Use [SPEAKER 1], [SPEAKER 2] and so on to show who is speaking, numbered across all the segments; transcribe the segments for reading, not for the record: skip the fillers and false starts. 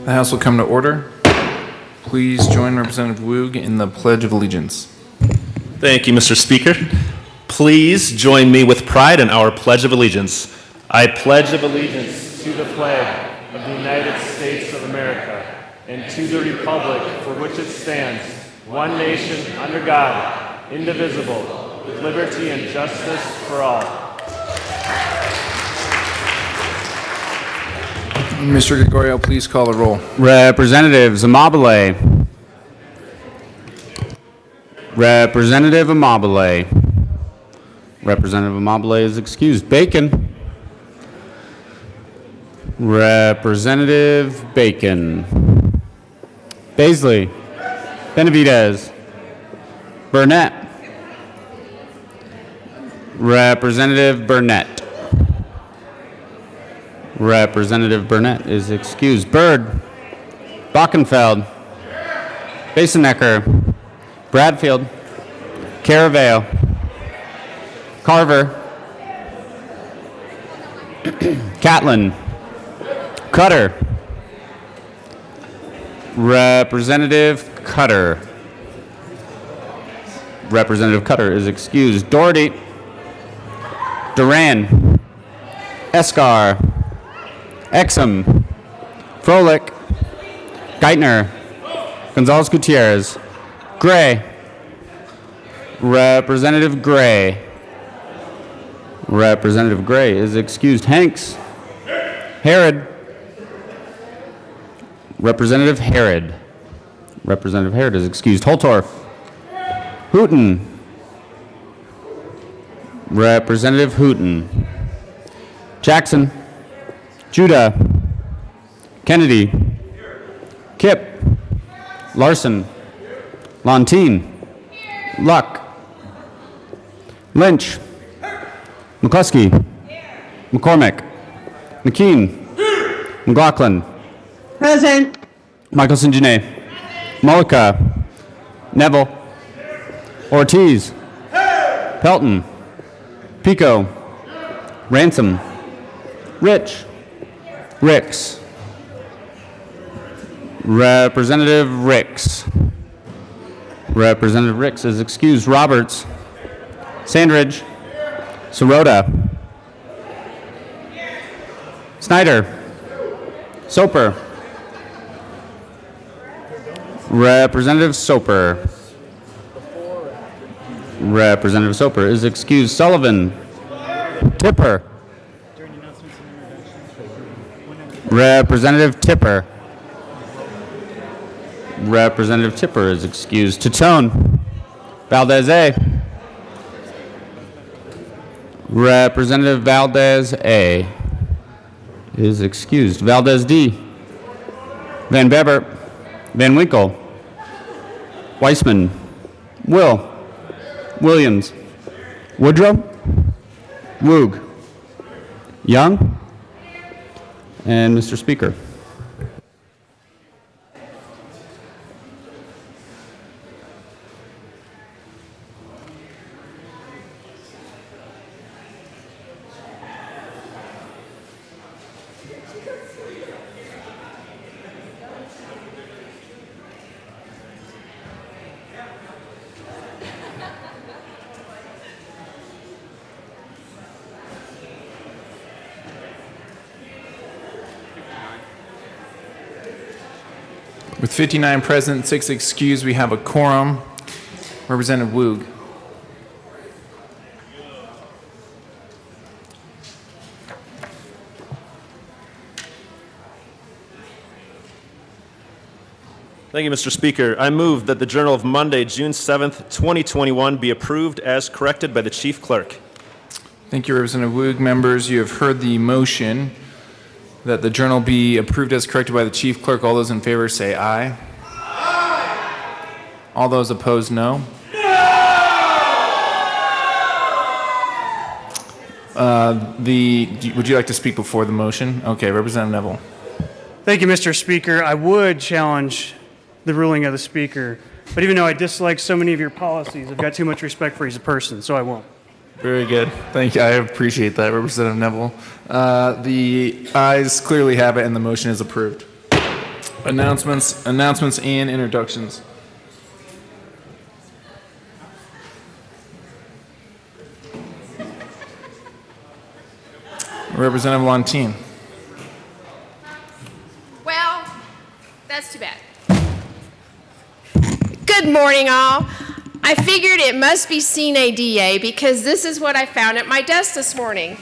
[SPEAKER 1] The House will come to order. Please join Representative Woog in the Pledge of Allegiance.
[SPEAKER 2] Thank you, Mr. Speaker. Please join me with pride in our Pledge of Allegiance. I pledge allegiance to the flag of the United States of America and to the republic for which it stands, one nation under God, indivisible, with liberty and justice for all.
[SPEAKER 1] Mr. Gregorio, please call the roll.
[SPEAKER 3] Representative Amabile. Representative Amabile. Representative Amabile is excused. Bacon. Representative Bacon. Baisley. Benavidez. Burnett. Representative Burnett. Representative Burnett is excused. Byrd. Bockenfeld. Basenecker. Bradfield. Caraveo. Carver. Catlin. Cutter. Representative Cutter. Representative Cutter is excused. Doherty. Duran. Escar. Exum. Froelich. Geithner. Gonzalez Gutierrez. Gray. Representative Gray. Representative Gray is excused. Hanks. Herod. Representative Herod. Representative Herod is excused. Holtorf. Hooten. Representative Hooten. Jackson. Judah. Kennedy. Kipp. Larson. Lontine. Luck. Lynch. McCluskey. McCormick. McKean. McLaughlin.
[SPEAKER 4] Present.
[SPEAKER 3] Michelson Janae. Mullica. Neville. Ortiz. Pelton. Pico. Ransom. Rich. Ricks. Representative Ricks. Representative Ricks is excused. Roberts. Sandridge. Sirota. Snyder. Soper. Representative Soper. Representative Soper is excused. Sullivan. Tipper. Representative Tipper. Representative Tipper is excused. Titone. Valdez A. Representative Valdez A is excused. Valdez D. Van Bever. Van Winkle. Weissman. Will. Williams. Woodrow. Woog. Young. And Mr. Speaker.
[SPEAKER 1] With 59 present, 6 excused, we have a quorum. Representative Woog.
[SPEAKER 2] Thank you, Mr. Speaker. I move that the Journal of Monday, June 7th, 2021 be approved as corrected by the Chief Clerk.
[SPEAKER 1] Thank you, Representative Woog. Members, you have heard the motion that the journal be approved as corrected by the Chief Clerk. All those in favor say aye. Aye. All those opposed, no. Would you like to speak before the motion? Okay, Representative Neville.
[SPEAKER 4] Thank you, Mr. Speaker. I would challenge the ruling of the Speaker, but even though I dislike so many of your policies, I've got too much respect for you as a person, so I won't.
[SPEAKER 1] Very good. Thank you. I appreciate that, Representative Neville. The ayes clearly have it, and the motion is approved. Announcements and introductions. Representative Lontine.
[SPEAKER 5] Well, that's too bad. Good morning, all. I figured it must be Cine DA because this is what I found at my desk this morning.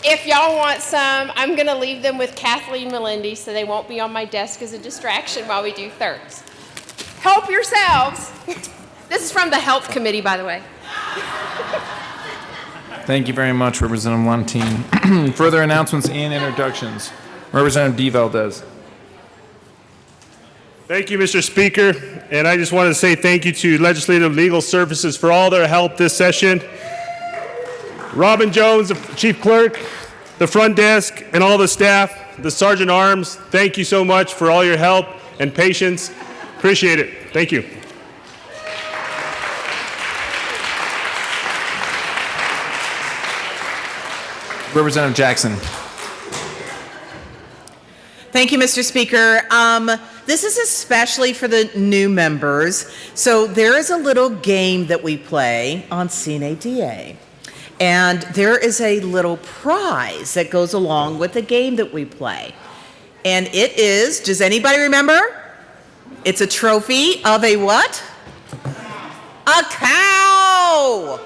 [SPEAKER 5] If y'all want some, I'm going to leave them with Kathleen Melindy so they won't be on my desk as a distraction while we do thirds. Help yourselves. This is from the Health Committee, by the way.
[SPEAKER 1] Thank you very much, Representative Lontine. Further announcements and introductions. Representative D. Valdez.
[SPEAKER 6] Thank you, Mr. Speaker. And I just wanted to say thank you to Legislative Legal Services for all their help this session. Robin Jones, the Chief Clerk, the front desk, and all the staff, the Sergeant Arms, thank you so much for all your help and patience. Appreciate it. Thank you.
[SPEAKER 1] Representative Jackson.
[SPEAKER 7] Thank you, Mr. Speaker. This is especially for the new members. So there is a little game that we play on Cine DA. And there is a little prize that goes along with the game that we play. And it is, does anybody remember? It's a trophy of a what? A cow!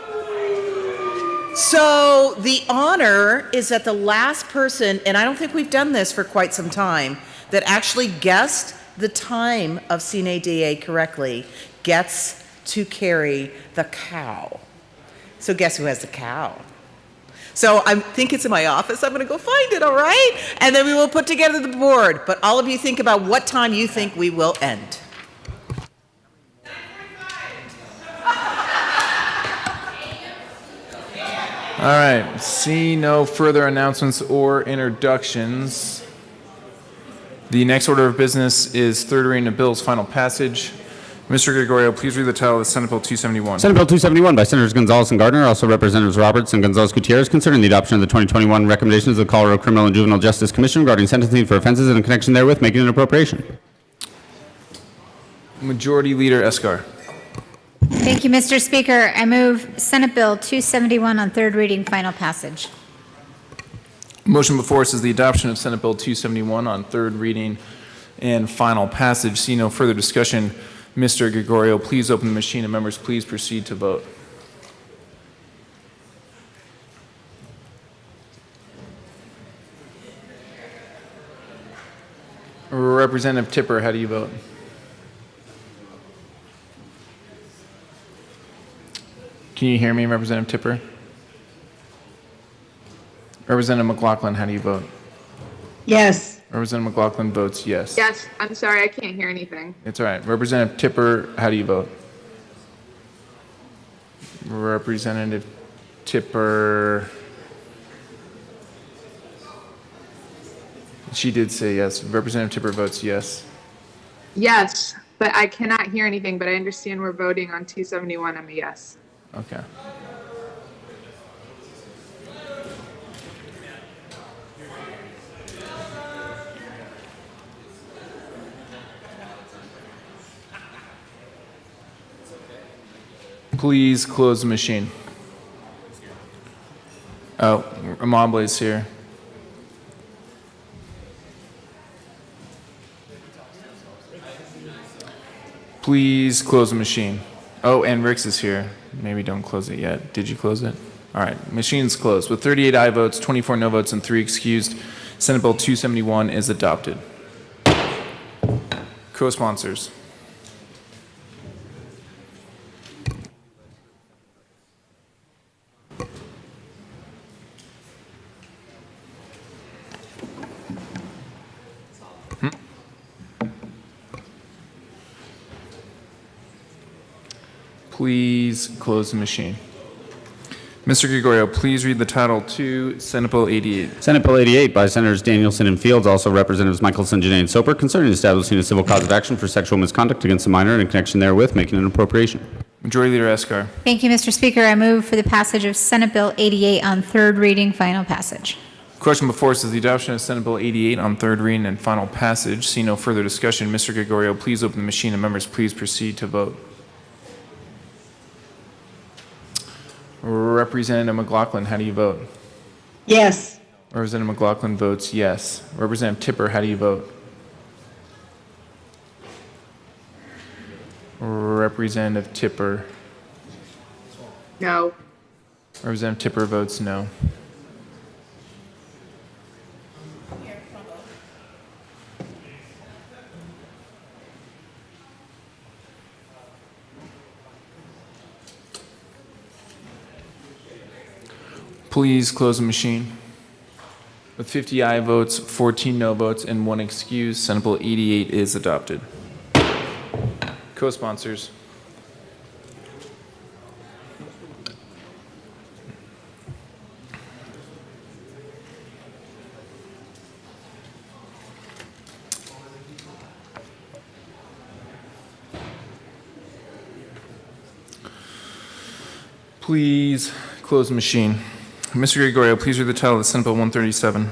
[SPEAKER 7] So the honor is that the last person, and I don't think we've done this for quite some time, that actually guessed the time of Cine DA correctly gets to carry the cow. So guess who has the cow? So I think it's in my office. I'm going to go find it, all right? And then we will put together the board. But all of you think about what time you think we will end.
[SPEAKER 1] All right. See no further announcements or introductions. The next order of business is third reading of bills, final passage. Mr. Gregorio, please read the title of Senate Bill 271.
[SPEAKER 3] Senate Bill 271 by Senators Gonzalez and Gardner, also Representatives Roberts and Gonzalez Gutierrez, concerning the adoption of the 2021 recommendations of the Colorado Criminal and Juvenile Justice Commission regarding sentencing for offenses and in connection therewith making an appropriation.
[SPEAKER 1] Majority Leader Escar.
[SPEAKER 8] Thank you, Mr. Speaker. I move Senate Bill 271 on third reading, final passage.
[SPEAKER 1] Motion before us is the adoption of Senate Bill 271 on third reading and final passage. See no further discussion. Mr. Gregorio, please open the machine and members, please proceed to vote. Representative Tipper, how do you vote? Can you hear me, Representative Tipper? Representative McLaughlin, how do you vote?
[SPEAKER 9] Yes.
[SPEAKER 1] Representative McLaughlin votes yes.
[SPEAKER 9] Yes. I'm sorry. I can't hear anything.
[SPEAKER 1] It's all right. Representative Tipper, how do you vote? Representative Tipper. She did say yes. Representative Tipper votes yes.
[SPEAKER 9] Yes, but I cannot hear anything, but I understand we're voting on 271. I'm a yes.
[SPEAKER 1] Okay. Please close the machine. Oh, Amable is here. Please close the machine. Oh, and Ricks is here. Maybe don't close it yet. Did you close it? All right, machine's closed. With 38 aye votes, 24 no votes, and 3 excused, Senate Bill 271 is adopted. Co-sponsors. Please close the machine. Mr. Gregorio, please read the title to Senate Bill 88.
[SPEAKER 3] Senate Bill 88 by Senators Danielson and Fields, also Representatives Michelson, Janae, and Soper, concerning establishing a civil cause of action for sexual misconduct against a minor and in connection therewith making an appropriation.
[SPEAKER 1] Majority Leader Escar.
[SPEAKER 8] Thank you, Mr. Speaker. I move for the passage of Senate Bill 88 on third reading, final passage.
[SPEAKER 1] Question before us is the adoption of Senate Bill 88 on third reading and final passage. See no further discussion. Mr. Gregorio, please open the machine and members please proceed to vote. Representative McLaughlin, how do you vote?
[SPEAKER 10] Yes.
[SPEAKER 1] Representative McLaughlin votes yes. Representative Tipper, how do you vote? Representative Tipper.
[SPEAKER 9] No.
[SPEAKER 1] Representative Tipper votes no. Please close the machine. With 50 aye votes, 14 no votes, and 1 excuse, Senate Bill 88 is adopted. Co-sponsors. Please close the machine. Mr. Gregorio, please read the title of Senate Bill 137.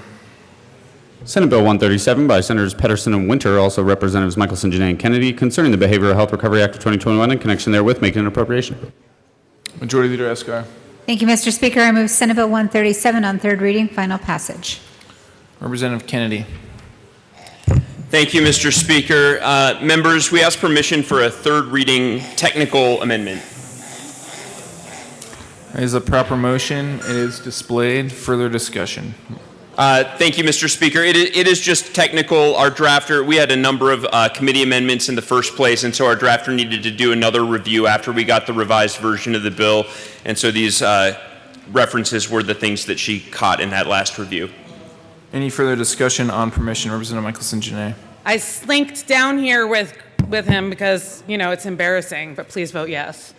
[SPEAKER 3] Senate Bill 137 by Senators Pedersen and Winter, also Representatives Michelson, Janae, and Kennedy, concerning the Behavioral Health Recovery Act of 2021 in connection therewith, making an appropriation.
[SPEAKER 1] Majority Leader Escar.
[SPEAKER 8] Thank you, Mr. Speaker. I move Senate Bill 137 on third reading, final passage.
[SPEAKER 1] Representative Kennedy.
[SPEAKER 11] Thank you, Mr. Speaker. Members, we ask permission for a third reading technical amendment.
[SPEAKER 1] It is a proper motion. It is displayed. Further discussion.
[SPEAKER 11] Thank you, Mr. Speaker. It is just technical. Our drafter, we had a number of committee amendments in the first place, and so our drafter needed to do another review after we got the revised version of the bill. And so these references were the things that she caught in that last review.
[SPEAKER 1] Any further discussion on permission? Representative Michelson, Janae.
[SPEAKER 10] I slinked down here with him because, it's embarrassing, but please vote yes.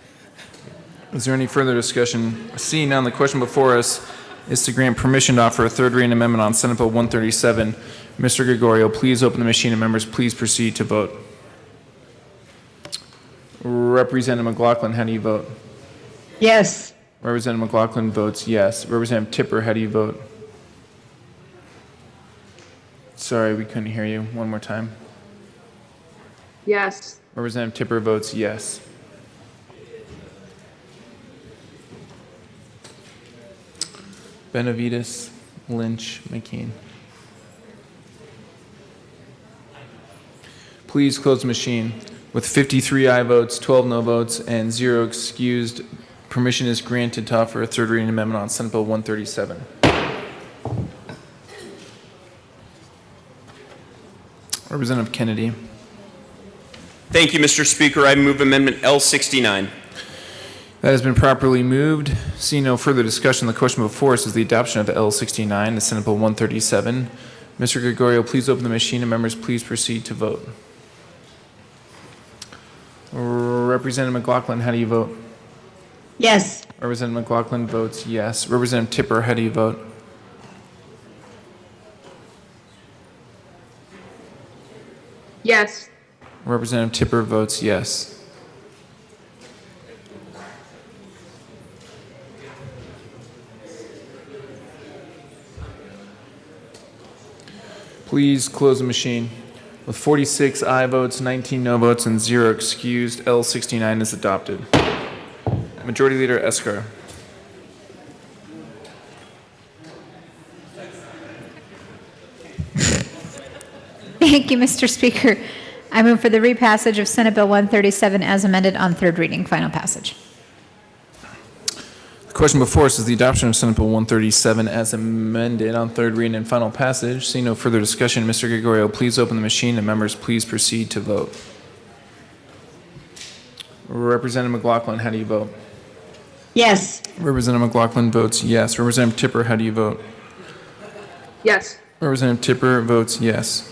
[SPEAKER 1] Is there any further discussion? Seeing none, the question before us is to grant permission to offer a third reading amendment on Senate Bill 137. Mr. Gregorio, please open the machine and members please proceed to vote. Representative McLaughlin, how do you vote?
[SPEAKER 10] Yes.
[SPEAKER 1] Representative McLaughlin votes yes. Representative Tipper, how do you vote? Sorry, we couldn't hear you. One more time.
[SPEAKER 9] Yes.
[SPEAKER 1] Representative Tipper votes yes. Benavides, Lynch, McKean. Please close the machine. With 53 aye votes, 12 no votes, and 0 excused, permission is granted to offer a third reading amendment on Senate Bill 137. Representative Kennedy.
[SPEAKER 11] Thank you, Mr. Speaker. I move Amendment L69.
[SPEAKER 1] That has been properly moved. Seeing no further discussion, the question before us is the adoption of L69, the Senate Bill 137. Mr. Gregorio, please open the machine and members please proceed to vote. Representative McLaughlin, how do you vote?
[SPEAKER 10] Yes.
[SPEAKER 1] Representative McLaughlin votes yes. Representative Tipper, how do you vote?
[SPEAKER 9] Yes.
[SPEAKER 1] Representative Tipper votes yes. Please close the machine. With 46 aye votes, 19 no votes, and 0 excused, L69 is adopted. Majority Leader Escar.
[SPEAKER 8] Thank you, Mr. Speaker. I move for the repassage of Senate Bill 137 as amended on third reading, final passage.
[SPEAKER 1] The question before us is the adoption of Senate Bill 137 as amended on third reading and final passage. Seeing no further discussion, Mr. Gregorio, please open the machine and members please proceed to vote. Representative McLaughlin, how do you vote?
[SPEAKER 10] Yes.
[SPEAKER 1] Representative McLaughlin votes yes. Representative Tipper, how do you vote?
[SPEAKER 9] Yes.
[SPEAKER 1] Representative Tipper votes yes.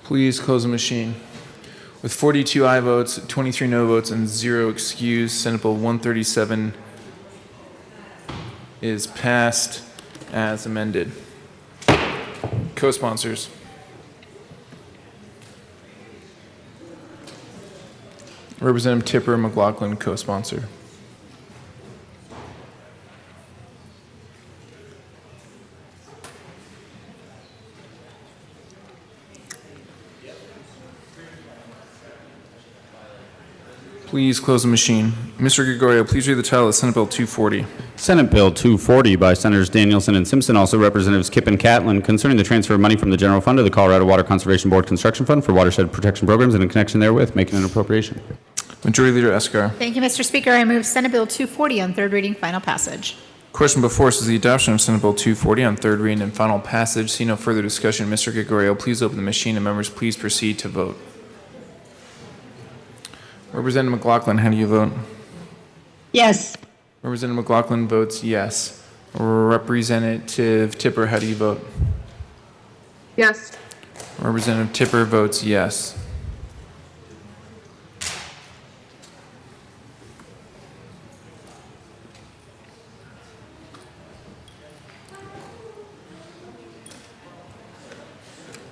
[SPEAKER 1] Please close the machine. With 42 aye votes, 23 no votes, and 0 excused, Senate Bill 137 is passed as amended. Co-sponsors. Representative Tipper McLaughlin, co-sponsor. Please close the machine. Mr. Gregorio, please read the title of Senate Bill 240.
[SPEAKER 3] Senate Bill 240 by Senators Danielson and Simpson, also Representatives Kipp and Catlin, concerning the transfer of money from the general fund to the Colorado Water Conservation Board Construction Fund for watershed protection programs and in connection therewith, making an appropriation.
[SPEAKER 1] Majority Leader Escar.
[SPEAKER 8] Thank you, Mr. Speaker. I move Senate Bill 240 on third reading, final passage.
[SPEAKER 1] Question before us is the adoption of Senate Bill 240 on third reading and final passage. See no further discussion. Mr. Gregorio, please open the machine and members please proceed to vote. Representative McLaughlin, how do you vote?
[SPEAKER 12] Yes.
[SPEAKER 1] Representative McLaughlin votes yes. Representative Tipper, how do you vote?
[SPEAKER 9] Yes.
[SPEAKER 1] Representative Tipper votes yes.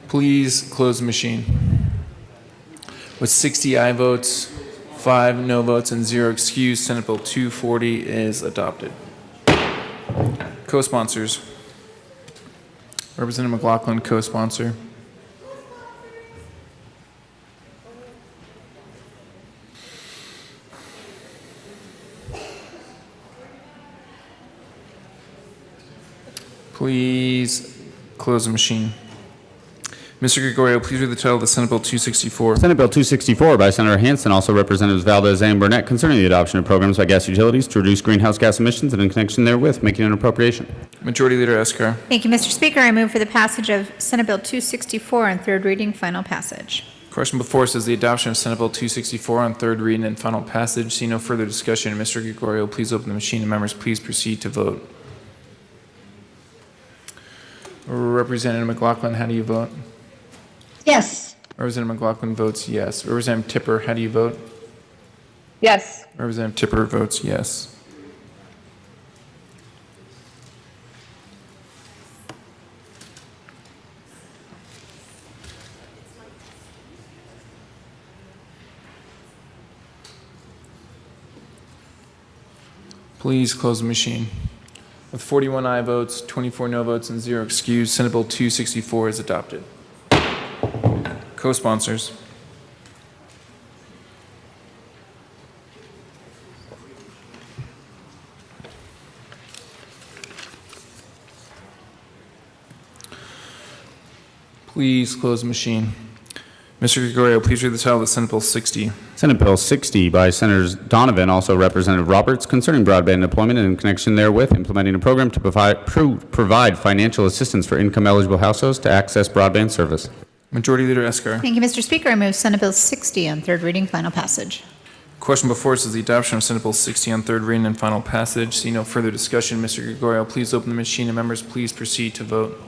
[SPEAKER 1] Please close the machine. With 60 aye votes, 5 no votes, and 0 excused, Senate Bill 240 is adopted. Co-sponsors. Representative McLaughlin, co-sponsor. Please close the machine. Mr. Gregorio, please read the title of the Senate Bill 264.
[SPEAKER 3] Senate Bill 264 by Senator Hansen, also Representatives Valdez and Burnett, concerning the adoption of programs by gas utilities to reduce greenhouse gas emissions and in connection therewith, making an appropriation.
[SPEAKER 1] Majority Leader Escar.
[SPEAKER 8] Thank you, Mr. Speaker. I move for the passage of Senate Bill 264 on third reading, final passage.
[SPEAKER 1] Question before us is the adoption of Senate Bill 264 on third reading and final passage. See no further discussion. Mr. Gregorio, please open the machine and members please proceed to vote. Representative McLaughlin, how do you vote?
[SPEAKER 12] Yes.
[SPEAKER 1] Representative McLaughlin votes yes. Representative Tipper, how do you vote?
[SPEAKER 9] Yes.
[SPEAKER 1] Representative Tipper votes yes. Please close the machine. With 41 aye votes, 24 no votes, and 0 excused, Senate Bill 264 is adopted. Co-sponsors. Please close the machine. Mr. Gregorio, please read the title of Senate Bill 60.
[SPEAKER 3] Senate Bill 60 by Senators Donovan, also Representative Roberts, concerning broadband deployment and in connection therewith, implementing a program to provide financial assistance for income-eligible households to access broadband service.
[SPEAKER 1] Majority Leader Escar.
[SPEAKER 8] Thank you, Mr. Speaker. I move Senate Bill 60 on third reading, final passage.
[SPEAKER 1] Question before us is the adoption of Senate Bill 60 on third reading and final passage. See no further discussion. Mr. Gregorio, please open the machine and members please proceed to vote.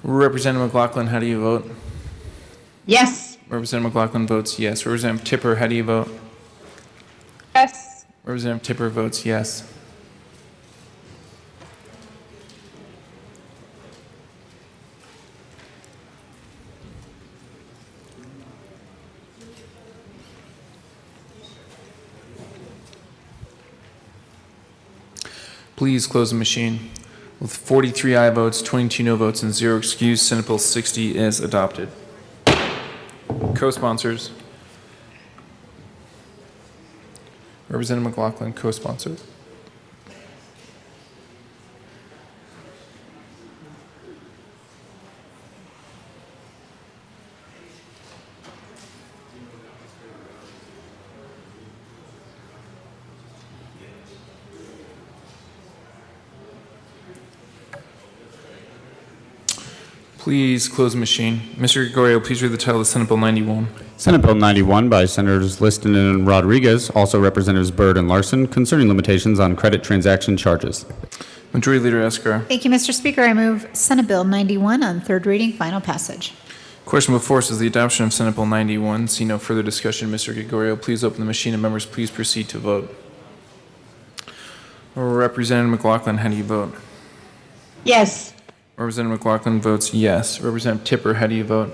[SPEAKER 1] Representative McLaughlin, how do you vote?
[SPEAKER 12] Yes.
[SPEAKER 1] Representative McLaughlin votes yes. Representative Tipper, how do you vote?
[SPEAKER 9] Yes.
[SPEAKER 1] Representative Tipper votes yes. Please close the machine. With 43 aye votes, 22 no votes, and 0 excused, Senate Bill 60 is adopted. Co-sponsors. Representative McLaughlin, co-sponsor. Please close the machine. Mr. Gregorio, please read the title of Senate Bill 91.
[SPEAKER 3] Senate Bill 91 by Senators Liston and Rodriguez, also Representatives Byrd and Larson, concerning limitations on credit transaction charges.
[SPEAKER 1] Majority Leader Escar.
[SPEAKER 8] Thank you, Mr. Speaker. I move Senate Bill 91 on third reading, final passage.
[SPEAKER 1] Question before us is the adoption of Senate Bill 91. See no further discussion. Mr. Gregorio, please open the machine and members please proceed to vote. Representative McLaughlin, how do you vote?
[SPEAKER 12] Yes.
[SPEAKER 1] Representative McLaughlin votes yes. Representative Tipper, how do you vote?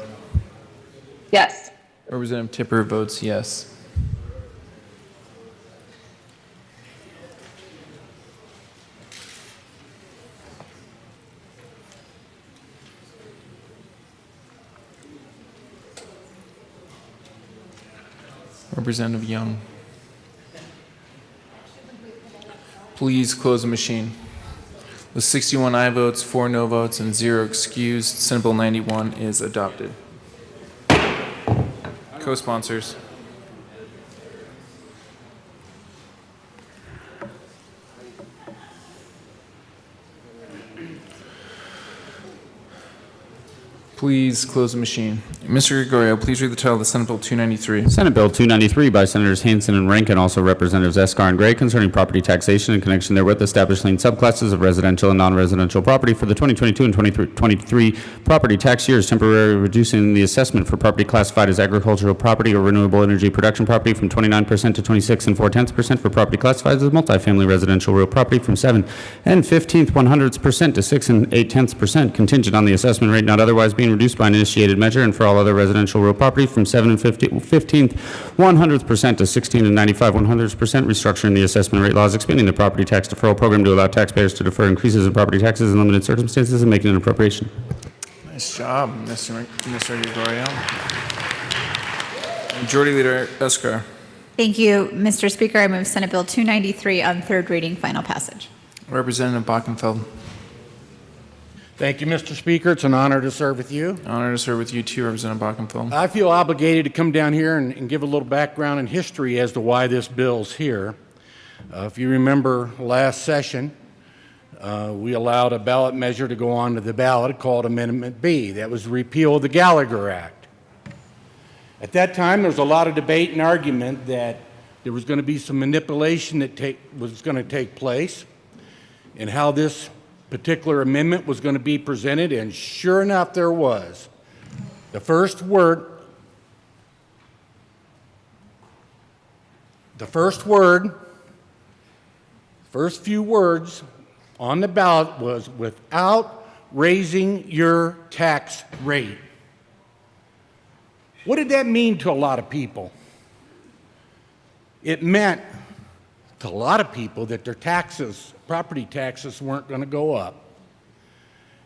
[SPEAKER 9] Yes.
[SPEAKER 1] Representative Tipper votes yes. Representative Young. Please close the machine. With 61 aye votes, 4 no votes, and 0 excused, Senate Bill 91 is adopted. Co-sponsors. Please close the machine. Mr. Gregorio, please read the title of the Senate Bill 293.
[SPEAKER 3] Senate Bill 293 by Senators Hansen and Rankin, also Representatives Escar and Gray, concerning property taxation in connection therewith, establishing subclasses of residential and non-residential property for the 2022 and 2023 property tax years, temporarily reducing the assessment for property classified as agricultural property or renewable energy production property from 29% to 26 4/10% for property classified as multifamily residential real property from 7 1/15% to 6 8/10%, contingent on the assessment rate not otherwise being reduced by an initiated measure, and for all other residential real property from 7 1/15% to 16 1/95%, restructuring the assessment rate laws, expanding the property tax deferral program to allow taxpayers to defer increases in property taxes in limited circumstances, and making an appropriation.
[SPEAKER 1] Nice job, Mr. Gregorio. Majority Leader Escar.
[SPEAKER 8] Thank you, Mr. Speaker. I move Senate Bill 293 on third reading, final passage.
[SPEAKER 1] Representative Bockenfeld.
[SPEAKER 13] Thank you, Mr. Speaker. It's an honor to serve with you.
[SPEAKER 1] Honor to serve with you too, Representative Bockenfeld.
[SPEAKER 13] I feel obligated to come down here and give a little background and history as to why this bill's here. If you remember last session, we allowed a ballot measure to go on to the ballot called Amendment B. That was repeal of the Gallagher Act. At that time, there was a lot of debate and argument that there was going to be some manipulation that was going to take place and how this particular amendment was going to be presented, and sure enough, there was. The first few words on the ballot was without raising your tax rate. What did that mean to a lot of people? It meant to a lot of people that their taxes, property taxes, weren't going to go up.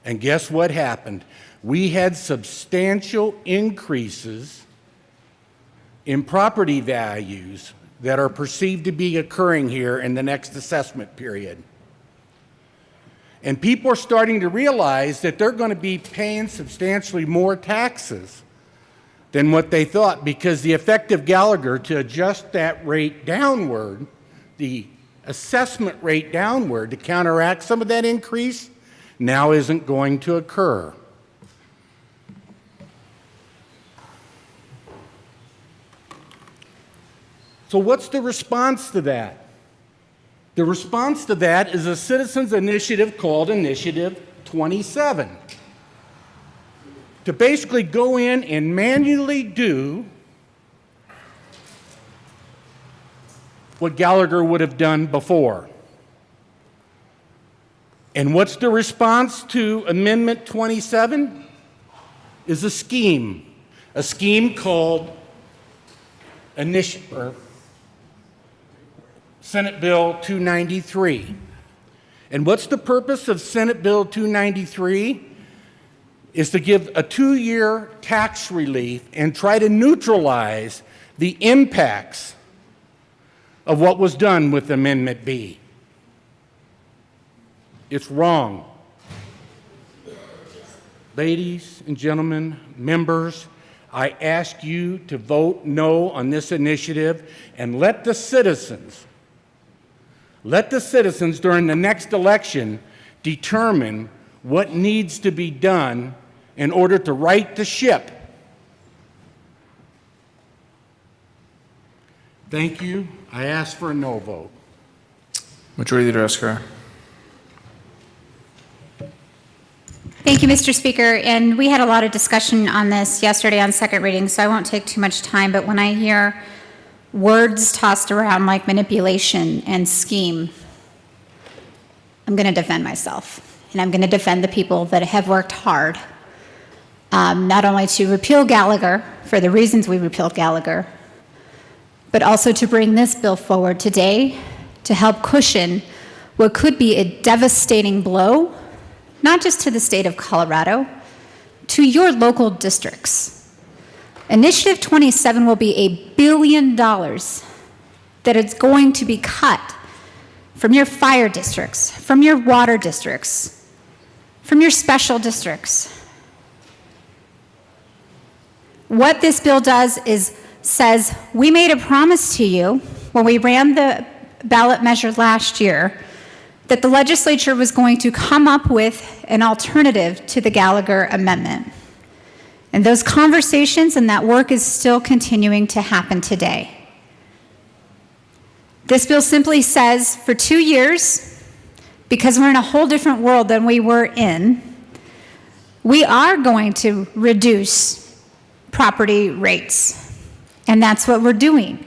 [SPEAKER 13] And guess what happened? We had substantial increases in property values that are perceived to be occurring here in the next assessment period. And people are starting to realize that they're going to be paying substantially more taxes than what they thought, because the effect of Gallagher to adjust that rate downward, the assessment rate downward to counteract some of that increase, now isn't going to occur. So what's the response to that? The response to that is a citizens' initiative called Initiative 27, to basically go in and manually do what Gallagher would have done before. And what's the response to Amendment 27? Is a scheme called Senate Bill 293. And what's the purpose of Senate Bill 293? Is to give a 2-year tax relief and try to neutralize the impacts of what was done with Amendment B. It's wrong. Ladies and gentlemen, members, I ask you to vote no on this initiative and let the citizens during the next election determine what needs to be done in order to right the ship. Thank you. I ask for a no vote.
[SPEAKER 1] Majority Leader Escar.
[SPEAKER 8] Thank you, Mr. Speaker. And we had a lot of discussion on this yesterday on second reading, so I won't take too much time. But when I hear words tossed around like manipulation and scheme, I'm going to defend myself. And I'm going to defend the people that have worked hard not only to repeal Gallagher for the reasons we repealed Gallagher, but also to bring this bill forward today to help cushion what could be a devastating blow, not just to the state of Colorado, to your local districts. Initiative 27 will be $1 billion that it's going to be cut from your fire districts, from your water districts, from your special districts. What this bill does is says, we made a promise to you when we ran the ballot measure last year that the legislature was going to come up with an alternative to the Gallagher Amendment. And those conversations and that work is still continuing to happen today. This bill simply says for 2 years, because we're in a whole different world than we were in, we are going to reduce property rates. And that's what we're doing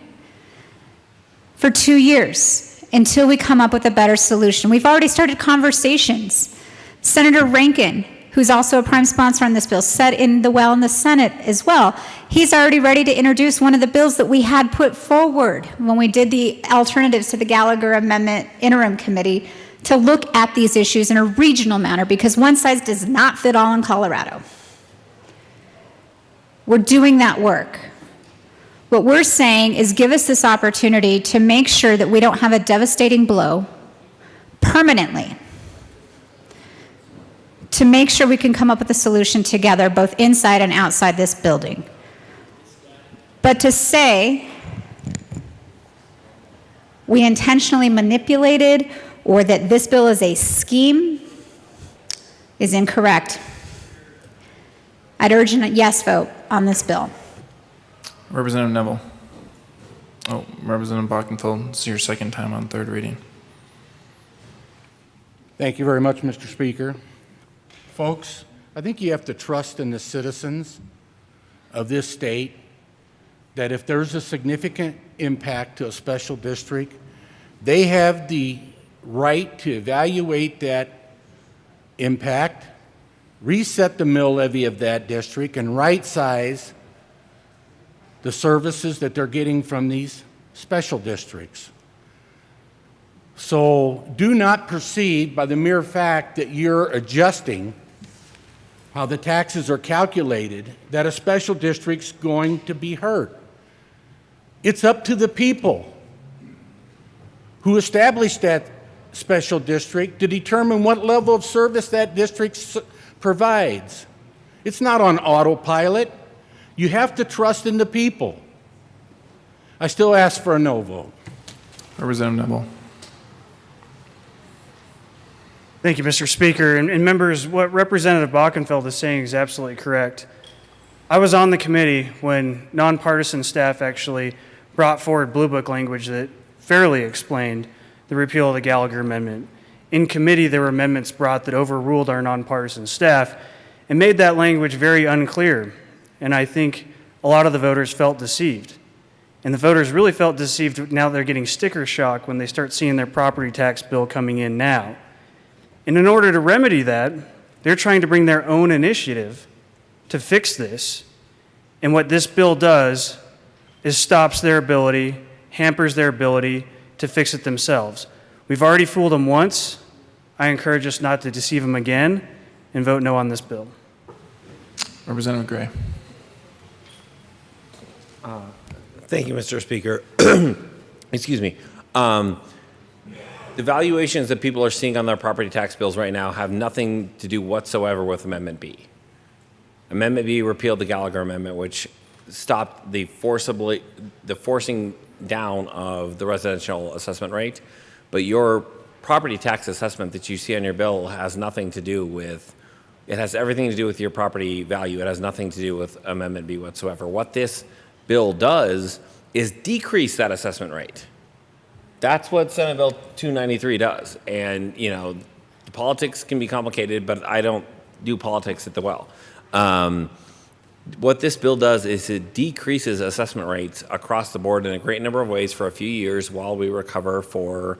[SPEAKER 8] for 2 years until we come up with a better solution. We've already started conversations. Senator Rankin, who's also a prime sponsor on this bill, said in the Senate as well, he's already ready to introduce one of the bills that we had put forward when we did the alternatives to the Gallagher Amendment Interim Committee to look at these issues in a regional manner, because one size does not fit all in Colorado. We're doing that work. What we're saying is give us this opportunity to make sure that we don't have a devastating blow permanently, to make sure we can come up with a solution together, both inside and outside this building. But to say we intentionally manipulated or that this bill is a scheme is incorrect. I'd urge a yes vote on this bill.
[SPEAKER 1] Representative Neville. Oh, Representative Bockenfeld, this is your second time on third reading.
[SPEAKER 13] Thank you very much, Mr. Speaker. Folks, I think you have to trust in the citizens of this state that if there's a significant impact to a special district, they have the right to evaluate that impact, reset the mill levy of that district, and right-size the services that they're getting from these special districts. So do not perceive by the mere fact that you're adjusting how the taxes are calculated that a special district's going to be hurt. It's up to the people who established that special district to determine what level of service that district provides. It's not on autopilot. You have to trust in the people. I still ask for a no vote.
[SPEAKER 1] Representative Neville.
[SPEAKER 4] Thank you, Mr. Speaker. And members, what Representative Bockenfeld is saying is absolutely correct. I was on the committee when nonpartisan staff actually brought forward Blue Book language that fairly explained the repeal of the Gallagher Amendment. In committee, there were amendments brought that overruled our nonpartisan staff and made that language very unclear. And I think a lot of the voters felt deceived. And the voters really felt deceived now they're getting sticker shock when they start seeing their property tax bill coming in now. And in order to remedy that, they're trying to bring their own initiative to fix this. And what this bill does is stops their ability, hampers their ability to fix it themselves. We've already fooled them once. I encourage us not to deceive them again and vote no on this bill.
[SPEAKER 1] Representative Gray.
[SPEAKER 14] Thank you, Mr. Speaker. Excuse me. The valuations that people are seeing on their property tax bills right now have nothing to do whatsoever with Amendment B. Amendment B repealed the Gallagher Amendment, which stopped the forcing down of the residential assessment rate. But your property tax assessment that you see on your bill has nothing to do with, it has everything to do with your property value. It has nothing to do with Amendment B whatsoever. What this bill does is decrease that assessment rate. That's what Senate Bill 293 does. And, you know, the politics can be complicated, but I don't do politics at the well. What this bill does is it decreases assessment rates across the board in a great number of ways for a few years while we recover from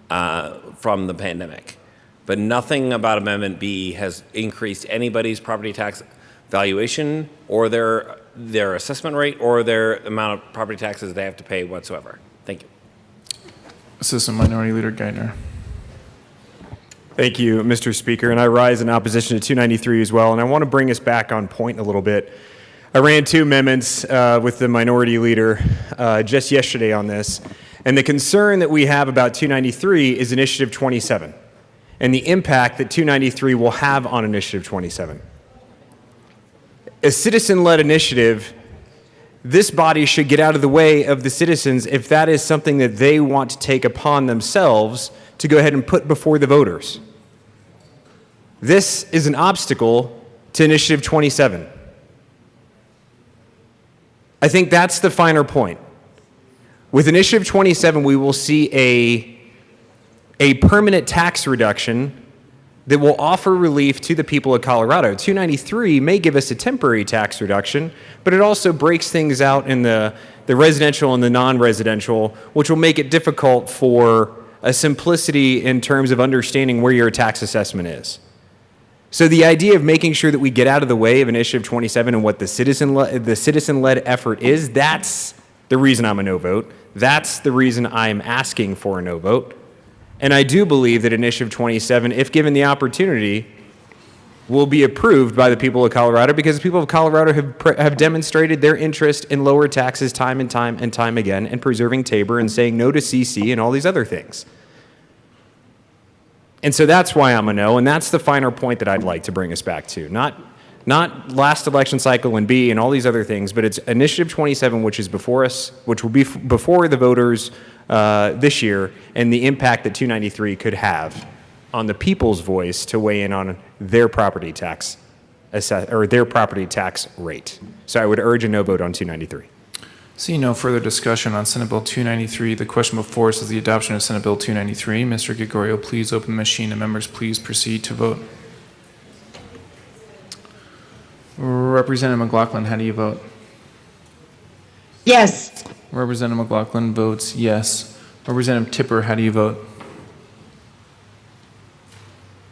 [SPEAKER 14] the pandemic. But nothing about Amendment B has increased anybody's property tax valuation or their assessment rate or their amount of property taxes they have to pay whatsoever. Thank you.
[SPEAKER 1] Assistant Minority Leader Geithner.
[SPEAKER 15] Thank you, Mr. Speaker, and I rise in opposition to 293 as well, and I want to bring us back on point a little bit. I ran 2 amendments with the Minority Leader just yesterday on this, and the concern that we have about 293 is Initiative 27 and the impact that 293 will have on Initiative 27. A citizen-led initiative, this body should get out of the way of the citizens if that is something that they want to take upon themselves to go ahead and put before the voters. This is an obstacle to Initiative 27. I think that's the finer point. With Initiative 27, we will see a permanent tax reduction that will offer relief to the people of Colorado. 293 may give us a temporary tax reduction, but it also breaks things out in the residential and the non-residential, which will make it difficult for a simplicity in terms of understanding where your tax assessment is. So the idea of making sure that we get out of the way of Initiative 27 and what the citizen-led effort is, that's the reason I'm a no vote. That's the reason I'm asking for a no vote. And I do believe that Initiative 27, if given the opportunity, will be approved by the people of Colorado because the people of Colorado have demonstrated their interest in lower taxes time and time again and preserving Tabor and saying no to CC and all these other things. And so that's why I'm a no, and that's the finer point that I'd like to bring us back to. Not last election cycle and B and all these other things, but it's Initiative 27, which is before us, which will be before the voters this year, and the impact that 293 could have on the people's voice to weigh in on their property tax their property tax rate. So I would urge a no vote on 293.
[SPEAKER 1] Seeing no further discussion on Senate Bill 293, the question before us is the adoption of Senate Bill 293. Mr. Gregorio, please open the machine and members please proceed to vote. Representative McLaughlin, how do you vote?
[SPEAKER 12] Yes.
[SPEAKER 1] Representative McLaughlin votes yes. Representative Tipper, how do you vote?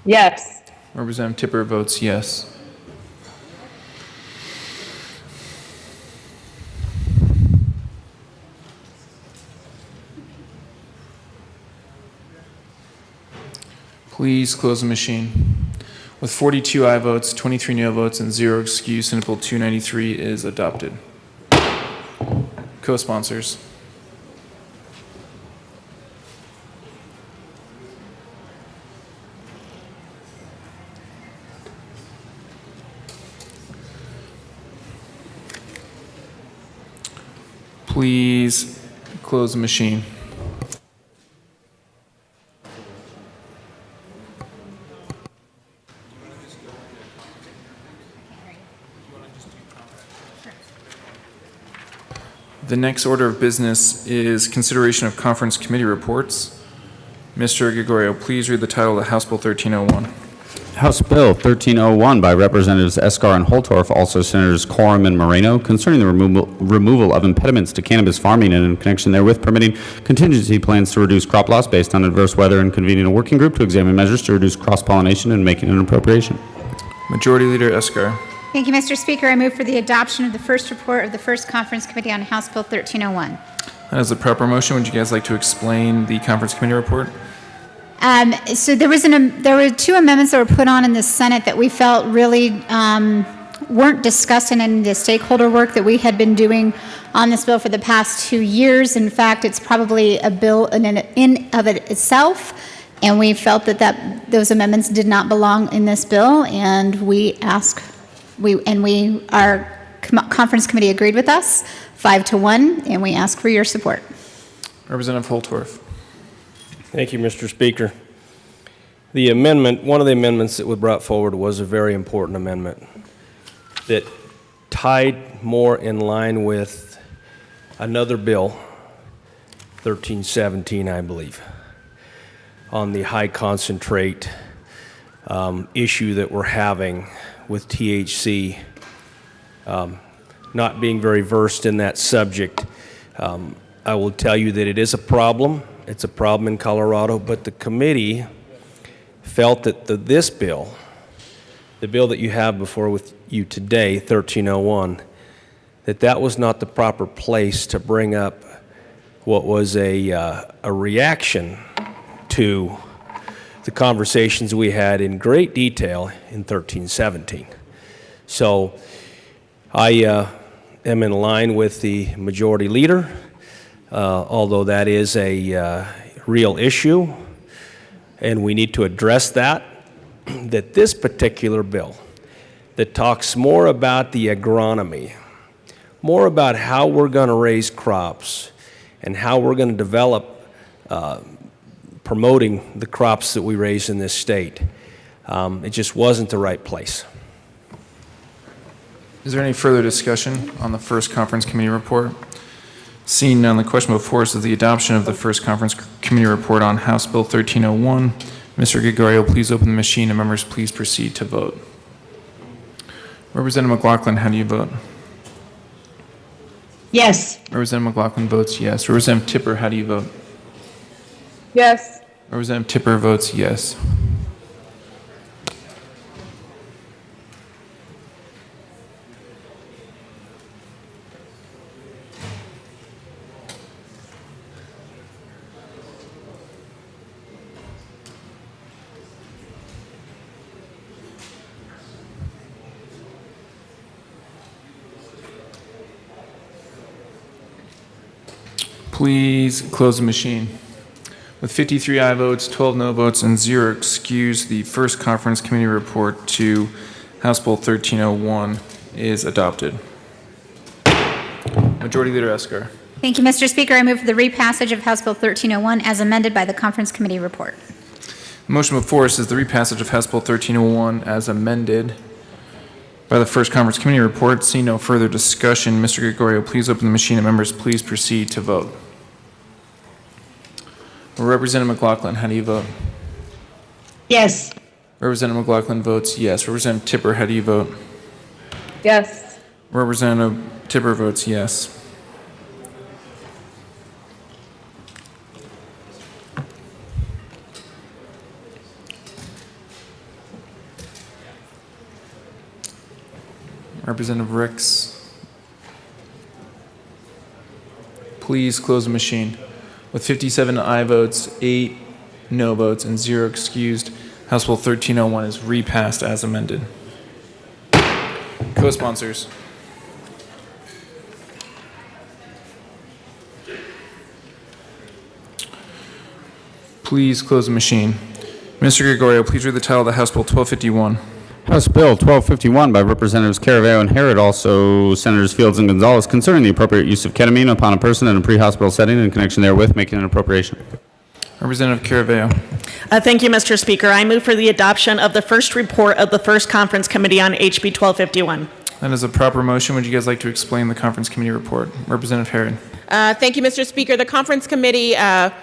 [SPEAKER 12] Yes.
[SPEAKER 1] Representative Tipper votes yes. Please close the machine. With 42 aye votes, 23 no votes, and 0 excused, Senate Bill 293 is adopted. Co-sponsors. Please close the machine. The next order of business is consideration of conference committee reports. Mr. Gregorio, please read the title of House Bill 1301.
[SPEAKER 3] House Bill 1301 by Representatives Escar and Holtorf, also Senators Coram and Moreno, concerning the removal of impediments to cannabis farming and in connection therewith permitting contingency plans to reduce crop loss based on adverse weather and convening a working group to examine measures to reduce cross-pollination and making an appropriation.
[SPEAKER 1] Majority Leader Escar.
[SPEAKER 8] Thank you, Mr. Speaker. I move for the adoption of the first report of the First Conference Committee on House Bill 1301.
[SPEAKER 1] That is the proper motion. Would you guys like to explain the conference committee report?
[SPEAKER 8] So there were 2 amendments that were put on in the Senate that we felt really weren't discussed in any of the stakeholder work that we had been doing on this bill for the past 2 years. In fact, it's probably a bill in of it itself, and we felt that those amendments did not belong in this bill, and our conference committee agreed with us 5-1, and we ask for your support.
[SPEAKER 1] Representative Holtorf.
[SPEAKER 16] Thank you, Mr. Speaker. One of the amendments that was brought forward was a very important amendment that tied more in line with another bill, 1317, I believe, on the high concentrate issue that we're having with THC. Not being very versed in that subject, I will tell you that it is a problem. It's a problem in Colorado, but the committee felt that this bill, the bill that you have before with you today, 1301, that was not the proper place to bring up what was a reaction to the conversations we had in great detail in 1317. So I am in line with the majority leader, although that is a real issue, and we need to address that this particular bill that talks more about the agronomy, more about how we're going to raise crops and how we're going to develop promoting the crops that we raise in this state. It just wasn't the right place.
[SPEAKER 1] Is there any further discussion on the first conference committee report? Seeing none, the question before us is the adoption of the first conference committee report on House Bill 1301. Mr. Gregorio, please open the machine and members please proceed to vote. Representative McLaughlin, how do you vote?
[SPEAKER 12] Yes.
[SPEAKER 1] Representative McLaughlin votes yes. Representative Tipper, how do you vote?
[SPEAKER 9] Yes.
[SPEAKER 1] Representative Tipper votes yes. Please close the machine. With 53 aye votes, 12 no votes, and 0 excused, the first conference committee report to House Bill 1301 is adopted. Majority Leader Esker.
[SPEAKER 8] Thank you, Mr. Speaker. I move for the repassage of House Bill 1301 as amended by the conference committee report.
[SPEAKER 1] The motion before us is the repassage of House Bill 1301 as amended by the first conference committee report. Seeing no further discussion, Mr. Gregorio, please open the machine and members please proceed to vote. Representative McLaughlin, how do you vote?
[SPEAKER 12] Yes.
[SPEAKER 1] Representative McLaughlin votes yes. Representative Tipper, how do you vote?
[SPEAKER 9] Yes.
[SPEAKER 1] Representative Tipper votes yes. Representative Ricks, please close the machine. With 57 aye votes, 8 no votes, and 0 excused, House Bill 1301 is repassed as amended. Co-sponsors. Please close the machine. Mr. Gregorio, please read the title of the House Bill 1251.
[SPEAKER 3] House Bill 1251 by Representatives Caraveo and Harrod, also Senators Fields and Gonzalez, concerning the appropriate use of ketamine upon a person in a pre-hospital setting in connection therewith, making an appropriation.
[SPEAKER 1] Representative Caraveo.
[SPEAKER 17] Thank you, Mr. Speaker. I move for the adoption of the first report of the first conference committee on HB 1251.
[SPEAKER 1] That is a proper motion. Would you guys like to explain the conference committee report? Representative Harrod.
[SPEAKER 10] Thank you, Mr. Speaker. The conference committee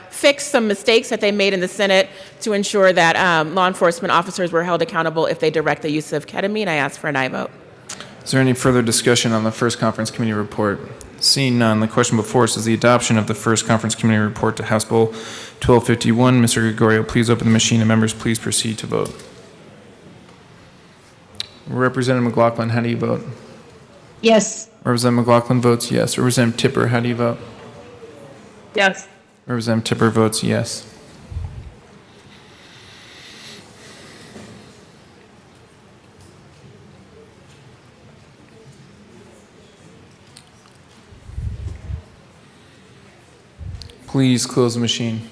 [SPEAKER 10] fixed some mistakes that they made in the Senate to ensure that law enforcement officers were held accountable if they direct the use of ketamine. I ask for an aye vote.
[SPEAKER 1] Is there any further discussion on the first conference committee report? Seeing none, the question before us is the adoption of the first conference committee report to House Bill 1251. Mr. Gregorio, please open the machine and members please proceed to vote. Representative McLaughlin, how do you vote?
[SPEAKER 12] Yes.
[SPEAKER 1] Representative McLaughlin votes yes. Representative Tipper, how do you vote?
[SPEAKER 9] Yes.
[SPEAKER 1] Representative Tipper votes yes. Please close the machine.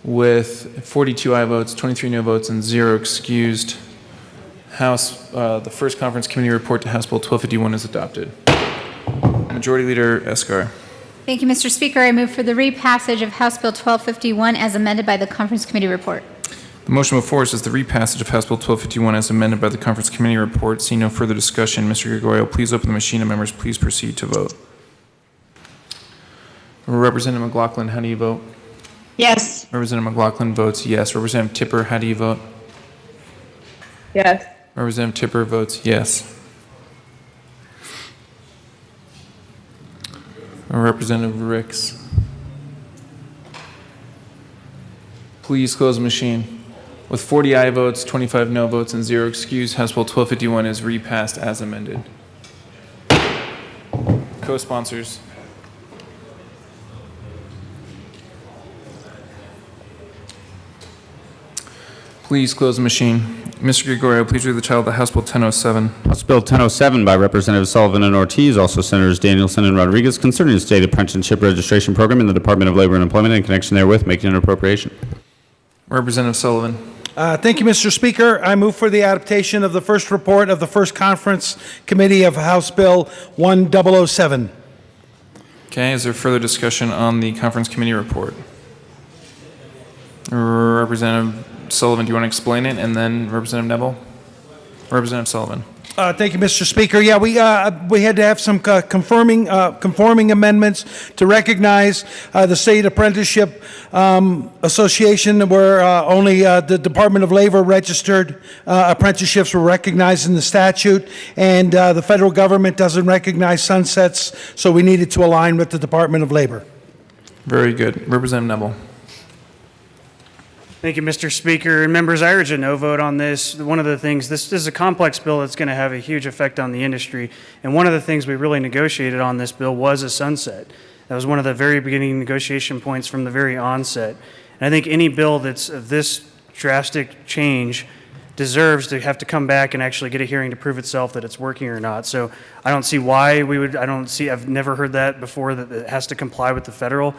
[SPEAKER 1] With 42 aye votes, 23 no votes, and 0 excused, the first conference committee report to House Bill 1251 is adopted. Majority Leader Esker.
[SPEAKER 8] Thank you, Mr. Speaker. I move for the repassage of House Bill 1251 as amended by the conference committee report.
[SPEAKER 1] The motion before us is the repassage of House Bill 1251 as amended by the conference committee report. Seeing no further discussion, Mr. Gregorio, please open the machine and members please proceed to vote. Representative McLaughlin, how do you vote?
[SPEAKER 12] Yes.
[SPEAKER 1] Representative McLaughlin votes yes. Representative Tipper, how do you vote?
[SPEAKER 9] Yes.
[SPEAKER 1] Representative Tipper votes yes. Representative Ricks. Please close the machine. With 40 aye votes, 25 no votes, and 0 excused, House Bill 1251 is repassed as amended. Co-sponsors. Please close the machine. Mr. Gregorio, please read the title of the House Bill 1007.
[SPEAKER 3] House Bill 1007 by Representatives Sullivan and Ortiz, also Senators Danielson and Rodriguez, concerning the state apprenticeship registration program in the Department of Labor and Employment in connection therewith, making an appropriation.
[SPEAKER 1] Representative Sullivan.
[SPEAKER 18] Thank you, Mr. Speaker. I move for the adoption of the first report of the First Conference Committee of House Bill 1007.
[SPEAKER 1] Okay, is there further discussion on the Conference Committee report? Representative Sullivan, do you want to explain it? And then Representative Neville? Representative Sullivan.
[SPEAKER 18] Thank you, Mr. Speaker. Yeah, we had to have some conforming amendments to recognize the State Apprenticeship Association, where only the Department of Labor registered apprenticeships were recognized in the statute, and the federal government doesn't recognize sunsets, so we needed to align with the Department of Labor.
[SPEAKER 1] Very good. Representative Neville.
[SPEAKER 4] Thank you, Mr. Speaker. And members, I urge a no vote on this. One of the things, this is a complex bill that's going to have a huge effect on the industry. And one of the things we really negotiated on this bill was a sunset. That was one of the very beginning negotiation points from the very onset. And I think any bill that's of this drastic change deserves to have to come back and actually get a hearing to prove itself that it's working or not. So I don't see why we would, I've never heard that before, that it has to comply with the federal.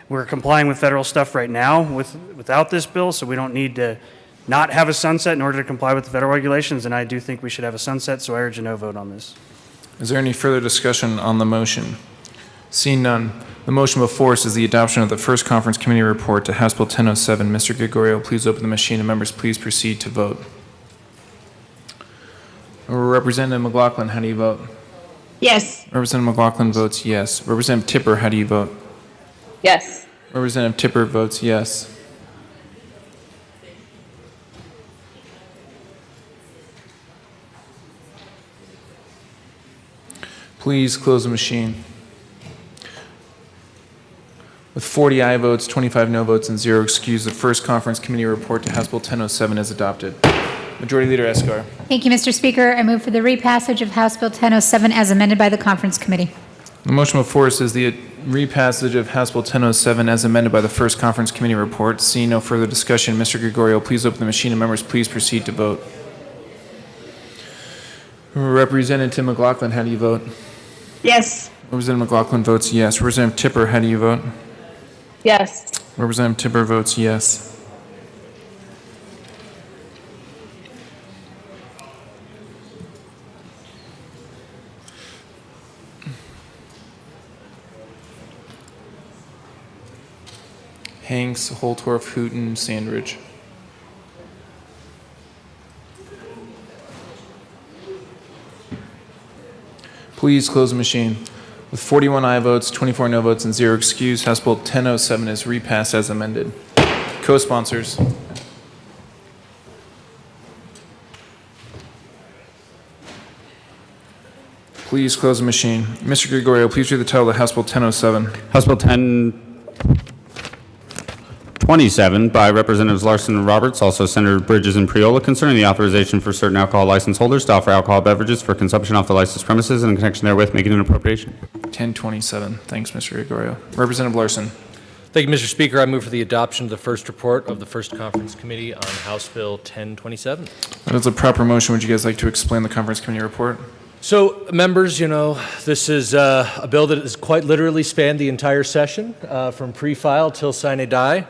[SPEAKER 4] We're complying with federal stuff right now without this bill, so we don't need to not have a sunset in order to comply with the federal regulations, and I do think we should have a sunset, so I urge a no vote on this.
[SPEAKER 1] Is there any further discussion on the motion? Seeing none, the motion before us is the adoption of the First Conference Committee report to House Bill 1007. Mr. Gregorio, please open the machine, and members, please proceed to vote. Representative McLaughlin, how do you vote?
[SPEAKER 12] Yes.
[SPEAKER 1] Representative McLaughlin votes yes. Representative Tipper, how do you vote?
[SPEAKER 12] Yes.
[SPEAKER 1] Representative Tipper votes yes. Please close the machine. With 40 aye votes, 25 no votes, and 0 excused, the First Conference Committee report to House Bill 1007 is adopted. Majority Leader Escar.
[SPEAKER 8] Thank you, Mr. Speaker. I move for the repassage of House Bill 1007 as amended by the Conference Committee.
[SPEAKER 1] The motion before us is the repassage of House Bill 1007 as amended by the First Conference Committee report. Seeing no further discussion, Mr. Gregorio, please open the machine, and members, please proceed to vote. Representative McLaughlin, how do you vote?
[SPEAKER 12] Yes.
[SPEAKER 1] Representative McLaughlin votes yes. Representative Tipper, how do you vote?
[SPEAKER 12] Yes.
[SPEAKER 1] Representative Tipper votes yes. Hanks, Holtorf, Hooten, Sandridge. Please close the machine. With 41 aye votes, 24 no votes, and 0 excused, House Bill 1007 is repassed as amended. Co-sponsors. Please close the machine. Mr. Gregorio, please read the title of the House Bill 1007.
[SPEAKER 3] House Bill 1027 by Representatives Larson and Roberts, also Senator Bridges and Priola, concerning the authorization for certain alcohol license holders to offer alcohol beverages for consumption off the licensed premises and in connection therewith making an appropriation.
[SPEAKER 1] 1027. Thanks, Mr. Gregorio. Representative Larson.
[SPEAKER 19] Thank you, Mr. Speaker. I move for the adoption of the first report of the First Conference Committee on House Bill 1027.
[SPEAKER 1] That is a proper motion. Would you guys like to explain the Conference Committee report?
[SPEAKER 19] So, members, you know, this is a bill that has quite literally spanned the entire session, from pre-file till sine die.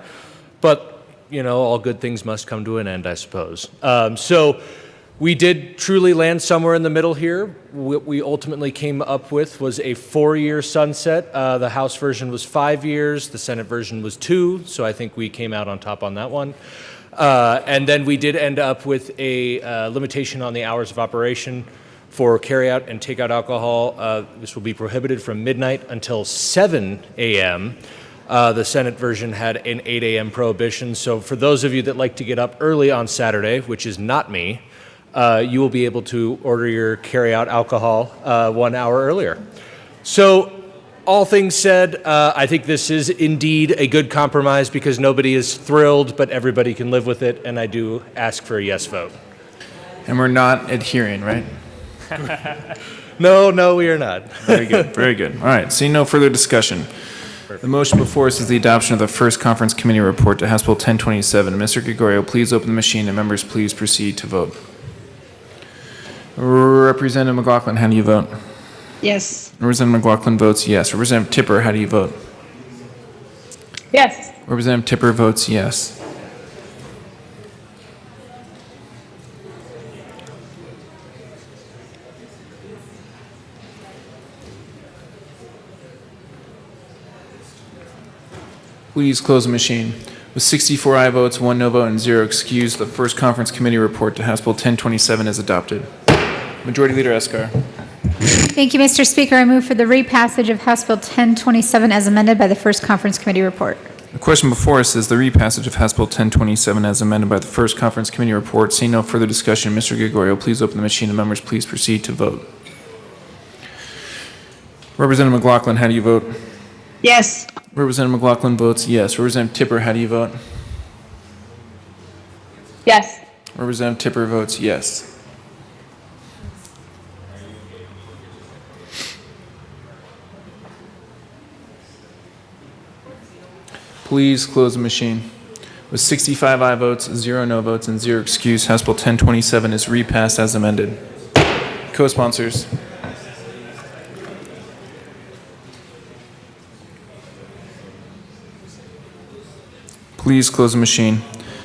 [SPEAKER 19] But, you know, all good things must come to an end, I suppose. So we did truly land somewhere in the middle here. What we ultimately came up with was a 4-year sunset. The House version was 5 years. The Senate version was 2. So I think we came out on top on that one. And then we did end up with a limitation on the hours of operation for carryout and takeout alcohol. This will be prohibited from midnight until 7 a.m. The Senate version had an 8 a.m. prohibition. So for those of you that like to get up early on Saturday, which is not me, you will be able to order your carryout alcohol 1 hour earlier. So all things said, I think this is indeed a good compromise because nobody is thrilled, but everybody can live with it, and I do ask for a yes vote.
[SPEAKER 1] And we're not adhering, right?
[SPEAKER 19] No, we are not.
[SPEAKER 1] Very good, very good. All right, seeing no further discussion. The motion before us is the adoption of the first conference committee report to House Bill 1027. Mr. Gregorio, please open the machine and members please proceed to vote. Representative McLaughlin, how do you vote?
[SPEAKER 12] Yes.
[SPEAKER 1] Representative McLaughlin votes yes. Representative Tipper, how do you vote?
[SPEAKER 12] Yes.
[SPEAKER 1] Representative Tipper votes yes. Please close the machine. With 64 aye votes, 1 no vote, and 0 excused, the first conference committee report to House Bill 1027 is adopted. Majority Leader Escar.
[SPEAKER 8] Thank you, Mr. Speaker. I move for the repassage of House Bill 1027 as amended by the first conference committee report.
[SPEAKER 1] The question before us is the repassage of House Bill 1027 as amended by the first conference committee report. Seeing no further discussion, Mr. Gregorio, please open the machine and members please proceed to vote. Representative McLaughlin, how do you vote?
[SPEAKER 12] Yes.
[SPEAKER 1] Representative McLaughlin votes yes. Representative Tipper, how do you vote?
[SPEAKER 12] Yes.
[SPEAKER 1] Representative Tipper votes yes. Please close the machine. With 65 aye votes, 0 no votes, and 0 excused, House Bill 1027 is repassed as amended. Co-sponsors. Please close the machine.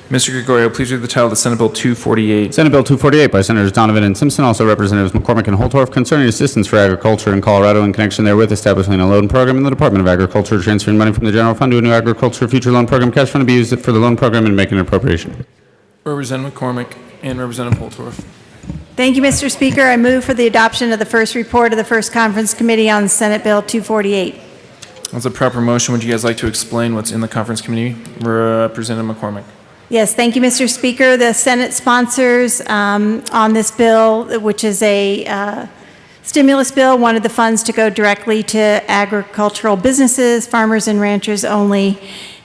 [SPEAKER 1] Mr. Gregorio, please read the title of the Senate Bill 248.
[SPEAKER 3] Senate Bill 248 by Senators Donovan and Simpson, also Representatives McCormick and Holtorf, concerning assistance for agriculture in Colorado in connection therewith, establishing a loan program in the Department of Agriculture, transferring money from the general fund to a new agriculture future loan program, cash fund to be used for the loan program, and making an appropriation.
[SPEAKER 1] Representative McCormick and Representative Holtorf.
[SPEAKER 20] Thank you, Mr. Speaker. I move for the adoption of the first report of the First Conference Committee on Senate Bill 248.
[SPEAKER 1] That's a proper motion. Would you guys like to explain what's in the conference committee? Representative McCormick.
[SPEAKER 20] Yes, thank you, Mr. Speaker. The Senate sponsors on this bill, which is a stimulus bill, wanted the funds to go directly to agricultural businesses, farmers and ranchers only,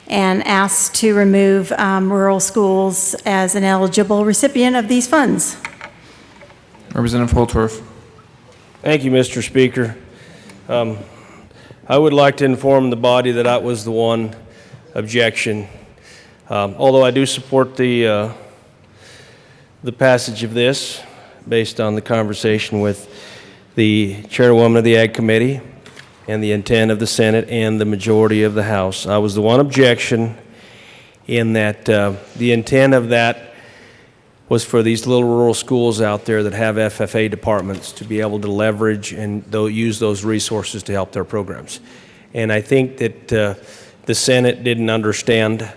[SPEAKER 20] and asked to remove rural schools as an eligible recipient of these funds.
[SPEAKER 1] Representative Holtorf.
[SPEAKER 16] Thank you, Mr. Speaker. I would like to inform the body that I was the one objection. Although I do support the passage of this based on the conversation with the chairwoman of the Ag Committee and the intent of the Senate and the majority of the House. I was the one objection in that the intent of that was for these little rural schools out there that have FFA departments to be able to leverage and use those resources to help their programs. And I think that the Senate didn't understand.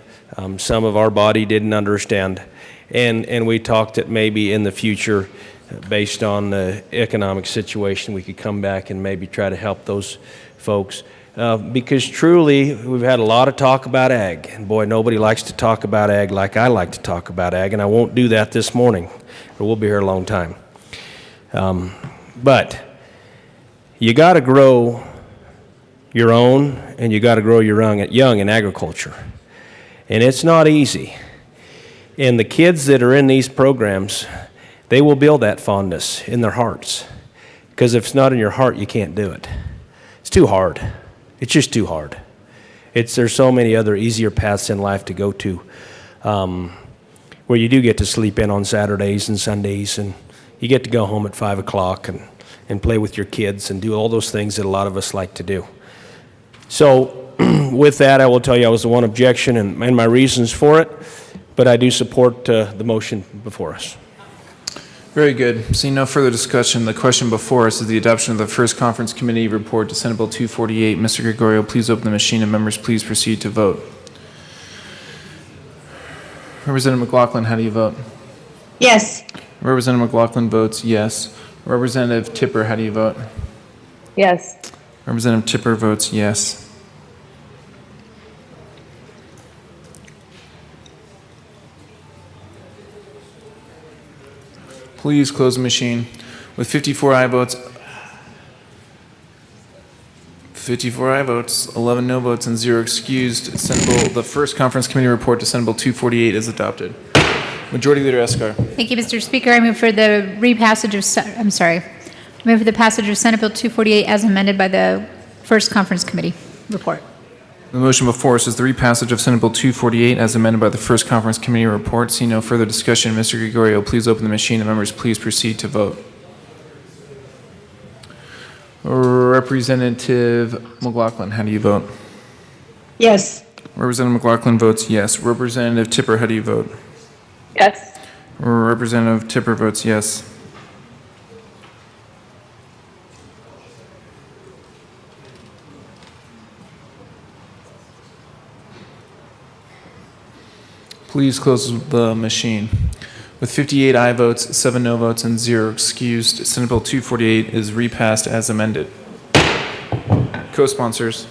[SPEAKER 16] Some of our body didn't understand. And we talked that maybe in the future, based on the economic situation, we could come back and maybe try to help those folks. Because truly, we've had a lot of talk about ag. And boy, nobody likes to talk about ag like I like to talk about ag. And I won't do that this morning, or we'll be here a long time. But you got to grow your own, and you got to grow your young in agriculture. And it's not easy. And the kids that are in these programs, they will build that fondness in their hearts. Because if it's not in your heart, you can't do it. It's too hard. It's just too hard. There's so many other easier paths in life to go to, where you do get to sleep in on Saturdays and Sundays, and you get to go home at 5 o'clock and play with your kids and do all those things that a lot of us like to do. So with that, I will tell you I was the one objection and my reasons for it, but I do support the motion before us.
[SPEAKER 1] Very good. Seeing no further discussion, the question before us is the adoption of the first conference committee report to Senate Bill 248. Mr. Gregorio, please open the machine and members please proceed to vote. Representative McLaughlin, how do you vote?
[SPEAKER 12] Yes.
[SPEAKER 1] Representative McLaughlin votes yes. Representative Tipper, how do you vote?
[SPEAKER 12] Yes.
[SPEAKER 1] Representative Tipper votes yes. Please close the machine. With 54 aye votes, 54 aye votes, 11 no votes, and 0 excused. The first conference committee report to Senate Bill 248 is adopted. Majority Leader Escar.
[SPEAKER 8] Thank you, Mr. Speaker. I move for the repassage of, I move for the passage of Senate Bill 248 as amended by the first conference committee report.
[SPEAKER 1] The motion before us is the repassage of Senate Bill 248 as amended by the first conference committee report. See no further discussion. Mr. Gregorio, please open the machine and members please proceed to vote. Representative McLaughlin, how do you vote?
[SPEAKER 12] Yes.
[SPEAKER 1] Representative McLaughlin votes yes. Representative Tipper, how do you vote?
[SPEAKER 12] Yes.
[SPEAKER 1] Representative Tipper votes yes. Please close the machine. With 58 aye votes, 7 no votes, and 0 excused, Senate Bill 248 is repassed as amended. Co-sponsors.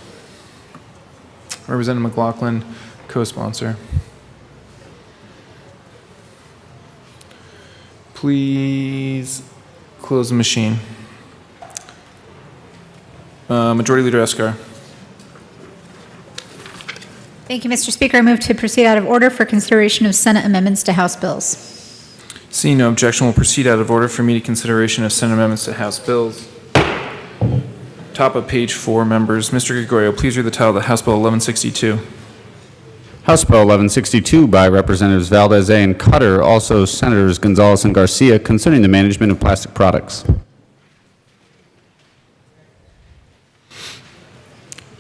[SPEAKER 1] Representative McLaughlin, co-sponsor. Please close the machine. Majority Leader Escar.
[SPEAKER 8] Thank you, Mr. Speaker. I move to proceed out of order for consideration of Senate amendments to House bills.
[SPEAKER 1] Seeing no objection, we'll proceed out of order for immediate consideration of Senate amendments to House bills. Top of page 4, members. Mr. Gregorio, please read the title of the House Bill 1162.
[SPEAKER 3] House Bill 1162 by Representatives Valdez and Cutter, also Senators Gonzalez and Garcia, concerning the management of plastic products.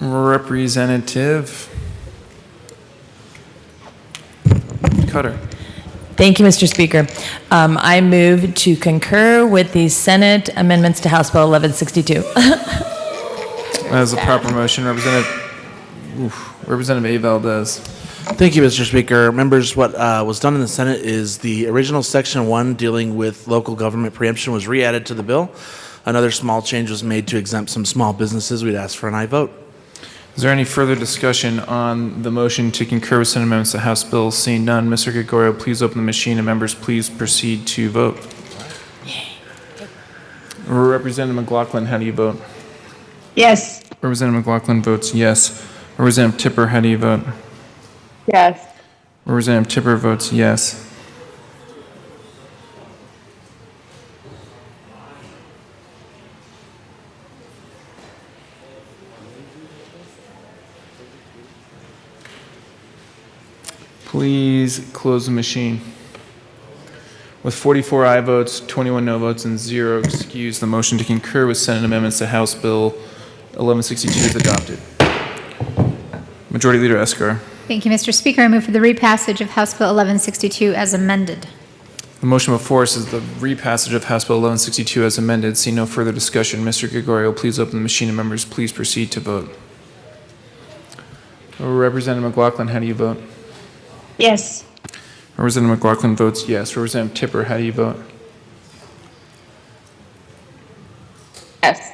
[SPEAKER 1] Representative Cutter.
[SPEAKER 21] Thank you, Mr. Speaker. I move to concur with the Senate amendments to House Bill 1162.
[SPEAKER 1] That is a proper motion. Representative A. Valdez.
[SPEAKER 22] Thank you, Mr. Speaker. Members, what was done in the Senate is the original Section 1 dealing with local government preemption was re-added to the bill. Another small change was made to exempt some small businesses. We'd ask for an aye vote.
[SPEAKER 1] Is there any further discussion on the motion to concur with Senate amendments to House bills? Seeing none, Mr. Gregorio, please open the machine and members please proceed to vote. Representative McLaughlin, how do you vote?
[SPEAKER 12] Yes.
[SPEAKER 1] Representative McLaughlin votes yes. Representative Tipper, how do you vote?
[SPEAKER 12] Yes.
[SPEAKER 1] Representative Tipper votes yes. Please close the machine. With 44 aye votes, 21 no votes, and 0 excused, the motion to concur with Senate amendments to House Bill 1162 is adopted. Majority Leader Escar.
[SPEAKER 8] Thank you, Mr. Speaker. I move for the repassage of House Bill 1162 as amended.
[SPEAKER 1] The motion before us is the repassage of House Bill 1162 as amended. See no further discussion. Mr. Gregorio, please open the machine and members please proceed to vote. Representative McLaughlin, how do you vote?
[SPEAKER 12] Yes.
[SPEAKER 1] Representative McLaughlin votes yes. Representative Tipper, how do you vote?
[SPEAKER 12] Yes.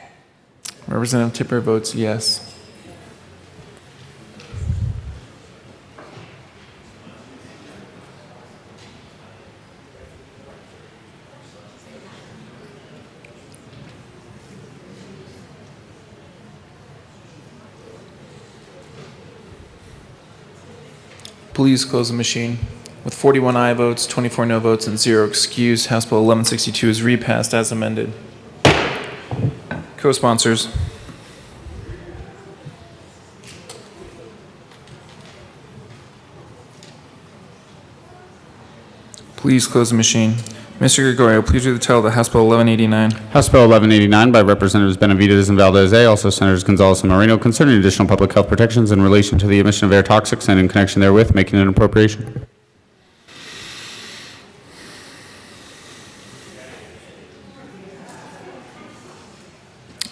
[SPEAKER 1] Representative Tipper votes yes. Please close the machine. With 41 aye votes, 24 no votes, and 0 excused, House Bill 1162 is repassed as amended. Co-sponsors. Please close the machine. Mr. Gregorio, please read the title of the House Bill 1189.
[SPEAKER 3] House Bill 1189 by Representatives Benavidez and Valdez, also Senators Gonzalez and Moreno, concerning additional public health protections in relation to the emission of air toxics and in connection therewith, making an appropriation.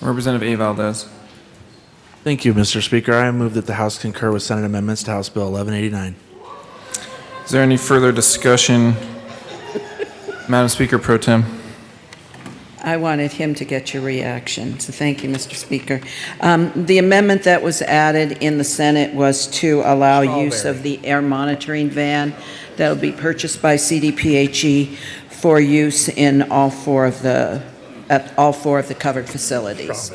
[SPEAKER 1] Representative A. Valdez.
[SPEAKER 22] Thank you, Mr. Speaker. I move that the House concur with Senate amendments to House Bill 1189.
[SPEAKER 1] Is there any further discussion? Madam Speaker Pro Tem.
[SPEAKER 23] I wanted him to get your reaction, so thank you, Mr. Speaker. The amendment that was added in the Senate was to allow use of the air monitoring van that will be purchased by CDPHE for use in all 4 of the at all 4 of the covered facilities.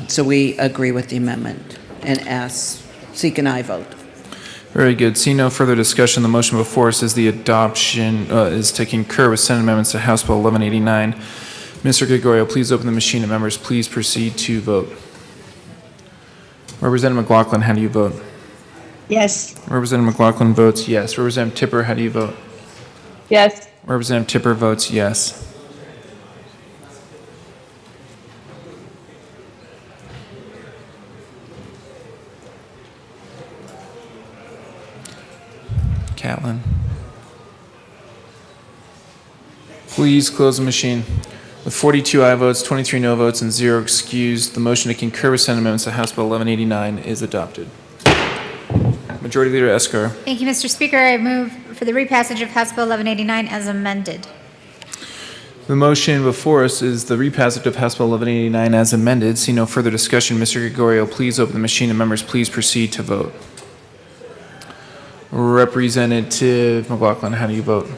[SPEAKER 23] So we agree with the amendment and seek an aye vote.
[SPEAKER 1] Very good. Seeing no further discussion, the motion before us is the adoption, is to concur with Senate amendments to House Bill 1189. Mr. Gregorio, please open the machine and members, please proceed to vote. Representative McLaughlin, how do you vote?
[SPEAKER 12] Yes.
[SPEAKER 1] Representative McLaughlin votes yes. Representative Tipper, how do you vote?
[SPEAKER 12] Yes.
[SPEAKER 1] Representative Tipper votes yes. Catlin. Please close the machine. With 42 aye votes, 23 no votes, and 0 excused, the motion to concur with Senate amendments to House Bill 1189 is adopted. Majority Leader Escar.
[SPEAKER 8] Thank you, Mr. Speaker. I move for the repassage of House Bill 1189 as amended.
[SPEAKER 1] The motion before us is the repassage of House Bill 1189 as amended. See no further discussion. Mr. Gregorio, please open the machine and members, please proceed to vote. Representative McLaughlin, how do you vote?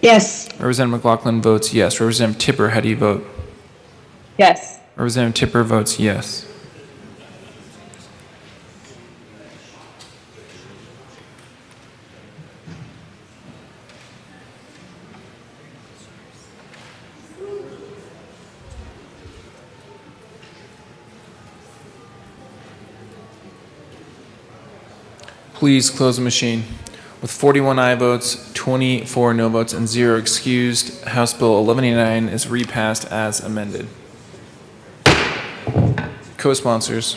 [SPEAKER 12] Yes.
[SPEAKER 1] Representative McLaughlin votes yes. Representative Tipper, how do you vote?
[SPEAKER 12] Yes.
[SPEAKER 1] Representative Tipper votes yes. Please close the machine. With 41 aye votes, 24 no votes, and 0 excused, House Bill 1189 is repassed as amended. Co-sponsors.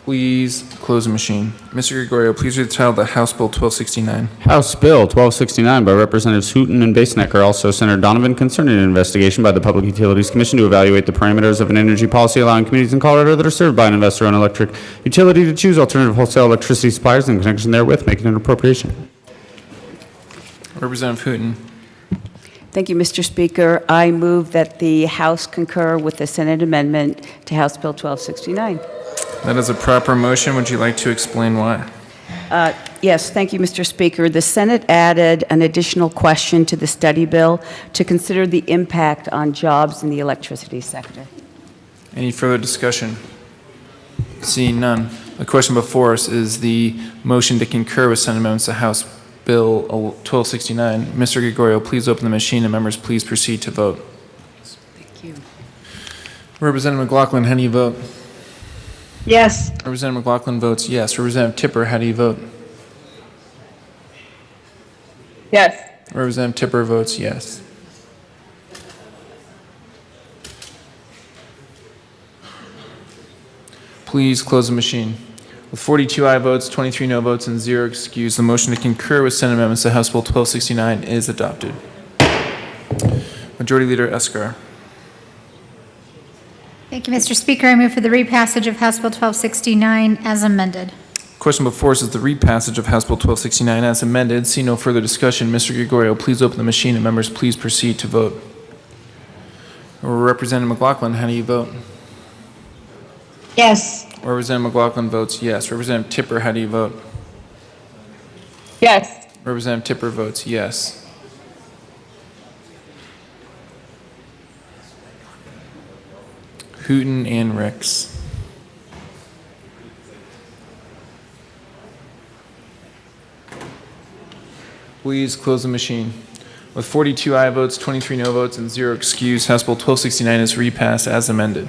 [SPEAKER 1] Please close the machine. Mr. Gregorio, please read the title of the House Bill 1269.
[SPEAKER 3] House Bill 1269 by Representatives Hooton and Basenecker, also Senator Donovan, concerning an investigation by the Public Utilities Commission to evaluate the parameters of an energy policy allowing communities in Colorado that are served by an investor-owned electric utility to choose alternative wholesale electricity suppliers in connection therewith, making an appropriation.
[SPEAKER 1] Representative Hooton.
[SPEAKER 2] Thank you, Mr. Speaker. I move that the House concur with the Senate amendment to House Bill 1269.
[SPEAKER 1] That is a proper motion. Would you like to explain why?
[SPEAKER 2] Yes, thank you, Mr. Speaker. The Senate added an additional question to the study bill to consider the impact on jobs in the electricity sector.
[SPEAKER 1] Any further discussion? Seeing none. The question before us is the motion to concur with Senate amendments to House Bill 1269. Mr. Gregorio, please open the machine and members, please proceed to vote.
[SPEAKER 2] Thank you.
[SPEAKER 1] Representative McLaughlin, how do you vote?
[SPEAKER 12] Yes.
[SPEAKER 1] Representative McLaughlin votes yes. Representative Tipper, how do you vote?
[SPEAKER 12] Yes.
[SPEAKER 1] Representative Tipper votes yes. Please close the machine. With 42 aye votes, 23 no votes, and 0 excused, the motion to concur with Senate amendments to House Bill 1269 is adopted. Majority Leader Escar.
[SPEAKER 8] Thank you, Mr. Speaker. I move for the repassage of House Bill 1269 as amended.
[SPEAKER 1] Question before us is the repassage of House Bill 1269 as amended. See no further discussion. Mr. Gregorio, please open the machine and members, please proceed to vote. Representative McLaughlin, how do you vote?
[SPEAKER 12] Yes.
[SPEAKER 1] Representative McLaughlin votes yes. Representative Tipper, how do you vote?
[SPEAKER 12] Yes.
[SPEAKER 1] Representative Tipper votes yes. Hooton and Ricks. Please close the machine. With 42 aye votes, 23 no votes, and 0 excused, House Bill 1269 is repassed as amended.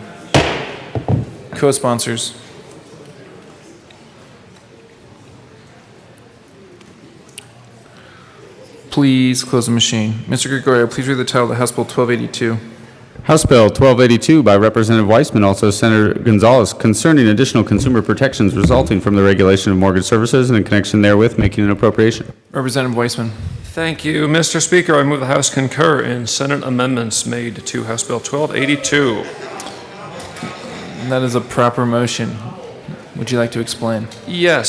[SPEAKER 1] Co-sponsors. Please close the machine. Mr. Gregorio, please read the title of the House Bill 1282.
[SPEAKER 3] House Bill 1282 by Representative Weissman, also Senator Gonzalez, concerning additional consumer protections resulting from the regulation of mortgage services and in connection therewith, making an appropriation.
[SPEAKER 1] Representative Weissman.
[SPEAKER 5] Thank you, Mr. Speaker. I move the House concur in Senate amendments made to House Bill 1282.
[SPEAKER 1] That is a proper motion. Would you like to explain?
[SPEAKER 5] Yes.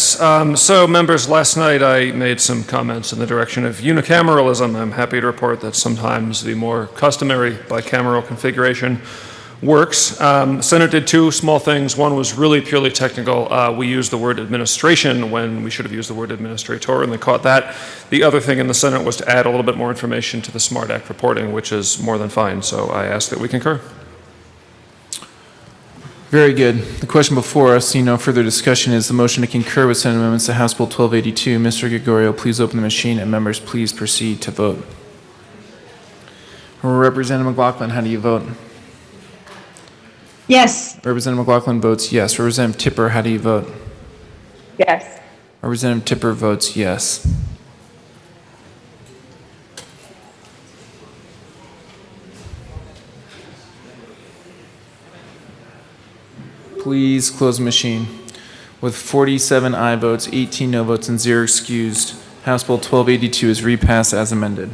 [SPEAKER 5] So, members, last night I made some comments in the direction of unicameralism. I'm happy to report that sometimes the more customary bicameral configuration works. Senate did two small things. One was really purely technical. We used the word administration when we should have used the word administrator, and they caught that. The other thing in the Senate was to add a little bit more information to the SMART Act reporting, which is more than fine. So I ask that we concur.
[SPEAKER 1] Very good. The question before us, seeing no further discussion, is the motion to concur with Senate amendments to House Bill 1282. Mr. Gregorio, please open the machine, and members, please proceed to vote. Representative McLaughlin, how do you vote?
[SPEAKER 12] Yes.
[SPEAKER 1] Representative McLaughlin votes yes. Representative Tipper, how do you vote?
[SPEAKER 12] Yes.
[SPEAKER 1] Representative Tipper votes yes. Please close the machine. With 47 aye votes, 18 no votes, and 0 excused, House Bill 1282 is repassed as amended.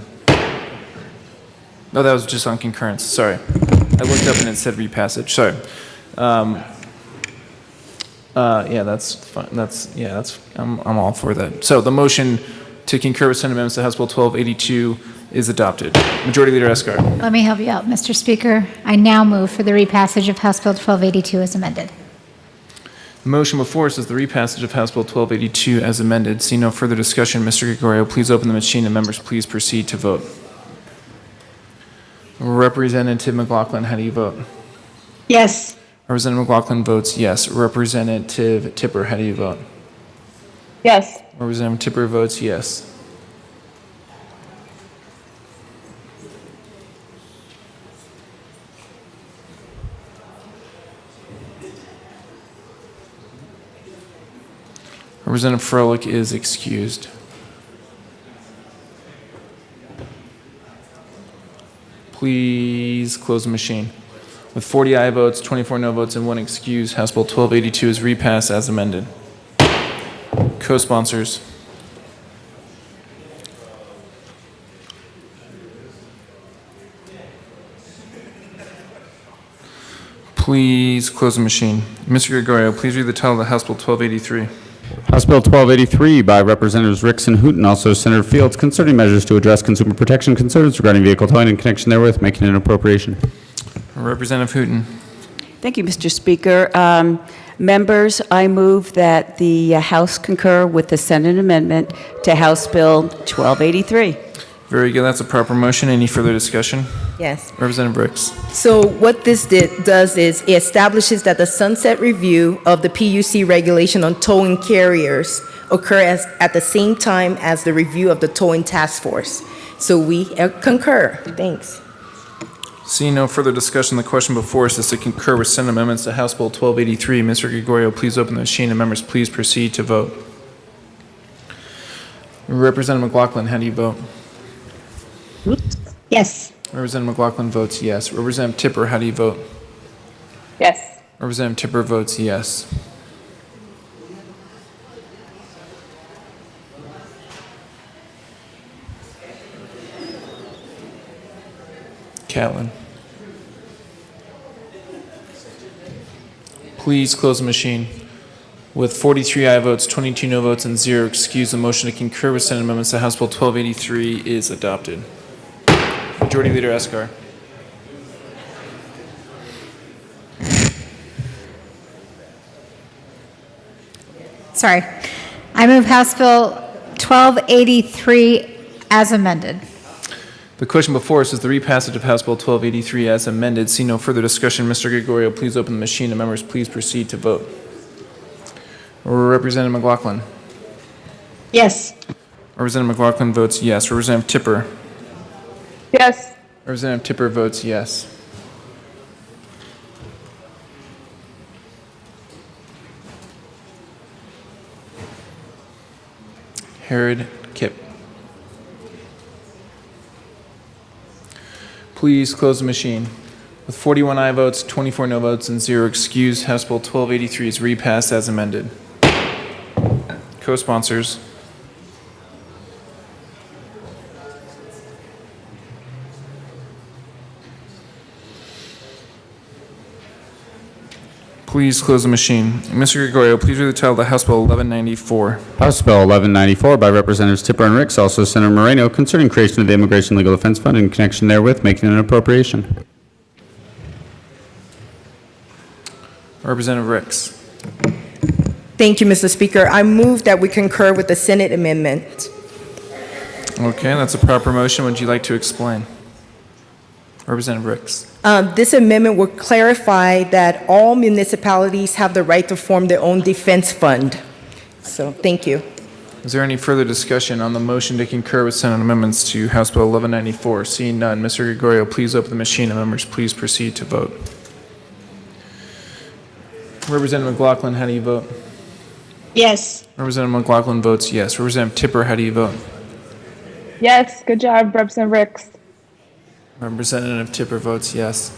[SPEAKER 1] No, that was just on concurrence. Sorry. I looked up and it said repassage. Sorry. Yeah, that's fine. I'm all for that. So the motion to concur with Senate amendments to House Bill 1282 is adopted. Majority Leader Escar.
[SPEAKER 8] Let me help you out, Mr. Speaker. I now move for the repassage of House Bill 1282 as amended.
[SPEAKER 1] The motion before us is the repassage of House Bill 1282 as amended. See no further discussion. Mr. Gregorio, please open the machine, and members, please proceed to vote. Representative McLaughlin, how do you vote?
[SPEAKER 12] Yes.
[SPEAKER 1] Representative McLaughlin votes yes. Representative Tipper, how do you vote?
[SPEAKER 12] Yes.
[SPEAKER 1] Representative Tipper votes yes. Representative Froelich is excused. Please close the machine. With 40 aye votes, 24 no votes, and 1 excuse, House Bill 1282 is repassed as amended. Co-sponsors. Please close the machine. Mr. Gregorio, please read the title of the House Bill 1283.
[SPEAKER 3] House Bill 1283 by Representatives Ricks and Hooten, also Senator Fields, concerning measures to address consumer protection concerns regarding vehicle towing in connection therewith, making an appropriation.
[SPEAKER 1] Representative Hooten.
[SPEAKER 2] Thank you, Mr. Speaker. Members, I move that the House concur with the Senate amendment to House Bill 1283.
[SPEAKER 1] Very good. That's a proper motion. Any further discussion?
[SPEAKER 6] Yes.
[SPEAKER 1] Representative Ricks.
[SPEAKER 6] So what this does is it establishes that the sunset review of the PUC regulation on towing carriers occur at the same time as the review of the towing task force. So we concur. Thanks.
[SPEAKER 1] Seeing no further discussion, the question before us is to concur with Senate amendments to House Bill 1283. Mr. Gregorio, please open the machine, and members, please proceed to vote. Representative McLaughlin, how do you vote?
[SPEAKER 12] Yes.
[SPEAKER 1] Representative McLaughlin votes yes. Representative Tipper, how do you vote?
[SPEAKER 12] Yes.
[SPEAKER 1] Representative Tipper votes yes. Catlin. Please close the machine. With 43 aye votes, 22 no votes, and 0 excused, the motion to concur with Senate amendments to House Bill 1283 is adopted. Majority Leader Escar.
[SPEAKER 8] Sorry. I move House Bill 1283 as amended.
[SPEAKER 1] The question before us is the repassage of House Bill 1283 as amended. See no further discussion. Mr. Gregorio, please open the machine, and members, please proceed to vote. Representative McLaughlin.
[SPEAKER 12] Yes.
[SPEAKER 1] Representative McLaughlin votes yes. Representative Tipper.
[SPEAKER 12] Yes.
[SPEAKER 1] Representative Tipper votes yes. Herod Kipp. Please close the machine. With 41 aye votes, 24 no votes, and 0 excused, House Bill 1283 is repassed as amended. Co-sponsors. Please close the machine. Mr. Gregorio, please read the title of the House Bill 1194.
[SPEAKER 3] House Bill 1194 by Representatives Tipper and Ricks, also Senator Moreno, concerning creation of the Immigration Legal Defense Fund in connection therewith, making an appropriation.
[SPEAKER 1] Representative Ricks.
[SPEAKER 6] Thank you, Mr. Speaker. I move that we concur with the Senate amendment.
[SPEAKER 1] Okay, that's a proper motion. Would you like to explain? Representative Ricks.
[SPEAKER 6] This amendment will clarify that all municipalities have the right to form their own defense fund. So, thank you.
[SPEAKER 1] Is there any further discussion on the motion to concur with Senate amendments to House Bill 1194? Seeing none, Mr. Gregorio, please open the machine and members please proceed to vote. Representative McLaughlin, how do you vote?
[SPEAKER 12] Yes.
[SPEAKER 1] Representative McLaughlin votes yes. Representative Tipper, how do you vote?
[SPEAKER 12] Yes. Good job, Representative Ricks.
[SPEAKER 1] Representative Tipper votes yes.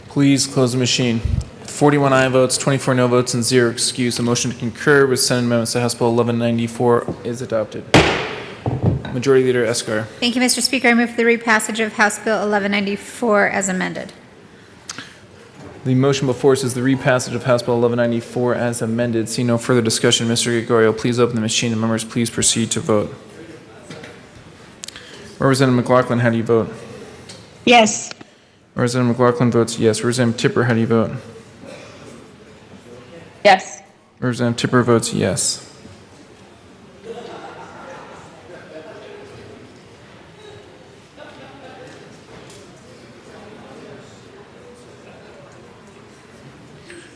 [SPEAKER 1] Please close the machine. 41 aye votes, 24 no votes, and 0 excuse. The motion to concur with Senate amendments to House Bill 1194 is adopted. Majority Leader Escar.
[SPEAKER 8] Thank you, Mr. Speaker. I move for the repassage of House Bill 1194 as amended.
[SPEAKER 1] The motion before us is the repassage of House Bill 1194 as amended. See no further discussion. Mr. Gregorio, please open the machine and members please proceed to vote. Representative McLaughlin, how do you vote?
[SPEAKER 12] Yes.
[SPEAKER 1] Representative McLaughlin votes yes. Representative Tipper, how do you vote?
[SPEAKER 12] Yes.
[SPEAKER 1] Representative Tipper votes yes.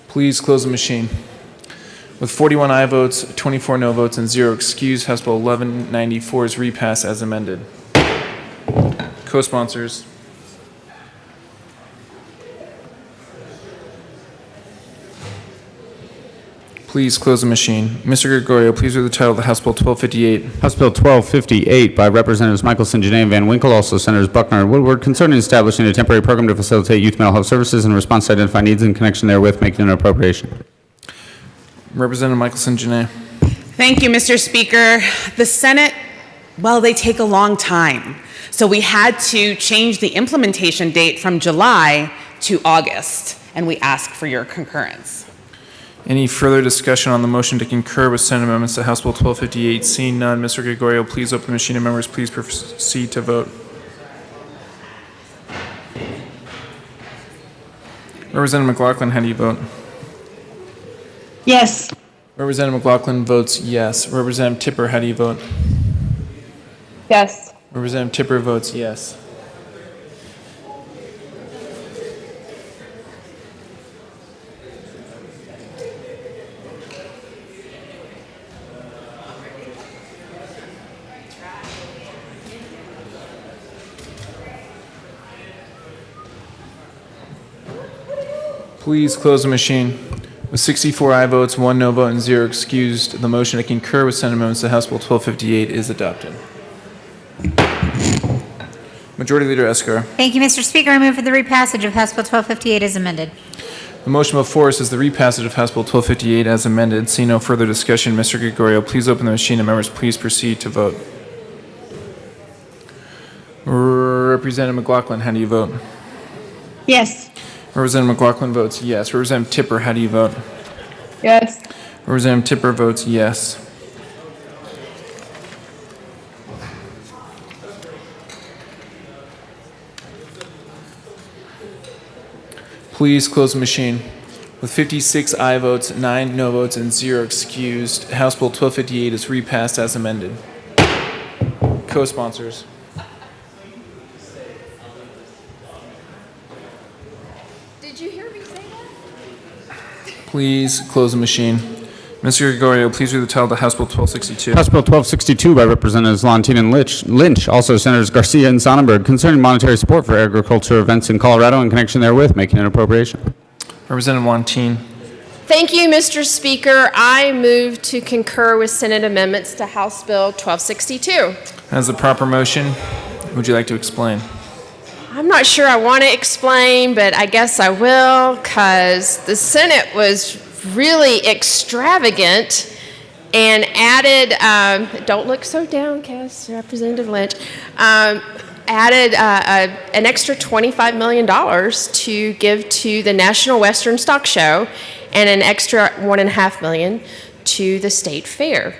[SPEAKER 1] Please close the machine. With 41 aye votes, 24 no votes, and 0 excused, House Bill 1194 is repassed as amended. Co-sponsors. Please close the machine. Mr. Gregorio, please read the title of the House Bill 1258.
[SPEAKER 3] House Bill 1258 by Representatives Michelson, Janay, and Van Winkle, also Senators Buckner and Woodward, concerning establishing a temporary program to facilitate youth mental health services in response to identified needs in connection therewith, making an appropriation.
[SPEAKER 1] Representative Michelson, Janay.
[SPEAKER 7] Thank you, Mr. Speaker. The Senate, well, they take a long time. So we had to change the implementation date from July to August, and we ask for your concurrence.
[SPEAKER 1] Any further discussion on the motion to concur with Senate amendments to House Bill 1258? Seeing none, Mr. Gregorio, please open the machine and members please proceed to vote. Representative McLaughlin, how do you vote?
[SPEAKER 12] Yes.
[SPEAKER 1] Representative McLaughlin votes yes. Representative Tipper, how do you vote?
[SPEAKER 12] Yes.
[SPEAKER 1] Representative Tipper votes yes. Please close the machine. With 64 aye votes, 1 no vote, and 0 excused, the motion to concur with Senate amendments to House Bill 1258 is adopted. Majority Leader Escar.
[SPEAKER 8] Thank you, Mr. Speaker. I move for the repassage of House Bill 1258 as amended.
[SPEAKER 1] The motion before us is the repassage of House Bill 1258 as amended. See no further discussion. Mr. Gregorio, please open the machine and members please proceed to vote. Representative McLaughlin, how do you vote?
[SPEAKER 12] Yes.
[SPEAKER 1] Representative McLaughlin votes yes. Representative Tipper, how do you vote?
[SPEAKER 12] Yes.
[SPEAKER 1] Representative Tipper votes yes. Please close the machine. With 56 aye votes, 9 no votes, and 0 excused, House Bill 1258 is repassed as amended. Co-sponsors.
[SPEAKER 8] Did you hear me say that?
[SPEAKER 1] Please close the machine. Mr. Gregorio, please read the title of the House Bill 1262.
[SPEAKER 3] House Bill 1262 by Representatives Lantin and Lynch, also Senators Garcia and Sonnenberg, concerning monetary support for agriculture events in Colorado in connection therewith, making an appropriation.
[SPEAKER 1] Representative Lantin.
[SPEAKER 11] Thank you, Mr. Speaker. I move to concur with Senate amendments to House Bill 1262.
[SPEAKER 1] As the proper motion, would you like to explain?
[SPEAKER 11] I'm not sure I want to explain, but I guess I will, because the Senate was really extravagant and added, don't look so downcast, Representative Lynch, added an extra $25 million to give to the National Western Stock Show and an extra $1.5 million to the State Fair.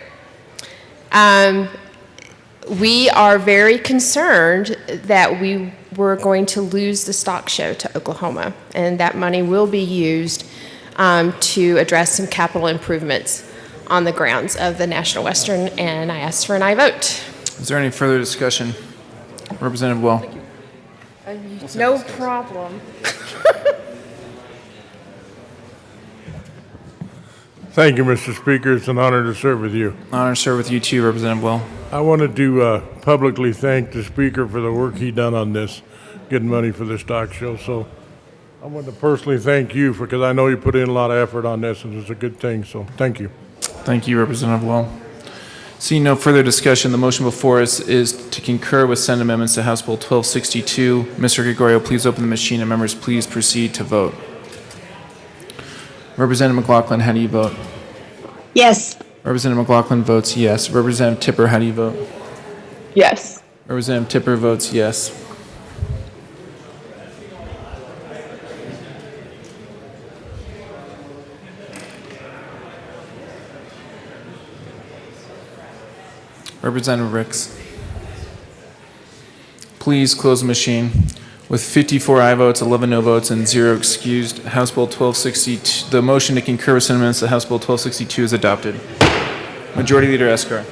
[SPEAKER 11] We are very concerned that we were going to lose the stock show to Oklahoma, and that money will be used to address some capital improvements on the grounds of the National Western, and I ask for an aye vote.
[SPEAKER 1] Is there any further discussion? Representative Well.
[SPEAKER 11] No problem.
[SPEAKER 13] Thank you, Mr. Speaker. It's an honor to serve with you.
[SPEAKER 1] Honor to serve with you too, Representative Well.
[SPEAKER 13] I wanted to publicly thank the Speaker for the work he done on this, getting money for the stock show. So I want to personally thank you because I know you put in a lot of effort on this, and it's a good thing. So thank you.
[SPEAKER 1] Thank you, Representative Well. Seeing no further discussion, the motion before us is to concur with Senate amendments to House Bill 1262. Mr. Gregorio, please open the machine, and members, please proceed to vote. Representative McLaughlin, how do you vote?
[SPEAKER 12] Yes.
[SPEAKER 1] Representative McLaughlin votes yes. Representative Tipper, how do you vote?
[SPEAKER 12] Yes.
[SPEAKER 1] Representative Tipper votes yes. Representative Ricks. Please close the machine. With 54 aye votes, 11 no votes, and 0 excused, House Bill 1262, the motion to concur with sentiments that House Bill 1262 is adopted. Majority Leader Escar.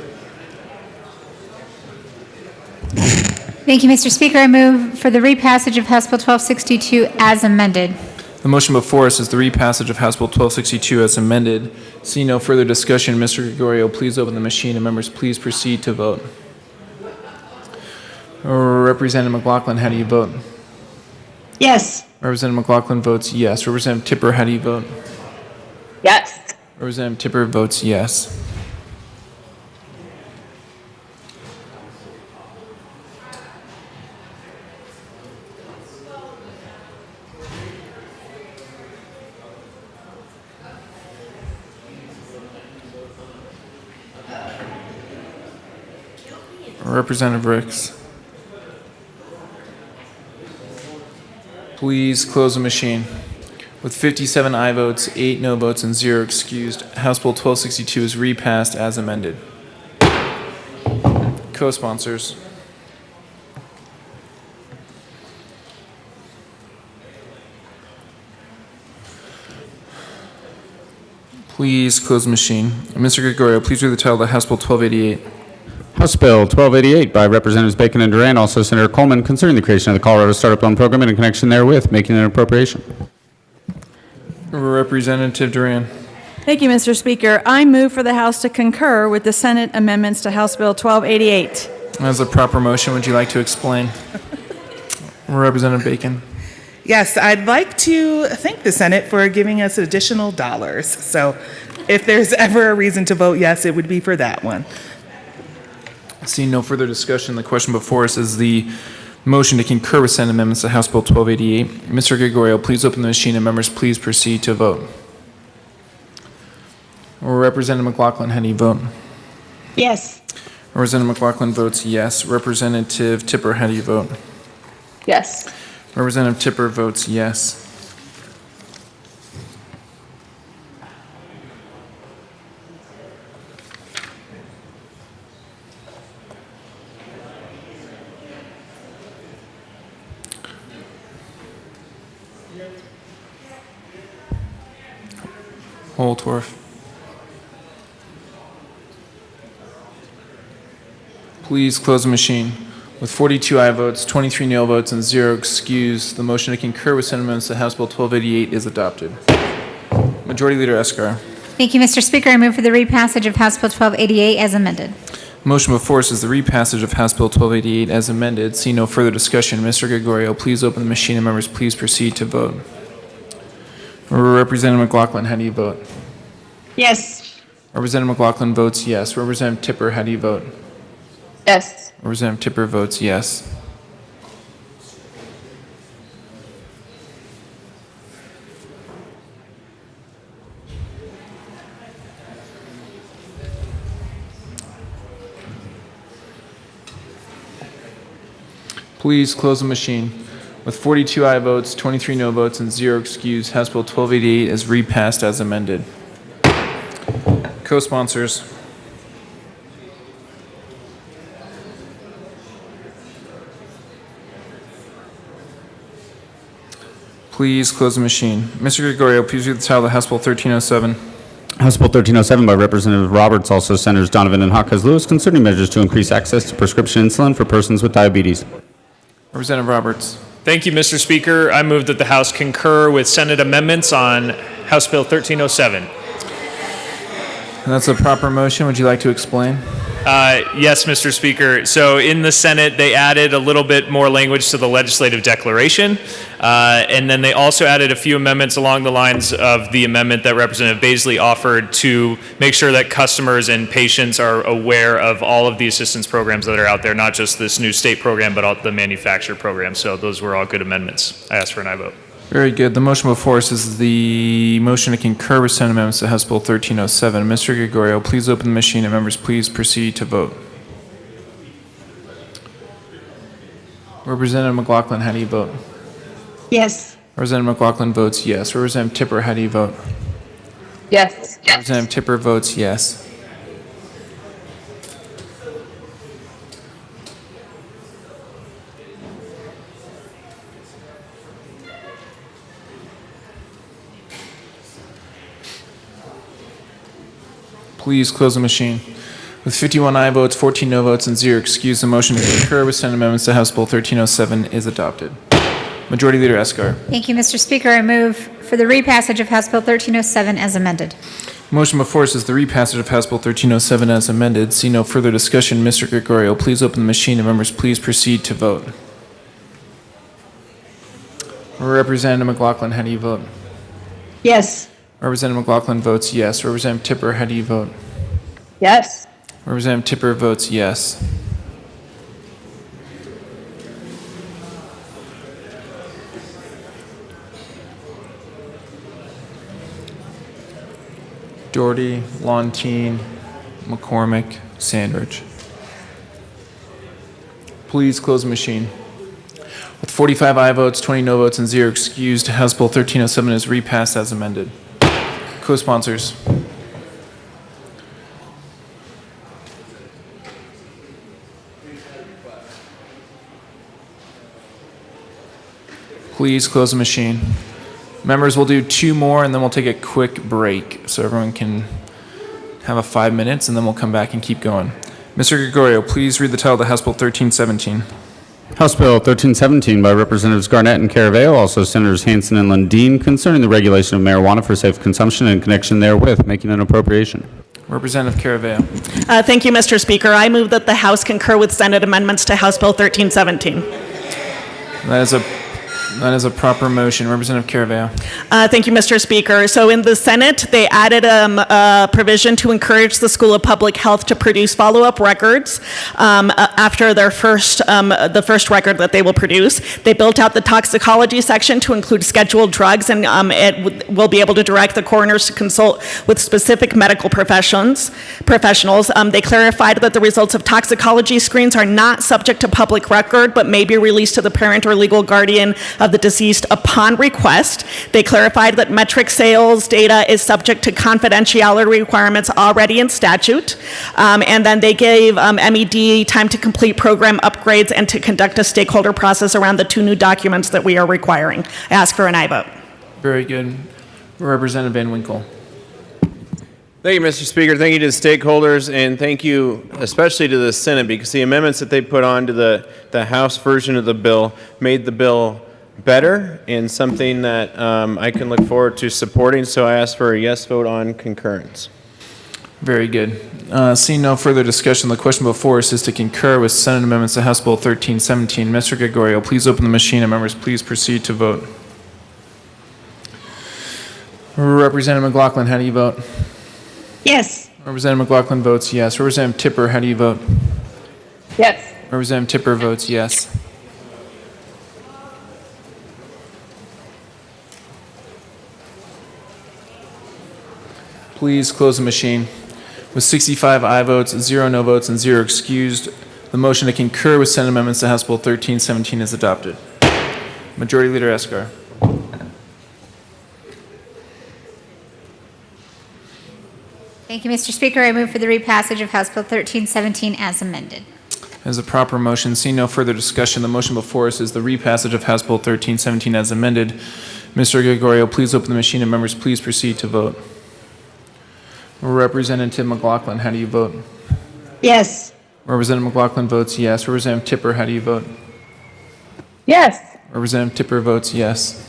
[SPEAKER 8] Thank you, Mr. Speaker. I move for the repassage of House Bill 1262 as amended.
[SPEAKER 1] The motion before us is the repassage of House Bill 1262 as amended. Seeing no further discussion, Mr. Gregorio, please open the machine, and members, please proceed to vote. Representative McLaughlin, how do you vote?
[SPEAKER 12] Yes.
[SPEAKER 1] Representative McLaughlin votes yes. Representative Tipper, how do you vote?
[SPEAKER 12] Yes.
[SPEAKER 1] Representative Tipper votes yes. Representative Ricks. Please close the machine. With 57 aye votes, 8 no votes, and 0 excused, House Bill 1262 is repassed as amended. Co-sponsors. Please close the machine. Mr. Gregorio, please read the title of House Bill 1288.
[SPEAKER 3] House Bill 1288 by Representatives Bacon and Duran, also Senator Coleman, concerning the creation of the Colorado Startup Loan Program and in connection therewith, making an appropriation.
[SPEAKER 1] Representative Duran.
[SPEAKER 14] Thank you, Mr. Speaker. I move for the House to concur with the Senate amendments to House Bill 1288.
[SPEAKER 1] As a proper motion, would you like to explain? Representative Bacon.
[SPEAKER 15] Yes, I'd like to thank the Senate for giving us additional dollars. So if there's ever a reason to vote yes, it would be for that one.
[SPEAKER 1] Seeing no further discussion, the question before us is the motion to concur with Senate amendments to House Bill 1288. Mr. Gregorio, please open the machine, and members, please proceed to vote. Representative McLaughlin, how do you vote?
[SPEAKER 12] Yes.
[SPEAKER 1] Representative McLaughlin votes yes. Representative Tipper, how do you vote?
[SPEAKER 12] Yes.
[SPEAKER 1] Representative Tipper votes yes. Holtorf. Please close the machine. With 42 aye votes, 23 no votes, and 0 excused, the motion to concur with Senate amendments to House Bill 1288 is adopted. Majority Leader Escar.
[SPEAKER 8] Thank you, Mr. Speaker. I move for the repassage of House Bill 1288 as amended.
[SPEAKER 1] Motion before us is the repassage of House Bill 1288 as amended. See no further discussion. Mr. Gregorio, please open the machine, and members, please proceed to vote. Representative McLaughlin, how do you vote?
[SPEAKER 12] Yes.
[SPEAKER 1] Representative McLaughlin votes yes. Representative Tipper, how do you vote?
[SPEAKER 12] Yes.
[SPEAKER 1] Representative Tipper votes yes. Please close the machine. With 42 aye votes, 23 no votes, and 0 excused, House Bill 1288 is repassed as amended. Co-sponsors. Please close the machine. Mr. Gregorio, please read the title of House Bill 1307.
[SPEAKER 3] House Bill 1307 by Representative Roberts, also Senators Donovan and Hawkes Lewis, concerning measures to increase access to prescription insulin for persons with diabetes.
[SPEAKER 1] Representative Roberts.
[SPEAKER 9] Thank you, Mr. Speaker. I move that the House concur with Senate amendments on House Bill 1307.
[SPEAKER 1] That's a proper motion. Would you like to explain?
[SPEAKER 9] Yes, Mr. Speaker. So in the Senate, they added a little bit more language to the legislative declaration, and then they also added a few amendments along the lines of the amendment that Representative Baisley offered to make sure that customers and patients are aware of all of the assistance programs that are out there, not just this new state program, but all the manufacturer program. So those were all good amendments. I ask for an aye vote.
[SPEAKER 1] Very good. The motion before us is the motion to concur with Senate amendments to House Bill 1307. Mr. Gregorio, please open the machine, and members, please proceed to vote. Representative McLaughlin, how do you vote?
[SPEAKER 12] Yes.
[SPEAKER 1] Representative McLaughlin votes yes. Representative Tipper, how do you vote?
[SPEAKER 12] Yes.
[SPEAKER 1] Representative Tipper votes yes. Please close the machine. With 51 aye votes, 14 no votes, and 0 excused, the motion to concur with Senate amendments to House Bill 1307 is adopted. Majority Leader Escar.
[SPEAKER 8] Thank you, Mr. Speaker. I move for the repassage of House Bill 1307 as amended.
[SPEAKER 1] Motion before us is the repassage of House Bill 1307 as amended. See no further discussion. Mr. Gregorio, please open the machine, and members, please proceed to vote. Representative McLaughlin, how do you vote?
[SPEAKER 12] Yes.
[SPEAKER 1] Representative McLaughlin votes yes. Representative Tipper, how do you vote?
[SPEAKER 12] Yes.
[SPEAKER 1] Representative Tipper votes yes. Doherty, Lontine, McCormick, Sandridge. Please close the machine. With 45 aye votes, 20 no votes, and 0 excused, House Bill 1307 is repassed as amended. Co-sponsors. Please close the machine. Members, we'll do 2 more and then we'll take a quick break so everyone can have a 5 minutes and then we'll come back and keep going. Mr. Gregorio, please read the title of the House Bill 1317.
[SPEAKER 3] House Bill 1317 by Representatives Garnett and Caraveo, also Senators Hansen and Lundin, concerning the regulation of marijuana for safe consumption and in connection therewith, making an appropriation.
[SPEAKER 1] Representative Caraveo.
[SPEAKER 10] Thank you, Mr. Speaker. I move that the House concur with Senate amendments to House Bill 1317.
[SPEAKER 1] That is a proper motion. Representative Caraveo.
[SPEAKER 10] Thank you, Mr. Speaker. So in the Senate, they added a provision to encourage the School of Public Health to produce follow-up records after their the first record that they will produce. They built out the toxicology section to include scheduled drugs, and it will be able to direct the coroners to consult with specific medical professionals. They clarified that the results of toxicology screens are not subject to public record, but may be released to the parent or legal guardian of the deceased upon request. They clarified that metric sales data is subject to confidentiality requirements already in statute. And then they gave MED time to complete program upgrades and to conduct a stakeholder process around the 2 new documents that we are requiring. I ask for an aye vote.
[SPEAKER 1] Very good. Representative Van Winkle.
[SPEAKER 17] Thank you, Mr. Speaker. Thank you to the stakeholders, and thank you especially to the Senate, because the amendments that they put on to the House version of the bill made the bill better and something that I can look forward to supporting. So I ask for a yes vote on concurrence.
[SPEAKER 1] Very good. Seeing no further discussion, the question before us is to concur with Senate amendments to House Bill 1317. Mr. Gregorio, please open the machine, and members, please proceed to vote. Representative McLaughlin, how do you vote?
[SPEAKER 12] Yes.
[SPEAKER 1] Representative McLaughlin votes yes. Representative Tipper, how do you vote?
[SPEAKER 12] Yes.
[SPEAKER 1] Representative Tipper votes yes. Please close the machine. With 65 aye votes, 0 no votes, and 0 excused, The motion to concur with Senate amendments to House Bill 1317 is adopted. Majority Leader Escar.
[SPEAKER 8] Thank you, Mr. Speaker. I move for the repassage of House Bill 1317 as amended.
[SPEAKER 1] As a proper motion, seeing no further discussion, the motion before us is the repassage of House Bill 1317 as amended. Mr. Gregorio, please open the machine and members please proceed to vote. Representative McLaughlin, how do you vote?
[SPEAKER 12] Yes.
[SPEAKER 1] Representative McLaughlin votes yes. Representative Tipper, how do you vote?
[SPEAKER 12] Yes.
[SPEAKER 1] Representative Tipper votes yes.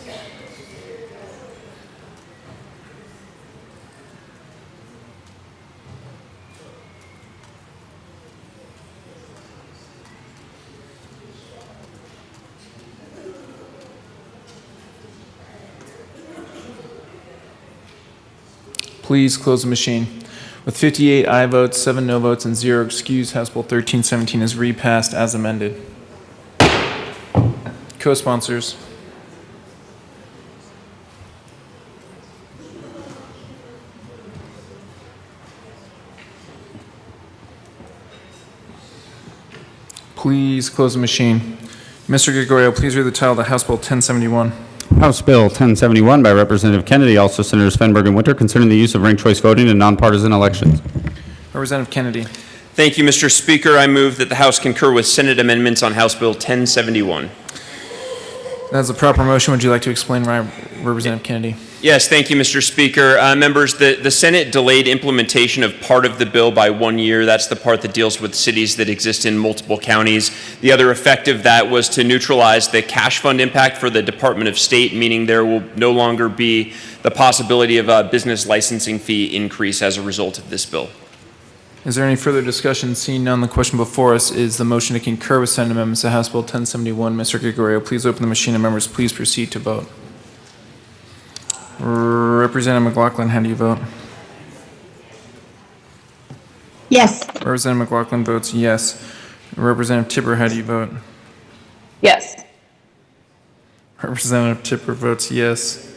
[SPEAKER 1] Please close the machine. With 58 aye votes, 7 no votes, and 0 excused, House Bill 1317 is repassed as amended. Co-sponsors. Please close the machine. Mr. Gregorio, please read the title of the House Bill 1071.
[SPEAKER 3] House Bill 1071 by Representative Kennedy, also Senators Fenberg and Winter, concerning the use of ranked choice voting in nonpartisan elections.
[SPEAKER 1] Representative Kennedy.
[SPEAKER 4] Thank you, Mr. Speaker. I move that the House concur with Senate amendments on House Bill 1071.
[SPEAKER 1] That's a proper motion. Would you like to explain why, Representative Kennedy?
[SPEAKER 4] Yes, thank you, Mr. Speaker. Members, the Senate delayed implementation of part of the bill by 1 year. That's the part that deals with cities that exist in multiple counties. The other effect of that was to neutralize the cash fund impact for the Department of State, meaning there will no longer be the possibility of a business licensing fee increase as a result of this bill.
[SPEAKER 1] Is there any further discussion? Seeing none, the question before us is the motion to concur with Senate amendments to House Bill 1071. Mr. Gregorio, please open the machine and members please proceed to vote. Representative McLaughlin, how do you vote?
[SPEAKER 12] Yes.
[SPEAKER 1] Representative McLaughlin votes yes. Representative Tipper, how do you vote?
[SPEAKER 12] Yes.
[SPEAKER 1] Representative Tipper votes yes.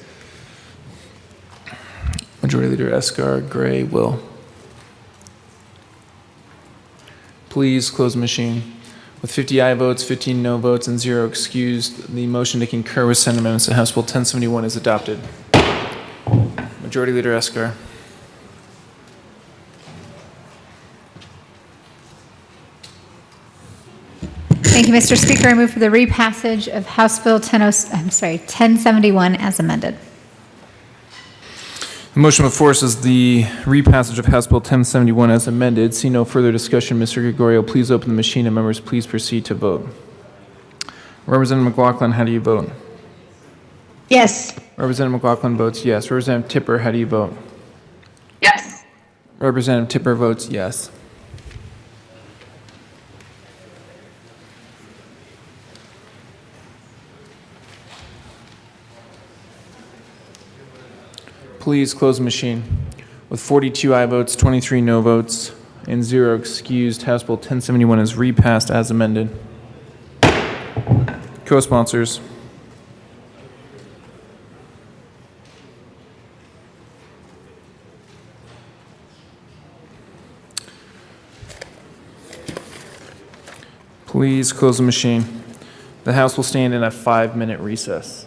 [SPEAKER 1] Majority Leader Escar, Gray, Will. Please close the machine. With 50 aye votes, 15 no votes, and 0 excused, the motion to concur with Senate amendments to House Bill 1071 is adopted. Majority Leader Escar.
[SPEAKER 8] Thank you, Mr. Speaker. I move for the repassage of House Bill 1071 as amended.
[SPEAKER 1] The motion before us is the repassage of House Bill 1071 as amended. See no further discussion. Mr. Gregorio, please open the machine and members please proceed to vote. Representative McLaughlin, how do you vote?
[SPEAKER 12] Yes.
[SPEAKER 1] Representative McLaughlin votes yes. Representative Tipper, how do you vote?
[SPEAKER 12] Yes.
[SPEAKER 1] Representative Tipper votes yes. Please close the machine. With 42 aye votes, 23 no votes, and 0 excused, House Bill 1071 is repassed as amended. Co-sponsors. Please close the machine. The House will stand in a 5-minute recess.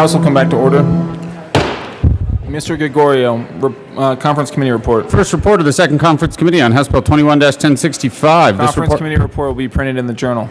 [SPEAKER 1] House will come back to order. Mr. Gregorio, Conference Committee report.
[SPEAKER 3] First report of the Second Conference Committee on House Bill 21-1065.
[SPEAKER 1] Conference Committee report will be printed in the Journal.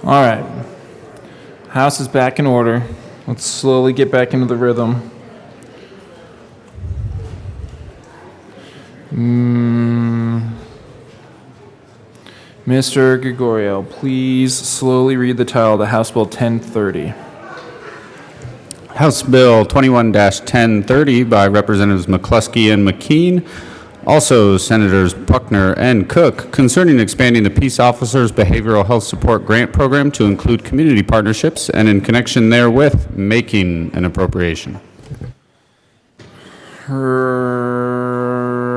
[SPEAKER 1] All right. House is back in order. Let's slowly get back into the rhythm. Mr. Gregorio, please slowly read the title of the House Bill 1030.
[SPEAKER 3] House Bill 21-1030 by Representatives McCluskey and McKean. Also, Senators Buckner and Cook, concerning expanding the Peace Officers Behavioral Health Support Grant Program to include community partnerships and in connection therewith, making an appropriation.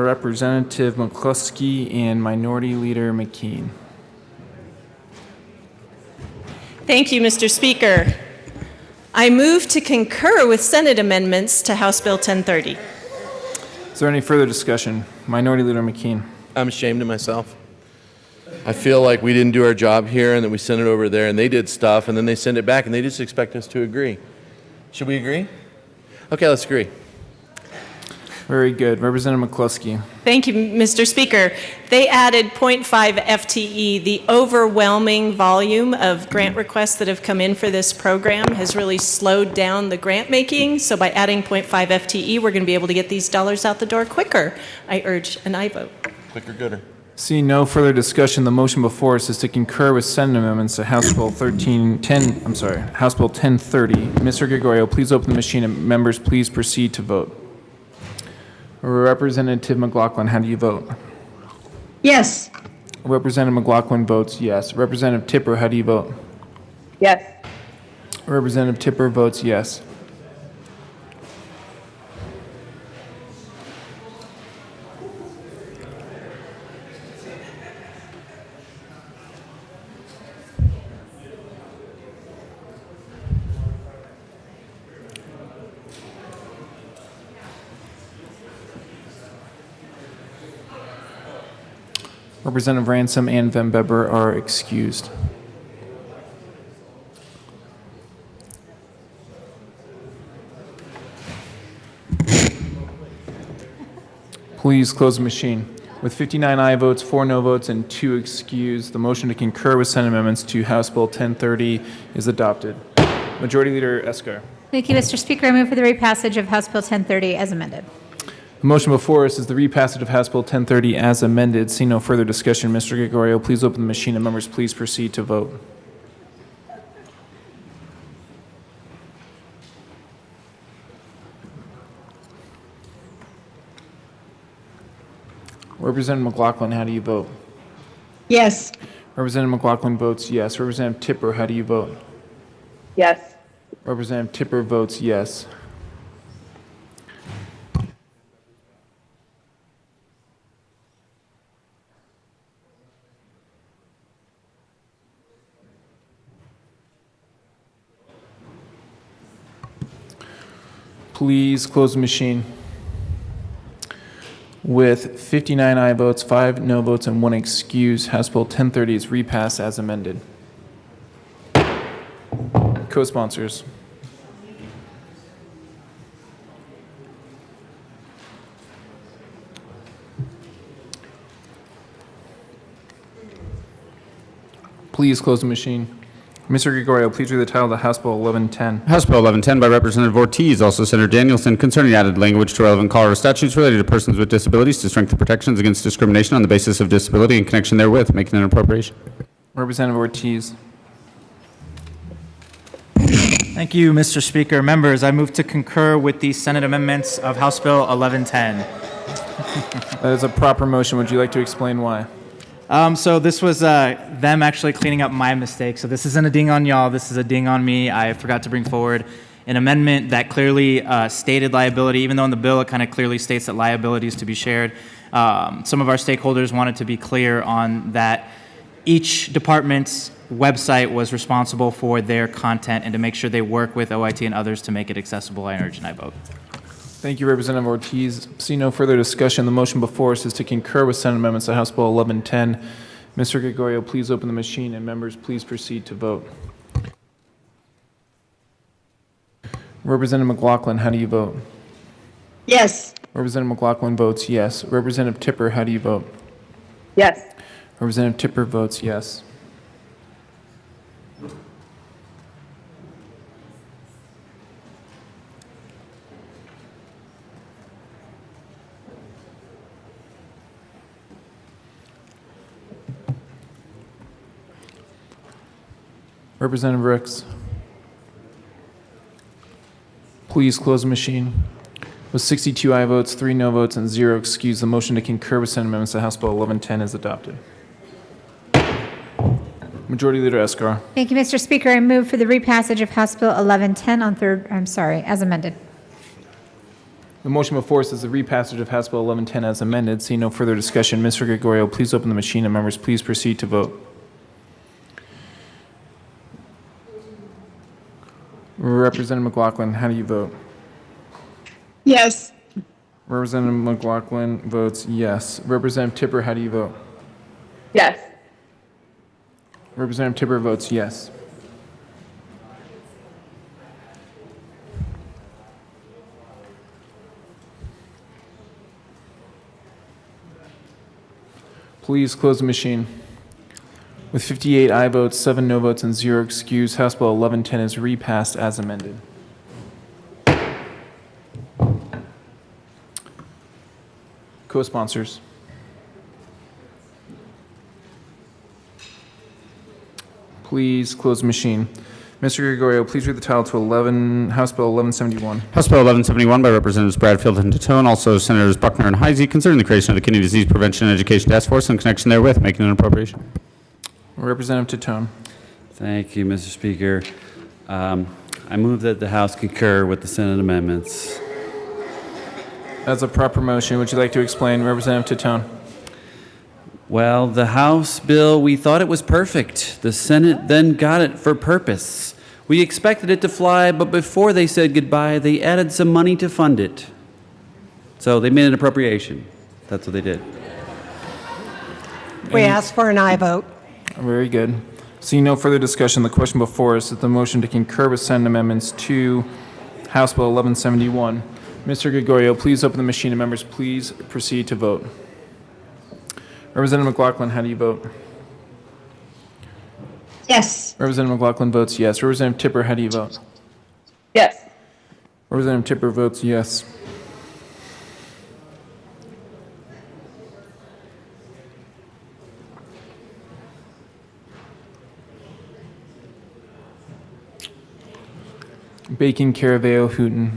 [SPEAKER 1] Representative McCluskey and Minority Leader McKean.
[SPEAKER 10] Thank you, Mr. Speaker. I move to concur with Senate amendments to House Bill 1030.
[SPEAKER 1] Is there any further discussion? Minority Leader McKean.
[SPEAKER 18] I'm ashamed of myself. I feel like we didn't do our job here and then we sent it over there and they did stuff and then they send it back and they just expect us to agree. Should we agree? Okay, let's agree.
[SPEAKER 1] Very good. Representative McCluskey.
[SPEAKER 10] Thank you, Mr. Speaker. They added 0.5 FTE. The overwhelming volume of grant requests that have come in for this program has really slowed down the grant making. So by adding 0.5 FTE, we're going to be able to get these dollars out the door quicker. I urge an aye vote.
[SPEAKER 18] Quicker, gooder.
[SPEAKER 1] Seeing no further discussion, the motion before us is to concur with Senate amendments to House Bill 1030. Mr. Gregorio, please open the machine and members please proceed to vote. Representative McLaughlin, how do you vote?
[SPEAKER 12] Yes.
[SPEAKER 1] Representative McLaughlin votes yes. Representative Tipper, how do you vote?
[SPEAKER 12] Yes.
[SPEAKER 1] Representative Tipper votes yes. Representative Ransom and Van Beber are excused. Please close the machine. With 59 aye votes, 4 no votes, and 2 excused, the motion to concur with Senate amendments to House Bill 1030 is adopted. Majority Leader Escar.
[SPEAKER 8] Thank you, Mr. Speaker. I move for the repassage of House Bill 1030 as amended.
[SPEAKER 1] The motion before us is the repassage of House Bill 1030 as amended. Seeing no further discussion, Mr. Gregorio, please open the machine and members please proceed to vote. Representative McLaughlin, how do you vote?
[SPEAKER 12] Yes.
[SPEAKER 1] Representative McLaughlin votes yes. Representative Tipper, how do you vote?
[SPEAKER 12] Yes.
[SPEAKER 1] Representative Tipper votes yes. Please close the machine. With 59 aye votes, 5 no votes, and 1 excuse, House Bill 1030 is repassed as amended. Co-sponsors. Please close the machine. Mr. Gregorio, please read the title of the House Bill 1110.
[SPEAKER 3] House Bill 1110 by Representative Ortiz, also Senator Danielson, concerning added language to relevant Colorado statutes related to persons with disabilities to strengthen protections against discrimination on the basis of disability in connection therewith, making an appropriation.
[SPEAKER 1] Representative Ortiz.
[SPEAKER 16] Thank you, Mr. Speaker. Members, I move to concur with the Senate amendments of House Bill 1110.
[SPEAKER 1] That is a proper motion. Would you like to explain why?
[SPEAKER 16] So this was them actually cleaning up my mistake. So this isn't a ding on y'all. This is a ding on me. I forgot to bring forward an amendment that clearly stated liability, even though in the bill it kind of clearly states that liability is to be shared. Some of our stakeholders wanted to be clear on that each department's website was responsible for their content and to make sure they work with OIT and others to make it accessible. I urge and I vote.
[SPEAKER 1] Thank you, Representative Ortiz. See no further discussion. The motion before us is to concur with Senate amendments to House Bill 1110. Mr. Gregorio, please open the machine, and members, please proceed to vote. Representative McLaughlin, how do you vote?
[SPEAKER 12] Yes.
[SPEAKER 1] Representative McLaughlin votes yes. Representative Tipper, how do you vote?
[SPEAKER 12] Yes.
[SPEAKER 1] Representative Tipper votes yes. Representative Ricks, please close the machine. With 62 aye votes, 3 no votes, and 0 excused, the motion to concur with Senate amendments to House Bill 1110 is adopted. Majority Leader Escar.
[SPEAKER 8] Thank you, Mr. Speaker. I move for the repassage of House Bill 1110 on third, as amended.
[SPEAKER 1] The motion before us is the repassage of House Bill 1110 as amended. Seeing no further discussion, Mr. Gregorio, please open the machine, and members, please proceed to vote. Representative McLaughlin, how do you vote?
[SPEAKER 12] Yes.
[SPEAKER 1] Representative McLaughlin votes yes. Representative Tipper, how do you vote?
[SPEAKER 12] Yes.
[SPEAKER 1] Representative Tipper votes yes. Please close the machine. With 58 aye votes, 7 no votes, and 0 excused, House Bill 1110 is repassed as amended. Co-sponsors. Please close the machine. Mr. Gregorio, please read the title to House Bill 1171.
[SPEAKER 3] House Bill 1171 by Representatives Bradfield and Tatone, also Senators Buckner and Heisey, concerning the creation of the Kidney Disease Prevention and Education Task Force in connection therewith, making an appropriation.
[SPEAKER 1] Representative Tatone.
[SPEAKER 19] Thank you, Mr. Speaker. I move that the House concur with the Senate amendments.
[SPEAKER 1] That's a proper motion. Would you like to explain, Representative Tatone?
[SPEAKER 19] Well, the House bill, we thought it was perfect. The Senate then got it for purpose. We expected it to fly, but before they said goodbye, they added some money to fund it. So they made an appropriation. That's what they did.
[SPEAKER 12] We ask for an aye vote.
[SPEAKER 1] Very good. Seeing no further discussion, the question before us is the motion to concur with Senate amendments to House Bill 1171. Mr. Gregorio, please open the machine, and members, please proceed to vote. Representative McLaughlin, how do you vote?
[SPEAKER 12] Yes.
[SPEAKER 1] Representative McLaughlin votes yes. Representative Tipper, how do you vote?
[SPEAKER 12] Yes.
[SPEAKER 1] Representative Tipper votes yes. Bacon, Caraveo, Hooton.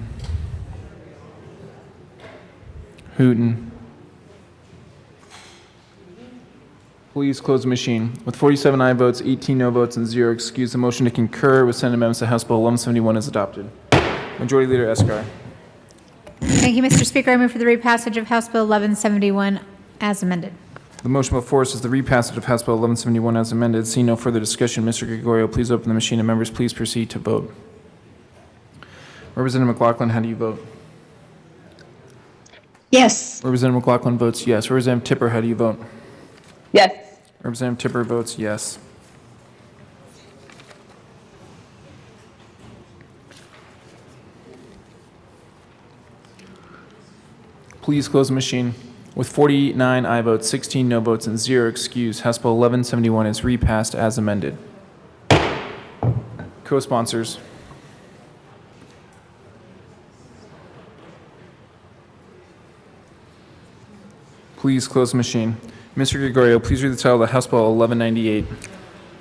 [SPEAKER 1] Hooton. Please close the machine. With 47 aye votes, 18 no votes, and 0 excused, the motion to concur with Senate amendments to House Bill 1171 is adopted. Majority Leader Escar.
[SPEAKER 8] Thank you, Mr. Speaker. I move for the repassage of House Bill 1171 as amended.
[SPEAKER 1] The motion before us is the repassage of House Bill 1171 as amended. Seeing no further discussion, Mr. Gregorio, please open the machine, and members, please proceed to vote. Representative McLaughlin, how do you vote?
[SPEAKER 12] Yes.
[SPEAKER 1] Representative McLaughlin votes yes. Representative Tipper, how do you vote?
[SPEAKER 12] Yes.
[SPEAKER 1] Representative Tipper votes yes. Please close the machine. With 49 aye votes, 16 no votes, and 0 excused, House Bill 1171 is repassed as amended. Co-sponsors. Please close the machine. Mr. Gregorio, please read the title of House Bill 1198.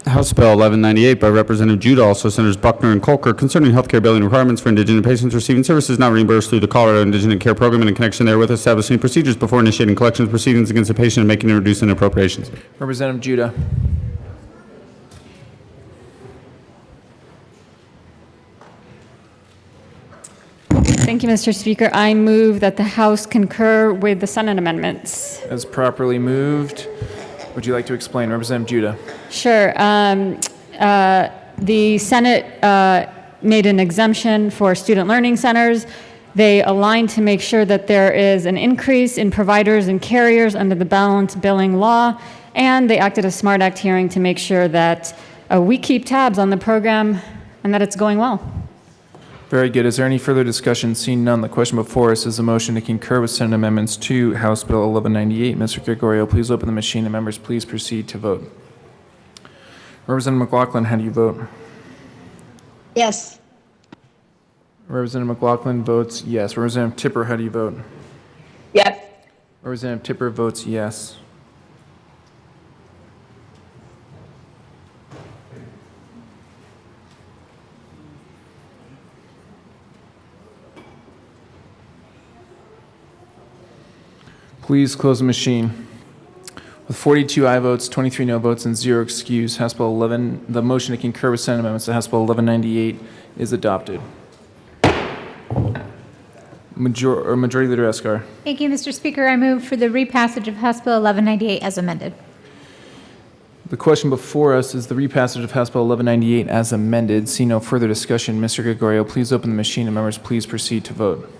[SPEAKER 3] House Bill 1198 by Representative Judah, also Senators Buckner and Colker, concerning healthcare billing requirements for indigent patients receiving services not reimbursed through the Colorado Indigent Care Program and in connection therewith establishing procedures before initiating collections proceedings against a patient and making and reducing appropriations.
[SPEAKER 1] Representative Judah.
[SPEAKER 20] Thank you, Mr. Speaker. I move that the House concur with the Senate amendments.
[SPEAKER 1] As properly moved. Would you like to explain? Representative Judah.
[SPEAKER 20] Sure. The Senate made an exemption for student learning centers. They aligned to make sure that there is an increase in providers and carriers under the balanced billing law, and they acted a SMART Act hearing to make sure that we keep tabs on the program and that it's going well.
[SPEAKER 1] Very good. Is there any further discussion? Seeing none, the question before us is a motion to concur with Senate amendments to House Bill 1198. Mr. Gregorio, please open the machine and members please proceed to vote. Representative McLaughlin, how do you vote?
[SPEAKER 12] Yes.
[SPEAKER 1] Representative McLaughlin votes yes. Representative Tipper, how do you vote?
[SPEAKER 12] Yes.
[SPEAKER 1] Representative Tipper votes yes. Please close the machine. With 42 aye votes, 23 no votes, and 0 excused, House Bill 11, the motion to concur with Senate amendments to House Bill 1198 is adopted. Majority Leader Escar.
[SPEAKER 8] Thank you, Mr. Speaker. I move for the repassage of House Bill 1198 as amended.
[SPEAKER 1] The question before us is the repassage of House Bill 1198 as amended. See no further discussion. Mr. Gregorio, please open the machine and members please proceed to vote.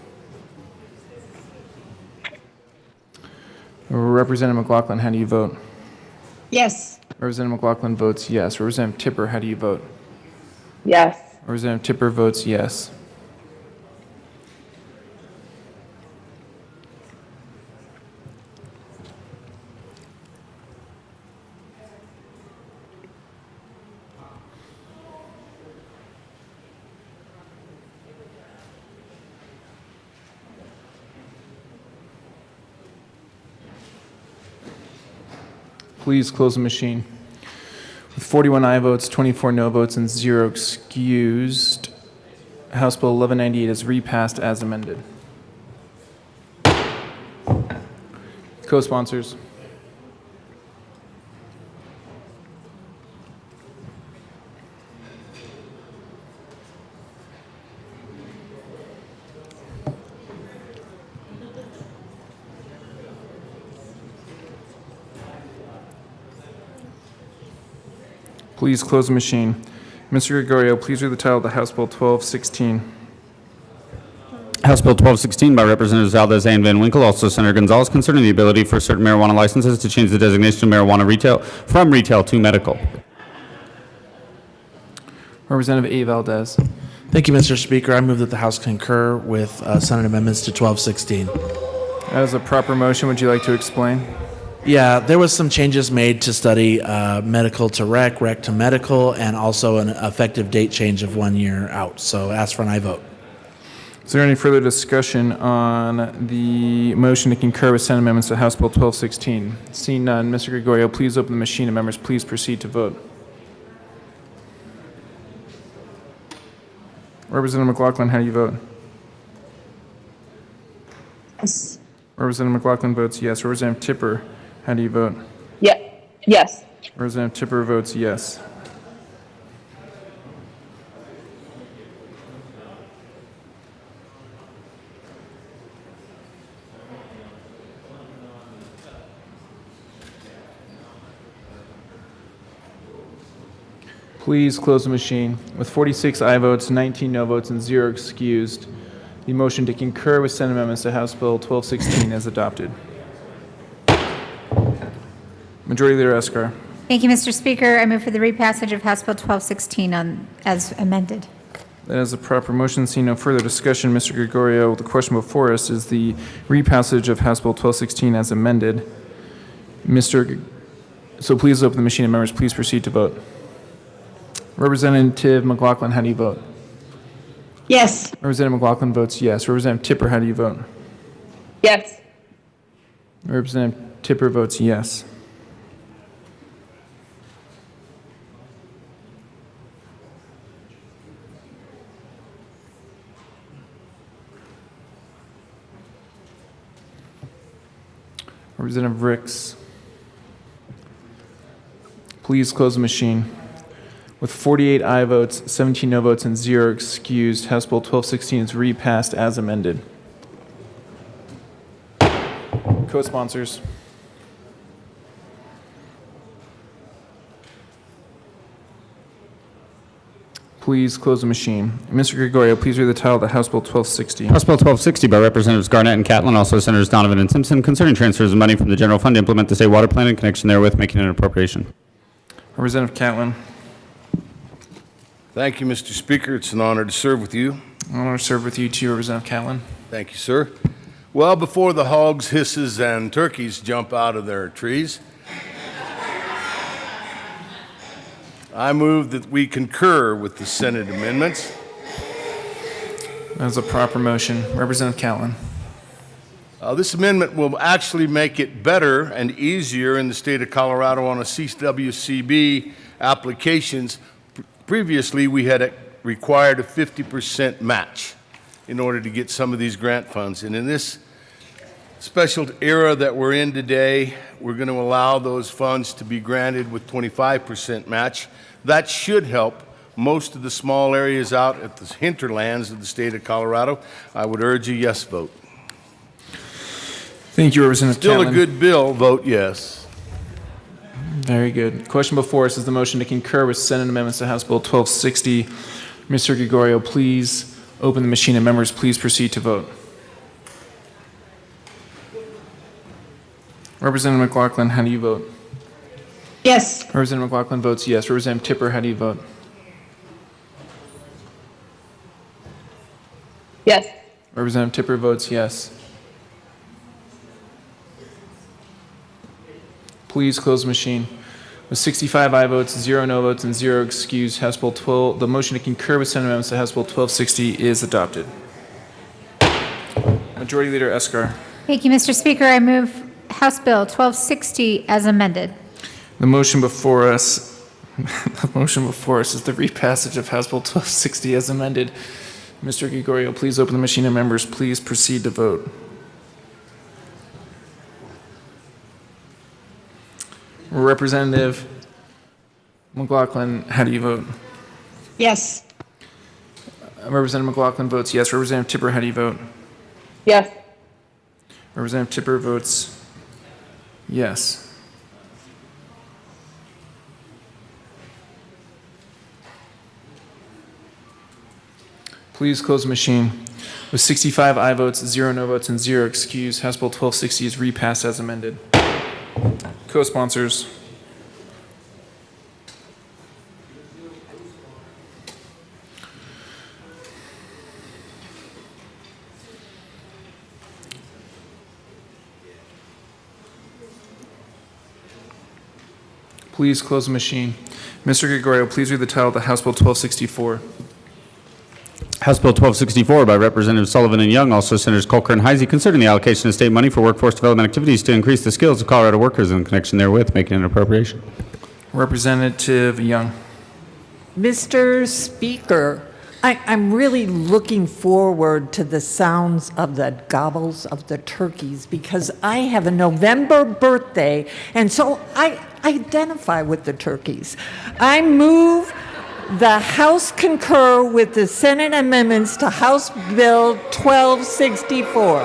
[SPEAKER 1] Representative McLaughlin, how do you vote?
[SPEAKER 12] Yes.
[SPEAKER 1] Representative McLaughlin votes yes. Representative Tipper, how do you vote?
[SPEAKER 12] Yes.
[SPEAKER 1] Representative Tipper votes yes. Please close the machine. With 41 aye votes, 24 no votes, and 0 excused, House Bill 1198 is repassed as amended. Co-sponsors. Please close the machine. Mr. Gregorio, please read the title of the House Bill 1216.
[SPEAKER 3] House Bill 1216 by Representatives Valdez and Van Winkle, also Senator Gonzalez, concerning the ability for certain marijuana licenses to change the designation of marijuana retail from retail to medical.
[SPEAKER 1] Representative A. Valdez.
[SPEAKER 21] Thank you, Mr. Speaker. I move that the House concur with Senate amendments to 1216.
[SPEAKER 1] That is a proper motion. Would you like to explain?
[SPEAKER 21] Yeah, there was some changes made to study medical to rec, rec to medical, and also an effective date change of 1 year out. So ask for an aye vote.
[SPEAKER 1] Is there any further discussion on the motion to concur with Senate amendments to House Bill 1216? Seeing none, Mr. Gregorio, please open the machine and members please proceed to vote. Representative McLaughlin, how do you vote?
[SPEAKER 12] Yes.
[SPEAKER 1] Representative McLaughlin votes yes. Representative Tipper, how do you vote?
[SPEAKER 12] Yeah. Yes.
[SPEAKER 1] Representative Tipper votes yes. Please close the machine. With 46 aye votes, 19 no votes, and 0 excused, the motion to concur with Senate amendments to House Bill 1216 is adopted. Majority Leader Escar.
[SPEAKER 8] Thank you, Mr. Speaker. I move for the repassage of House Bill 1216 as amended.
[SPEAKER 1] That is a proper motion. Seeing no further discussion, Mr. Gregorio, the question before us is the repassage of House Bill 1216 as amended. So please open the machine and members please proceed to vote. Representative McLaughlin, how do you vote?
[SPEAKER 12] Yes.
[SPEAKER 1] Representative McLaughlin votes yes. Representative Tipper, how do you vote?
[SPEAKER 12] Yes.
[SPEAKER 1] Representative Tipper votes yes. Representative Ricks. Please close the machine. With 48 aye votes, 17 no votes, and 0 excused, House Bill 1216 is repassed as amended. Co-sponsors. Please close the machine. Mr. Gregorio, please read the title of the House Bill 1260.
[SPEAKER 3] House Bill 1260 by Representatives Garnett and Catlin, also Senators Donovan and Simpson, concerning transfers of money from the general fund to implement the state water plan in connection therewith, making an appropriation.
[SPEAKER 1] Representative Catlin.
[SPEAKER 5] Thank you, Mr. Speaker. It's an honor to serve with you.
[SPEAKER 1] Honor to serve with you too, Representative Catlin.
[SPEAKER 5] Thank you, sir. Well, before the hogs, hisses, and turkeys jump out of their trees, I move that we concur with the Senate amendments.
[SPEAKER 1] That is a proper motion. Representative Catlin.
[SPEAKER 5] This amendment will actually make it better and easier in the state of Colorado on a CWCB applications. Previously, we had required a 50% match in order to get some of these grant funds. And in this special era that we're in today, we're going to allow those funds to be granted with 25% match. That should help most of the small areas out at the hinterlands of the state of Colorado. I would urge a yes vote.
[SPEAKER 1] Thank you, Representative
[SPEAKER 5] Still
[SPEAKER 1] Catlin.
[SPEAKER 5] a good bill, vote yes.
[SPEAKER 1] Very good. The question before us is the motion to concur with Senate amendments to House Bill 1260. Mr. Gregorio, please open the machine and members, please proceed to vote. Representative McLaughlin, how do you vote?
[SPEAKER 12] Yes.
[SPEAKER 1] Representative McLaughlin votes yes. Representative Tipper, how do you vote?
[SPEAKER 12] Yes.
[SPEAKER 1] Representative Tipper votes yes. Please close the machine. With 65 aye votes, 0 no votes, and 0 excused, House Bill 12, the motion to concur with Senate amendments to House Bill 1260 is adopted. Majority Leader Eskar.
[SPEAKER 8] Thank you, Mr. Speaker. I move House Bill 1260 as amended.
[SPEAKER 1] The motion before us, is the repassage of House Bill 1260 as amended. Mr. Gregorio, please open the machine and members, please proceed to vote. Representative McLaughlin, how do you vote?
[SPEAKER 12] Yes.
[SPEAKER 1] Representative McLaughlin votes yes. Representative Tipper, how do you vote?
[SPEAKER 12] Yes.
[SPEAKER 1] Representative Tipper votes yes. Please close the machine. With 65 aye votes, 0 no votes, and 0 excused, House Bill 1260 is repassed as amended. Co-sponsors. Please close the machine. Mr. Gregorio, please read the title of the House Bill 1264.
[SPEAKER 3] House Bill 1264 by Representatives Sullivan and Young, also Senators Colker and Heisey, concerning the allocation of state money for workforce development activities to increase the skills of Colorado workers in connection therewith, making an appropriation.
[SPEAKER 1] Representative Young.
[SPEAKER 22] Mr. Speaker, I'm really looking forward to the sounds of the gobbles of the turkeys because I have a November birthday, and so I identify with the turkeys. I move the House concur with the Senate amendments to House Bill 1264.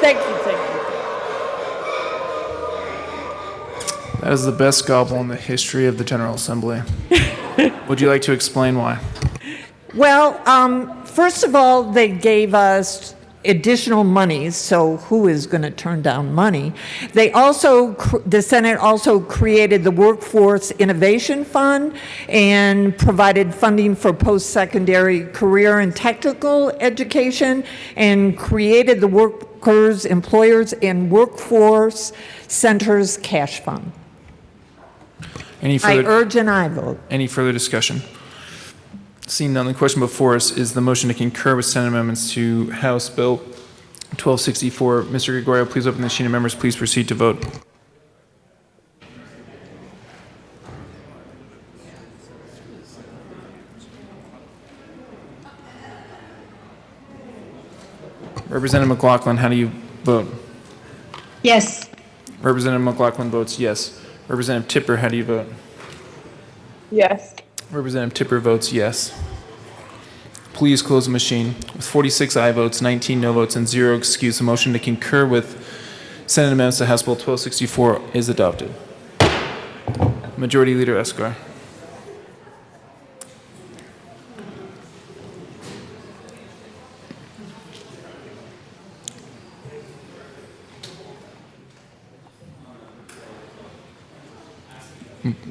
[SPEAKER 22] Thank you.
[SPEAKER 1] That is the best gobble in the history of the General Assembly. Would you like to explain why?
[SPEAKER 22] Well, first of all, they gave us additional monies, so who is going to turn down money? They also, the Senate also created the Workforce Innovation Fund and provided funding for post-secondary career and technical education and created the Workers, Employers, and Workforce Centers Cash Fund. I urge an aye vote.
[SPEAKER 1] Any further discussion? Seeing none, the question before us is the motion to concur with Senate amendments to House Bill 1264. Mr. Gregorio, please open the machine and members, please proceed to vote. Representative McLaughlin, how do you vote?
[SPEAKER 12] Yes.
[SPEAKER 1] Representative McLaughlin votes yes. Representative Tipper, how do you vote?
[SPEAKER 12] Yes.
[SPEAKER 1] Representative Tipper votes yes. Please close the machine. With 46 aye votes, 19 no votes, and 0 excuse, the motion to concur with Senate amendments to House Bill 1264 is adopted. Majority Leader Escar.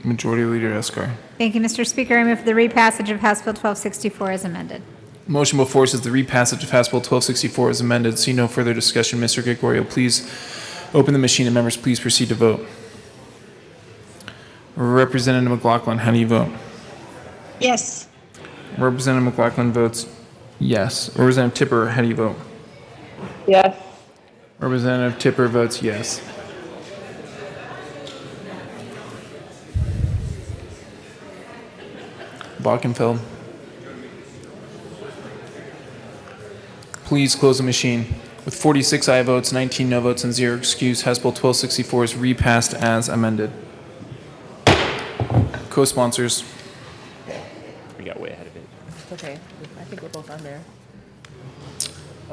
[SPEAKER 1] Majority Leader Escar.
[SPEAKER 8] Thank you, Mr. Speaker. I move for the repassage of House Bill 1264 as amended.
[SPEAKER 1] Motion before us is the repassage of House Bill 1264 as amended. See no further discussion. Mr. Gregorio, please open the machine and members please proceed to vote. Representative McLaughlin, how do you vote?
[SPEAKER 12] Yes.
[SPEAKER 1] Representative McLaughlin votes yes. Representative Tipper, how do you vote?
[SPEAKER 12] Yes.
[SPEAKER 1] Representative Tipper votes yes. Bockenfeld. Please close the machine. With 46 aye votes, 19 no votes, and 0 excuse, House Bill 1264 is repassed as amended. Co-sponsors.
[SPEAKER 4] We got way ahead of it.
[SPEAKER 12] Okay. I think we're both on there.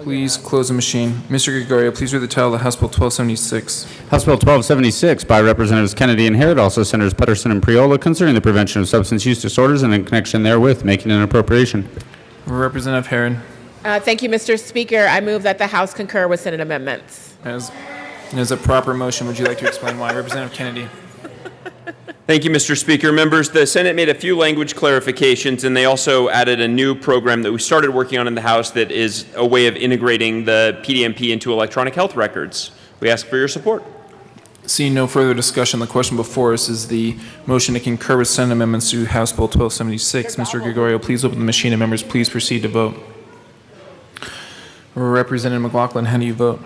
[SPEAKER 1] Please close the machine. Mr. Gregorio, please read the title of House Bill 1276.
[SPEAKER 3] House Bill 1276 by Representatives Kennedy and Harrod, also Senators Pedersen and Priola, concerning the prevention of substance use disorders and in connection therewith, making an appropriation.
[SPEAKER 1] Representative Herod.
[SPEAKER 2] Thank you, Mr. Speaker. I move that the House concur with Senate amendments.
[SPEAKER 1] As a proper motion, would you like to explain why? Representative Kennedy.
[SPEAKER 4] Thank you, Mr. Speaker. Members, the Senate made a few language clarifications, and they also added a new program that we started working on in the House that is a way of integrating the PDMP into electronic health records. We ask for your support.
[SPEAKER 1] Seeing no further discussion, the question before us is the motion to concur with Senate amendments to House Bill 1276. Mr. Gregorio, please open the machine and members please proceed to vote. Representative McLaughlin, how do you vote?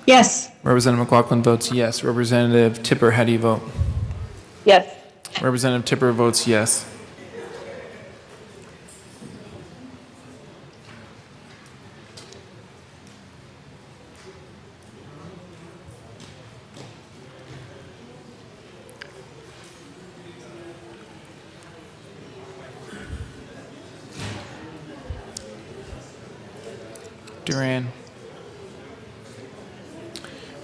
[SPEAKER 12] Yes.
[SPEAKER 1] Representative McLaughlin votes yes. Representative Tipper, how do you vote?
[SPEAKER 12] Yes.
[SPEAKER 1] Representative Tipper votes yes. Duran.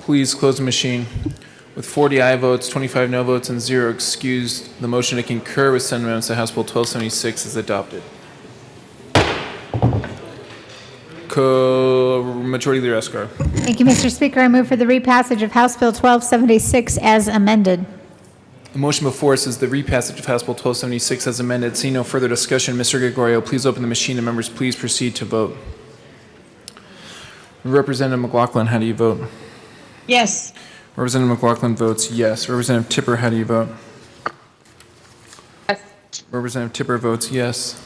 [SPEAKER 1] Please close the machine. With 40 aye votes, 25 no votes, and 0 excused, the motion to concur with Senate amendments to House Bill 1276 is adopted. Majority Leader Escar.
[SPEAKER 8] Thank you, Mr. Speaker. I move for the repassage of House Bill 1276 as amended.
[SPEAKER 1] The motion before us is the repassage of House Bill 1276 as amended. Seeing no further discussion, Mr. Gregorio, please open the machine and members please proceed to vote. Representative McLaughlin, how do you vote?
[SPEAKER 12] Yes.
[SPEAKER 1] Representative McLaughlin votes yes. Representative Tipper, how do you vote?
[SPEAKER 12] Yes.
[SPEAKER 1] Representative Tipper votes yes.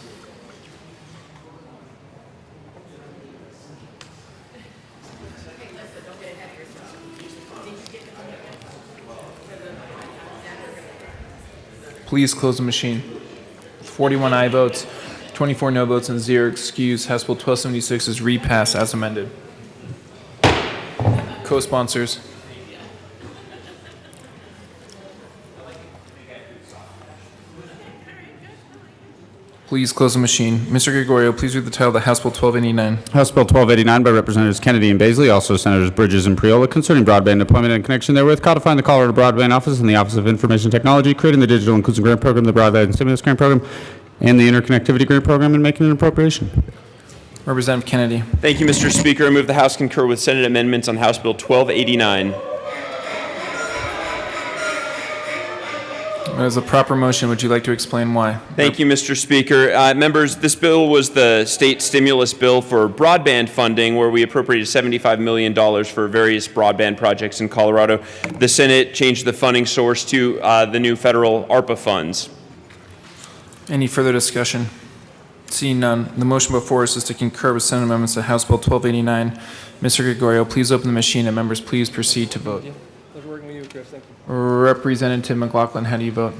[SPEAKER 1] Please close the machine. 41 aye votes, 24 no votes, and 0 excused. House Bill 1276 is repassed as amended. Co-sponsors. Please close the machine. Mr. Gregorio, please read the title of the House Bill 1289.
[SPEAKER 3] House Bill 1289 by Representatives Kennedy and Baisley, also Senators Bridges and Priola, concerning broadband deployment and connection therewith, codifying the Colorado Broadband Office and the Office of Information Technology, creating the Digital Inclusion Grant Program, the Broadband Stimulus Grant Program, and the Interconnectivity Grant Program, and making an appropriation.
[SPEAKER 1] Representative Kennedy.
[SPEAKER 4] Thank you, Mr. Speaker. I move the House concur with Senate amendments on House Bill 1289.
[SPEAKER 1] As a proper motion, would you like to explain why?
[SPEAKER 4] Thank you, Mr. Speaker. Members, this bill was the state stimulus bill for broadband funding, where we appropriated $75 million for various broadband projects in Colorado. The Senate changed the funding source to the new federal ARPA funds.
[SPEAKER 1] Any further discussion? Seeing none, the motion before us is to concur with Senate amendments to House Bill 1289. Mr. Gregorio, please open the machine and members please proceed to vote. Representative McLaughlin, how do you vote?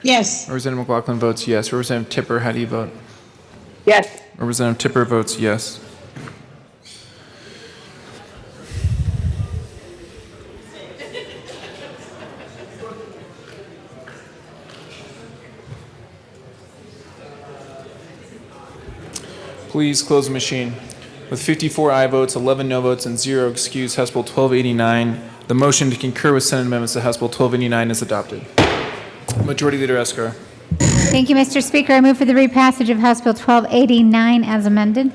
[SPEAKER 12] Yes.
[SPEAKER 1] Representative McLaughlin votes yes. Representative Tipper, how do you vote?
[SPEAKER 12] Yes.
[SPEAKER 1] Representative Tipper votes yes. Please close the machine. With 54 aye votes, 11 no votes, and 0 excused, House Bill 1289, the motion to concur with Senate amendments to House Bill 1289 is adopted. Majority Leader Escar.
[SPEAKER 8] Thank you, Mr. Speaker. I move for the repassage of House Bill 1289 as amended.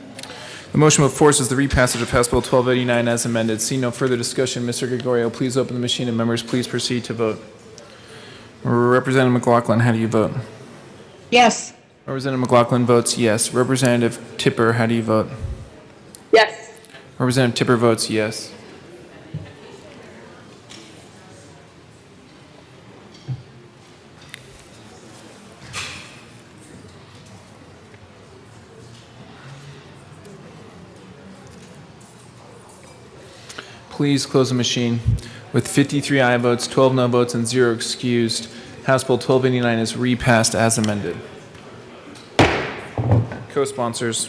[SPEAKER 1] The motion before us is the repassage of House Bill 1289 as amended. Seeing no further discussion, Mr. Gregorio, please open the machine and members please proceed to vote. Representative McLaughlin, how do you vote?
[SPEAKER 12] Yes.
[SPEAKER 1] Representative McLaughlin votes yes. Representative Tipper, how do you vote?
[SPEAKER 12] Yes.
[SPEAKER 1] Representative Tipper votes yes. Please close the machine. With 53 aye votes, 12 no votes, and 0 excused, House Bill 1289 is repassed as amended. Co-sponsors.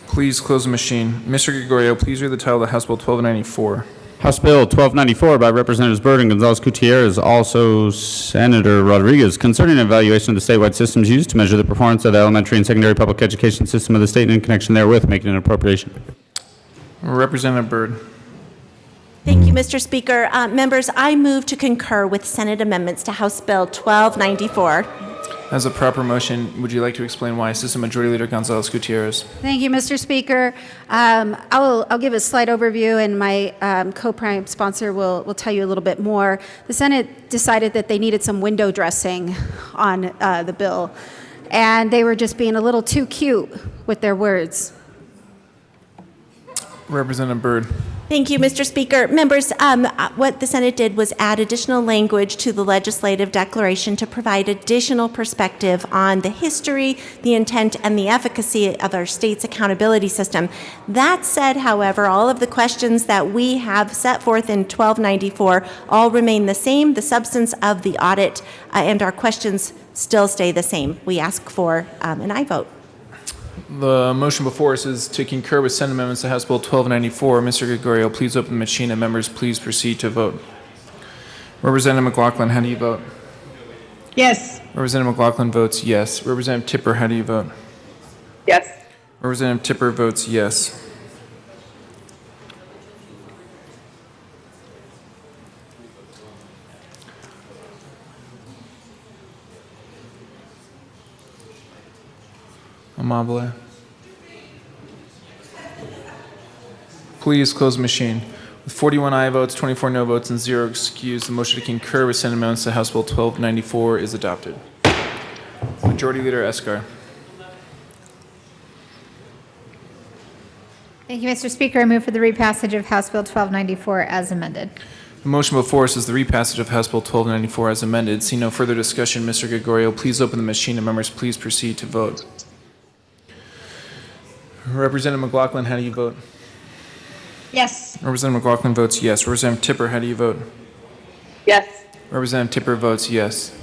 [SPEAKER 1] Please close the machine. Mr. Gregorio, please read the title of House Bill 1294.
[SPEAKER 3] House Bill 1294 by Representatives Byrd and Gonzalez Gutierrez, also Senator Rodriguez, concerning an evaluation of the statewide systems used to measure the performance of the elementary and secondary public education system of the state and in connection therewith, making an appropriation.
[SPEAKER 1] Representative Byrd.
[SPEAKER 6] Thank you, Mr. Speaker. Members, I move to concur with Senate amendments to House Bill 1294.
[SPEAKER 1] As a proper motion, would you like to explain why? Assistant Majority Leader Gonzalez Gutierrez.
[SPEAKER 7] Thank you, Mr. Speaker. I'll give a slight overview, and my co-prime sponsor will tell you a little bit more. The Senate decided that they needed some window dressing on the bill, and they were just being a little too cute with their words.
[SPEAKER 1] Representative Byrd.
[SPEAKER 6] Thank you, Mr. Speaker. Members, what the Senate did was add additional language to the legislative declaration to provide additional perspective on the history, the intent, and the efficacy of our state's accountability system. That said, however, all of the questions that we have set forth in 1294 all remain the same. The substance of the audit and our questions still stay the same. We ask for an aye vote.
[SPEAKER 1] The motion before us is to concur with Senate amendments to House Bill 1294. Mr. Gregorio, please open the machine and members please proceed to vote. Representative McLaughlin, how do you vote?
[SPEAKER 12] Yes.
[SPEAKER 1] Representative McLaughlin votes yes. Representative Tipper, how do you vote?
[SPEAKER 12] Yes.
[SPEAKER 1] Representative Tipper votes yes. Amabile. Please close the machine. With 41 aye votes, 24 no votes, and 0 excused, the motion to concur with Senate amendments to House Bill 1294 is adopted. Majority Leader Escar.
[SPEAKER 8] Thank you, Mr. Speaker. I move for the repassage of House Bill 1294 as amended.
[SPEAKER 1] The motion before us is the repassage of House Bill 1294 as amended. See no further discussion. Mr. Gregorio, please open the machine and members please proceed to vote. Representative McLaughlin, how do you vote?
[SPEAKER 12] Yes.
[SPEAKER 1] Representative McLaughlin votes yes. Representative Tipper, how do you vote?
[SPEAKER 12] Yes.
[SPEAKER 1] Representative Tipper votes yes.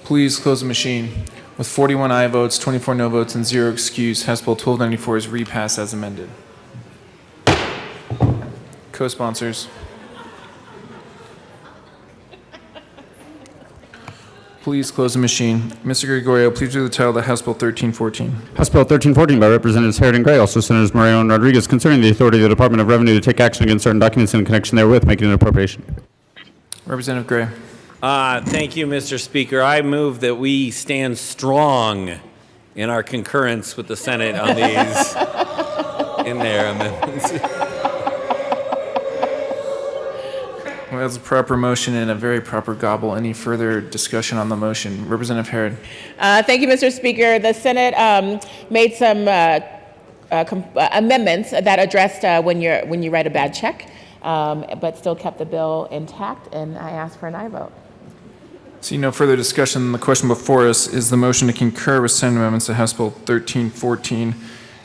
[SPEAKER 1] Please close the machine. With 41 aye votes, 24 no votes, and 0 excused, House Bill 1294 is repassed as amended. Co-sponsors. Please close the machine. Mr. Gregorio, please read the title of the House Bill 1314.
[SPEAKER 3] House Bill 1314 by Representatives Herod and Gray, also Senators Moreno and Rodriguez, concerning the authority of the Department of Revenue to take action against certain documents in connection therewith, making an appropriation.
[SPEAKER 1] Representative Gray.
[SPEAKER 23] Thank you, Mr. Speaker. I move that we stand strong in our concurrence with the Senate on these in their amendments.
[SPEAKER 1] Well, that's a proper motion and a very proper gobble. Any further discussion on the motion? Representative Herod.
[SPEAKER 2] Thank you, Mr. Speaker. The Senate made some amendments that addressed when you write a bad check, but still kept the bill intact, and I ask for an aye vote.
[SPEAKER 1] See no further discussion. The question before us is the motion to concur with Senate amendments to House Bill 1314.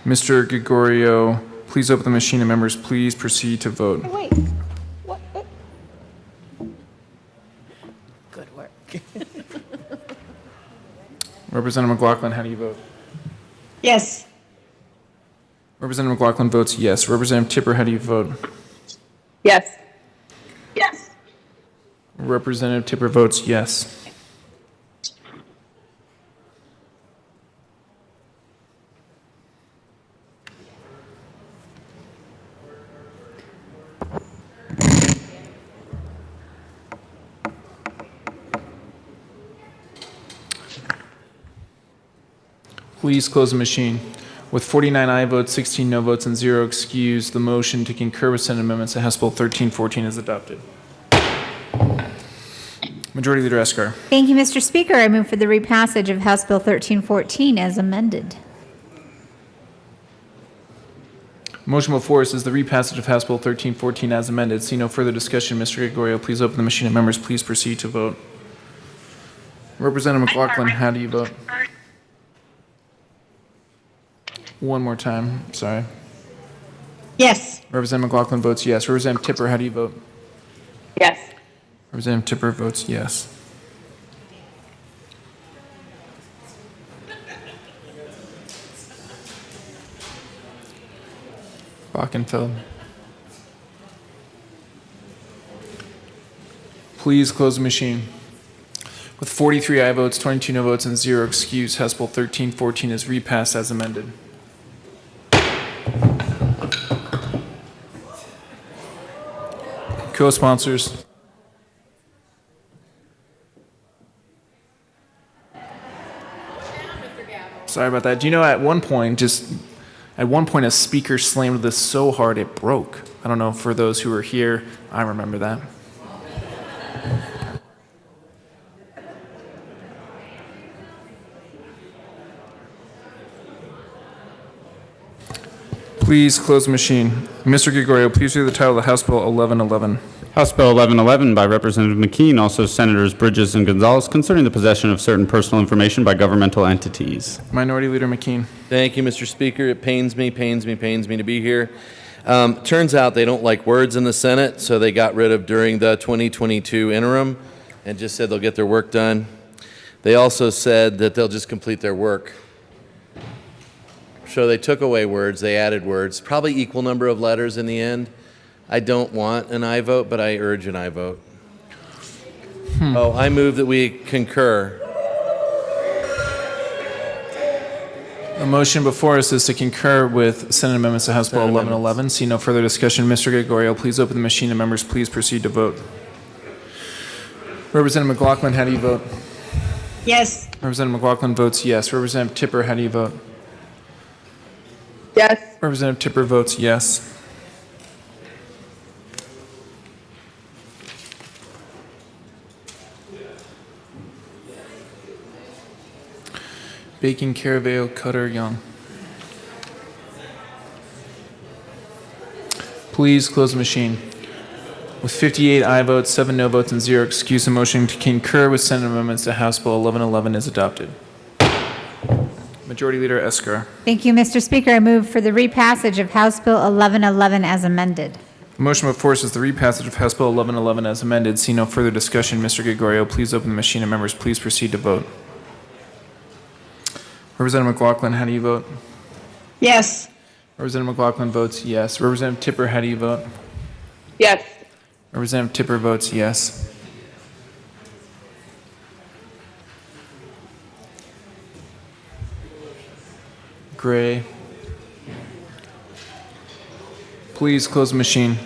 [SPEAKER 1] Mr. Gregorio, please open the machine and members please proceed to vote.
[SPEAKER 2] Wait. What? Good work.
[SPEAKER 1] Representative McLaughlin, how do you vote?
[SPEAKER 12] Yes.
[SPEAKER 1] Representative McLaughlin votes yes. Representative Tipper, how do you vote?
[SPEAKER 12] Yes. Yes.
[SPEAKER 1] Representative Tipper votes yes. Please close the machine. With 49 aye votes, 16 no votes, and 0 excused, the motion to concur with Senate amendments to House Bill 1314 is adopted. Majority Leader Escar.
[SPEAKER 8] Thank you, Mr. Speaker. I move for the repassage of House Bill 1314 as amended.
[SPEAKER 1] Motion before us is the repassage of House Bill 1314 as amended. See no further discussion. Mr. Gregorio, please open the machine and members, please proceed to vote. Representative McLaughlin, how do you vote? One more time, sorry.
[SPEAKER 12] Yes.
[SPEAKER 1] Representative McLaughlin votes yes. Representative Tipper, how do you vote?
[SPEAKER 12] Yes.
[SPEAKER 1] Representative Tipper votes yes. Bockenfeld. Please close the machine. With 43 aye votes, 22 no votes, and 0 excused, House Bill 1314 is repassed as amended. Co-sponsors. Sorry about that. Do you know at one point a speaker slammed this so hard it broke? I don't know, for those who were here, I remember that. Please close the machine. Mr. Gregorio, please read the title of House Bill 1111.
[SPEAKER 3] House Bill 1111 by Representative McKean, also Senators Bridges and Gonzalez, concerning the possession of certain personal information by governmental entities.
[SPEAKER 1] Minority Leader McKean.
[SPEAKER 18] Thank you, Mr. Speaker. It pains me to be here. Turns out they don't like words in the Senate, so they got rid of during the 2022 interim and just said they'll get their work done. They also said that they'll just complete their work. So they took away words, they added words, probably equal number of letters in the end. I don't want an aye vote, but I urge an aye vote. Oh, I move that we concur.
[SPEAKER 1] The motion before us is to concur with Senate amendments to House Bill 1111. See no further discussion. Mr. Gregorio, please open the machine and members, please proceed to vote. Representative McLaughlin, how do you vote?
[SPEAKER 12] Yes.
[SPEAKER 1] Representative McLaughlin votes yes. Representative Tipper, how do you vote?
[SPEAKER 12] Yes.
[SPEAKER 1] Representative Tipper votes yes. Bacon, Caraveo, Cutter, Young. Please close the machine. With 58 aye votes, 7 no votes, and 0 excuse, the motion to concur with Senate amendments to House Bill 1111 is adopted. Majority Leader Escar.
[SPEAKER 8] Thank you, Mr. Speaker. I move for the repassage of House Bill 1111 as amended.
[SPEAKER 1] The motion before us is the repassage of House Bill 1111 as amended. See no further discussion. Mr. Gregorio, please open the machine and members, please proceed to vote. Representative McLaughlin, how do you vote?
[SPEAKER 12] Yes.
[SPEAKER 1] Representative McLaughlin votes yes. Representative Tipper, how do you vote?
[SPEAKER 12] Yes.
[SPEAKER 1] Representative Tipper votes yes. Gray. Please close the machine.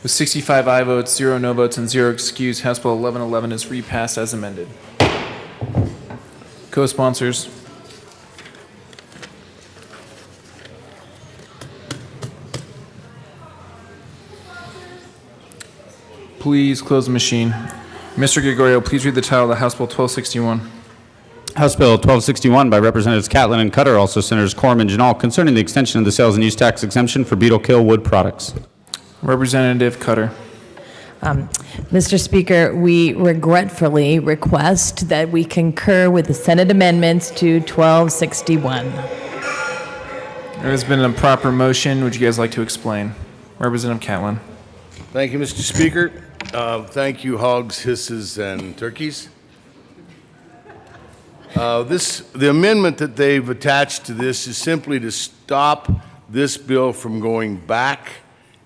[SPEAKER 1] With 65 aye votes, 0 no votes, and 0 excused, House Bill 1111 is repassed as amended. Co-sponsors. Please close the machine. Mr. Gregorio, please read the title of the House Bill 1261.
[SPEAKER 3] House Bill 1261 by Representatives Catlin and Cutter, also Senators Corm and Janal, concerning the extension of the sales and use tax exemption for beetle kill wood products.
[SPEAKER 1] Representative Cutter.
[SPEAKER 11] Mr. Speaker, we regretfully request that we concur with the Senate amendments to 1261.
[SPEAKER 1] There has been a proper motion. Would you guys like to explain? Representative Catlin.
[SPEAKER 5] Thank you, Mr. Speaker. Thank you, hogs, hisses, and turkeys. The amendment that they've attached to this is simply to stop this bill from going back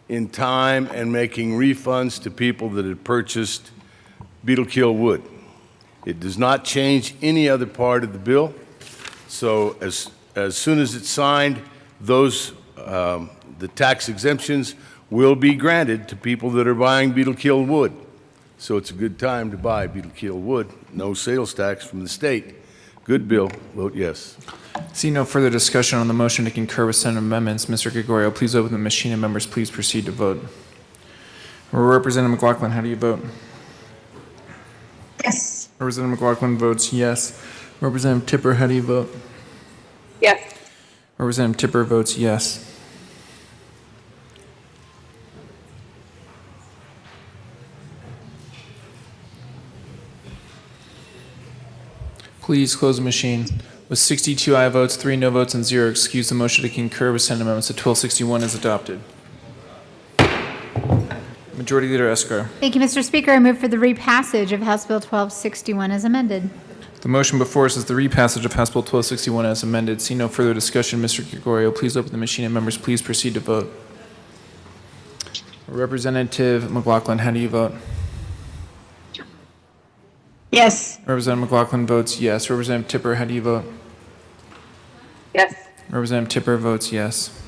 [SPEAKER 5] in time and making refunds to people that had purchased beetle kill wood. It does not change any other part of the bill. So as soon as it's signed, those the tax exemptions will be granted to people that are buying beetle kill wood. So it's a good time to buy beetle kill wood. No sales tax from the state. Good bill. Vote yes.
[SPEAKER 1] See no further discussion on the motion to concur with Senate amendments. Mr. Gregorio, please open the machine and members please proceed to vote. Representative McLaughlin, how do you vote?
[SPEAKER 12] Yes.
[SPEAKER 1] Representative McLaughlin votes yes. Representative Tipper, how do you vote?
[SPEAKER 12] Yes.
[SPEAKER 1] Representative Tipper votes yes. Please close the machine. With 62 aye votes, 3 no votes, and 0 excused, the motion to concur with Senate amendments to 1261 is adopted. Majority Leader Escar.
[SPEAKER 8] Thank you, Mr. Speaker. I move for the repassage of House Bill 1261 as amended.
[SPEAKER 1] The motion before us is the repassage of House Bill 1261 as amended. See no further discussion. Mr. Gregorio, please open the machine and members please proceed to vote. Representative McLaughlin, how do you vote?
[SPEAKER 12] Yes.
[SPEAKER 1] Representative McLaughlin votes yes. Representative Tipper, how do you vote?
[SPEAKER 12] Yes.
[SPEAKER 1] Representative Tipper votes yes.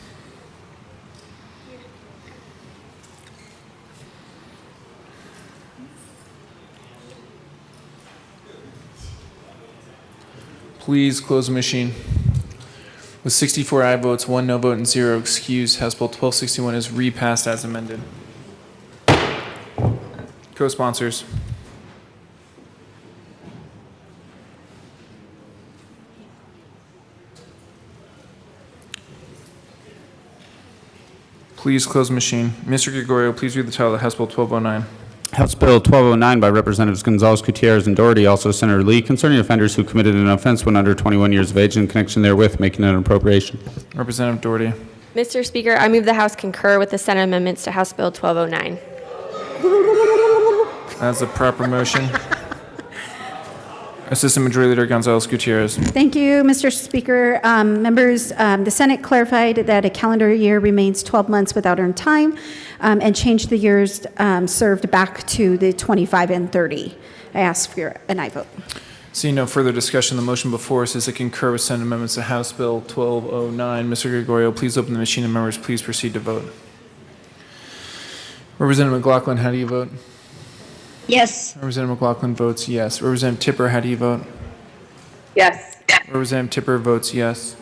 [SPEAKER 1] Please close the machine. With 64 aye votes, 1 no vote, and 0 excused, House Bill 1261 is repassed as amended. Co-sponsors. Please close the machine. Mr. Gregorio, please read the title of House Bill 1209.
[SPEAKER 3] House Bill 1209 by Representatives Gonzalez, Gutierrez, and Doherty, also Senator Lee, concerning offenders who committed an offense when under 21 years of age in connection therewith, making an appropriation.
[SPEAKER 1] Representative Doherty.
[SPEAKER 13] Mr. Speaker, I move the House concur with the Senate amendments to House Bill 1209.
[SPEAKER 1] That's a proper motion. Assistant Majority Leader Gonzalez Gutierrez.
[SPEAKER 7] Thank you, Mr. Speaker. Members, the Senate clarified that a calendar year remains 12 months without earned time and changed the years served back to the 25 and 30. I ask for an aye vote.
[SPEAKER 1] Seeing no further discussion, the motion before us is to concur with Senate amendments to House Bill 1209. Mr. Gregorio, please open the machine and members please proceed to vote. Representative McLaughlin, how do you vote?
[SPEAKER 12] Yes.
[SPEAKER 1] Representative McLaughlin votes yes. Representative Tipper, how do you vote?
[SPEAKER 12] Yes.
[SPEAKER 1] Representative Tipper votes yes.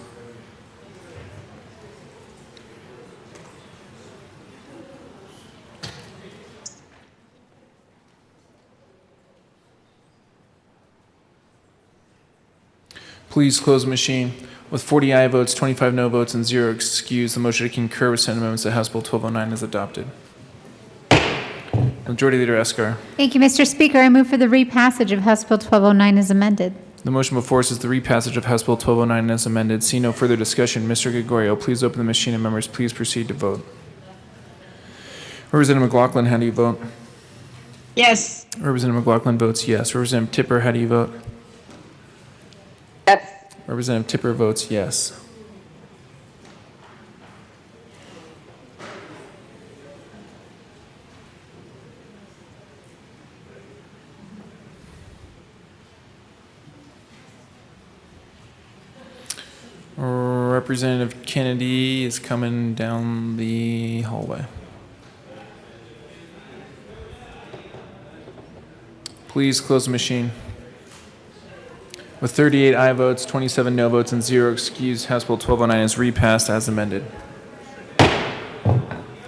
[SPEAKER 1] Please close the machine. With 40 aye votes, 25 no votes, and 0 excused, the motion to concur with Senate amendments to House Bill 1209 is adopted. Majority Leader Escar.
[SPEAKER 8] Thank you, Mr. Speaker. I move for the repassage of House Bill 1209 as amended.
[SPEAKER 1] The motion before us is the repassage of House Bill 1209 as amended. See no further discussion. Mr. Gregorio, please open the machine and members please proceed to vote. Representative McLaughlin, how do you vote?
[SPEAKER 12] Yes.
[SPEAKER 1] Representative McLaughlin votes yes. Representative Tipper, how do you vote?
[SPEAKER 12] Yes.
[SPEAKER 1] Representative Tipper votes yes. Representative Kennedy is coming down the hallway. Please close the machine. With 38 aye votes, 27 no votes, and 0 excused, House Bill 1209 is repassed as amended.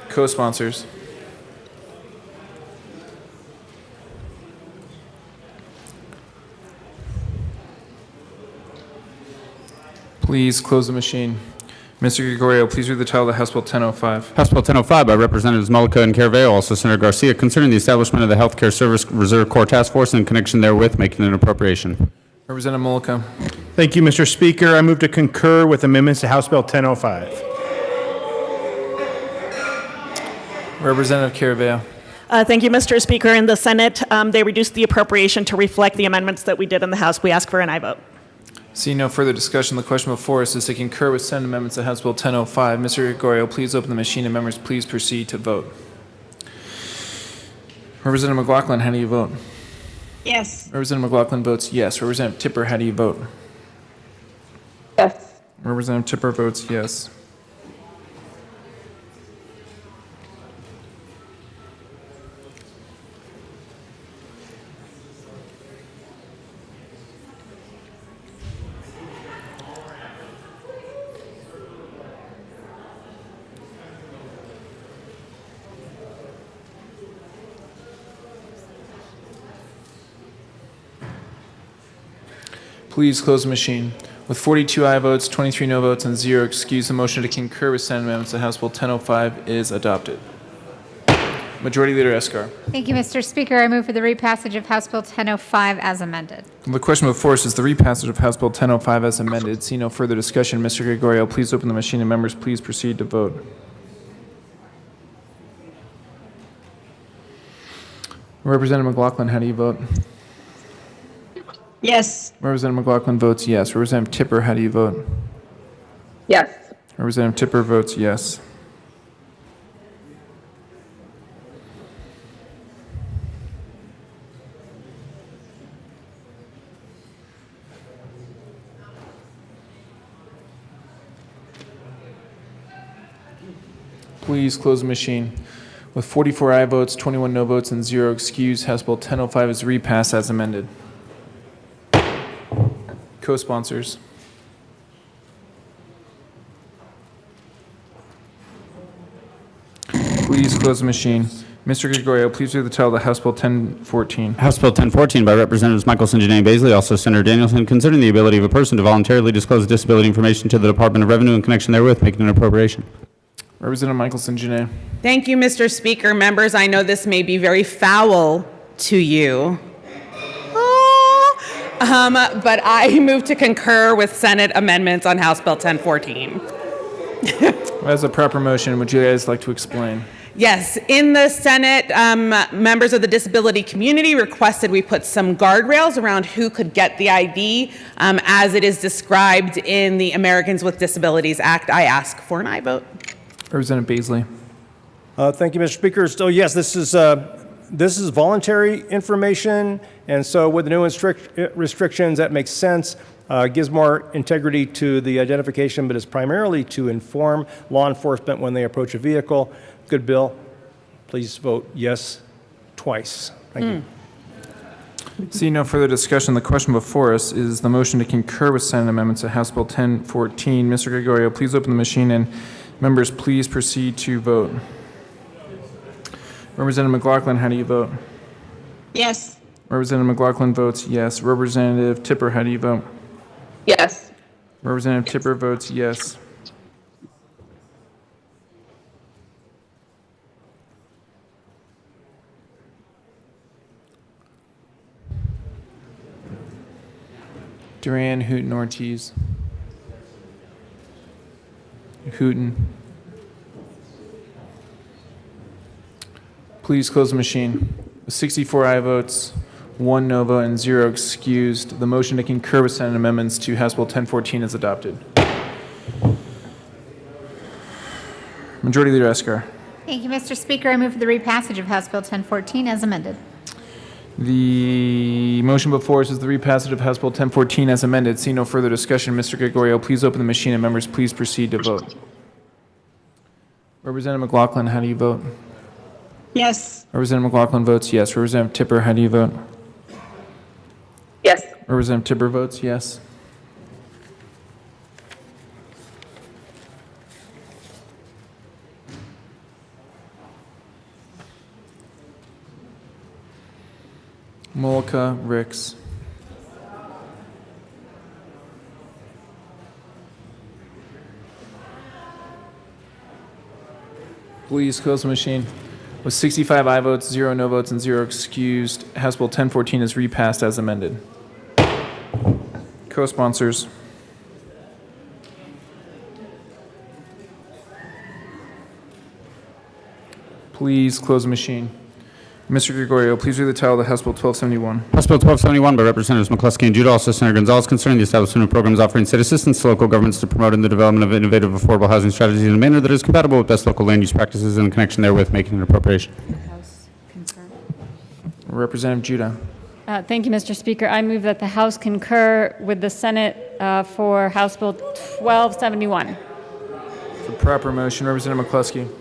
[SPEAKER 1] Co-sponsors. Please close the machine. Mr. Gregorio, please read the title of House Bill 1005.
[SPEAKER 3] House Bill 1005 by Representatives Mullica and Carveo, also Senator Garcia, concerning the establishment of the Healthcare Service Reserve Corps Task Force in connection therewith, making an appropriation.
[SPEAKER 1] Representative Mullica.
[SPEAKER 14] Thank you, Mr. Speaker. I move to concur with amendments to House Bill 1005.
[SPEAKER 1] Representative Carveo.
[SPEAKER 10] Thank you, Mr. Speaker. In the Senate, they reduced the appropriation to reflect the amendments that we did in the House. We ask for an aye vote.
[SPEAKER 1] Seeing no further discussion, the question before us is to concur with Senate amendments to House Bill 1005. Mr. Gregorio, please open the machine and members please proceed to vote. Representative McLaughlin, how do you vote?
[SPEAKER 12] Yes.
[SPEAKER 1] Representative McLaughlin votes yes. Representative Tipper, how do you vote?
[SPEAKER 12] Yes.
[SPEAKER 1] Representative Tipper votes yes. Please close the machine. With 42 aye votes, 23 no votes, and 0 excused, the motion to concur with Senate amendments to House Bill 1005 is adopted. Majority Leader Escar.
[SPEAKER 8] Thank you, Mr. Speaker. I move for the repassage of House Bill 1005 as amended.
[SPEAKER 1] The question before us is the repassage of House Bill 1005 as amended. See no further discussion. Mr. Gregorio, please open the machine and members please proceed to vote. Representative McLaughlin, how do you vote?
[SPEAKER 12] Yes.
[SPEAKER 1] Representative McLaughlin votes yes. Representative Tipper, how do you vote?
[SPEAKER 12] Yes.
[SPEAKER 1] Representative Tipper votes yes. Please close the machine. With 44 aye votes, 21 no votes, and 0 excused, House Bill 1005 is repassed as amended. Co-sponsors. Please close the machine. Mr. Gregorio, please read the title of the House Bill 1014.
[SPEAKER 3] House Bill 1014 by Representatives Michelson, Janae Baisley, also Senator Danielson, concerning the ability of a person to voluntarily disclose disability information to the Department of Revenue in connection therewith, making an appropriation.
[SPEAKER 1] Representative Michelson, Janae.
[SPEAKER 10] Thank you, Mr. Speaker. Members, I know this may be very foul to you, but I move to concur with Senate amendments on House Bill 1014.
[SPEAKER 1] As a proper motion, would you guys like to explain?
[SPEAKER 10] Yes, in the Senate, members of the disability community requested we put some guardrails around who could get the ID as it is described in the Americans with Disabilities Act. I ask for an aye vote.
[SPEAKER 1] Representative Baisley.
[SPEAKER 9] Thank you, Mr. Speaker. So yes, this is voluntary information, and so with the new restrictions, that makes sense. Gives more integrity to the identification, but is primarily to inform law enforcement when they approach a vehicle. Good bill. Please vote yes twice. Thank you.
[SPEAKER 1] Seeing no further discussion, the question before us is the motion to concur with Senate amendments to House Bill 1014. Mr. Gregorio, please open the machine and members please proceed to vote. Representative McLaughlin, how do you vote?
[SPEAKER 12] Yes.
[SPEAKER 1] Representative McLaughlin votes yes. Representative Tipper, how do you vote?
[SPEAKER 12] Yes.
[SPEAKER 1] Representative Tipper votes yes. Duran, Hooten, Ortiz. Hooten. Please close the machine. With 64 aye votes, 1 no vote, and 0 excused, the motion to concur with Senate amendments to House Bill 1014 is adopted. Majority Leader Escar.
[SPEAKER 8] Thank you, Mr. Speaker. I move for the repassage of House Bill 1014 as amended.
[SPEAKER 1] The motion before us is the repassage of House Bill 1014 as amended. See no further discussion. Mr. Gregorio, please open the machine and members please proceed to vote. Representative McLaughlin, how do you vote?
[SPEAKER 12] Yes.
[SPEAKER 1] Representative McLaughlin votes yes. Representative Tipper, how do you vote?
[SPEAKER 12] Yes.
[SPEAKER 1] Representative Tipper votes yes. Mullica, Ricks. Please close the machine. With 65 aye votes, 0 no votes, and 0 excused, House Bill 1014 is repassed as amended. Co-sponsors. Please close the machine. Mr. Gregorio, please read the title of the House Bill 1271.
[SPEAKER 3] House Bill 1271 by Representatives McCluskey and Judah, also Senator Gonzalez, concerning the establishment of programs offering state assistance to local governments to promote the development of innovative, affordable housing strategies in a manner that is compatible with best local land use practices and in connection therewith making an appropriation.
[SPEAKER 1] Representative Judah.
[SPEAKER 20] Thank you, Mr. Speaker. I move that the House concur with the Senate for House Bill 1271.
[SPEAKER 1] For proper motion, Representative McCluskey.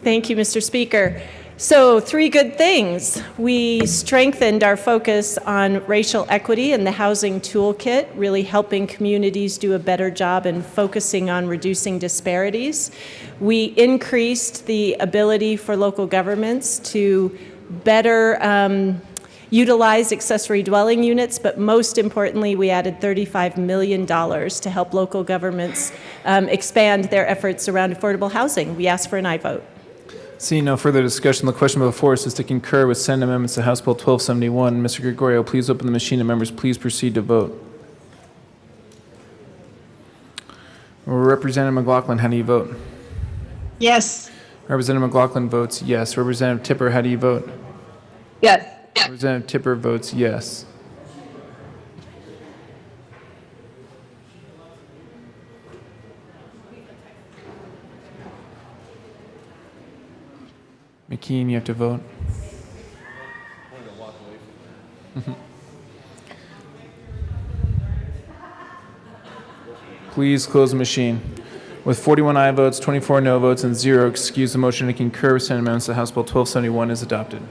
[SPEAKER 15] Thank you, Mr. Speaker. So, three good things. We strengthened our focus on racial equity in the housing toolkit, really helping communities do a better job in focusing on reducing disparities. We increased the ability for local governments to better utilize accessory dwelling units, but most importantly, we added $35 million to help local governments expand their efforts around affordable housing. We ask for an aye vote.
[SPEAKER 1] Seeing no further discussion, the question before us is to concur with Senate amendments to House Bill 1271. Mr. Gregorio, please open the machine and members please proceed to vote. Representative McLaughlin, how do you vote?
[SPEAKER 12] Yes.
[SPEAKER 1] Representative McLaughlin votes yes. Representative Tipper, how do you vote?
[SPEAKER 12] Yes.
[SPEAKER 1] Representative Tipper votes yes. McKean, you have to vote. Please close the machine. With 41 aye votes, 24 no votes, and 0 excused, the motion to concur with Senate amendments to House Bill 1271 is adopted.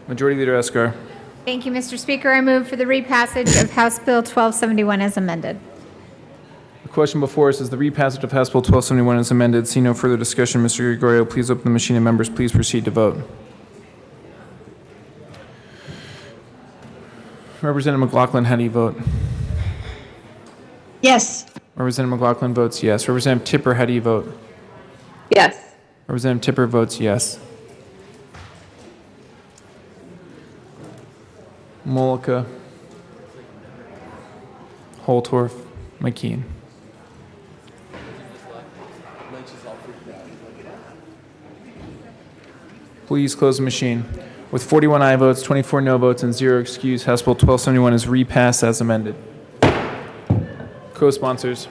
[SPEAKER 1] Majority Leader Escar.
[SPEAKER 8] Thank you, Mr. Speaker. I move for the repassage of House Bill 1271 as amended.
[SPEAKER 1] The question before us is the repassage of House Bill 1271 as amended. See no further discussion. Mr. Gregorio, please open the machine and members please proceed to vote. Representative McLaughlin, how do you vote?
[SPEAKER 12] Yes.
[SPEAKER 1] Representative McLaughlin votes yes. Representative Tipper, how do you vote?
[SPEAKER 12] Yes.
[SPEAKER 1] Representative Tipper votes yes. Mullica, Holtorf, McKean. Please close the machine. With 41 aye votes, 24 no votes, and 0 excused, House Bill 1271 is repassed as amended. Co-sponsors.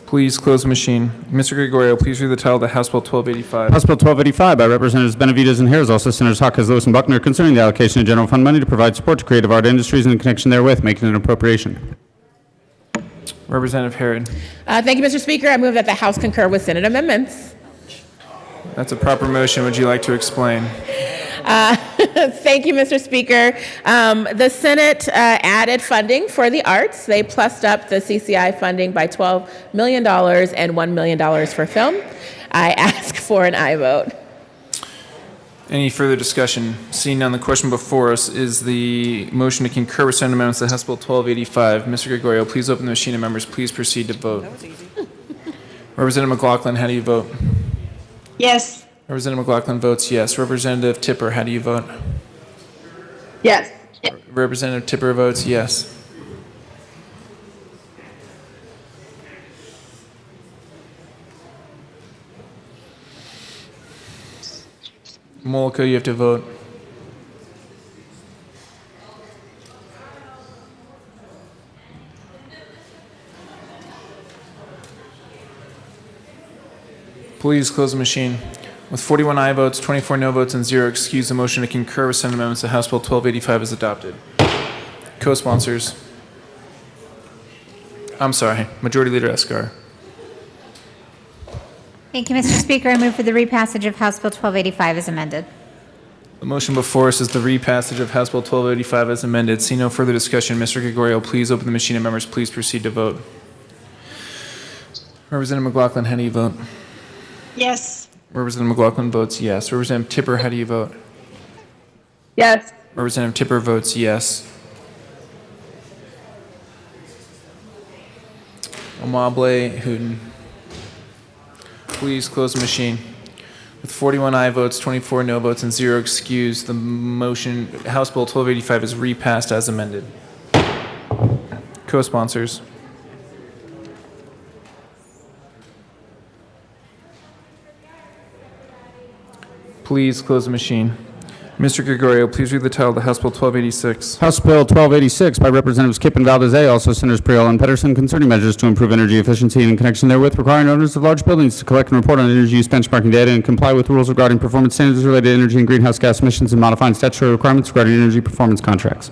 [SPEAKER 1] Please close the machine. Mr. Gregorio, please read the title of the House Bill 1285.
[SPEAKER 3] House Bill 1285 by Representatives Benavides and Harris, also Senators Hawkins, Lewis, and Buckner, concerning the allocation of general fund money to provide support to creative art industries and in connection therewith making an appropriation.
[SPEAKER 1] Representative Herod.
[SPEAKER 2] Thank you, Mr. Speaker. I move that the House concur with Senate amendments.
[SPEAKER 1] That's a proper motion. Would you like to explain?
[SPEAKER 2] Thank you, Mr. Speaker. The Senate added funding for the arts. They plussed up the CCI funding by $12 million and $1 million for film. I ask for an aye vote.
[SPEAKER 1] Any further discussion? Seeing none, the question before us is the motion to concur with Senate amendments to House Bill 1285. Mr. Gregorio, please open the machine and members please proceed to vote. That was easy. Representative McLaughlin, how do you vote?
[SPEAKER 12] Yes.
[SPEAKER 1] Representative McLaughlin votes yes. Representative Tipper, how do you vote?
[SPEAKER 12] Yes.
[SPEAKER 1] Representative Tipper votes yes. Mullica, you have to vote. Please close the machine. With 41 aye votes, 24 no votes, and 0 excused, the motion to concur with Senate amendments to House Bill 1285 is adopted. Co-sponsors. I'm sorry, Majority Leader Escar.
[SPEAKER 8] Thank you, Mr. Speaker. I move for the repassage of House Bill 1285 as amended.
[SPEAKER 1] The motion before us is the repassage of House Bill 1285 as amended. See no further discussion. Mr. Gregorio, please open the machine and members please proceed to vote. Representative McLaughlin, how do you vote?
[SPEAKER 12] Yes.
[SPEAKER 1] Representative McLaughlin votes yes. Representative Tipper, how do you vote?
[SPEAKER 12] Yes.
[SPEAKER 1] Representative Tipper votes yes. Amable Hooten. Please close the machine. With 41 aye votes, 24 no votes, and 0 excused, the motion, House Bill 1285 is repassed as amended. Co-sponsors. Please close the machine. Mr. Gregorio, please read the title of the House Bill 1286.
[SPEAKER 3] House Bill 1286 by Representatives Kipp and Valdez, also Senators Priol and Pedersen, concerning measures to improve energy efficiency and in connection therewith requiring owners of large buildings to collect and report on energy use benchmarking data and comply with rules regarding performance standards related to energy and greenhouse gas emissions and modifying statutory requirements regarding energy performance contracts.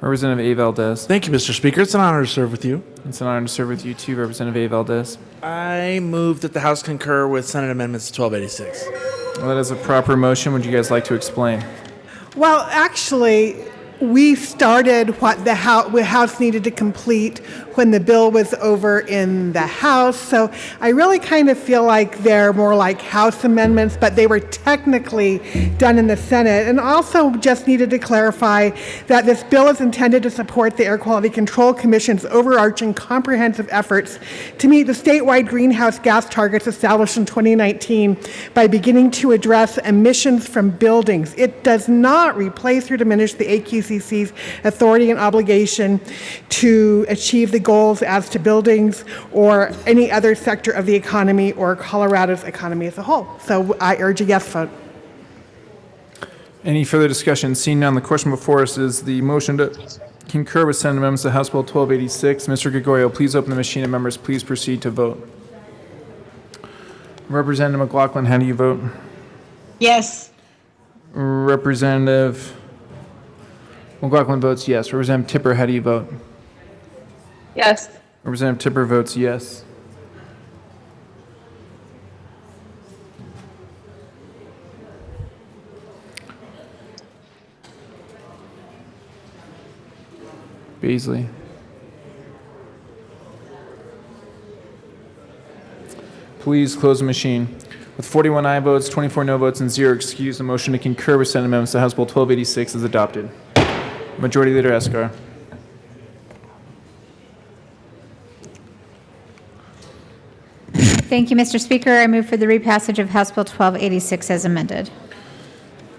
[SPEAKER 1] Representative A. Valdez.
[SPEAKER 21] Thank you, Mr. Speaker. It's an honor to serve with you.
[SPEAKER 1] It's an honor to serve with you too, Representative A. Valdez.
[SPEAKER 21] I move that the House concur with Senate Amendments 1286.
[SPEAKER 1] Well, that is a proper motion. Would you guys like to explain?
[SPEAKER 16] Well, actually, we started what the House needed to complete when the bill was over in the House. So I really kind of feel like they're more like House amendments, but they were technically done in the Senate. And also just needed to clarify that this bill is intended to support the Air Quality Control Commission's overarching comprehensive efforts to meet the statewide greenhouse gas targets established in 2019 by beginning to address emissions from buildings. It does not replace or diminish the AQCC's authority and obligation to achieve the goals as to buildings or any other sector of the economy or Colorado's economy as a whole. So I urge a yes vote.
[SPEAKER 1] Any further discussion? Seeing none, the question before us is the motion to concur with Senate amendments to House Bill 1286. Mr. Gregorio, please open the machine and members please proceed to vote. Representative McLaughlin, how do you vote?
[SPEAKER 12] Yes.
[SPEAKER 1] Representative McLaughlin votes yes. Representative Tipper, how do you vote?
[SPEAKER 12] Yes.
[SPEAKER 1] Representative Tipper votes yes. Beasley. Please close the machine. With 41 aye votes, 24 no votes, and 0 excused, the motion to concur with Senate amendments to House Bill 1286 is adopted. Majority Leader Escar.
[SPEAKER 8] Thank you, Mr. Speaker. I move for the repassage of House Bill 1286 as amended.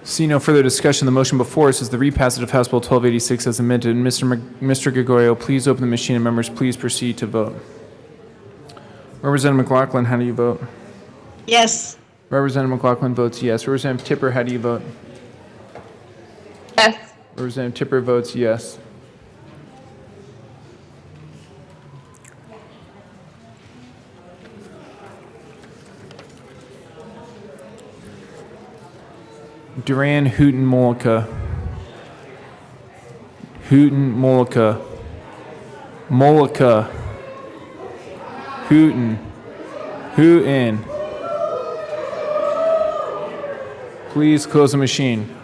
[SPEAKER 1] See no further discussion. The motion before us is the repassage of House Bill 1286 as amended. Mr. Gregorio, please open the machine and members please proceed to vote. Representative McLaughlin, how do you vote?
[SPEAKER 12] Yes.
[SPEAKER 1] Representative McLaughlin votes yes. Representative Tipper, how do you vote?
[SPEAKER 12] Yes.
[SPEAKER 1] Representative Tipper votes yes. Duran, Hooten, Mollica. Hooten, Mollica. Mollica. Hooten. Hooten. Please close the machine.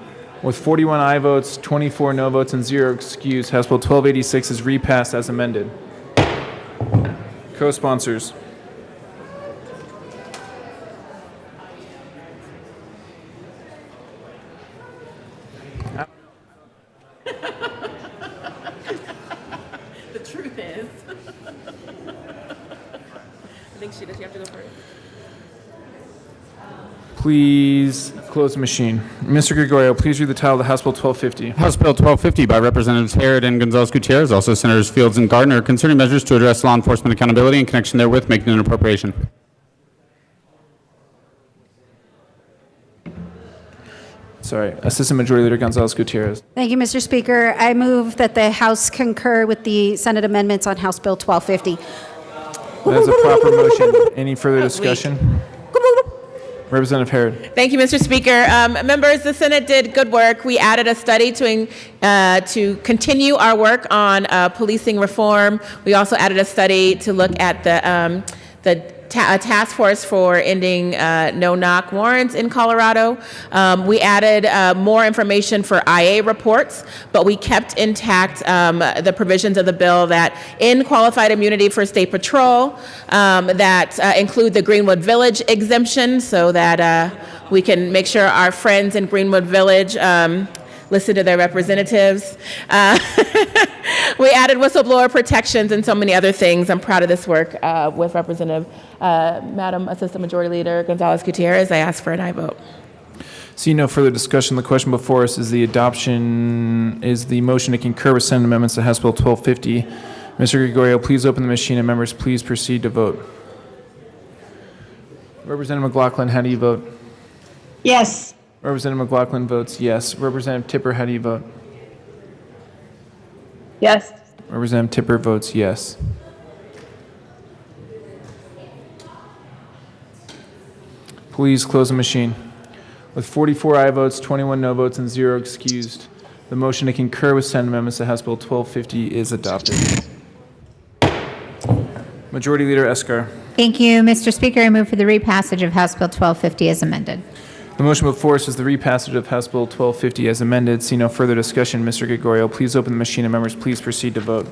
[SPEAKER 1] With 41 aye votes, 24 no votes, and 0 excused, House Bill 1286 is repassed as amended. Co-sponsors.
[SPEAKER 2] The truth is. I think she does. You have to go first.
[SPEAKER 1] Please close the machine. Mr. Gregorio, please read the title of the House Bill 1250.
[SPEAKER 3] House Bill 1250 by Representatives Harrod and Gonzalez Gutierrez, also Senators Fields and Gardner, concerning measures to address law enforcement accountability in connection therewith, making an appropriation.
[SPEAKER 1] Sorry, Assistant Majority Leader Gonzalez Gutierrez.
[SPEAKER 7] Thank you, Mr. Speaker. I move that the House concur with the Senate amendments on House Bill 1250.
[SPEAKER 1] That is a proper motion. Any further discussion? Representative Harrod.
[SPEAKER 2] Thank you, Mr. Speaker. Members, the Senate did good work. We added a study to continue our work on policing reform. We also added a study to look at the task force for ending no-knock warrants in Colorado. We added more information for IA reports, but we kept intact the provisions of the bill that in qualified immunity for state patrol that include the Greenwood Village exemption so that we can make sure our friends in Greenwood Village listen to their representatives. We added whistleblower protections and so many other things. I'm proud of this work with Representative Madam Assistant Majority Leader Gonzalez Gutierrez. I ask for an aye vote.
[SPEAKER 1] Seeing no further discussion, the question before us is the motion to concur with Senate amendments to House Bill 1250. Mr. Gregorio, please open the machine and members please proceed to vote. Representative McLaughlin, how do you vote?
[SPEAKER 12] Yes.
[SPEAKER 1] Representative McLaughlin votes yes. Representative Tipper, how do you vote?
[SPEAKER 12] Yes.
[SPEAKER 1] Representative Tipper votes yes. Please close the machine. With 44 aye votes, 21 no votes, and 0 excused, the motion to concur with Senate amendments to House Bill 1250 is adopted. Majority Leader Eskar.
[SPEAKER 8] Thank you, Mr. Speaker. I move for the repassage of House Bill 1250 as amended.
[SPEAKER 1] The motion before us is the repassage of House Bill 1250 as amended. See no further discussion. Mr. Gregorio, please open the machine and members please proceed to vote.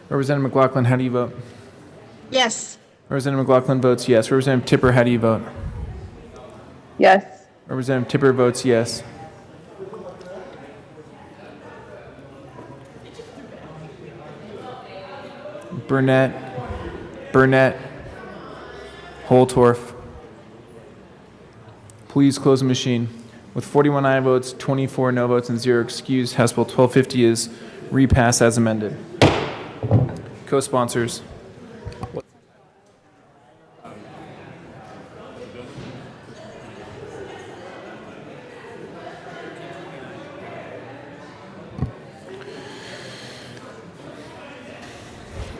[SPEAKER 1] Representative McLaughlin, how do you vote?
[SPEAKER 12] Yes.
[SPEAKER 1] Representative McLaughlin votes yes. Representative Tipper, how do you vote?
[SPEAKER 12] Yes.
[SPEAKER 1] Representative Tipper votes yes. Burnett, Holtorf. Please close the machine. With 41 aye votes, 24 no votes, and 0 excused, House Bill 1250 is repassed as amended. Co-sponsors.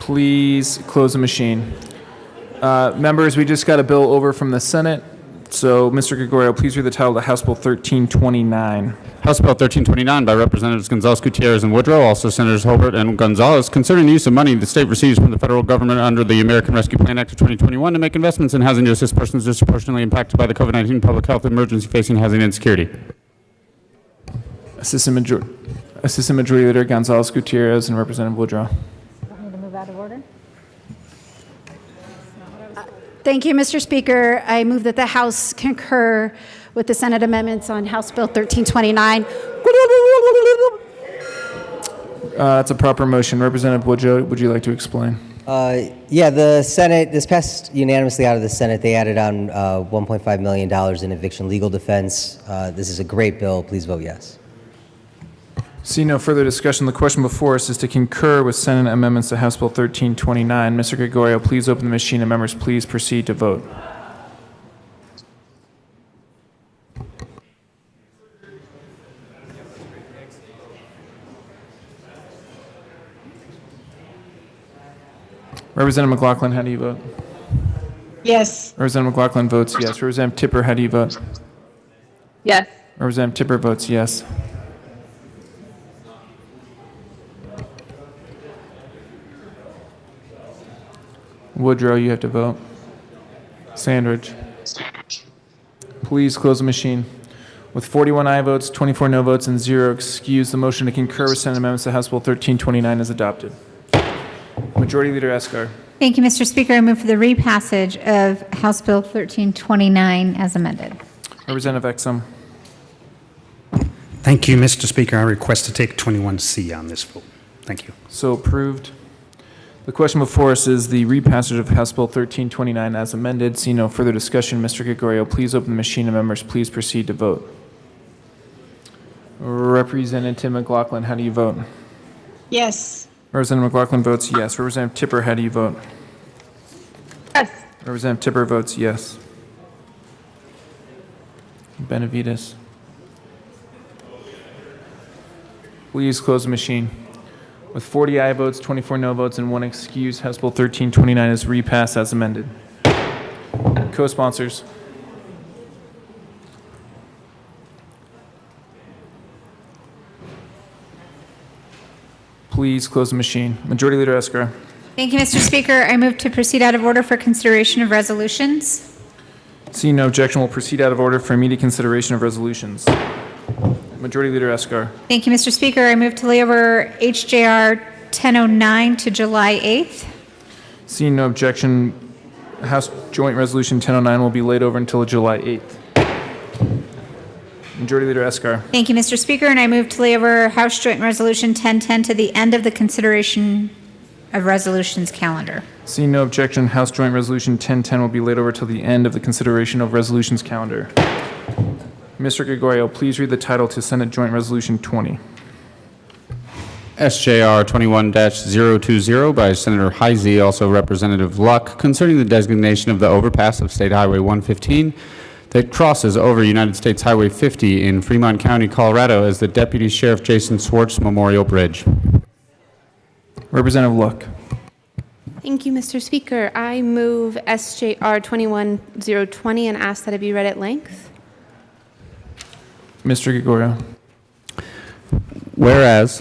[SPEAKER 1] Please close the machine. Members, we just got a bill over from the Senate. So, Mr. Gregorio, please read the title of House Bill 1329.
[SPEAKER 3] House Bill 1329 by Representatives Gonzalez, Gutierrez, and Woodrow, also Senators Hobart and Gonzalez, concerning the use of money the state receives from the federal government under the American Rescue Plan Act of 2021 to make investments in housing to assist persons disproportionately impacted by the COVID-19 public health emergency facing housing insecurity.
[SPEAKER 1] Assistant Majority Leader Gonzalez, Gutierrez, and Representative Woodrow.
[SPEAKER 8] Want me to move out of order?
[SPEAKER 7] Thank you, Mr. Speaker. I move that the House concur with the Senate amendments on House Bill 1329.
[SPEAKER 1] That's a proper motion. Representative Woodrow, would you like to explain?
[SPEAKER 17] Yeah, the Senate, this passed unanimously out of the Senate. They added on $1.5 million in eviction legal defense. This is a great bill. Please vote yes.
[SPEAKER 1] See no further discussion. The question before us is to concur with Senate amendments to House Bill 1329. Mr. Gregorio, please open the machine and members please proceed to vote. Representative McLaughlin, how do you vote?
[SPEAKER 12] Yes.
[SPEAKER 1] Representative McLaughlin votes yes. Representative Tipper, how do you vote?
[SPEAKER 12] Yes.
[SPEAKER 1] Representative Tipper votes yes. Woodrow, you have to vote. Sandridge. Please close the machine. With 41 aye votes, 24 no votes, and 0 excused, the motion to concur with Senate amendments to House Bill 1329 is adopted. Majority Leader Eskar.
[SPEAKER 8] Thank you, Mr. Speaker. I move for the repassage of House Bill 1329 as amended.
[SPEAKER 1] Representative Exum.
[SPEAKER 19] Thank you, Mr. Speaker. I request to take 21C on this vote. Thank you.
[SPEAKER 1] So approved. The question before us is the repassage of House Bill 1329 as amended. See no further discussion. Mr. Gregorio, please open the machine and members please proceed to vote. Representative McLaughlin, how do you vote?
[SPEAKER 12] Yes.
[SPEAKER 1] Representative McLaughlin votes yes. Representative Tipper, how do you vote?
[SPEAKER 12] Yes.
[SPEAKER 1] Representative Tipper votes yes. Benavides. Please close the machine. With 40 aye votes, 24 no votes, and 1 excuse, House Bill 1329 is repassed as amended. Co-sponsors. Please close the machine. Majority Leader Eskar.
[SPEAKER 8] Thank you, Mr. Speaker. I move to proceed out of order for consideration of resolutions.
[SPEAKER 1] Seeing no objection, we'll proceed out of order for immediate consideration of resolutions. Majority Leader Eskar.
[SPEAKER 8] Thank you, Mr. Speaker. I move to lay over HJR 1009 to July 8th.
[SPEAKER 1] Seeing no objection, House Joint Resolution 1009 will be laid over until July 8th. Majority Leader Eskar.
[SPEAKER 8] Thank you, Mr. Speaker, and I move to lay over House Joint Resolution 1010 to the end of the consideration of resolutions calendar.
[SPEAKER 1] Seeing no objection, House Joint Resolution 1010 will be laid over till the end of the consideration of resolutions calendar. Mr. Gregorio, please read the title to Senate Joint Resolution 20.
[SPEAKER 3] SJR 21-020 by Senator Heisey, also Representative Luck, concerning the designation of the overpass of State Highway 115 that crosses over United States Highway 50 in Fremont County, Colorado, as the Deputy Sheriff Jason Swartz Memorial Bridge.
[SPEAKER 1] Representative Luck.
[SPEAKER 13] Thank you, Mr. Speaker. I move SJR 21020 and ask that it be read at length.
[SPEAKER 1] Mr. Gregorio.
[SPEAKER 3] Whereas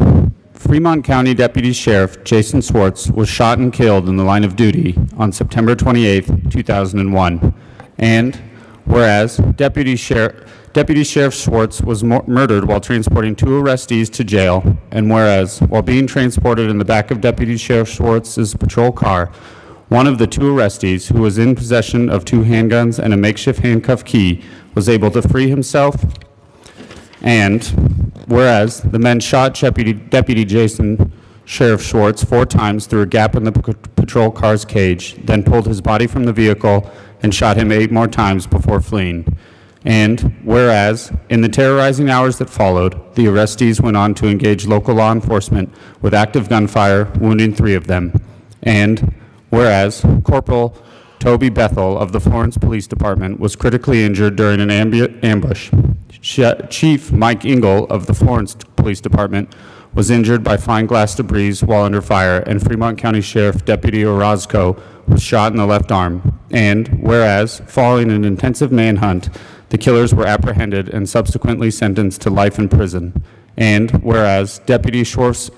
[SPEAKER 3] Fremont County Deputy Sheriff Jason Swartz was shot and killed in the line of duty on September 28, 2001. And whereas Deputy Sheriff Swartz was murdered while transporting 2 arrestees to jail. And whereas while being transported in the back of Deputy Sheriff Swartz's patrol car, one of the 2 arrestees, who was in possession of 2 handguns and a makeshift handcuff key, was able to free himself. And whereas the men shot Deputy Jason Sheriff Swartz 4 times through a gap in the patrol car's cage, then pulled his body from the vehicle and shot him 8 more times before fleeing. And whereas in the terrorizing hours that followed, the arrestees went on to engage local law enforcement with active gunfire, wounding 3 of them. And whereas Corporal Toby Bethel of the Florence Police Department was critically injured during an ambush. Chief Mike Engel of the Florence Police Department was injured by fine glass debris while under fire, and Fremont County Sheriff Deputy Orozco was shot in the left arm. And whereas, following an intensive manhunt, the killers were apprehended and subsequently sentenced to life in prison. And whereas Deputy Swartz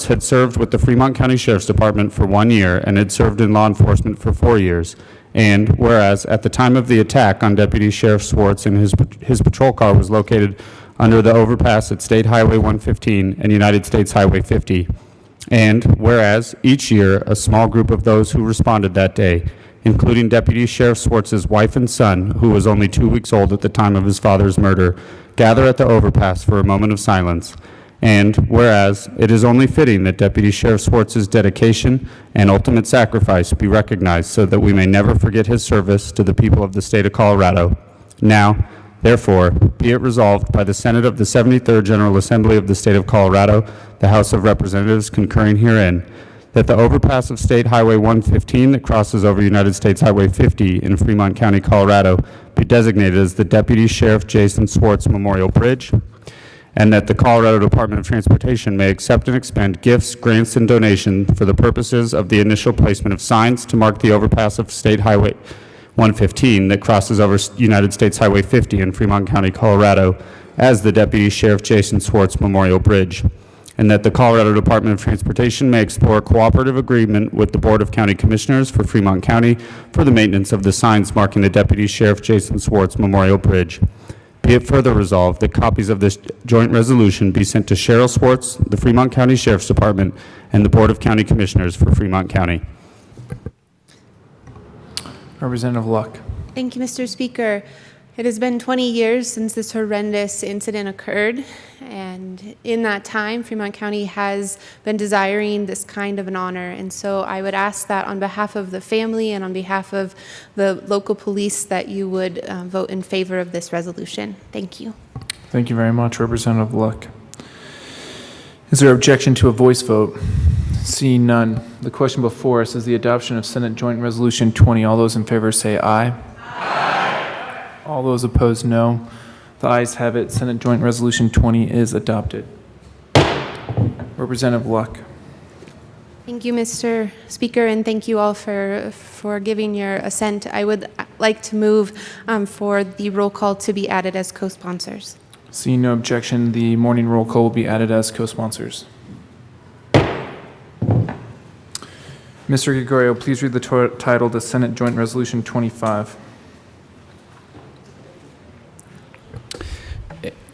[SPEAKER 3] had served with the Fremont County Sheriff's Department for 1 year and had served in law enforcement for 4 years. And whereas at the time of the attack on Deputy Sheriff Swartz, and his patrol car was located under the overpass at State Highway 115 and United States Highway 50. And whereas each year a small group of those who responded that day, including Deputy Sheriff Swartz's wife and son, who was only 2 weeks old at the time of his father's murder, gather at the overpass for a moment of silence. And whereas it is only fitting that Deputy Sheriff Swartz's dedication and ultimate sacrifice be recognized so that we may never forget his service to the people of the state of Colorado. Now, therefore, be it resolved by the Senate of the 73rd General Assembly of the state of Colorado, the House of Representatives concurring herein, that the overpass of State Highway 115 that crosses over United States Highway 50 in Fremont County, Colorado, be designated as the Deputy Sheriff Jason Swartz Memorial Bridge, and that the Colorado Department of Transportation may accept and expend gifts, grants, and donations for the purposes of the initial placement of signs to mark the overpass of State Highway 115 that crosses over United States Highway 50 in Fremont County, Colorado, as the Deputy Sheriff Jason Swartz Memorial Bridge, and that the Colorado Department of Transportation may explore a cooperative agreement with the Board of County Commissioners for Fremont County for the maintenance of the signs marking the Deputy Sheriff Jason Swartz Memorial Bridge. Be it further resolved that copies of this joint resolution be sent to Cheryl Swartz, the Fremont County Sheriff's Department, and the Board of County Commissioners for Fremont County.
[SPEAKER 1] Representative Luck.
[SPEAKER 13] Thank you, Mr. Speaker. It has been 20 years since this horrendous incident occurred, and in that time, Fremont County has been desiring this kind of an honor, and so I would ask that on behalf of the family and on behalf of the local police that you would vote in favor of this resolution. Thank you.
[SPEAKER 1] Thank you very much, Representative Luck. Is there objection to a voice vote? Seeing none, the question before us is the adoption of Senate Joint Resolution 20. All those in favor say aye. All those opposed, no. The ayes have it. Senate Joint Resolution 20 is adopted. Representative Luck.
[SPEAKER 13] Thank you, Mr. Speaker, and thank you all for giving your assent. I would like to move for the roll call to be added as co-sponsors.
[SPEAKER 1] Seeing no objection, the morning roll call will be added as co-sponsors. Mr. Gregorio, please read the title to Senate Joint Resolution 25.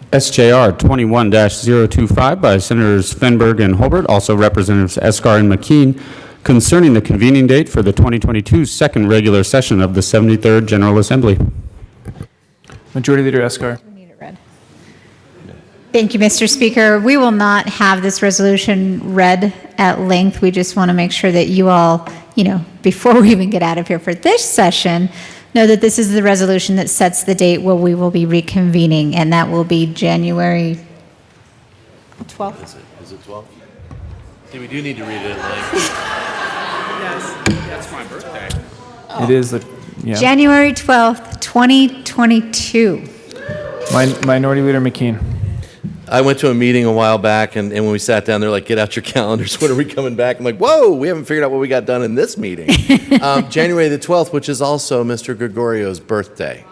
[SPEAKER 3] SJR 21-025 by Senators Fenberg and Holbert, also Representatives Escar and McKean, concerning the convening date for the 2022 second regular session of the 73rd General Assembly.
[SPEAKER 1] Majority Leader Escar.
[SPEAKER 8] Thank you, Mr. Speaker. We will not have this resolution read at length. We just want to make sure that you all, before we even get out of here for this session, know that this is the resolution that sets the date where we will be reconvening, and that will be January 12th.
[SPEAKER 18] Is it 12? See, we do need to read it.
[SPEAKER 3] That's my birthday.
[SPEAKER 1] It is the, yeah.
[SPEAKER 8] January 12th, 2022.
[SPEAKER 1] Minority Leader McKean.
[SPEAKER 18] I went to a meeting a while back, and when we sat down, they're like, "Get out your calendars. When are we coming back?" I'm like, "Whoa, we haven't figured out what we got done in this meeting." January the 12th, which is also Mr. Gregorio's birthday.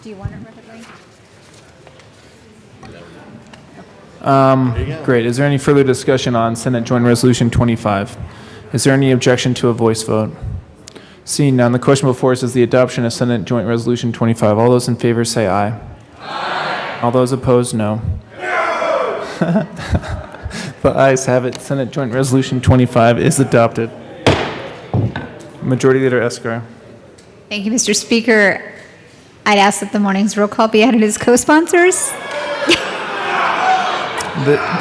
[SPEAKER 8] Do you want to rub it, Ray?
[SPEAKER 1] Great. Is there any further discussion on Senate Joint Resolution 25? Is there any objection to a voice vote? Seeing none, the question before us is the adoption of Senate Joint Resolution 25. All those in favor say aye. Aye. All those opposed, no. No! The ayes have it. Senate Joint Resolution 25 is adopted. Majority Leader Escar.
[SPEAKER 8] Thank you, Mr. Speaker. I'd ask that the morning's roll call be added as co-sponsors.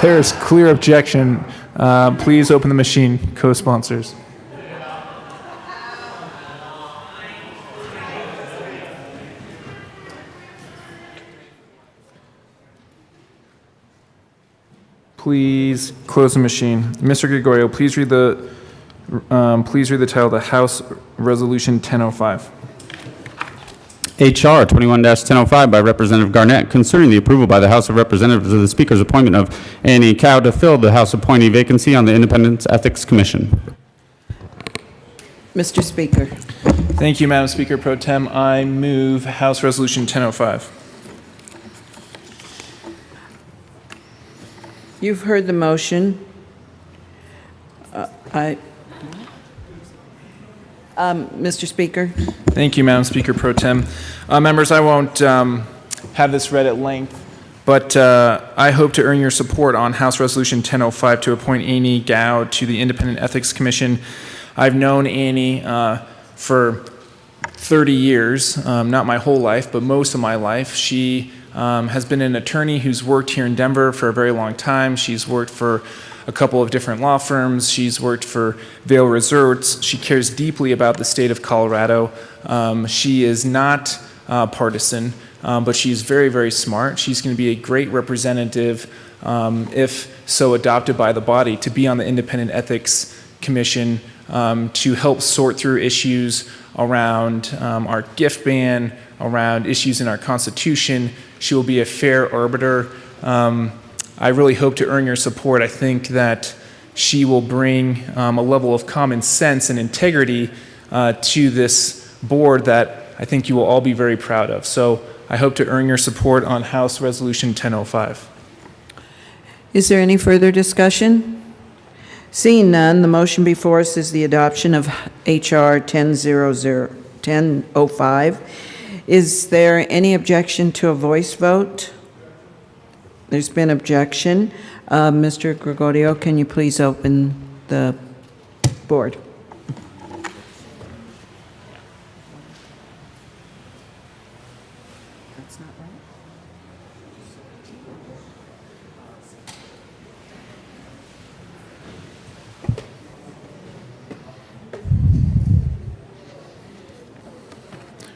[SPEAKER 1] There is clear objection. Please open the machine, co-sponsors. Please close the machine. Mr. Gregorio, please read the title of the House Resolution 1005.
[SPEAKER 3] H.R. 21-1005 by Representative Garnett concerning the approval by the House of Representatives of the Speaker's appointment of Annie Cow to fill the House appointee vacancy on the Independence Ethics Commission.
[SPEAKER 4] Mr. Speaker.
[SPEAKER 1] Thank you, Madam Speaker Pro Tem. I move House Resolution 1005.
[SPEAKER 4] You've heard the motion. Mr. Speaker.
[SPEAKER 1] Thank you, Madam Speaker Pro Tem. Members, I won't have this read at length, but I hope to earn your support on House Resolution 1005 to appoint Annie Gao to the Independent Ethics Commission. I've known Annie for 30 years, not my whole life, but most of my life. She has been an attorney who's worked here in Denver for a very long time. She's worked for a couple of different law firms. She's worked for Vail Resorts. She cares deeply about the state of Colorado. She is not partisan, but she's very, very smart. She's going to be a great representative, if so adopted by the body, to be on the Independent Ethics Commission to help sort through issues around our gift ban, around issues in our Constitution. She will be a fair arbiter. I really hope to earn your support. I think that she will bring a level of common sense and integrity to this board that I think you will all be very proud of. So I hope to earn your support on House Resolution 1005.
[SPEAKER 4] Is there any further discussion? Seeing none, the motion before us is the adoption of H.R. 1005. Is there any objection to a voice vote? There's been objection. Mr. Gregorio, can you please open the board? That's not right.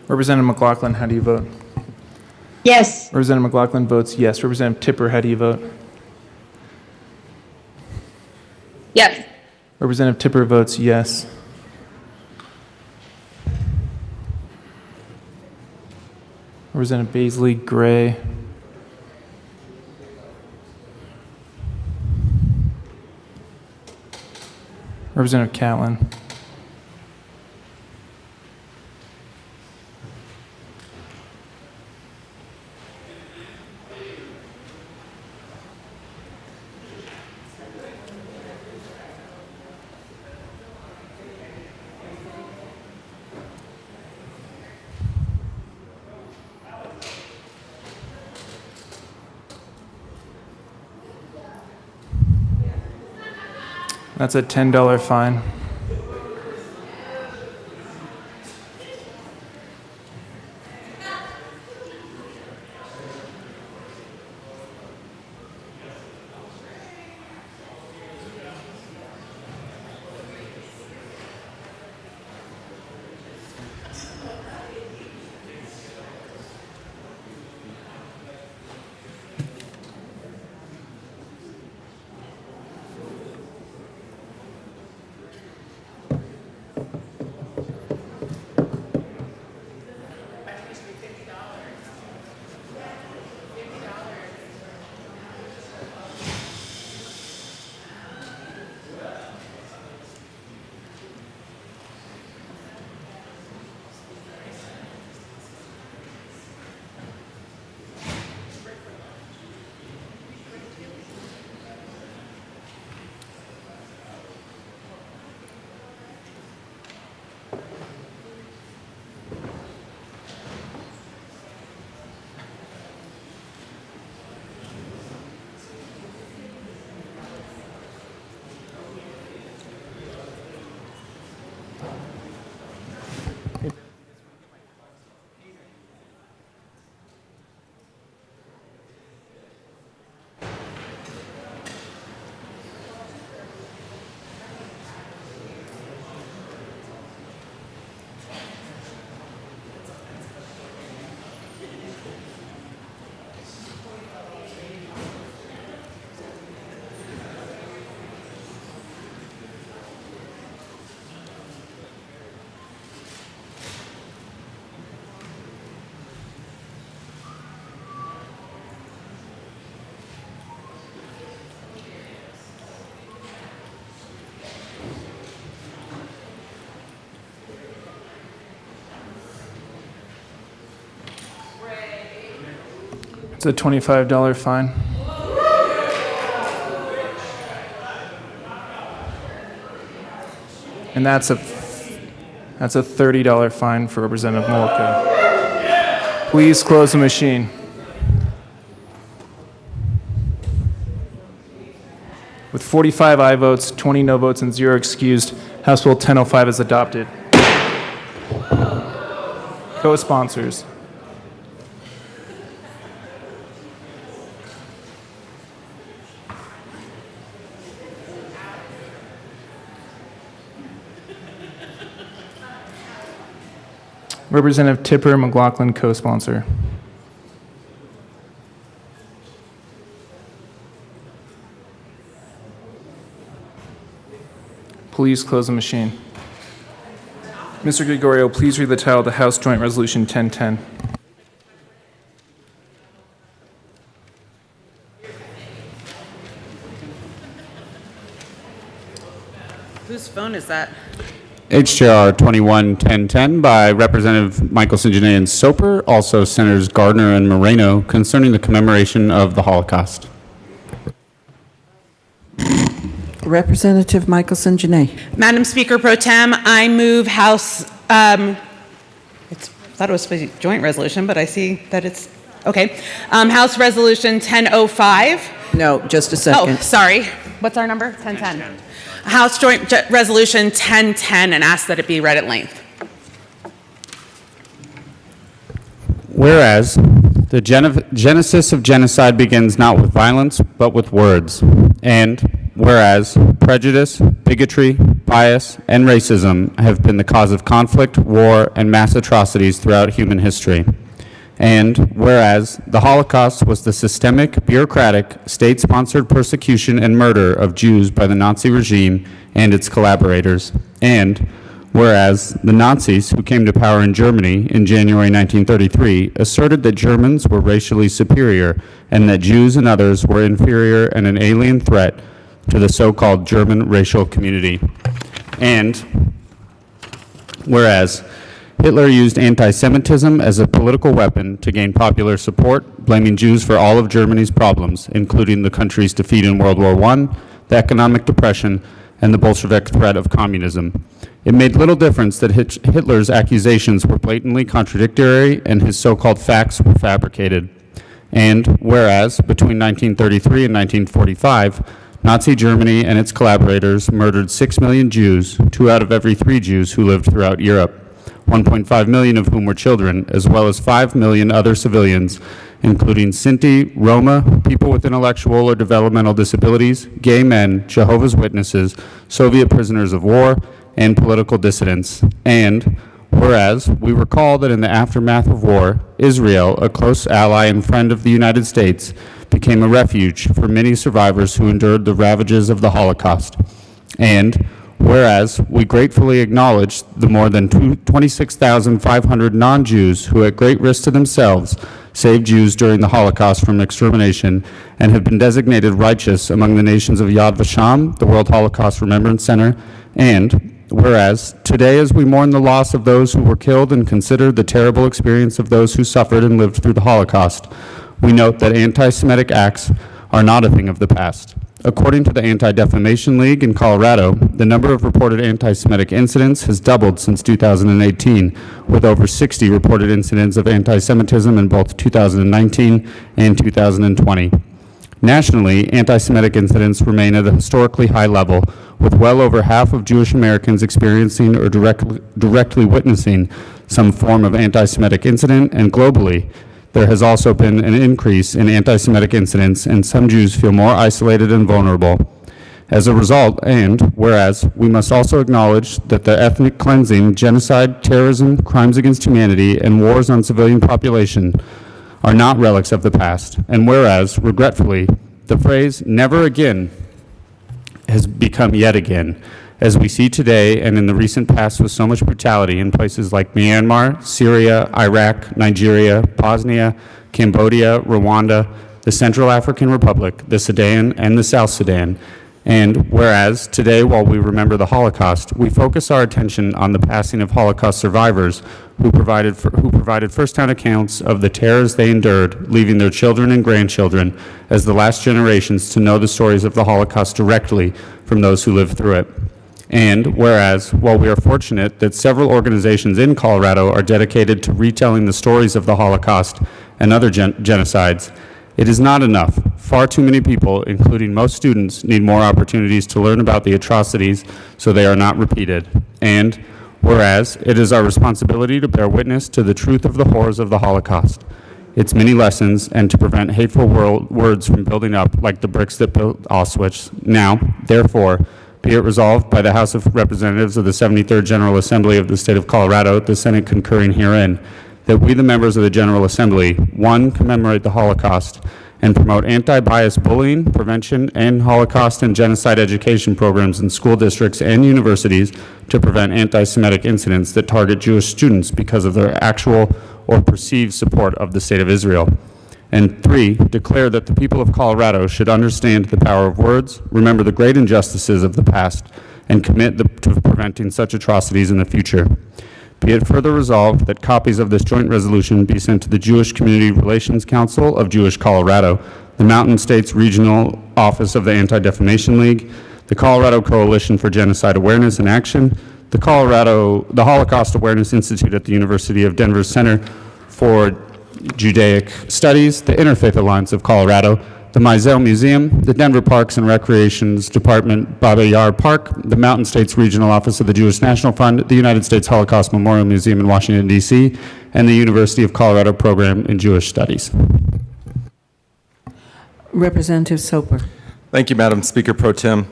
[SPEAKER 1] Representative McLaughlin, how do you vote?
[SPEAKER 12] Yes.
[SPEAKER 1] Representative McLaughlin votes yes. Representative Tipper, how do you vote?
[SPEAKER 12] Yes.
[SPEAKER 1] Representative Tipper votes yes. Representative Baisley, Gray. Representative Catlin. That's a $10 fine. It's a $25 fine. And that's a $30 fine for Representative Molka. Please close the machine. With 45 aye votes, 20 no votes, and 0 excused, House Bill 1005 is adopted. Co-sponsors. Representative Tipper McLaughlin, co-sponsor. Please close the machine. Mr. Gregorio, please read the title of the House Joint Resolution 1010.
[SPEAKER 6] Whose phone is that?
[SPEAKER 3] HJR 21-1010 by Representative Michael St. and Soper, also Senators Gardner and Moreno, concerning the commemoration of the Holocaust.
[SPEAKER 4] Representative Michaelson Janae.
[SPEAKER 6] Madam Speaker Pro Tem, I move House, it's, I thought it was supposed to be joint resolution, but I see that it's, okay. House Resolution 1005.
[SPEAKER 4] No, just a second.
[SPEAKER 6] Oh, sorry. What's our number? 1010. House Joint Resolution 1010, and ask that it be read at length.
[SPEAKER 3] Whereas the genesis of genocide begins not with violence, but with words. And whereas prejudice, bigotry, bias, and racism have been the cause of conflict, war, and mass atrocities throughout human history. And whereas the Holocaust was the systemic, bureaucratic, state-sponsored persecution and murder of Jews by the Nazi regime and its collaborators. And whereas the Nazis, who came to power in Germany in January 1933, asserted that Germans were racially superior and that Jews and others were inferior and an alien threat to the so-called German racial community. And whereas Hitler used anti-Semitism as a political weapon to gain popular support, blaming Jews for all of Germany's problems, including the country's defeat in World War I, the economic depression, and the Bolshevik threat of communism. It made little difference that Hitler's accusations were blatantly contradictory and his so-called facts were fabricated. And whereas between 1933 and 1945, Nazi Germany and its collaborators murdered 6 million Jews, 2 out of every 3 Jews who lived throughout Europe, 1.5 million of whom were children, as well as 5 million other civilians, including Sinti, Roma, people with intellectual or developmental disabilities, gay men, Jehovah's Witnesses, Soviet prisoners of war, and political dissidents. And whereas we recall that in the aftermath of war, Israel, a close ally and friend of the United States, became a refuge for many survivors who endured the ravages of the Holocaust. And whereas we gratefully acknowledge the more than 26,500 non-Jews who, at great risk to themselves, saved Jews during the Holocaust from extermination and have been designated righteous among the nations of Yad Vashem, the World Holocaust Remembrance Center. And whereas today, as we mourn the loss of those who were killed and consider the terrible experience of those who suffered and lived through the Holocaust, we note that anti-Semitic acts are not a thing of the past. According to the Anti-Defamation League in Colorado, the number of reported anti-Semitic incidents has doubled since 2018, with over 60 reported incidents of anti-Semitism in both 2019 and 2020. Nationally, anti-Semitic incidents remain at a historically high level, with well over half of Jewish Americans experiencing or directly witnessing some form of anti-Semitic incident, and globally, there has also been an increase in anti-Semitic incidents, and some Jews feel more isolated and vulnerable. As a result, and whereas we must also acknowledge that the ethnic cleansing, genocide, terrorism, crimes against humanity, and wars on civilian population are not relics of the past, and whereas, regretfully, the phrase "never again" has become yet again, as we see today and in the recent past with so much brutality in places like Myanmar, Syria, Iraq, Nigeria, Bosnia, Cambodia, Rwanda, the Central African Republic, the Sudan, and the South Sudan, And whereas today, while we remember the Holocaust, we focus our attention on the passing of Holocaust survivors who provided first-hand accounts of the terrors they endured, leaving their children and grandchildren as the last generations to know the stories of the Holocaust directly from those who lived through it. And whereas, while we are fortunate that several organizations in Colorado are dedicated to retelling the stories of the Holocaust and other genocides, it is not enough. Far too many people, including most students, need more opportunities to learn about the atrocities so they are not repeated. And whereas, it is our responsibility to bear witness to the truth of the horrors of the Holocaust, its many lessons, and to prevent hateful words from building up like the bricks that built Auschwitz. Now, therefore, be it resolved by the House of Representatives of the 73rd General Assembly of the State of Colorado, the Senate concurring herein, that we, the members of the General Assembly, 1, commemorate the Holocaust and promote anti-bias bullying, prevention, and Holocaust and genocide education programs in school districts and universities to prevent anti-Semitic incidents that target Jewish students because of their actual or perceived support of the State of Israel. And 3, declare that the people of Colorado should understand the power of words, remember the great injustices of the past, and commit to preventing such atrocities in the future. Be it further resolved that copies of this joint resolution be sent to the Jewish Community Relations Council of Jewish Colorado, the Mountain States Regional Office of the Anti-Defamation League, the Colorado Coalition for Genocide Awareness and Action, the Holocaust Awareness Institute at the University of Denver Center for Judaic Studies, the Interfaith Alliance of Colorado, the Meisel Museum, the Denver Parks and Recreations Department, Baba Yar Park, the Mountain States Regional Office of the Jewish National Fund, the United States Holocaust Memorial Museum in Washington, D.C., and the University of Colorado Program in Jewish Studies.
[SPEAKER 4] Representative Soper.
[SPEAKER 11] Thank you, Madam Speaker Pro Tem.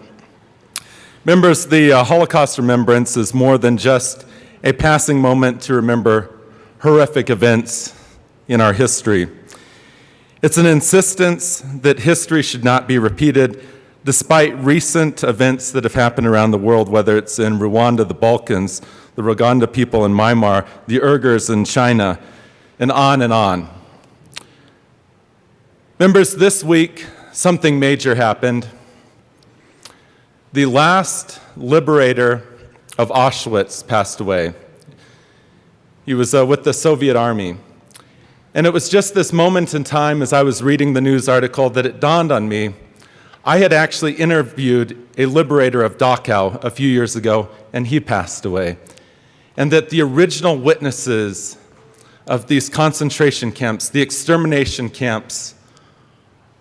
[SPEAKER 11] Members, the Holocaust remembrance is more than just a passing moment to remember horrific events in our history. It's an insistence that history should not be repeated, despite recent events that have happened around the world, whether it's in Rwanda, the Balkans, the Rohingya people in Myanmar, the Uyghurs in China, and on and on. Members, this week, something major happened. The last liberator of Auschwitz passed away. He was with the Soviet Army. And it was just this moment in time as I was reading the news article that it dawned on me. I had actually interviewed a liberator of Dachau a few years ago, and he passed away. And that the original witnesses of these concentration camps, the extermination camps,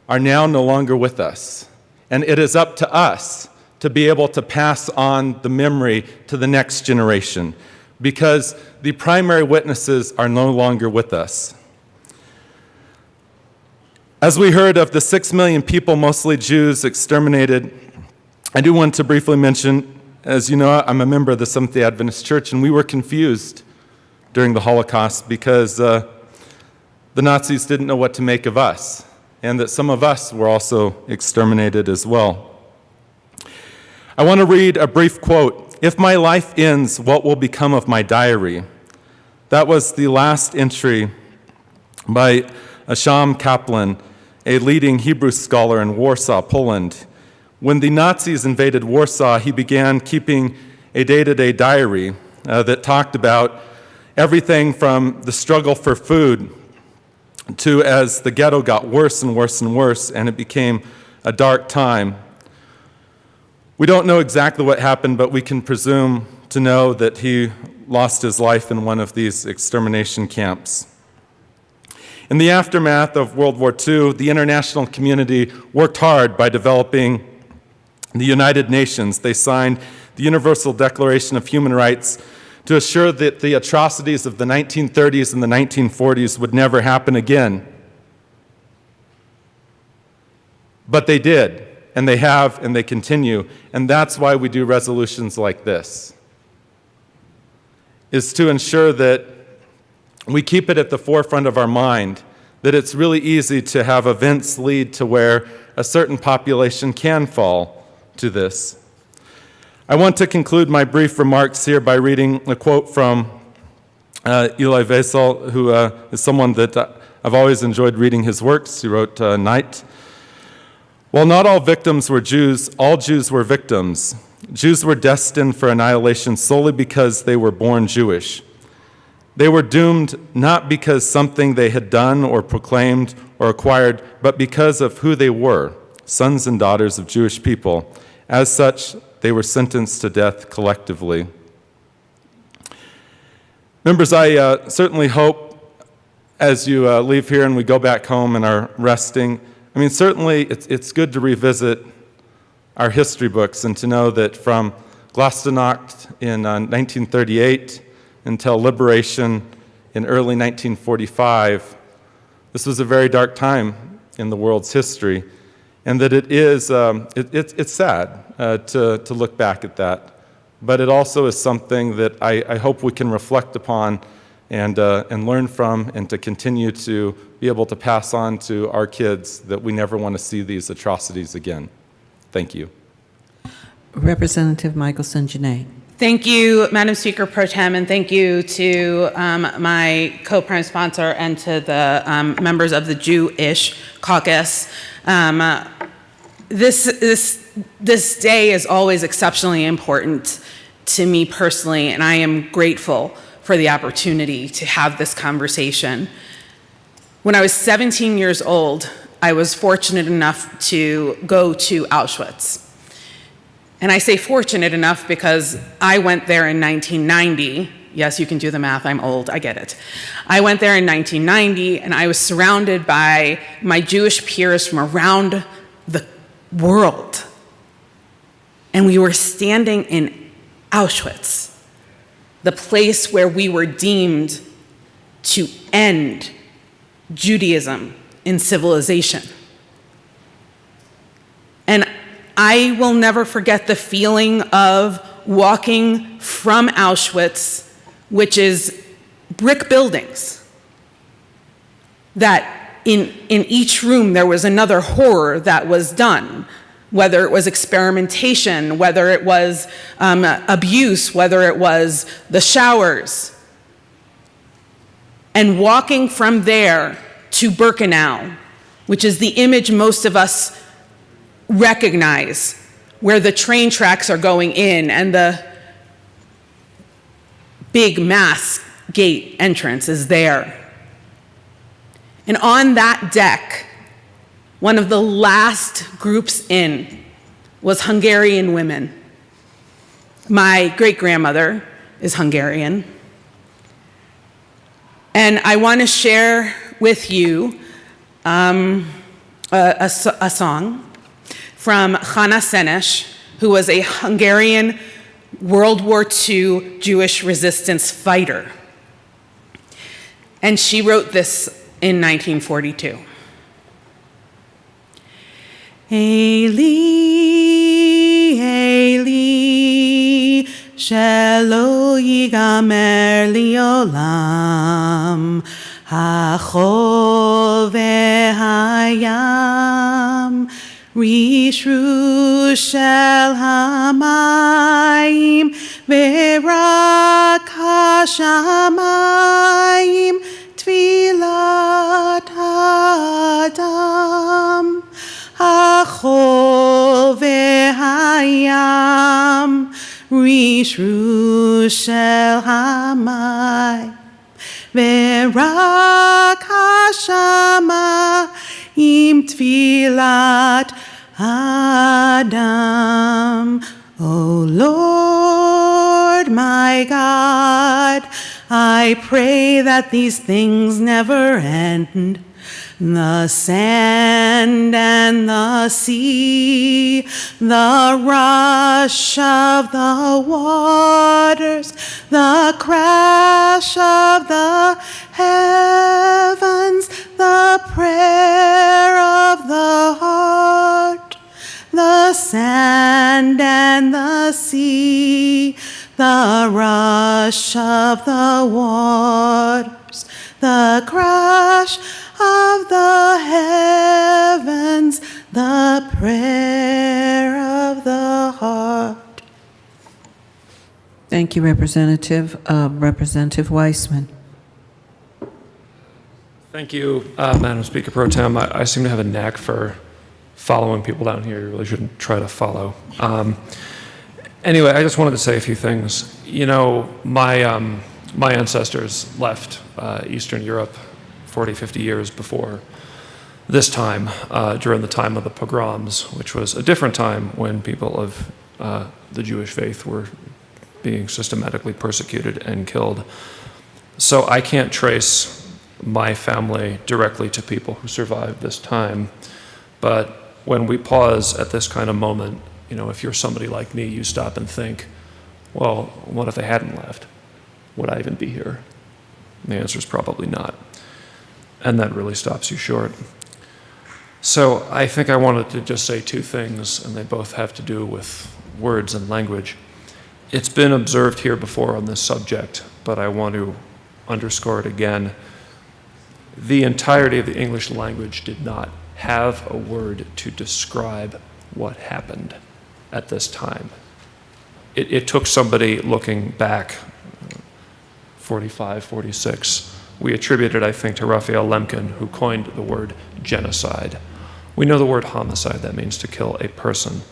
[SPEAKER 11] are now no longer with us. And it is up to us to be able to pass on the memory to the next generation, because the primary witnesses are no longer with us. As we heard of the 6 million people, mostly Jews, exterminated, I do want to briefly mention, as you know, I'm a member of the Seventh-day Adventist Church, and we were confused during the Holocaust because the Nazis didn't know what to make of us, and that some of us were also exterminated as well. I want to read a brief quote. "If my life ends, what will become of my diary?" That was the last entry by Asham Kaplan, a leading Hebrew scholar in Warsaw, Poland. When the Nazis invaded Warsaw, he began keeping a day-to-day diary that talked about everything from the struggle for food to as the ghetto got worse and worse and worse, and it became a dark time. We don't know exactly what happened, but we can presume to know that he lost his life in one of these extermination camps. In the aftermath of World War II, the international community worked hard by developing the United Nations. They signed the Universal Declaration of Human Rights to assure that the atrocities of the 1930s and the 1940s would never happen again. But they did, and they have, and they continue, and that's why we do resolutions like this, is to ensure that we keep it at the forefront of our mind, that it's really easy to have events lead to where a certain population can fall to this. I want to conclude my brief remarks here by reading a quote from Elie Wiesel, who is someone that I've always enjoyed reading his works. He wrote Night. While not all victims were Jews, all Jews were victims. Jews were destined for annihilation solely because they were born Jewish. They were doomed not because something they had done or proclaimed or acquired, but because of who they were, sons and daughters of Jewish people. As such, they were sentenced to death collectively. Members, I certainly hope as you leave here and we go back home and are resting, certainly it's good to revisit our history books and to know that from Glastonnacht in 1938 until liberation in early 1945, this was a very dark time in the world's history, and that it is, it's sad to look back at that. But it also is something that I hope we can reflect upon and learn from, and to continue to be able to pass on to our kids that we never want to see these atrocities again. Thank you.
[SPEAKER 4] Representative Michelson Janae.
[SPEAKER 6] Thank you, Madam Speaker Pro Tem, and thank you to my co-prime sponsor and to the members of the Jewish Caucus. This day is always exceptionally important to me personally, and I am grateful for the opportunity to have this conversation. When I was 17 years old, I was fortunate enough to go to Auschwitz. And I say fortunate enough because I went there in 1990. Yes, you can do the math, I'm old, I get it. I went there in 1990, and I was surrounded by my Jewish peers from around the world. And we were standing in Auschwitz, the place where we were deemed to end Judaism in civilization. And I will never forget the feeling of walking from Auschwitz, which is brick buildings, that in each room there was another horror that was done, whether it was experimentation, whether it was abuse, whether it was the showers. And walking from there to Birkenau, which is the image most of us recognize, where the train tracks are going in and the big mass gate entrance is there. And on that deck, one of the last groups in was Hungarian women. My great-grandmother is Hungarian. And I want to share with you a song from Hannah Senes, who was a Hungarian World War II Jewish resistance fighter. And she wrote this in 1942. Eli, Eli, shelo yigamer liolam, hachol vehayam, rishru shel hamayim, verak hashamayim, tfilat adam. Achol vehayam, rishru shel hamayim, verak hashamayim, tfilat adam. O Lord my God, I pray that these things never end. The sand and the sea, the rush of the waters, the crash of the heavens, the prayer of the heart, the sand and the sea, the rush of the waters, the crash of the heavens, the prayer of the heart.
[SPEAKER 4] Thank you, Representative. Representative Weissman.
[SPEAKER 5] Thank you, Madam Speaker Pro Tem. I seem to have a knack for following people down here. You really shouldn't try to follow. Anyway, I just wanted to say a few things. You know, my ancestors left Eastern Europe 40, 50 years before this time, during the time of the pogroms, which was a different time when people of the Jewish faith were being systematically persecuted and killed. So I can't trace my family directly to people who survived this time. But when we pause at this kind of moment, you know, if you're somebody like me, you stop and think, well, what if they hadn't left? Would I even be here? And the answer is probably not. And that really stops you short. So I think I wanted to just say two things, and they both have to do with words and language. It's been observed here before on this subject, but I want to underscore it again. The entirety of the English language did not have a word to describe what happened at this time. It took somebody looking back 45, 46. We attribute it, I think, to Raphael Lemkin, who coined the word genocide. We know the word homicide, that means to kill a person.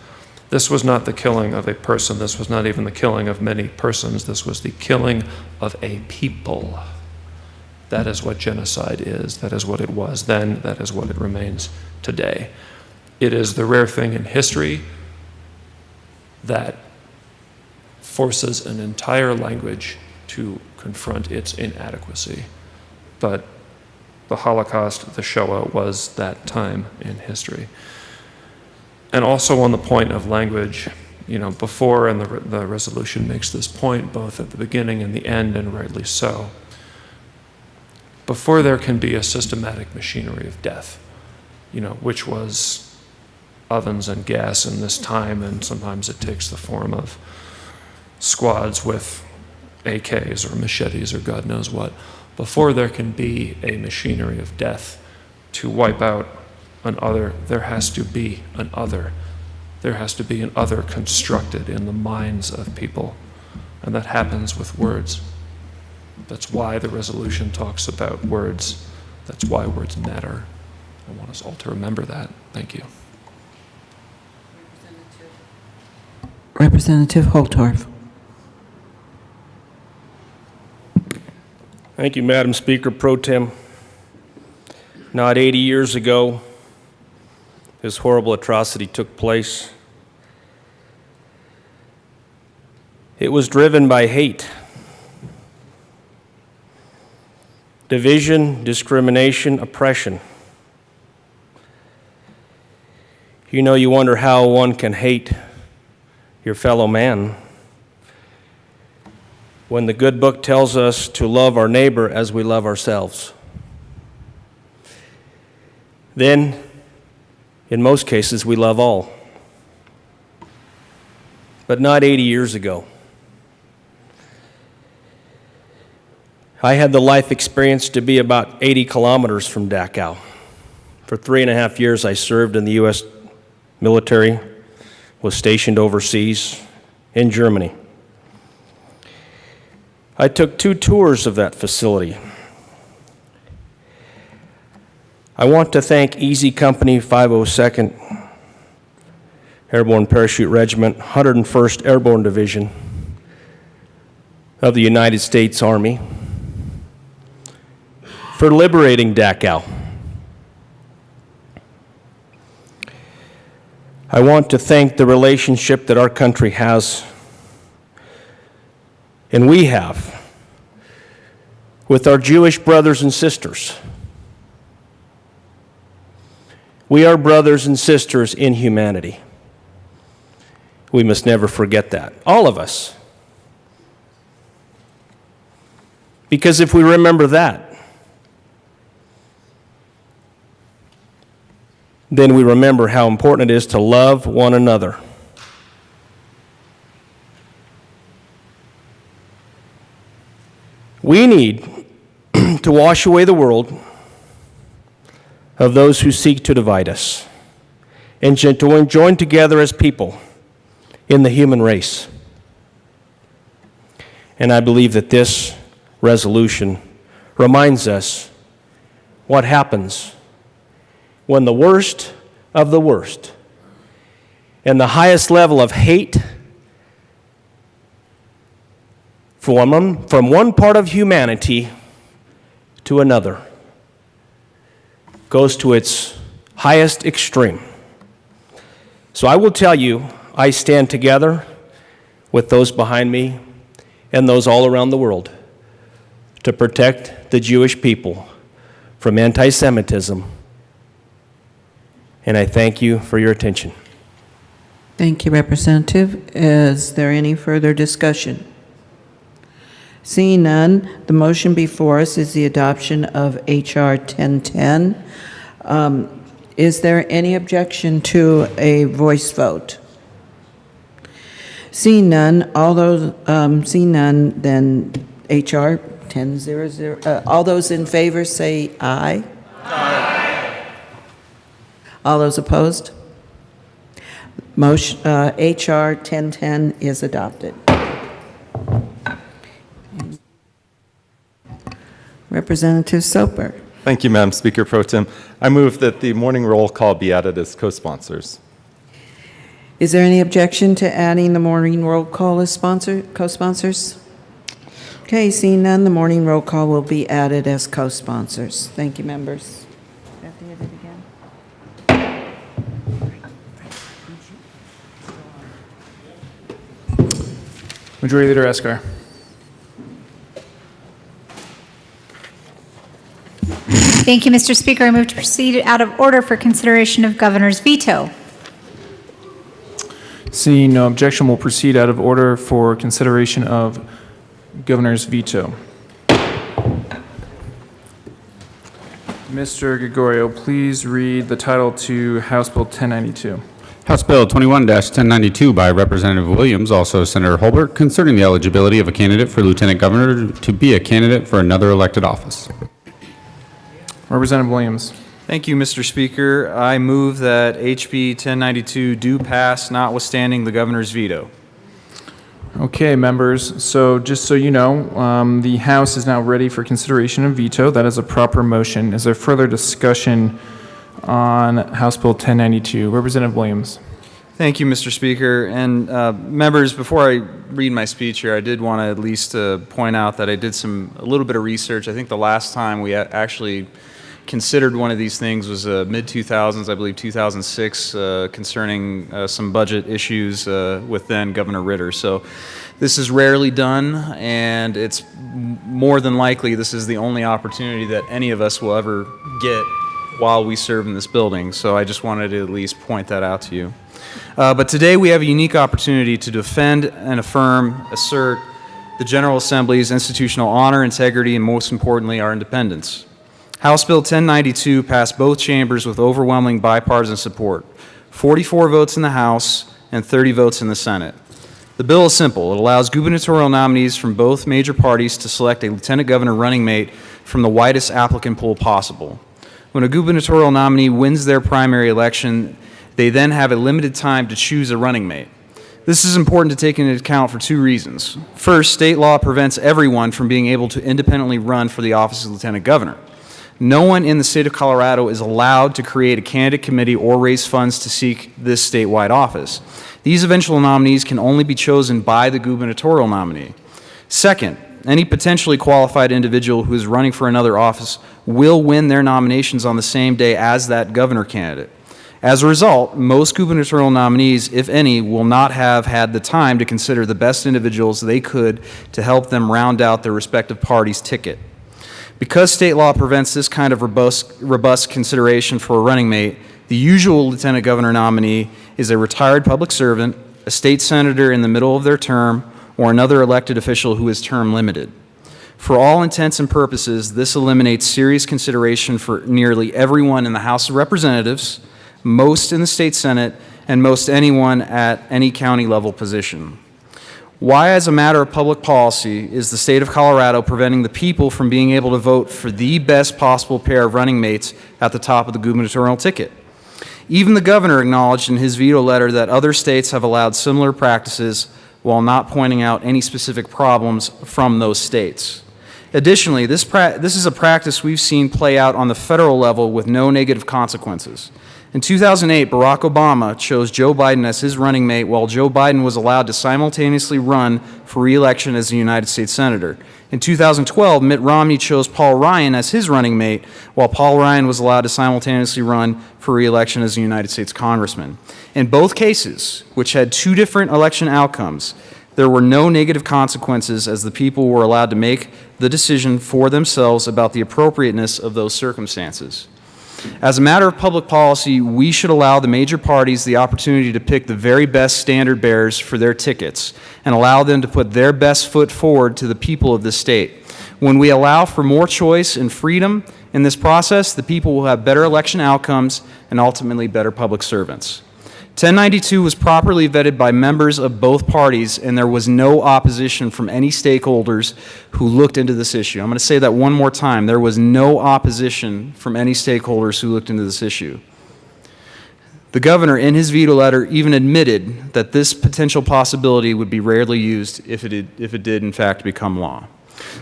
[SPEAKER 5] This was not the killing of a person. This was not even the killing of many persons. This was the killing of a people. That is what genocide is. That is what it was then. That is what it remains today. It is the rare thing in history that forces an entire language to confront its inadequacy. But the Holocaust, the Shoah, was that time in history. And also on the point of language, you know, before, and the resolution makes this point both at the beginning and the end, and rightly so. Before there can be a systematic machinery of death, you know, which was ovens and gas in this time, and sometimes it takes the form of squads with AKs or machetes or God knows what. Before there can be a machinery of death to wipe out an other, there has to be an other. There has to be an other constructed in the minds of people, and that happens with words. That's why the resolution talks about words. That's why words matter. I want us all to remember that. Thank you.
[SPEAKER 4] Representative Holtorf.
[SPEAKER 22] Thank you, Madam Speaker Pro Tem. Not 80 years ago, this horrible atrocity took place. It was driven by hate, division, discrimination, oppression. You know, you wonder how one can hate your fellow man when the good book tells us to love our neighbor as we love ourselves. Then, in most cases, we love all. But not 80 years ago. I had the life experience to be about 80 kilometers from Dachau. For 3.5 years, I served in the U.S. military, was stationed overseas in Germany. I took 2 tours of that facility. I want to thank Easy Company 502nd Airborne Parachute Regiment, 101st Airborne Division of the United States Army for liberating Dachau. I want to thank the relationship that our country has, and we have, with our Jewish brothers and sisters. We are brothers and sisters in humanity. We must never forget that, all of us. Because if we remember that, then we remember how important it is to love one another. We need to wash away the world of those who seek to divide us and to join together as people in the human race. And I believe that this resolution reminds us what happens when the worst of the worst and the highest level of hate from one part of humanity to another goes to its highest extreme. So I will tell you, I stand together with those behind me and those all around the world to protect the Jewish people from anti-Semitism. And I thank you for your attention.
[SPEAKER 4] Thank you, Representative. Is there any further discussion? Seeing none, the motion before us is the adoption of H.R. 1010. Is there any objection to a voice vote? Seeing none, then H.R. 1000. All those in favor say aye. Aye. All those opposed? Motion H.R. 1010 is adopted. Representative Soper.
[SPEAKER 11] Thank you, Madam Speaker Pro Tem. I move that the morning roll call be added as co-sponsors.
[SPEAKER 4] Is there any objection to adding the morning roll call as co-sponsors? Okay, seeing none, the morning roll call will be added as co-sponsors. Thank you, members. Is that the end again?
[SPEAKER 1] Majority Leader Escar.
[SPEAKER 8] Thank you, Mr. Speaker. I move to proceed out of order for consideration of governor's veto.
[SPEAKER 1] Seeing no objection, we'll proceed out of order for consideration of governor's veto. Mr. Gregorio, please read the title to House Bill 1092.
[SPEAKER 3] House Bill 21-1092 by Representative Williams, also Senator Holbert, concerning the eligibility of a candidate for lieutenant governor to be a candidate for another elected office.
[SPEAKER 1] Representative Williams.
[SPEAKER 10] Thank you, Mr. Speaker. I move that HB 1092 do pass, notwithstanding the governor's veto.
[SPEAKER 1] Okay, members, so just so you know, the House is now ready for consideration of veto. That is a proper motion. Is there further discussion on House Bill 1092? Representative Williams.
[SPEAKER 10] Thank you, Mr. Speaker. And members, before I read my speech here, I did want to at least point out that I did a little bit of research. I think the last time we actually considered one of these things was mid-2000s, I believe 2006, concerning some budget issues with then Governor Ritter. So this is rarely done, and it's more than likely this is the only opportunity that any of us will ever get while we serve in this building. So I just wanted to at least point that out to you. But today we have a unique opportunity to defend and assert the General Assembly's institutional honor, integrity, and most importantly, our independence. House Bill 1092 passed both chambers with overwhelming bipartisan support, 44 votes in the House and 30 votes in the Senate. The bill is simple. It allows gubernatorial nominees from both major parties to select a lieutenant governor running mate from the widest applicant pool possible. When a gubernatorial nominee wins their primary election, they then have a limited time to choose a running mate. This is important to take into account for two reasons. First, state law prevents everyone from being able to independently run for the office of lieutenant governor. No one in the state of Colorado is allowed to create a candidate committee or raise funds to seek this statewide office. These eventual nominees can only be chosen by the gubernatorial nominee. Second, any potentially qualified individual who is running for another office will win their nominations on the same day as that governor candidate. As a result, most gubernatorial nominees, if any, will not have had the time to consider the best individuals they could to help them round out their respective party's ticket. Because state law prevents this kind of robust consideration for a running mate, the usual lieutenant governor nominee is a retired public servant, a state senator in the middle of their term, or another elected official who is term limited. For all intents and purposes, this eliminates serious consideration for nearly everyone in the House of Representatives, most in the state Senate, and most anyone at any county level position. Why, as a matter of public policy, is the state of Colorado preventing the people from being able to vote for the best possible pair of running mates at the top of the gubernatorial ticket? Even the governor acknowledged in his veto letter that other states have allowed similar practices while not pointing out any specific problems from those states. Additionally, this is a practice we've seen play out on the federal level with no negative consequences. In 2008, Barack Obama chose Joe Biden as his running mate while Joe Biden was allowed to simultaneously run for re-election as a United States Senator. In 2012, Mitt Romney chose Paul Ryan as his running mate while Paul Ryan was allowed to simultaneously run for re-election as a United States Congressman. In both cases, which had two different election outcomes, there were no negative consequences as the people were allowed to make the decision for themselves about the appropriateness of those circumstances. As a matter of public policy, we should allow the major parties the opportunity to pick the very best standard bearers for their tickets and allow them to put their best foot forward to the people of this state. When we allow for more choice and freedom in this process, the people will have better election outcomes and ultimately better public servants. 1092 was properly vetted by members of both parties, and there was no opposition from any stakeholders who looked into this issue. I'm going to say that one more time. There was no opposition from any stakeholders who looked into this issue. The governor, in his veto letter, even admitted that this potential possibility would be rarely used if it did, in fact, become law.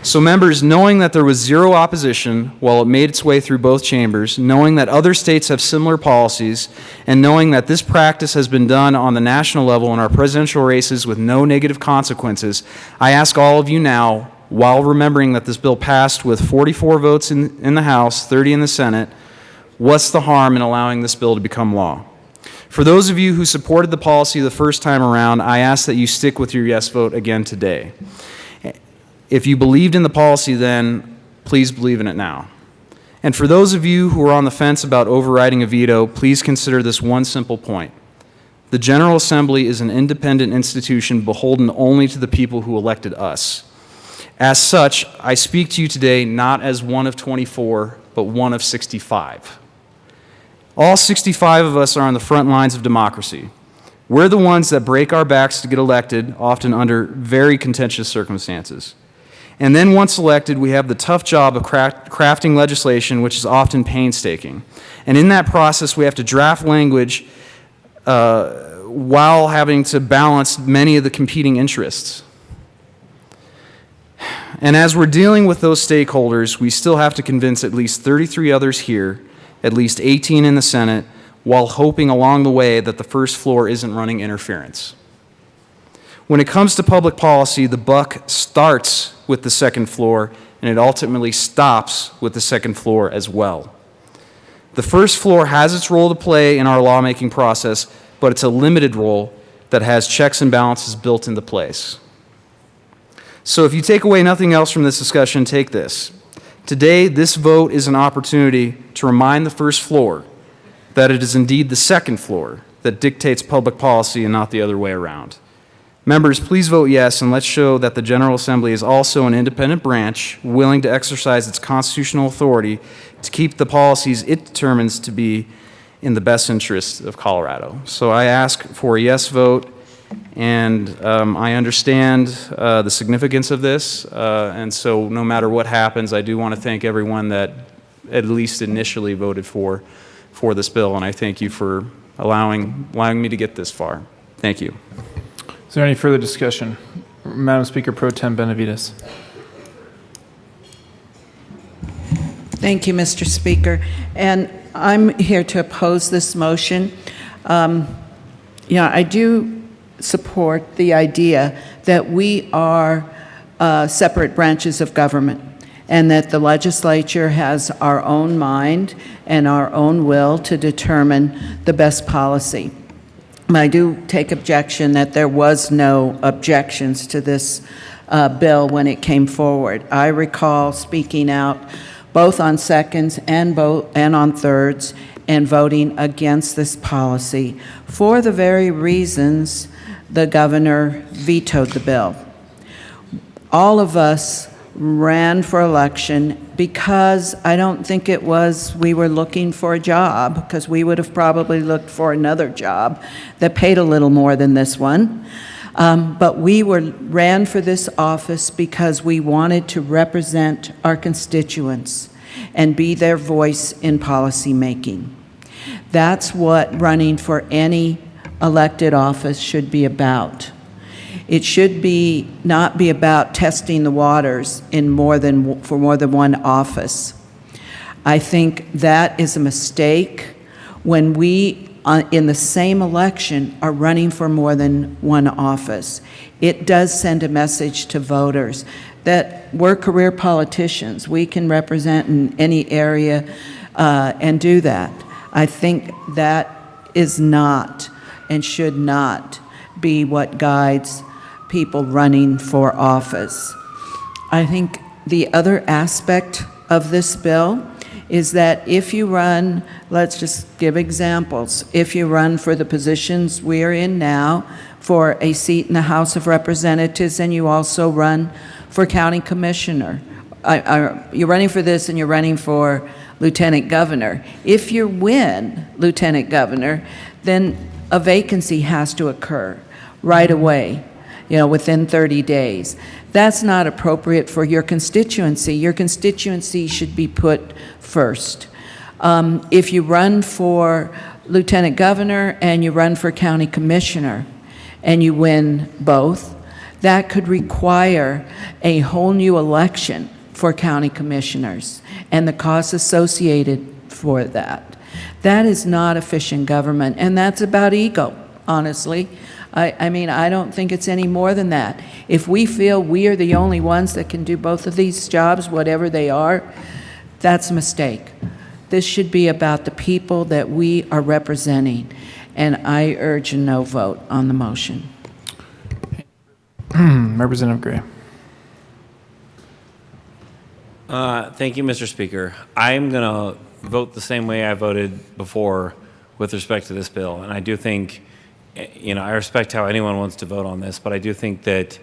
[SPEAKER 10] So members, knowing that there was zero opposition while it made its way through both chambers, knowing that other states have similar policies, and knowing that this practice has been done on the national level in our presidential races with no negative consequences, I ask all of you now, while remembering that this bill passed with 44 votes in the House, 30 in the Senate, what's the harm in allowing this bill to become law? For those of you who supported the policy the first time around, I ask that you stick with your yes vote again today. If you believed in the policy then, please believe in it now. And for those of you who are on the fence about overriding a veto, please consider this one simple point. The General Assembly is an independent institution beholden only to the people who elected us. As such, I speak to you today not as one of 24, but one of 65. All 65 of us are on the front lines of democracy. We're the ones that break our backs to get elected, often under very contentious circumstances. And then once elected, we have the tough job of crafting legislation, which is often painstaking. And in that process, we have to draft language while having to balance many of the competing interests. And as we're dealing with those stakeholders, we still have to convince at least 33 others here, at least 18 in the Senate, while hoping along the way that the first floor isn't running interference. When it comes to public policy, the buck starts with the second floor, and it ultimately stops with the second floor as well. The first floor has its role to play in our lawmaking process, but it's a limited role that has checks and balances built into place. So if you take away nothing else from this discussion, take this. Today, this vote is an opportunity to remind the first floor that it is indeed the second floor that dictates public policy and not the other way around. Members, please vote yes, and let's show that the General Assembly is also an independent branch willing to exercise its constitutional authority to keep the policies it determines to be in the best interest of Colorado. So I ask for a yes vote, and I understand the significance of this, and so no matter what happens, I do want to thank everyone that at least initially voted for this bill, and I thank you for allowing me to get this far. Thank you.
[SPEAKER 1] Is there any further discussion? Madam Speaker Pro Tem Benavides.
[SPEAKER 4] Thank you, Mr. Speaker. And I'm here to oppose this motion. I do support the idea that we are separate branches of government and that the legislature has our own mind and our own will to determine the best policy. I do take objection that there was no objections to this bill when it came forward. I recall speaking out both on seconds and on thirds and voting against this policy for the very reasons the governor vetoed the bill. All of us ran for election because I don't think it was we were looking for a job, because we would have probably looked for another job that paid a little more than this one. But we ran for this office because we wanted to represent our constituents and be their voice in policy making. That's what running for any elected office should be about. It should not be about testing the waters for more than one office. I think that is a mistake when we, in the same election, are running for more than one office. It does send a message to voters that we're career politicians. We can represent in any area and do that. I think that is not and should not be what guides people running for office. I think the other aspect of this bill is that if you run, let's just give examples, if you run for the positions we are in now, for a seat in the House of Representatives, and you also run for county commissioner, you're running for this and you're running for lieutenant governor. If you win lieutenant governor, then a vacancy has to occur right away, within 30 days. That's not appropriate for your constituency. Your constituency should be put first. If you run for lieutenant governor and you run for county commissioner and you win both, that could require a whole new election for county commissioners and the costs associated for that. That is not efficient government, and that's about ego, honestly. I mean, I don't think it's any more than that. If we feel we are the only ones that can do both of these jobs, whatever they are, that's a mistake. This should be about the people that we are representing, and I urge a no vote on the motion.
[SPEAKER 1] Representative Gray.
[SPEAKER 9] Thank you, Mr. Speaker. I'm going to vote the same way I voted before with respect to this bill. And I do think, I respect how anyone wants to vote on this, but I do think that,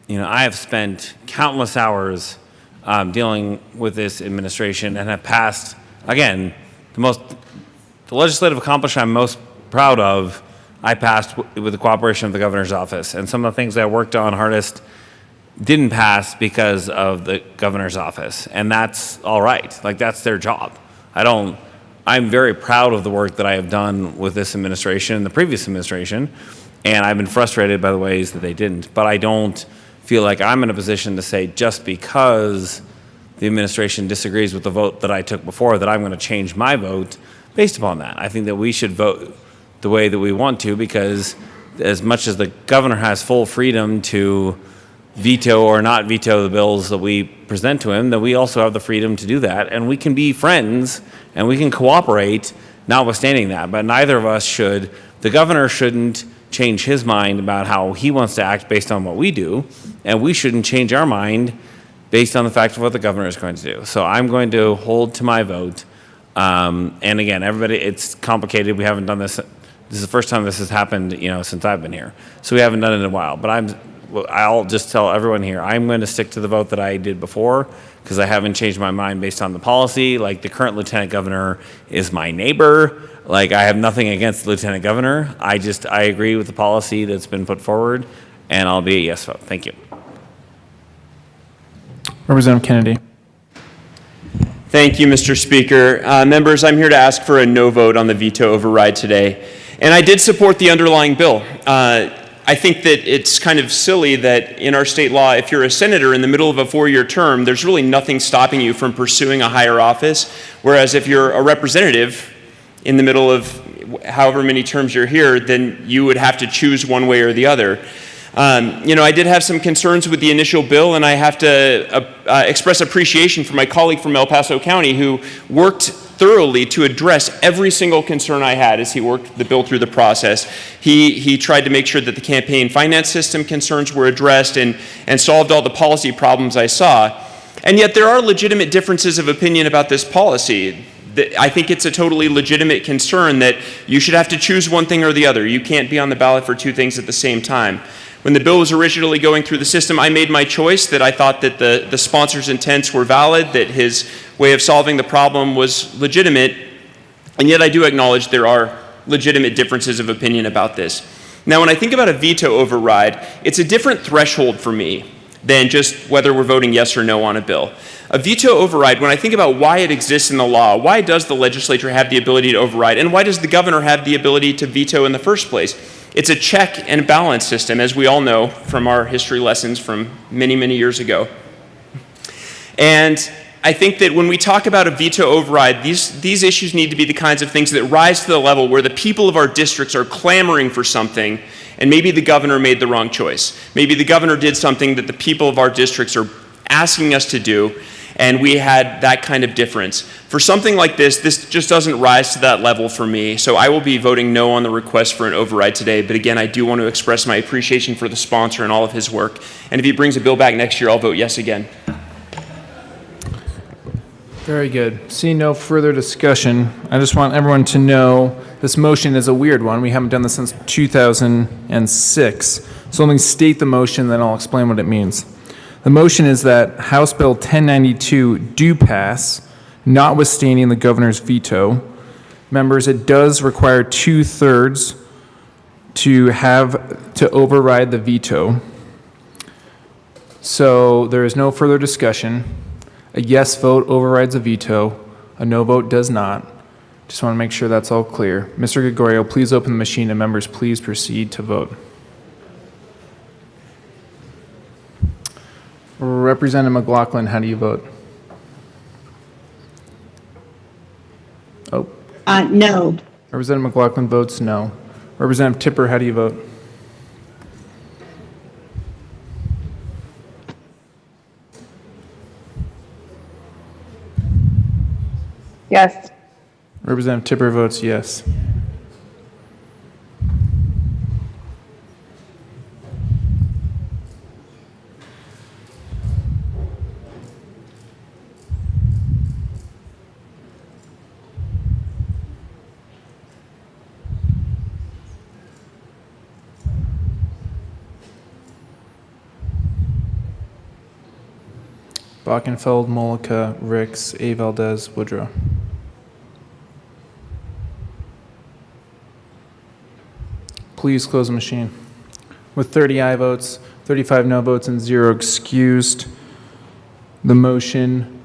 [SPEAKER 9] I have spent countless hours dealing with this administration and have passed, again, the legislative accomplishment I'm most proud of, I passed with the cooperation of the governor's office. And some of the things that I worked on hardest didn't pass because of the governor's office. And that's all right. Like, that's their job. I'm very proud of the work that I have done with this administration and the previous administration, and I've been frustrated by the ways that they didn't. But I don't feel like I'm in a position to say just because the administration disagrees with the vote that I took before that I'm going to change my vote based upon that. I think that we should vote the way that we want to, because as much as the governor has full freedom to veto or not veto the bills that we present to him, that we also have the freedom to do that, and we can be friends and we can cooperate notwithstanding that. But neither of us should, the governor shouldn't change his mind about how he wants to act based on what we do, and we shouldn't change our mind based on the fact of what the governor is going to do. So I'm going to hold to my vote. And again, everybody, it's complicated. We haven't done this. This is the first time this has happened, since I've been here. So we haven't done it in a while. But I'll just tell everyone here, I'm going to stick to the vote that I did before, because I haven't changed my mind based on the policy. Like, the current lieutenant governor is my neighbor. Like, I have nothing against the lieutenant governor. I agree with the policy that's been put forward, and I'll be a yes vote. Thank you.
[SPEAKER 1] Representative Kennedy.
[SPEAKER 14] Thank you, Mr. Speaker. Members, I'm here to ask for a no vote on the veto override today. And I did support the underlying bill. I think that it's kind of silly that in our state law, if you're a senator in the middle of a 4-year term, there's really nothing stopping you from pursuing a higher office. Whereas if you're a representative in the middle of however many terms you're here, then you would have to choose one way or the other. I did have some concerns with the initial bill, and I have to express appreciation for my colleague from El Paso County who worked thoroughly to address every single concern I had as he worked the bill through the process. He tried to make sure that the campaign finance system concerns were addressed and solved all the policy problems I saw. And yet there are legitimate differences of opinion about this policy. I think it's a totally legitimate concern that you should have to choose one thing or the other. You can't be on the ballot for two things at the same time. When the bill was originally going through the system, I made my choice that I thought that the sponsor's intents were valid, that his way of solving the problem was legitimate, and yet I do acknowledge there are legitimate differences of opinion about this. Now, when I think about a veto override, it's a different threshold for me than just whether we're voting yes or no on a bill. A veto override, when I think about why it exists in the law, why does the legislature have the ability to override, and why does the governor have the ability to veto in the first place? It's a check and balance system, as we all know from our history lessons from many, many years ago. And I think that when we talk about a veto override, these issues need to be the kinds of things that rise to the level where the people of our districts are clamoring for something, and maybe the governor made the wrong choice. Maybe the governor did something that the people of our districts are asking us to do, and we had that kind of difference. For something like this just doesn't rise to that level for me, so I will be voting no on the request for an override today. But again, I do want to express my appreciation for the sponsor and all of his work. And if he brings a bill back next year, I'll vote yes again.
[SPEAKER 1] Very good. Seeing no further discussion, I just want everyone to know this motion is a weird one. We haven't done this since 2006. So let me state the motion, then I'll explain what it means. The motion is that House Bill 1092 do pass, notwithstanding the governor's veto. Members, it does require 2/3 to override the veto. So there is no further discussion. A yes vote overrides a veto. A no vote does not. Just want to make sure that's all clear. Mr. Gregorio, please open the machine, and members, please proceed to vote. Representative McLaughlin, how do you vote? Oh.
[SPEAKER 12] No.
[SPEAKER 1] Representative McLaughlin votes no. Representative Tipper, how do you vote?
[SPEAKER 12] Yes.
[SPEAKER 1] Representative Tipper votes yes. Bockenfeld, Mollica, Ricks, A. Valdez, Woodrow. Please close the machine. With 30 aye votes, 35 no votes, and 0 excused, the motion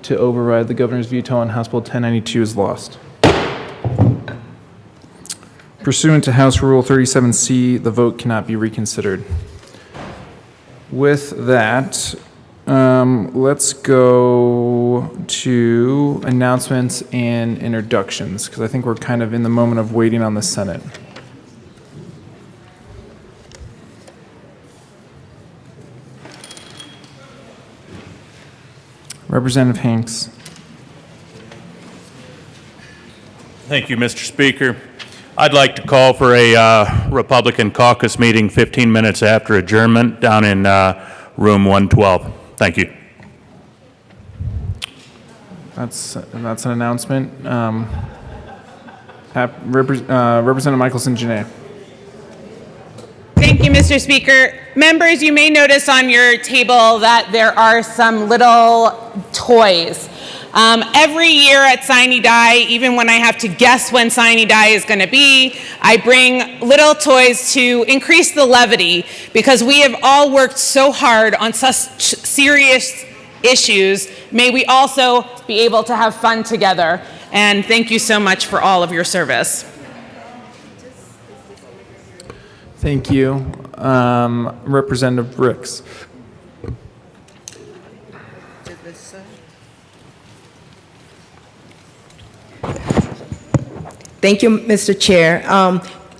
[SPEAKER 1] to override the governor's veto on House Bill 1092 is lost. Pursuant to House Rule 37C, the vote cannot be reconsidered. With that, let's go to announcements and introductions, because I think we're kind of in the moment of waiting on the Senate. Representative Hanks.
[SPEAKER 15] Thank you, Mr. Speaker. I'd like to call for a Republican caucus meeting 15 minutes after adjournment down in room 112. Thank you.
[SPEAKER 1] That's an announcement. Representative Michelson-Jeannet.
[SPEAKER 6] Thank you, Mr. Speaker. Members, you may notice on your table that there are some little toys. Every year at Sine Die, even when I have to guess when Sine Die is going to be, I bring little toys to increase the levity, because we have all worked so hard on such serious issues. May we also be able to have fun together. And thank you so much for all of your service.
[SPEAKER 1] Thank you. Representative Ricks.
[SPEAKER 20] Thank you, Mr. Chair.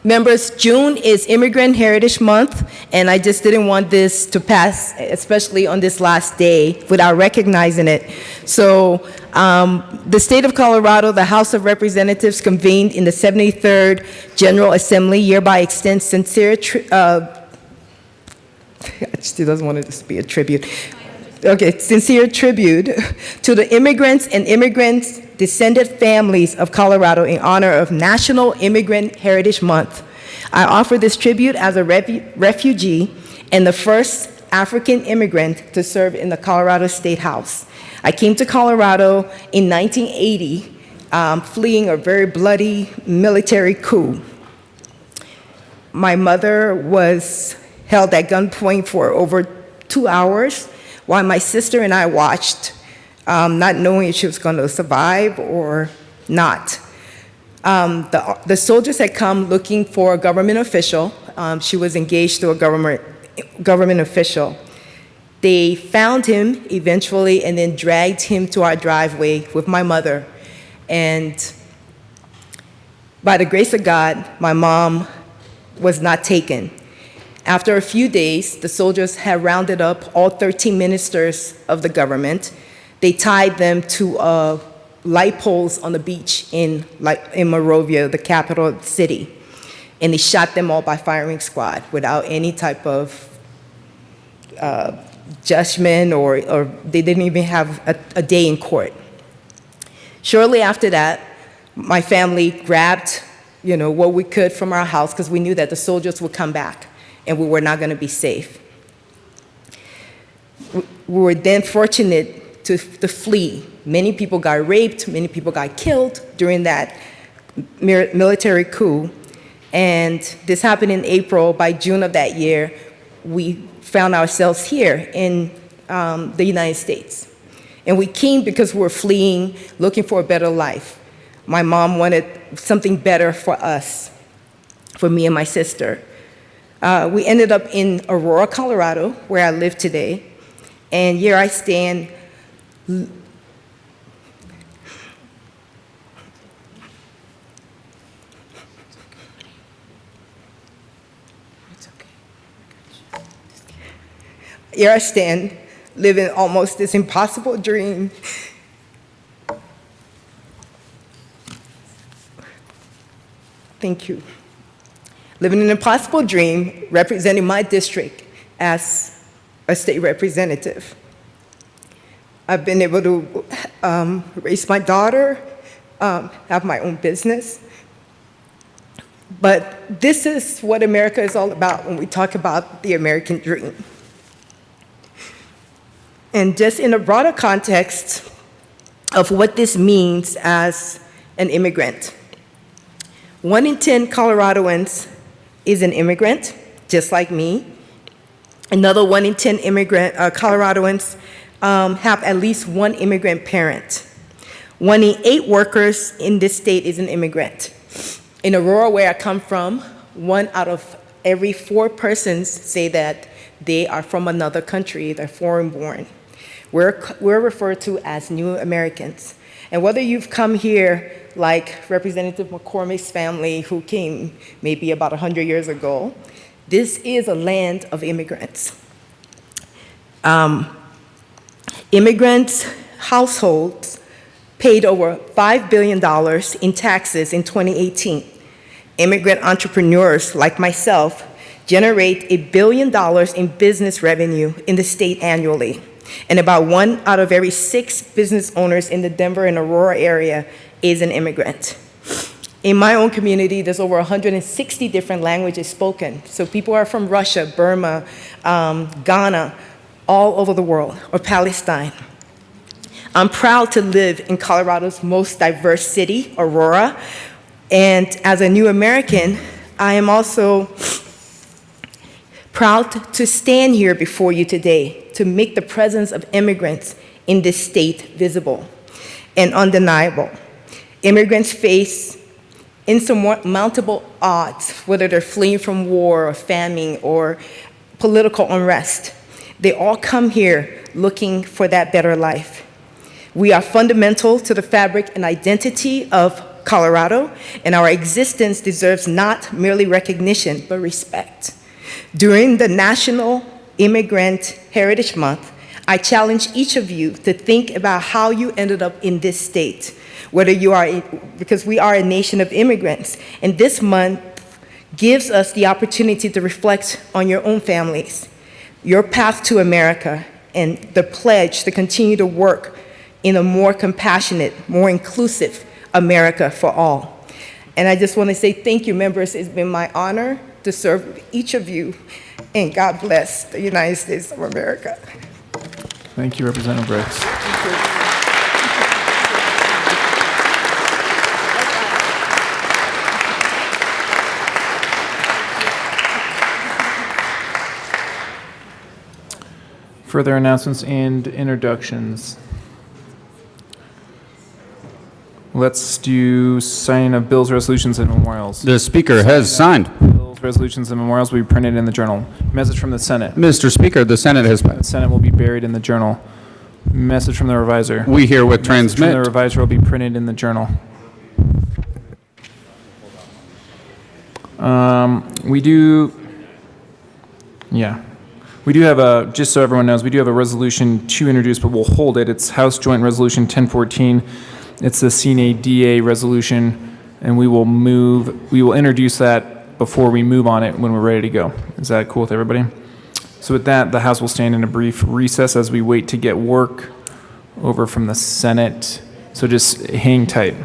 [SPEAKER 20] Members, June is Immigrant Heritage Month, and I just didn't want this to pass, especially on this last day, without recognizing it. So the state of Colorado, the House of Representatives convened in the 73rd General Assembly, hereby extends sincere, she doesn't want it to be a tribute. Okay, sincere tribute to the immigrants and immigrants' descended families of Colorado in honor of National Immigrant Heritage Month. I offer this tribute as a refugee and the first African immigrant to serve in the Colorado State House. I came to Colorado in 1980, fleeing a very bloody military coup. My mother was held at gunpoint for over 2 hours, while my sister and I watched, not knowing if she was going to survive or not. The soldiers had come looking for a government official. She was engaged to a government official. They found him eventually and then dragged him to our driveway with my mother. And by the grace of God, my mom was not taken. After a few days, the soldiers had rounded up all 13 ministers of the government. They tied them to light poles on the beach in Monrovia, the capital of the city. And they shot them all by firing squad without any type of judgment, or they didn't even have a day in court. Shortly after that, my family grabbed, what we could from our house because we knew that the soldiers would come back and we were not going to be safe. We were then fortunate to flee. Many people got raped, many people got killed during that military coup. And this happened in April. By June of that year, we found ourselves here in the United States. And we came because we were fleeing, looking for a better life. My mom wanted something better for us, for me and my sister. We ended up in Aurora, Colorado, where I live today. And here I stand. Here I stand, living almost this impossible dream. Thank you. Living an impossible dream, representing my district as a state representative. I've been able to raise my daughter, have my own business. But this is what America is all about when we talk about the American dream. And just in a broader context of what this means as an immigrant. 1 in 10 Coloradoans is an immigrant, just like me. Another 1 in 10 Coloradoans have at least one immigrant parent. 1 in 8 workers in this state is an immigrant. In Aurora, where I come from, 1 out of every 4 persons say that they are from another country, they're foreign-born. We're referred to as new Americans. And whether you've come here like Representative McCormick's family, who came maybe about 100 years ago, this is a land of immigrants. Immigrants' households paid over $5 billion in taxes in 2018. Immigrant entrepreneurs like myself generate $1 billion in business revenue in the state annually. And about 1 out of every 6 business owners in the Denver and Aurora area is an immigrant. In my own community, there's over 160 different languages spoken. So people are from Russia, Burma, Ghana, all over the world, or Palestine. I'm proud to live in Colorado's most diverse city, Aurora. And as a new American, I am also proud to stand here before you today to make the presence of immigrants in this state visible and undeniable. Immigrants face insurmountable odds, whether they're fleeing from war or famine or political unrest. They all come here looking for that better life. We are fundamental to the fabric and identity of Colorado, and our existence deserves not merely recognition, but respect. During the National Immigrant Heritage Month, I challenge each of you to think about how you ended up in this state, whether you are, because we are a nation of immigrants. And this month gives us the opportunity to reflect on your own families, your path to America, and the pledge to continue to work in a more compassionate, more inclusive America for all. And I just want to say thank you, members. It's been my honor to serve with each of you, and God bless the United States of America.
[SPEAKER 1] Thank you, Representative Brooks. Further announcements and introductions. Let's do signing of bills, resolutions, and memorials.
[SPEAKER 3] The Speaker has signed.
[SPEAKER 1] Bill Both resolutions and memorials will be printed in the journal. Message from the Senate.
[SPEAKER 3] Mr. Speaker, the Senate has,
[SPEAKER 1] The Senate will be buried in the journal. Message from the reviser.
[SPEAKER 3] we herewith
[SPEAKER 1] Message from the
[SPEAKER 3] transmit.
[SPEAKER 1] reviser will be printed in the journal. We do have a, just so everyone knows, we do have a resolution to introduce, but we'll hold it. It's House Joint Resolution 1014. It's the CNA-DA resolution, and we will introduce that before we move on it when we're ready to go. Is that cool with everybody? So with that, the House will stand in a brief recess as we wait to get work over from the Senate. So just hang tight.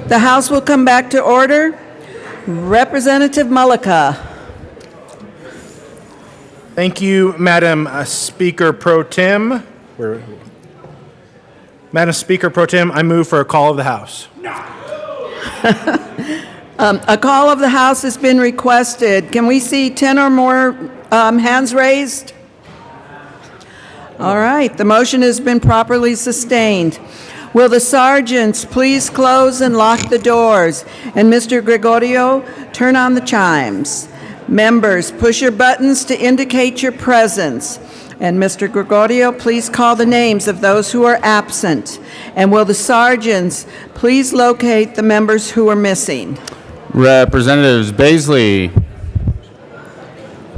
[SPEAKER 4] The House will come back to order. Representative Mullica.
[SPEAKER 16] Thank you, Madam Speaker Pro Tem. Madam Speaker Pro Tem, I move for a call of the House.
[SPEAKER 4] A call of the House has been requested. Can we see 10 or more hands raised? All right, the motion has been properly sustained. Will the sergeants please close and lock the doors? And Mr. Gregorio, turn on the chimes. Members, push your buttons to indicate your presence. And Mr. Gregorio, please call the names of those who are absent. And will the sergeants please locate the members who are missing?
[SPEAKER 3] Representatives Baisley,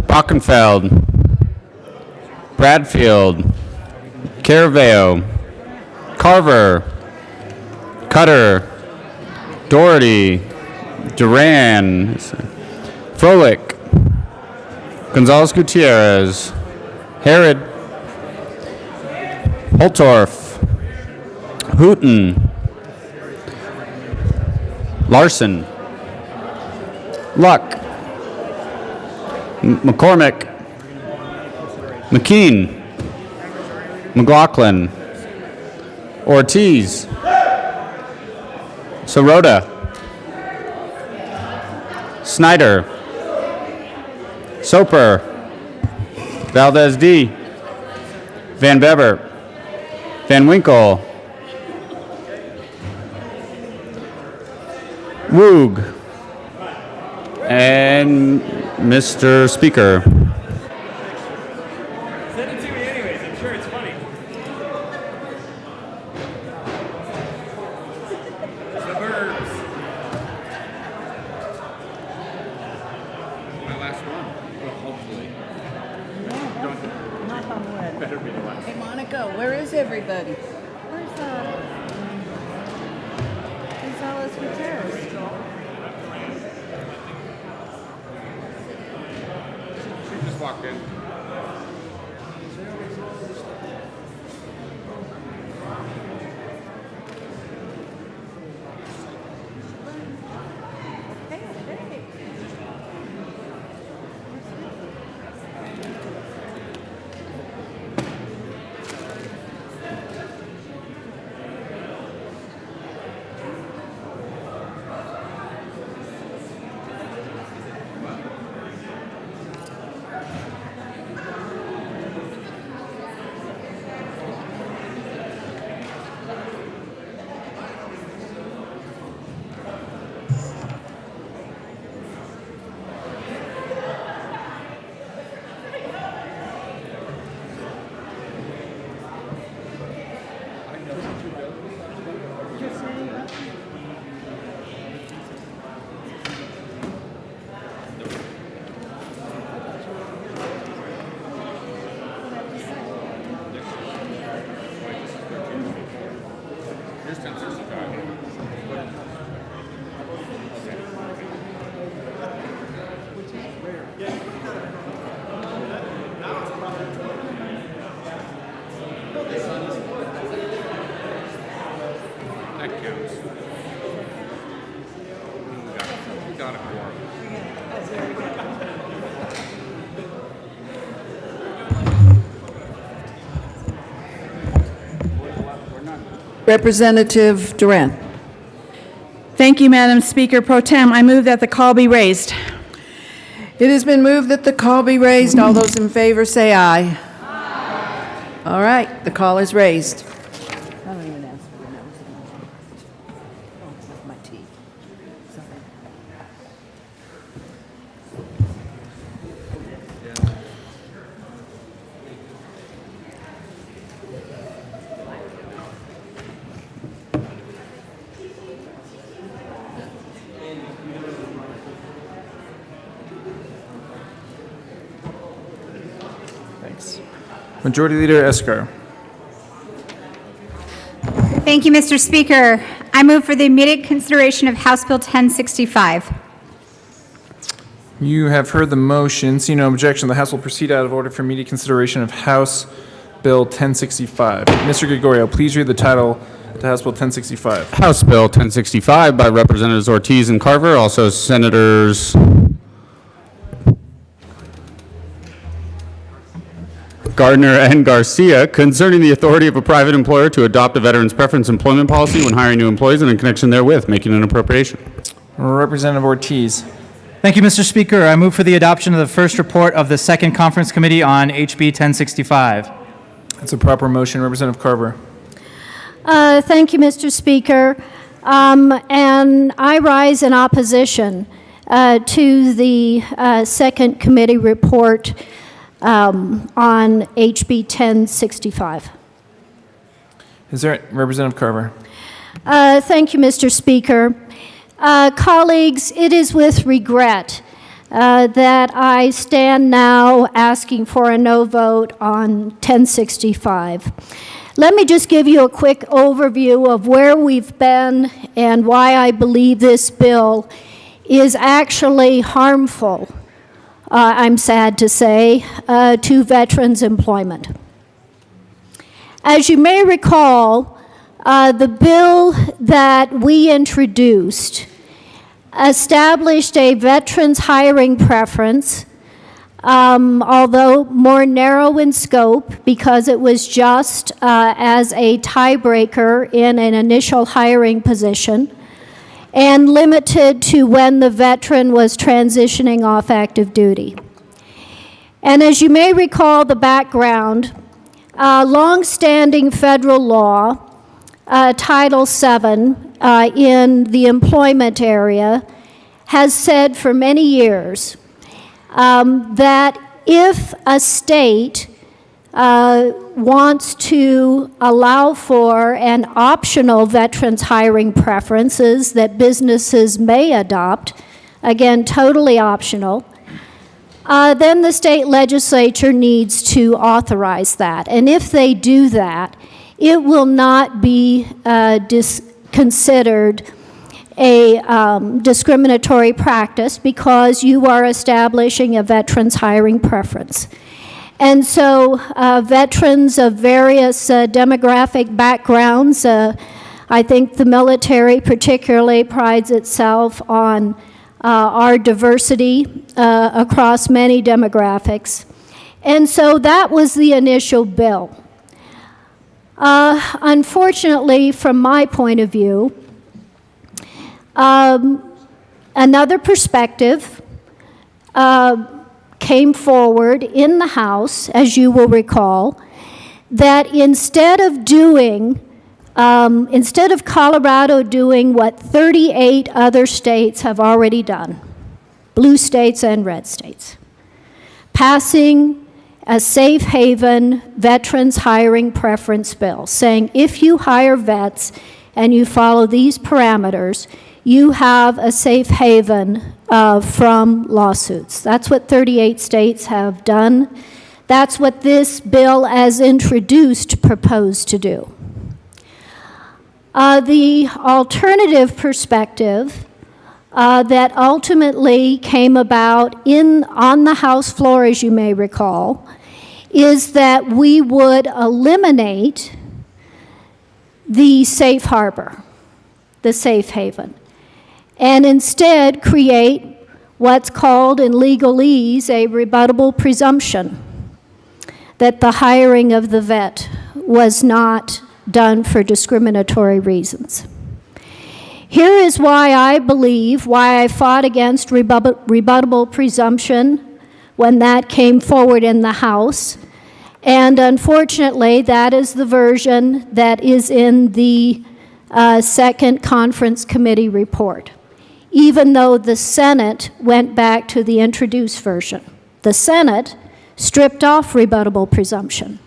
[SPEAKER 3] Bockenfeld, Bradfield, Caraveo, Carver, Cutter, Doherty, Duran, Froelich, Gonzalez Gutierrez, Herod, Holtorf, Hooten, Larson, Luck, McCormick, McKean, McLaughlin, Ortiz, Sirota, Snyder, Soper, Valdez D, Van Bever, Van Winkle, Woog, and Mr. Speaker.
[SPEAKER 9] Send it to me anyways. I'm sure it's funny. Suburbs. My last one. Well, hopefully.
[SPEAKER 4] Knock on wood.
[SPEAKER 9] Better be the last.
[SPEAKER 4] Hey, Monica, where is everybody?
[SPEAKER 21] Where's Gonzalez Gutierrez?
[SPEAKER 9] She just walked in. That counts. We got a quorum.
[SPEAKER 4] Representative Duran.
[SPEAKER 23] Thank you, Madam Speaker Pro Tem. I move that the call be raised.
[SPEAKER 4] It has been moved that the call be raised. All those in favor say aye. Aye. All right, the call is raised. I don't even ask for the notes. Oh, my tea. Sorry.
[SPEAKER 1] Thanks. Majority Leader Esker.
[SPEAKER 8] Thank you, Mr. Speaker. I move for the immediate consideration of House Bill 1065.
[SPEAKER 1] You have heard the motion. See no objection. The House will proceed out of order for immediate consideration of House Bill 1065. Mr. Gregorio, please read the title to House Bill 1065.
[SPEAKER 3] House Bill 1065 by Representatives Ortiz and Carver, also Senators Gardner and Garcia, concerning the authority of a private employer to adopt a veteran's preference employment policy when hiring new employees and in connection therewith, making an appropriation.
[SPEAKER 1] Representative Ortiz.
[SPEAKER 2] Thank you, Mr. Speaker. I move for the adoption of the first report of the Second Conference Committee on HB 1065.
[SPEAKER 1] That's a proper motion. Representative Carver.
[SPEAKER 21] Thank you, Mr. Speaker. And I rise in opposition to the second committee report on HB 1065.
[SPEAKER 1] Is there Representative Carver?
[SPEAKER 21] Thank you, Mr. Speaker. Colleagues, it is with regret that I stand now asking for a no vote on 1065. Let me just give you a quick overview of where we've been and why I believe this bill is actually harmful, I'm sad to say, to veterans' employment. As you may recall, the bill that we introduced established a veterans hiring preference, although more narrow in scope because it was just as a tiebreaker in an initial hiring position, and limited to when the veteran was transitioning off active duty. And as you may recall the background, long-standing federal law, Title VII in the employment area, has said for many years that if a state wants to allow for an optional veterans hiring preferences that businesses may adopt, again, totally optional, then the state legislature needs to authorize that. And if they do that, it will not be considered a discriminatory practice because you are establishing a veterans hiring preference. And so veterans of various demographic backgrounds, I think the military particularly prides itself on our diversity across many demographics. And so that was the initial bill. Unfortunately, from my point of view, another perspective came forward in the House, as you will recall, that instead of Colorado doing what 38 other states have already done, blue states and red states, passing a safe haven veterans hiring preference bill, saying if you hire vets and you follow these parameters, you have a safe haven from lawsuits. That's what 38 states have done. That's what this bill, as introduced, proposed to do. The alternative perspective that ultimately came about on the House floor, as you may recall, is that we would eliminate the safe harbor, the safe haven, and instead create what's called in legalese a rebuttable presumption that the hiring of the vet was not done for discriminatory reasons. Here is why I fought against rebuttable presumption when that came forward in the House. And unfortunately, that is the version that is in the Second Conference Committee report, even though the Senate went back to the introduced version. The Senate stripped off rebuttable presumption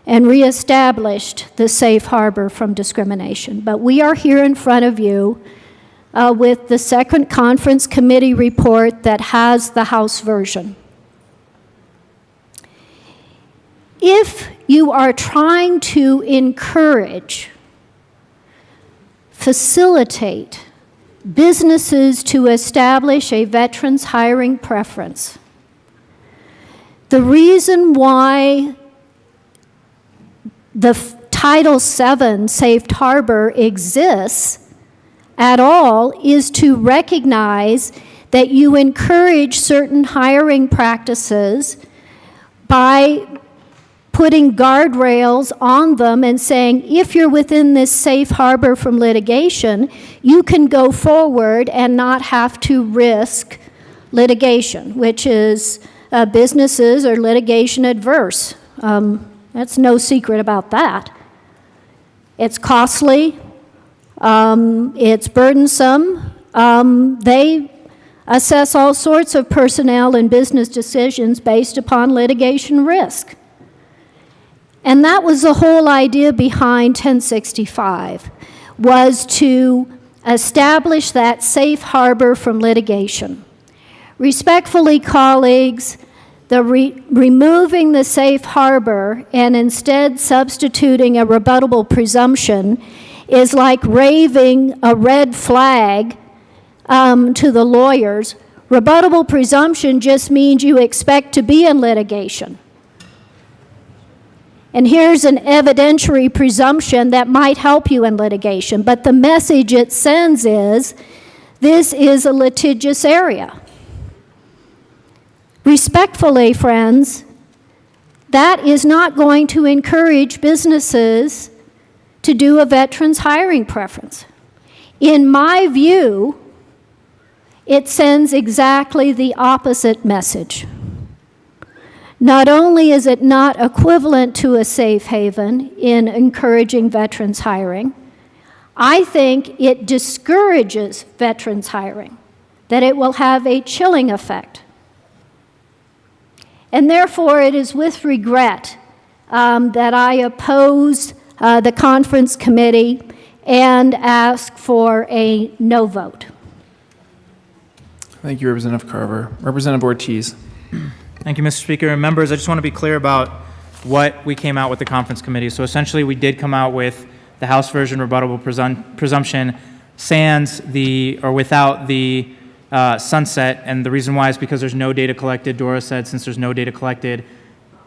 [SPEAKER 21] and reestablished the safe harbor from discrimination. But we are here in front of you with the Second Conference Committee report that has the House version. If you are trying to encourage, facilitate businesses to establish a veterans hiring preference, the reason why the Title VII Safe Harbor exists at all is to recognize that you encourage certain hiring practices by putting guardrails on them and saying, if you're within this safe harbor from litigation, you can go forward and not have to risk litigation, which is businesses are litigation adverse. That's no secret about that. It's costly. It's burdensome. They assess all sorts of personnel and business decisions based upon litigation risk. And that was the whole idea behind 1065, was to establish that safe harbor from litigation. Respectfully, colleagues, removing the safe harbor and instead substituting a rebuttable presumption is like waving a red flag to the lawyers. Rebuttable presumption just means you expect to be in litigation. And here's an evidentiary presumption that might help you in litigation, but the message it sends is, this is a litigious area. Respectfully, friends, that is not going to encourage businesses to do a veterans hiring preference. In my view, it sends exactly the opposite message. Not only is it not equivalent to a safe haven in encouraging veterans hiring, I think it discourages veterans hiring, that it will have a chilling effect. And therefore, it is with regret that I oppose the conference committee and ask for a no vote.
[SPEAKER 1] Thank you, Representative Carver. Representative Ortiz.
[SPEAKER 2] Thank you, Mr. Speaker. And members, I just want to be clear about what we came out with the conference committee. So essentially, we did come out with the House version rebuttable presumption sans the, or without the sunset. And the reason why is because there's no data collected. Dora said since there's no data collected,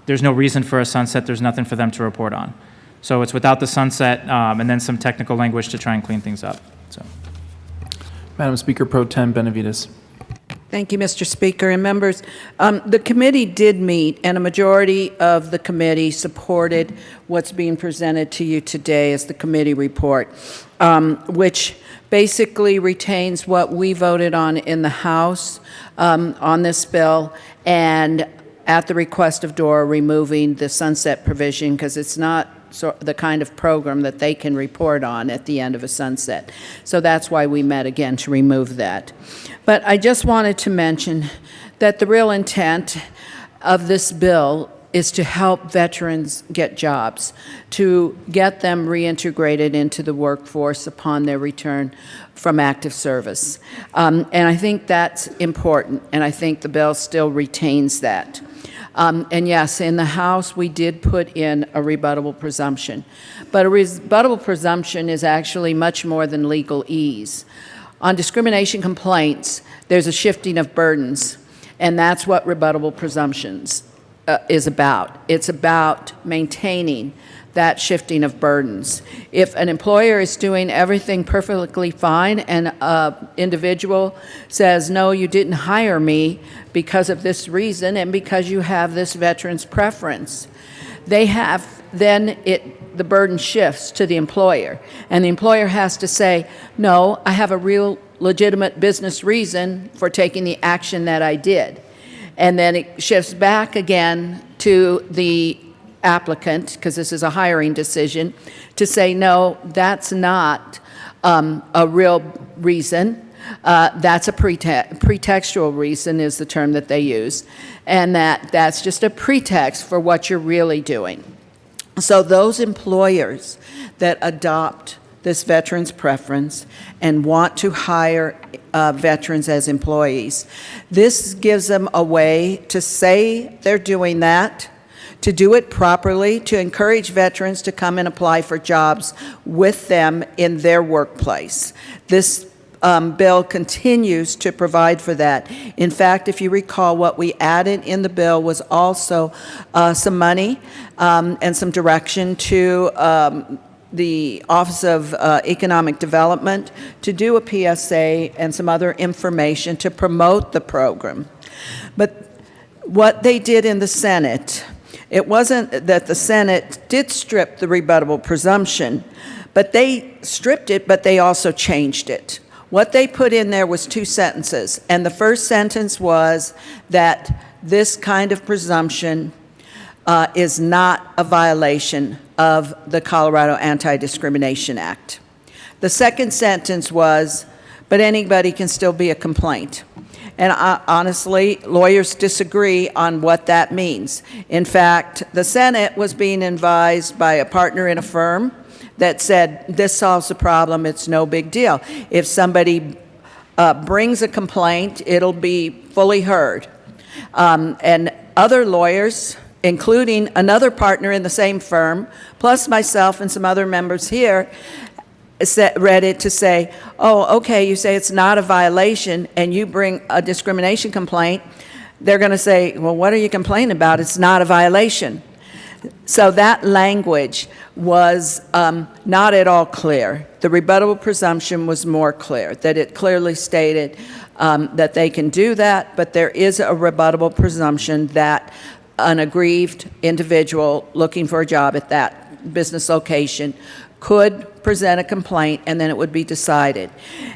[SPEAKER 2] there's no reason for a sunset. There's nothing for them to report on. So it's without the sunset and then some technical language to try and clean things up. So,
[SPEAKER 1] Madam Speaker Pro Tem Benavides.
[SPEAKER 4] Thank you, Mr. Speaker and members. The committee did meet, and a majority of the committee supported what's being presented to you today as the committee report, which basically retains what we voted on in the House on this bill, and at the request of DORA, removing the sunset provision because it's not the kind of program that they can report on at the end of a sunset. So that's why we met again, to remove that. But I just wanted to mention that the real intent of this bill is to help veterans get jobs, to get them reintegrated into the workforce upon their return from active service. And I think that's important, and I think the bill still retains that. And yes, in the House, we did put in a rebuttable presumption. But a rebuttable presumption is actually much more than legal ease. On discrimination complaints, there's a shifting of burdens, and that's what rebuttable presumptions is about. It's about maintaining that shifting of burdens. If an employer is doing everything perfectly fine and an individual says, no, you didn't hire me because of this reason and because you have this veteran's preference, they have, then the burden shifts to the employer. And the employer has to say, no, I have a real legitimate business reason for taking the action that I did. And then it shifts back again to the applicant, because this is a hiring decision, to say, no, that's not a real reason. That's a pretextual reason is the term that they use, and that's just a pretext for what you're really doing. So those employers that adopt this veteran's preference and want to hire veterans as employees, this gives them a way to say they're doing that, to do it properly, to encourage veterans to come and apply for jobs with them in their workplace. This bill continues to provide for that. In fact, if you recall, what we added in the bill was also some money and some direction to the Office of Economic Development to do a PSA and some other information to promote the program. But what they did in the Senate, it wasn't that the Senate did strip the rebuttable presumption, but they stripped it, but they also changed it. What they put in there was 2 sentences, and the first sentence was that this kind of presumption is not a violation of the Colorado Anti-Discrimination Act. The second sentence was, but anybody can still be a complaint. And honestly, lawyers disagree on what that means. In fact, the Senate was being advised by a partner in a firm that said, this solves the problem, it's no big deal. If somebody brings a complaint, it'll be fully heard. And other lawyers, including another partner in the same firm, plus myself and some other members here, read it to say, oh, okay, you say it's not a violation and you bring a discrimination complaint, they're going to say, well, what are you complaining about? It's not a violation. So that language was not at all clear. The rebuttable presumption was more clear, that it clearly stated that they can do that, but there is a rebuttable presumption that an aggrieved individual looking for a job at that business location could present a complaint and then it would be decided.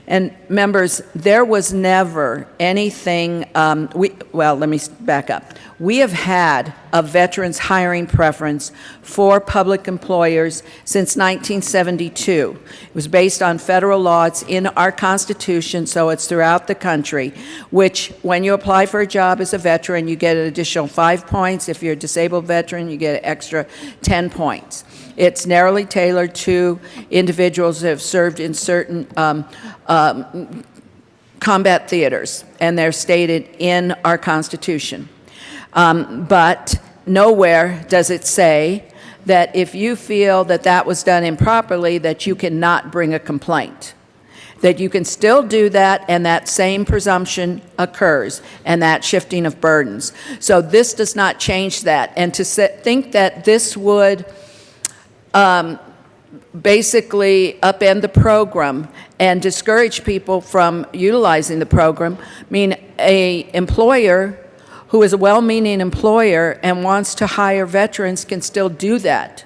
[SPEAKER 4] And members, there was never anything, well, let me back up. We have had a veterans hiring preference for public employers since 1972. It was based on federal law. It's in our Constitution, so it's throughout the country, which when you apply for a job as a veteran, you get an additional 5 points. If you're a disabled veteran, you get an extra 10 points. It's narrowly tailored to individuals that have served in certain combat theaters, and they're stated in our Constitution. But nowhere does it say that if you feel that that was done improperly, that you cannot bring a complaint. That you can still do that, and that same presumption occurs, and that shifting of burdens. So this does not change that. And to think that this would basically upend the program and discourage people from utilizing the program, mean a employer who is a well-meaning employer and wants to hire veterans can still do that,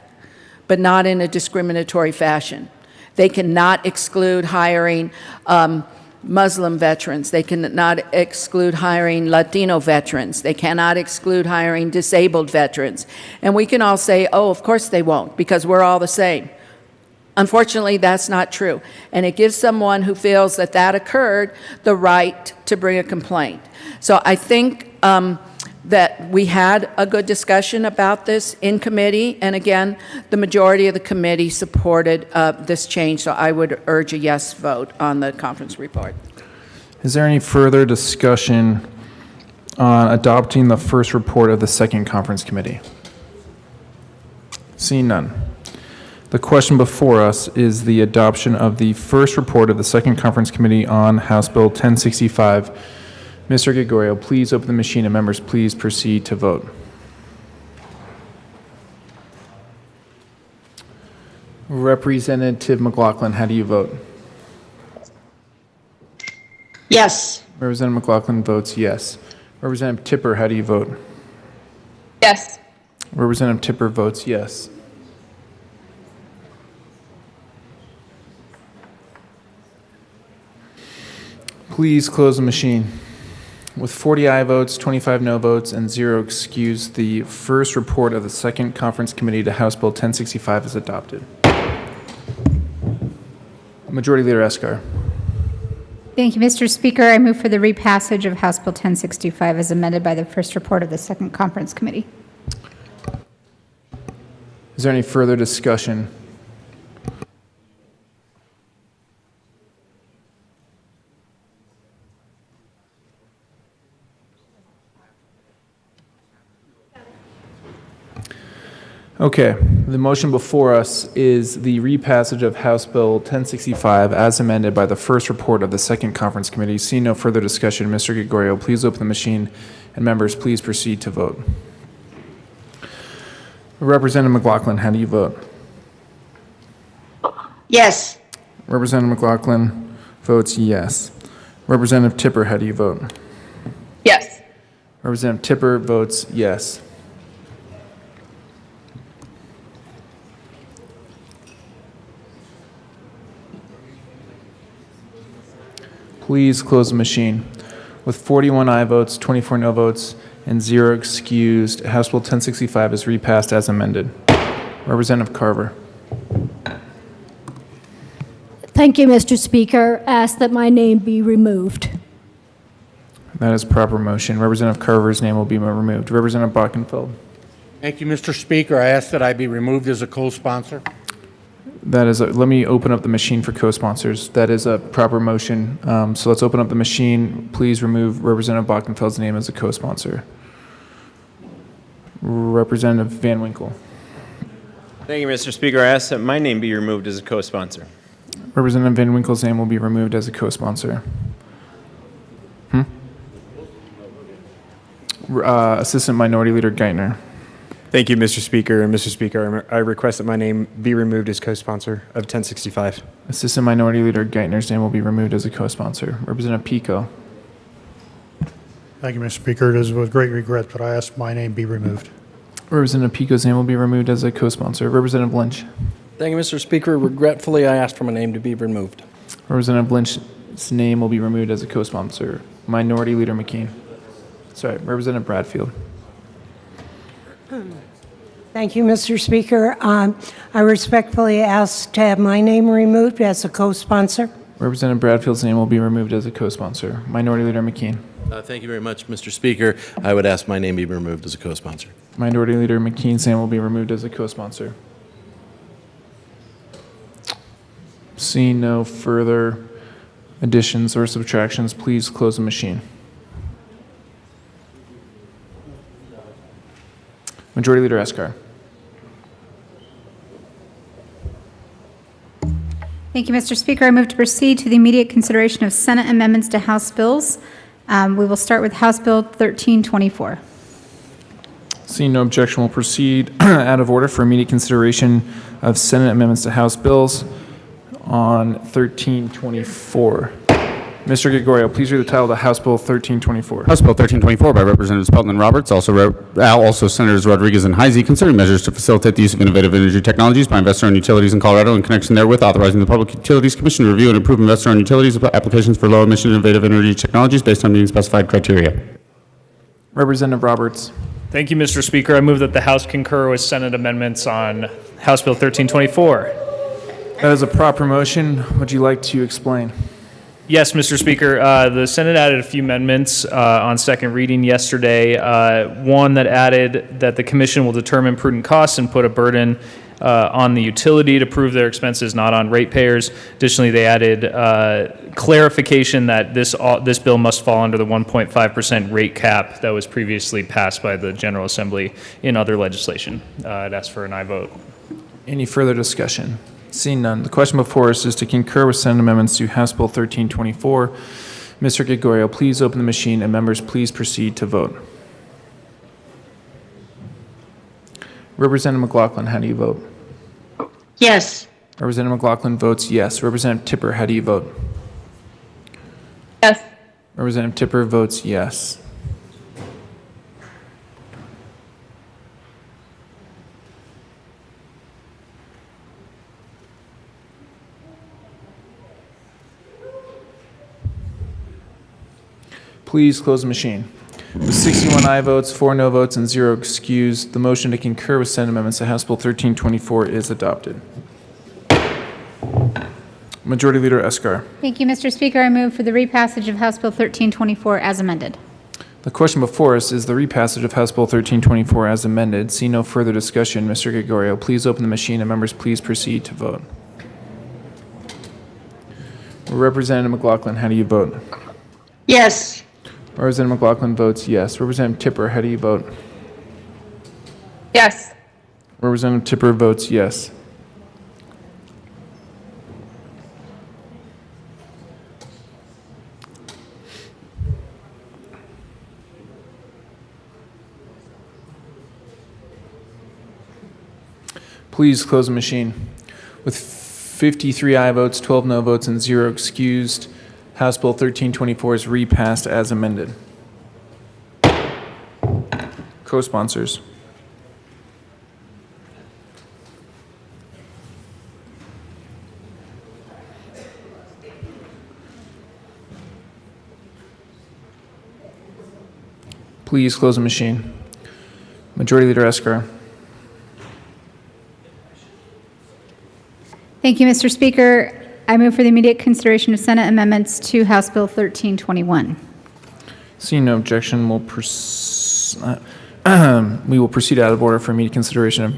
[SPEAKER 4] but not in a discriminatory fashion. They cannot exclude hiring Muslim veterans. They cannot exclude hiring Latino veterans. They cannot exclude hiring disabled veterans. And we can all say, oh, of course they won't, because we're all the same. Unfortunately, that's not true. And it gives someone who feels that that occurred the right to bring a complaint. So I think that we had a good discussion about this in committee. And again, the majority of the committee supported this change. So I would urge a yes vote on the conference report.
[SPEAKER 1] Is there any further discussion on adopting the first report of the second conference committee? Seeing none. The question before us is the adoption of the first report of the second conference committee on House Bill 1065. Mr. Gregorio, please open the machine and members please proceed to vote. Representative McLaughlin, how do you vote?
[SPEAKER 12] Yes.
[SPEAKER 1] Representative McLaughlin votes yes. Representative Tipper, how do you vote?
[SPEAKER 12] Yes.
[SPEAKER 1] Representative Tipper votes yes. Please close the machine. With 40 aye votes, 25 no votes, and 0 excused, the first report of the second conference committee to House Bill 1065 is adopted. Majority Leader Escar.
[SPEAKER 8] Thank you, Mr. Speaker. I move for the repassage of House Bill 1065 as amended by the first report of the second conference committee.
[SPEAKER 1] Is there any further discussion? Okay, the motion before us is the repassage of House Bill 1065 as amended by the first report of the second conference committee. Seeing no further discussion, Mr. Gregorio, please open the machine, and members, please proceed to vote. Representative McLaughlin, how do you vote?
[SPEAKER 12] Yes.
[SPEAKER 1] Representative McLaughlin votes yes. Representative Tipper, how do you vote?
[SPEAKER 12] Yes.
[SPEAKER 1] Representative Tipper votes yes. Please close the machine. With 41 aye votes, 24 no votes, and 0 excused, House Bill 1065 is repassed as amended. Representative Carver.
[SPEAKER 21] Thank you, Mr. Speaker. Ask that my name be removed.
[SPEAKER 1] That is proper motion. Representative Carver's name will be removed. Representative Bockenfeld.
[SPEAKER 16] Thank you, Mr. Speaker. I ask that I be removed as a co-sponsor.
[SPEAKER 1] That is, let me open up the machine for co-sponsors. That is a proper motion. So let's open up the machine. Please remove Representative Bockenfeld's name as a co-sponsor. Representative Van Winkle.
[SPEAKER 14] Thank you, Mr. Speaker. I ask that my name be removed as a co-sponsor.
[SPEAKER 1] Representative Van Winkle's name will be removed as a co-sponsor. Assistant Minority Leader Geithner.
[SPEAKER 7] Thank you, Mr. Speaker. And Mr. Speaker, I request that my name be removed as co-sponsor of 1065.
[SPEAKER 1] Assistant Minority Leader Geithner's name will be removed as a co-sponsor. Representative Pico.
[SPEAKER 17] Thank you, Mr. Speaker. It is with great regret that I ask my name be removed.
[SPEAKER 1] Representative Pico's name will be removed as a co-sponsor. Representative Lynch.
[SPEAKER 19] Thank you, Mr. Speaker. Regretfully, I ask for my name to be removed.
[SPEAKER 1] Representative Lynch's name will be removed as a co-sponsor. Minority Leader McKean. Sorry, Representative Bradfield.
[SPEAKER 24] Thank you, Mr. Speaker. I respectfully ask to have my name removed as a co-sponsor.
[SPEAKER 1] Representative Bradfield's name will be removed as a co-sponsor. Minority Leader McKean.
[SPEAKER 18] Thank you very much, Mr. Speaker. I would ask my name be removed as a co-sponsor.
[SPEAKER 1] Minority Leader McKean's name will be removed as a co-sponsor. Seeing no further additions or subtractions, please close the machine. Majority Leader Eskar.
[SPEAKER 8] Thank you, Mr. Speaker. I move to proceed to the immediate consideration of Senate amendments to House bills. We will start with House Bill 1324.
[SPEAKER 1] Seeing no objection, we'll proceed out of order for immediate consideration of Senate amendments to House bills on 1324. Mr. Gregorio, please read the title of the House Bill 1324.
[SPEAKER 3] House Bill 1324 by Representatives Pelton and Roberts, also Senators Rodriguez and Heisey, concerning measures to facilitate the use of innovative energy technologies by investor-owned utilities in Colorado in connection therewith, authorizing the Public Utilities Commission to review and approve investor-owned utilities applications for low-emission innovative energy technologies based on meeting specified criteria.
[SPEAKER 1] Representative Roberts.
[SPEAKER 25] Thank you, Mr. Speaker. I move that the House concur with Senate amendments on House Bill 1324.
[SPEAKER 1] That is a proper motion. Would you like to explain?
[SPEAKER 25] Yes, Mr. Speaker. The Senate added a few amendments on second reading yesterday. One that added that the commission will determine prudent costs and put a burden on the utility to prove their expenses, not on ratepayers. Additionally, they added clarification that this bill must fall under the 1.5% rate cap that was previously passed by the General Assembly in other legislation. I'd ask for an aye vote.
[SPEAKER 1] Any further discussion? Seeing none, the question before us is to concur with Senate amendments to House Bill 1324. Mr. Gregorio, please open the machine, and members, please proceed to vote. Representative McLaughlin, how do you vote?
[SPEAKER 12] Yes.
[SPEAKER 1] Representative McLaughlin votes yes. Representative Tipper, how do you vote?
[SPEAKER 12] Yes.
[SPEAKER 1] Representative Tipper votes yes. Please close the machine. With 61 aye votes, 4 no votes, and 0 excused, the motion to concur with Senate amendments to House Bill 1324 is adopted. Majority Leader Eskar.
[SPEAKER 8] Thank you, Mr. Speaker. I move for the repassage of House Bill 1324 as amended.
[SPEAKER 1] The question before us is the repassage of House Bill 1324 as amended. See no further discussion. Mr. Gregorio, please open the machine, and members, please proceed to vote. Representative McLaughlin, how do you vote?
[SPEAKER 12] Yes.
[SPEAKER 1] Representative McLaughlin votes yes. Representative Tipper, how do you vote?
[SPEAKER 12] Yes.
[SPEAKER 1] Representative Tipper votes yes. Please close the machine. With 53 aye votes, 12 no votes, and 0 excused, House Bill 1324 is repassed as amended. Co-sponsors. Please close the machine. Majority Leader Escar.
[SPEAKER 8] Thank you, Mr. Speaker. I move for the immediate consideration of Senate amendments to House Bill 1321.
[SPEAKER 1] Seeing no objection, we will proceed out of order for immediate consideration of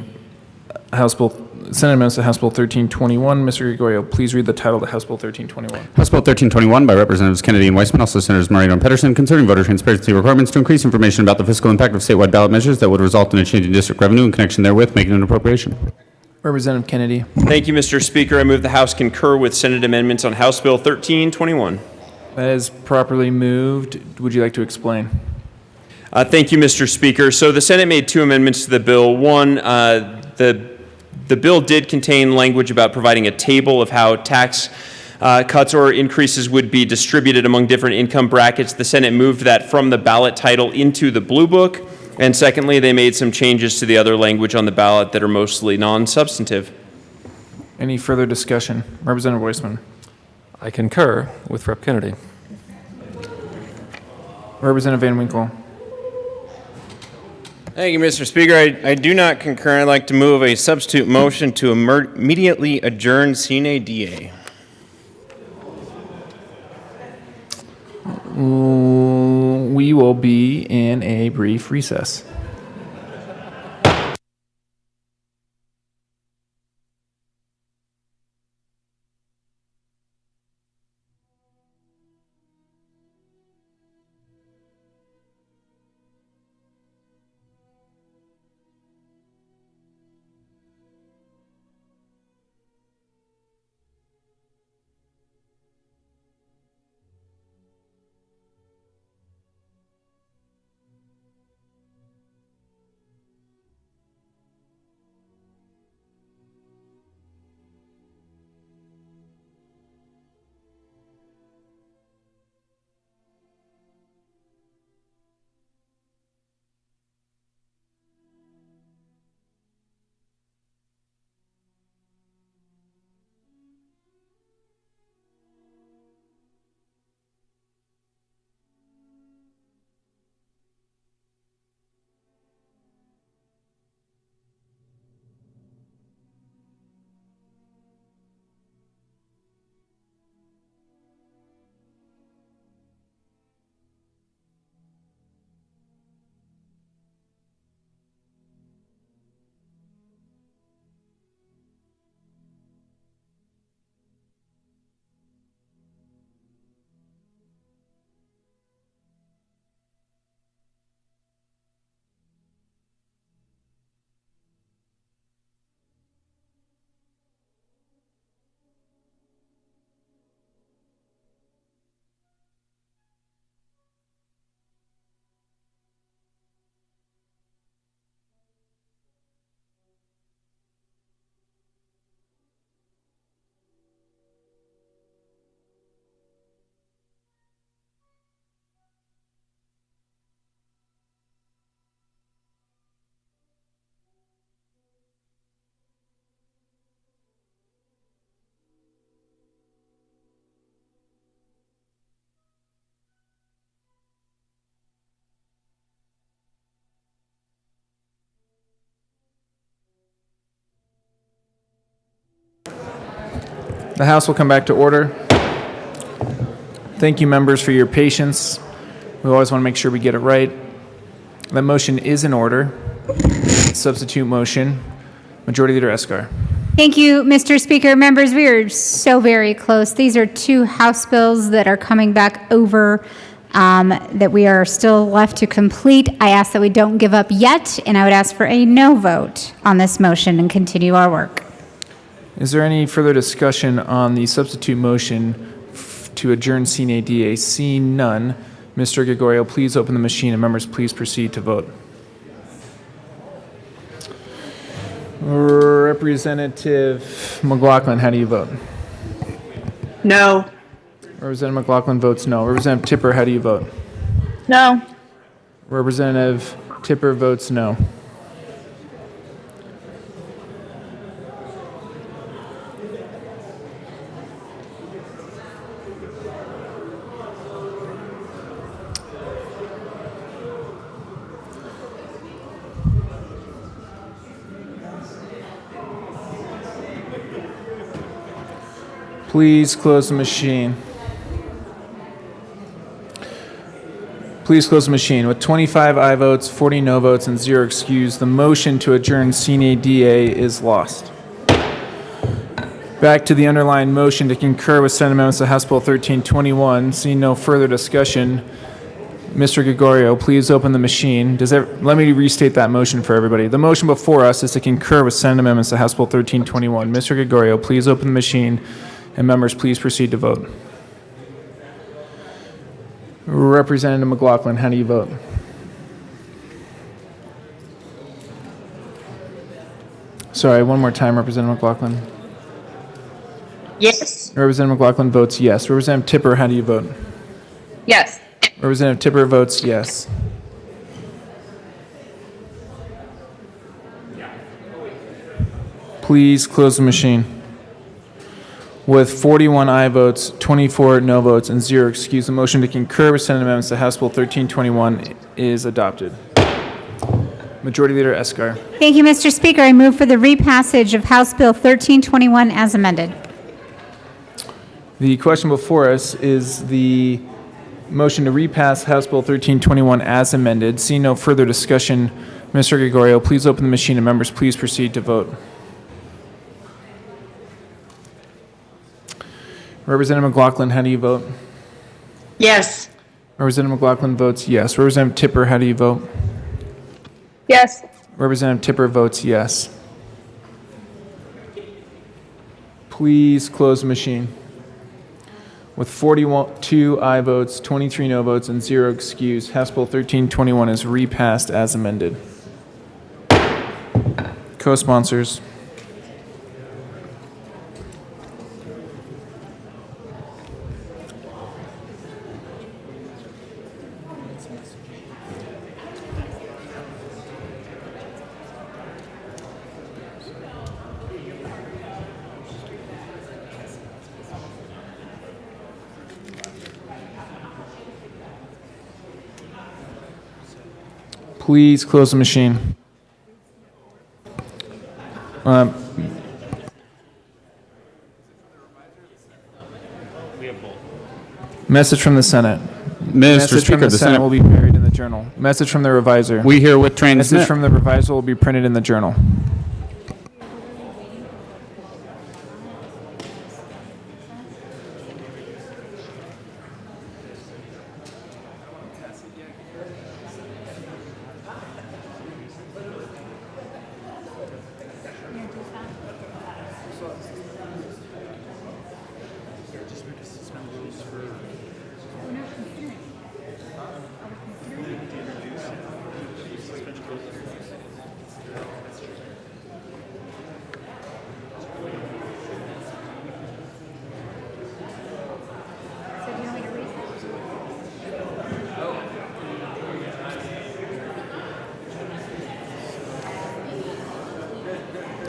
[SPEAKER 1] Senate amendments to House Bill 1321. Mr. Gregorio, please read the title of House Bill 1321.
[SPEAKER 3] House Bill 1321 by Representatives Kennedy and Weissman, also Senators Moreno and Pedersen, concerning voter transparency requirements to increase information about the fiscal impact of statewide ballot measures that would result in a change in district revenue in connection therewith, making an appropriation.
[SPEAKER 1] Representative Kennedy.
[SPEAKER 14] Thank you, Mr. Speaker. I move the House concur with Senate amendments on House Bill 1321.
[SPEAKER 1] That is properly moved. Would you like to explain?
[SPEAKER 14] Thank you, Mr. Speaker. So the Senate made 2 amendments to the bill. One, the bill did contain language about providing a table of how tax cuts or increases would be distributed among different income brackets. The Senate moved that from the ballot title into the Blue Book. And secondly, they made some changes to the other language on the ballot that are mostly non-substantive.
[SPEAKER 1] Any further discussion? Representative Weissman.
[SPEAKER 5] I concur with Rep. Kennedy.
[SPEAKER 1] Representative Van Winkle.
[SPEAKER 10] Thank you, Mr. Speaker. I do not concur. I'd like to move a substitute motion to immediately adjourn sine die.
[SPEAKER 1] We will be in a brief recess. The House will come back to order. Thank you, members, for your patience. We always want to make sure we get it right. That motion is in order. Substitute motion. Majority Leader Escar.
[SPEAKER 8] Thank you, Mr. Speaker. Members, we are so very close. These are 2 House bills that are coming back over that we are still left to complete. I ask that we don't give up yet, and I would ask for a no vote on this motion and continue our work.
[SPEAKER 1] Is there any further discussion on the substitute motion to adjourn sine die? Seeing none, Mr. Gregorio, please open the machine, and members, please proceed to vote. Representative McLaughlin, how do you vote?
[SPEAKER 12] No.
[SPEAKER 1] Representative McLaughlin votes no. Representative Tipper, how do you vote?
[SPEAKER 12] No.
[SPEAKER 1] Representative Tipper votes no. Please close the machine. Please close the machine. With 25 aye votes, 40 no votes, and 0 excused, the motion to adjourn sine die is lost. Back to the underlying motion to concur with Senate amendments to House Bill 1321. Seeing no further discussion, Mr. Gregorio, please open the machine. Let me restate that motion for everybody. The motion before us is to concur with Senate amendments to House Bill 1321. Mr. Gregorio, please open the machine, and members, please proceed to vote. Representative McLaughlin, how do you vote? Sorry, one more time, Representative McLaughlin.
[SPEAKER 12] Yes.
[SPEAKER 1] Representative McLaughlin votes yes. Representative Tipper, how do you vote?
[SPEAKER 12] Yes.
[SPEAKER 1] Representative Tipper votes yes. Please close the machine. With 41 aye votes, 24 no votes, and 0 excused, the motion to concur with Senate amendments to House Bill 1321 is adopted. Majority Leader Escar.
[SPEAKER 8] Thank you, Mr. Speaker. I move for the repassage of House Bill 1321 as amended.
[SPEAKER 1] The question before us is the motion to repass House Bill 1321 as amended. Seeing no further discussion, Mr. Gregorio, please open the machine, and members, please proceed to vote. Representative McLaughlin, how do you vote?
[SPEAKER 12] Yes.
[SPEAKER 1] Representative McLaughlin votes yes. Representative Tipper, how do you vote?
[SPEAKER 12] Yes.
[SPEAKER 1] Representative Tipper votes yes. Please close the machine. With 42 aye votes, 23 no votes, and 0 excused, House Bill 1321 is repassed as amended. Co-sponsors. Please close the machine. Message from the Senate.
[SPEAKER 3] Mr.
[SPEAKER 1] Message
[SPEAKER 3] Speaker,
[SPEAKER 1] from the
[SPEAKER 3] the
[SPEAKER 1] Senate will be buried in the journal. Message from the reviser.
[SPEAKER 3] We herewith transmit.
[SPEAKER 1] Message from the reviser will be printed in the journal.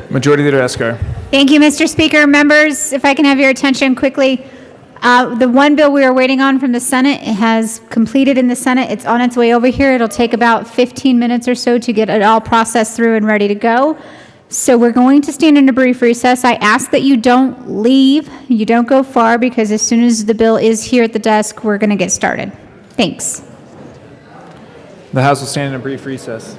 [SPEAKER 1] Majority Leader Escar.
[SPEAKER 8] Thank you, Mr. Speaker. Members, if I can have your attention quickly. The one bill we are waiting on from the Senate, it has completed in the Senate. It's on its way over here. It'll take about 15 minutes or so to get it all processed through and ready to go. So we're going to stand in a brief recess. I ask that you don't leave, you don't go far, because as soon as the bill is here at the desk, we're going to get started. Thanks.
[SPEAKER 1] The House will stand in a brief recess.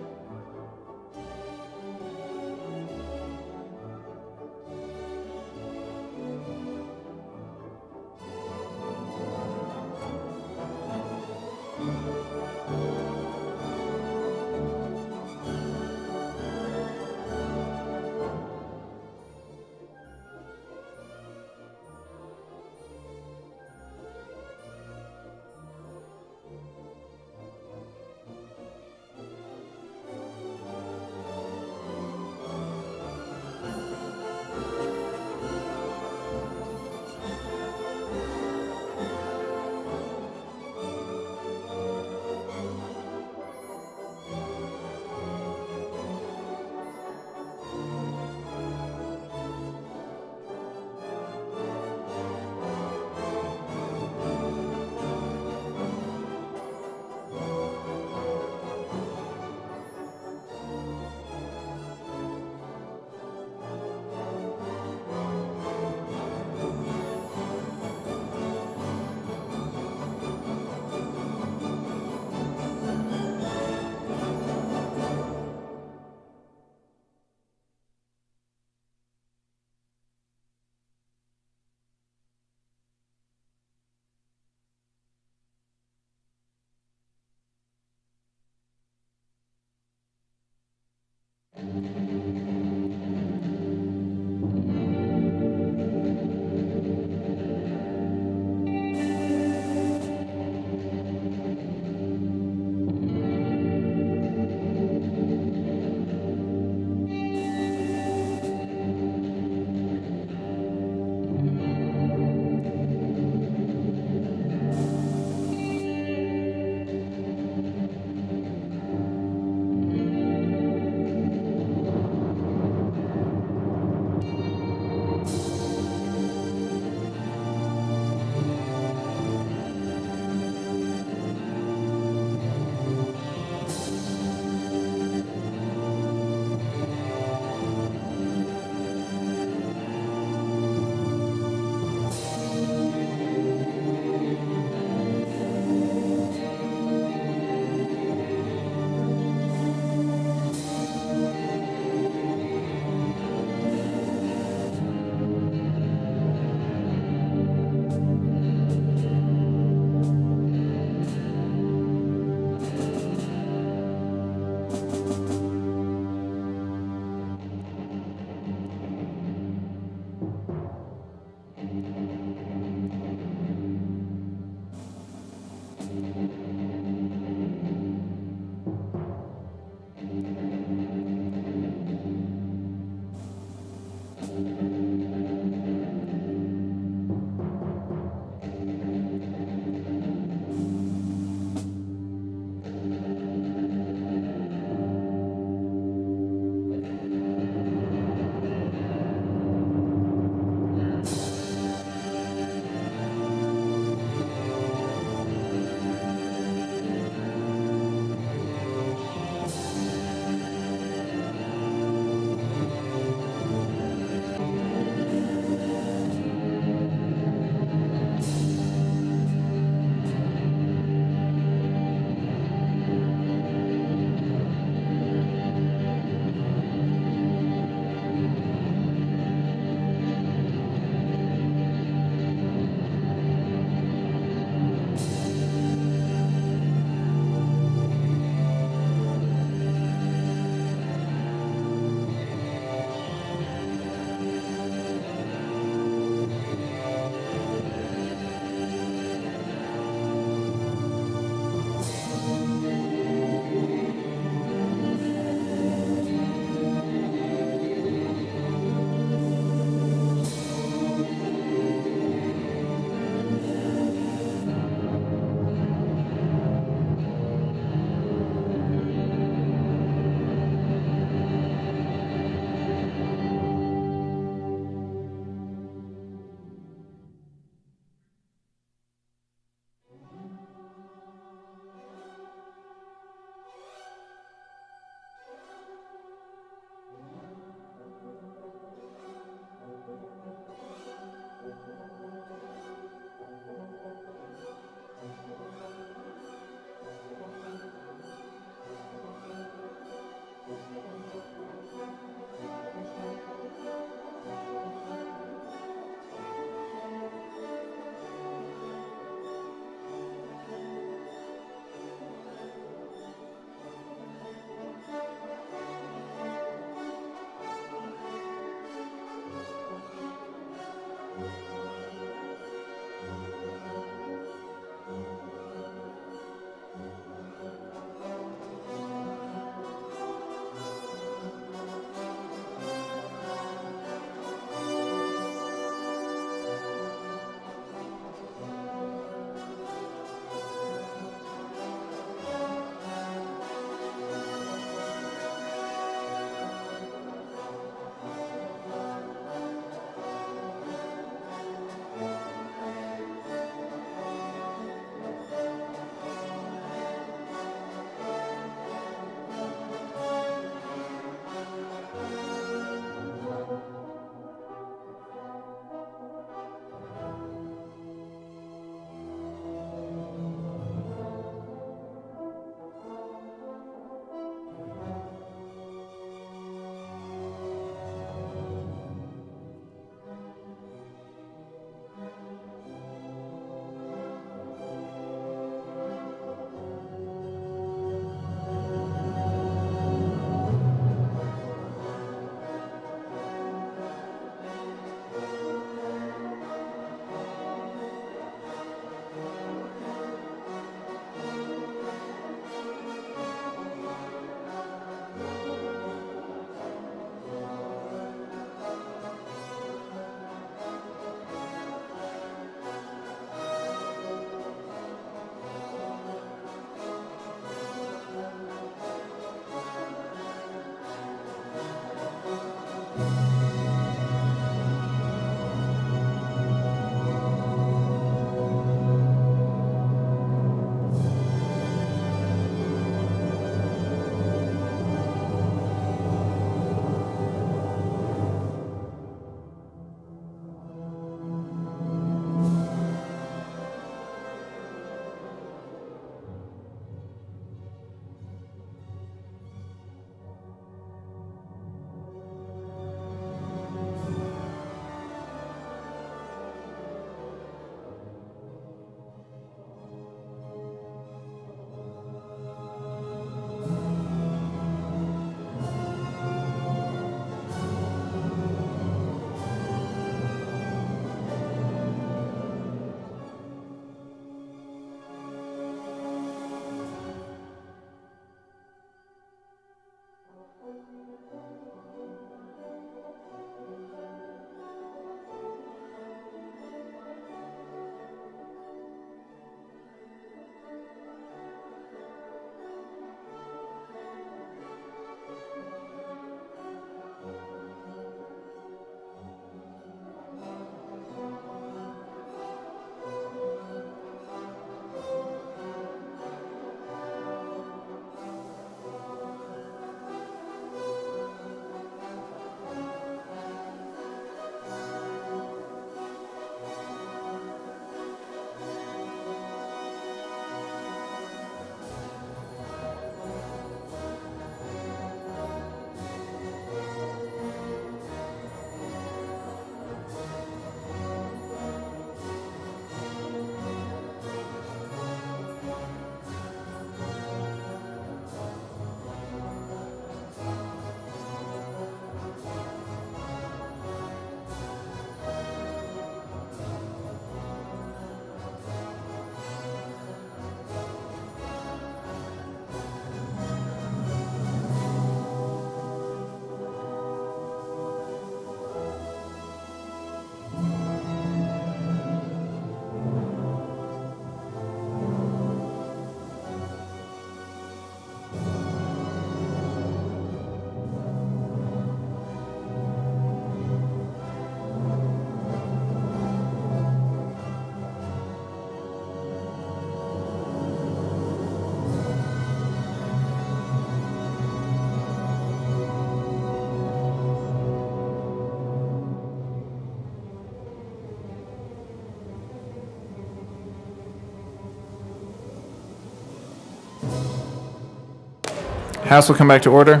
[SPEAKER 1] House will come back to order.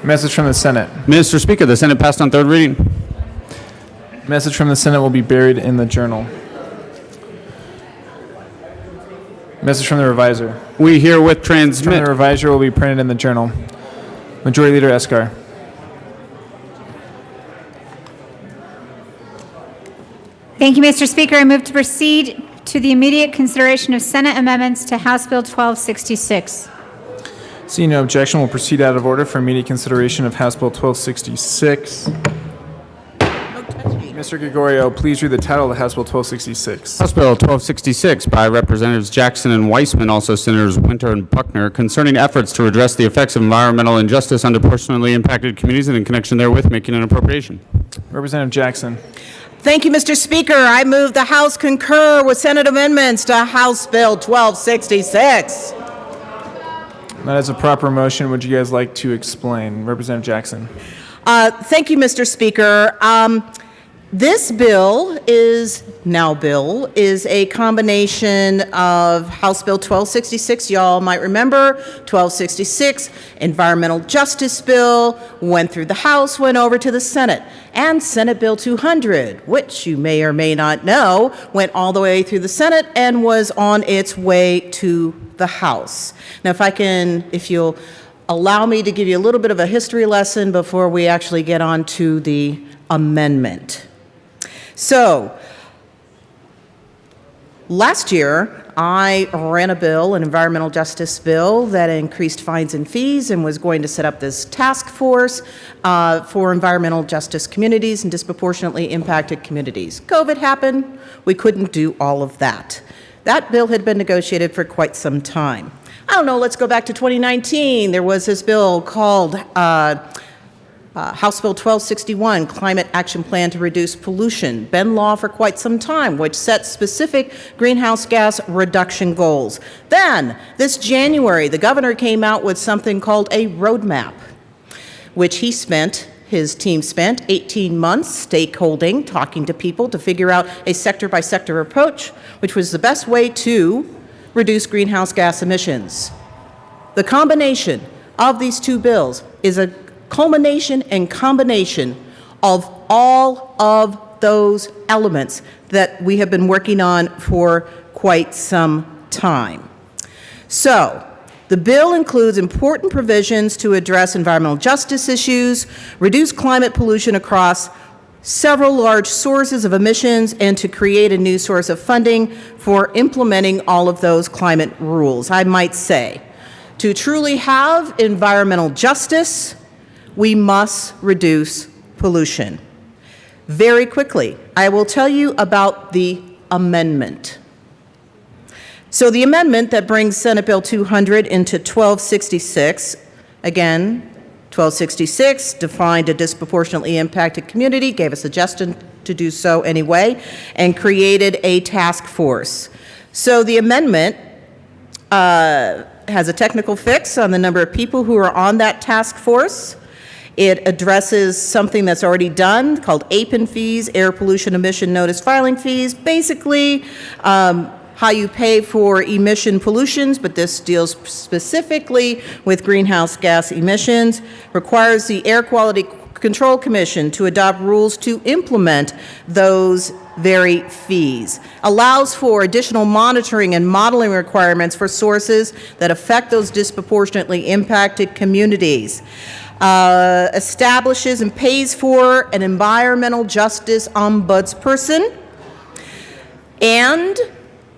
[SPEAKER 1] Message from the Senate.
[SPEAKER 3] Mr. Speaker, the Senate passed on third reading.
[SPEAKER 1] Message from the Senate will be buried in the journal. Message from the reviser.
[SPEAKER 3] We herewith
[SPEAKER 1] From
[SPEAKER 3] transmit.
[SPEAKER 1] the reviser will be printed in the journal. Majority Leader Escar.
[SPEAKER 8] Thank you, Mr. Speaker. I move to proceed to the immediate consideration of Senate amendments to House Bill 1266.
[SPEAKER 1] Seeing no objection, we'll proceed out of order for immediate consideration of House Bill 1266. Mr. Gregorio, please read the title of the House Bill 1266.
[SPEAKER 3] House Bill 1266 by Representatives Jackson and Weissman, also Senators Winter and Buckner, concerning efforts to address the effects of environmental injustice on disproportionately impacted communities and in connection therewith making an appropriation.
[SPEAKER 1] Representative Jackson.
[SPEAKER 20] Thank you, Mr. Speaker. I move the House concur with Senate amendments to House Bill 1266.
[SPEAKER 1] That is a proper motion. Would you guys like to explain? Representative Jackson.
[SPEAKER 20] Thank you, Mr. Speaker. This bill is a combination of House Bill 1266. Y'all might remember 1266, Environmental Justice Bill, went through the House, went over to the Senate, and Senate Bill 200, which you may or may not know, went all the way through the Senate and was on its way to the House. Now, if you'll allow me to give you a little bit of a history lesson before we actually get on to the amendment. So, last year, I ran a bill, an environmental justice bill, that increased fines and fees and was going to set up this task force for environmental justice communities and disproportionately impacted communities. COVID happened. We couldn't do all of that. That bill had been negotiated for quite some time. I don't know, let's go back to 2019. There was this bill called House Bill 1261, Climate Action Plan to Reduce Pollution, been law for quite some time, which sets specific greenhouse gas reduction goals. Then, this January, the governor came out with something called a roadmap, which his team spent 18 months stakeholding, talking to people to figure out a sector-by-sector approach, which was the best way to reduce greenhouse gas emissions. The combination of these two bills is a culmination and combination of all of those elements that we have been working on for quite some time. So, the bill includes important provisions to address environmental justice issues, reduce climate pollution across several large sources of emissions, and to create a new source of funding for implementing all of those climate rules. I might say, to truly have environmental justice, we must reduce pollution. Very quickly, I will tell you about the amendment. So the amendment that brings Senate Bill 200 into 1266, again, 1266 defined a disproportionately impacted community, gave a suggestion to do so anyway, and created a task force. So the amendment has a technical fix on the number of people who are on that task force. It addresses something that's already done called APN fees, air pollution emission notice filing fees. Basically, how you pay for emission pollutions, but this deals specifically with greenhouse gas emissions, requires the Air Quality Control Commission to adopt rules to implement those very fees, allows for additional monitoring and modeling requirements for sources that affect those disproportionately impacted communities, establishes and pays for an environmental justice ombudsperson, and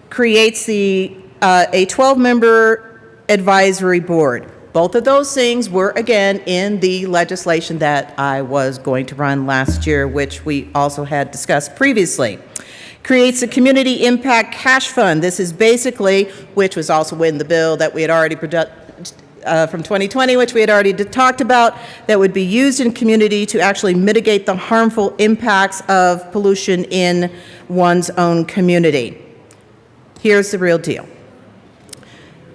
[SPEAKER 20] creates a 12-member advisory board. Both of those things were, again, in the legislation that I was going to run last year, which we also had discussed previously. Creates a community impact cash fund. This is basically, which was also in the bill that we had already from 2020, which we had already talked about, that would be used in community to actually mitigate the harmful impacts of pollution in one's own community. Here's the real deal.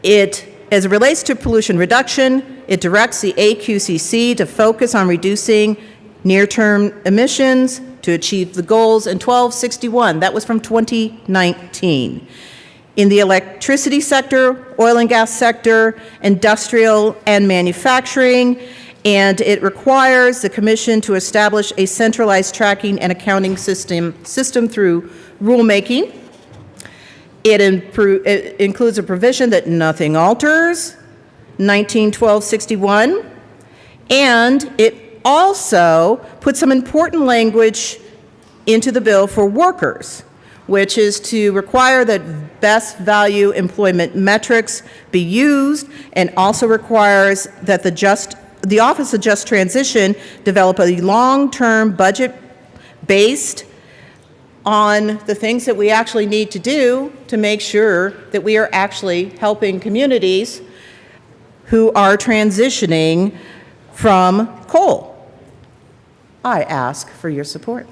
[SPEAKER 20] As it relates to pollution reduction, it directs the AQCC to focus on reducing near-term emissions to achieve the goals in 1261. That was from 2019.
[SPEAKER 6] in the electricity sector, oil and gas sector, industrial and manufacturing, and it requires the commission to establish a centralized tracking and accounting system through rulemaking. It includes a provision that nothing alters, 1912-61, and it also puts some important language into the bill for workers, which is to require that best value employment metrics be used, and also requires that the Office of Just Transition develop a long-term budget based on the things that we actually need to do to make sure that we are actually helping communities who are transitioning from coal. I ask for your support.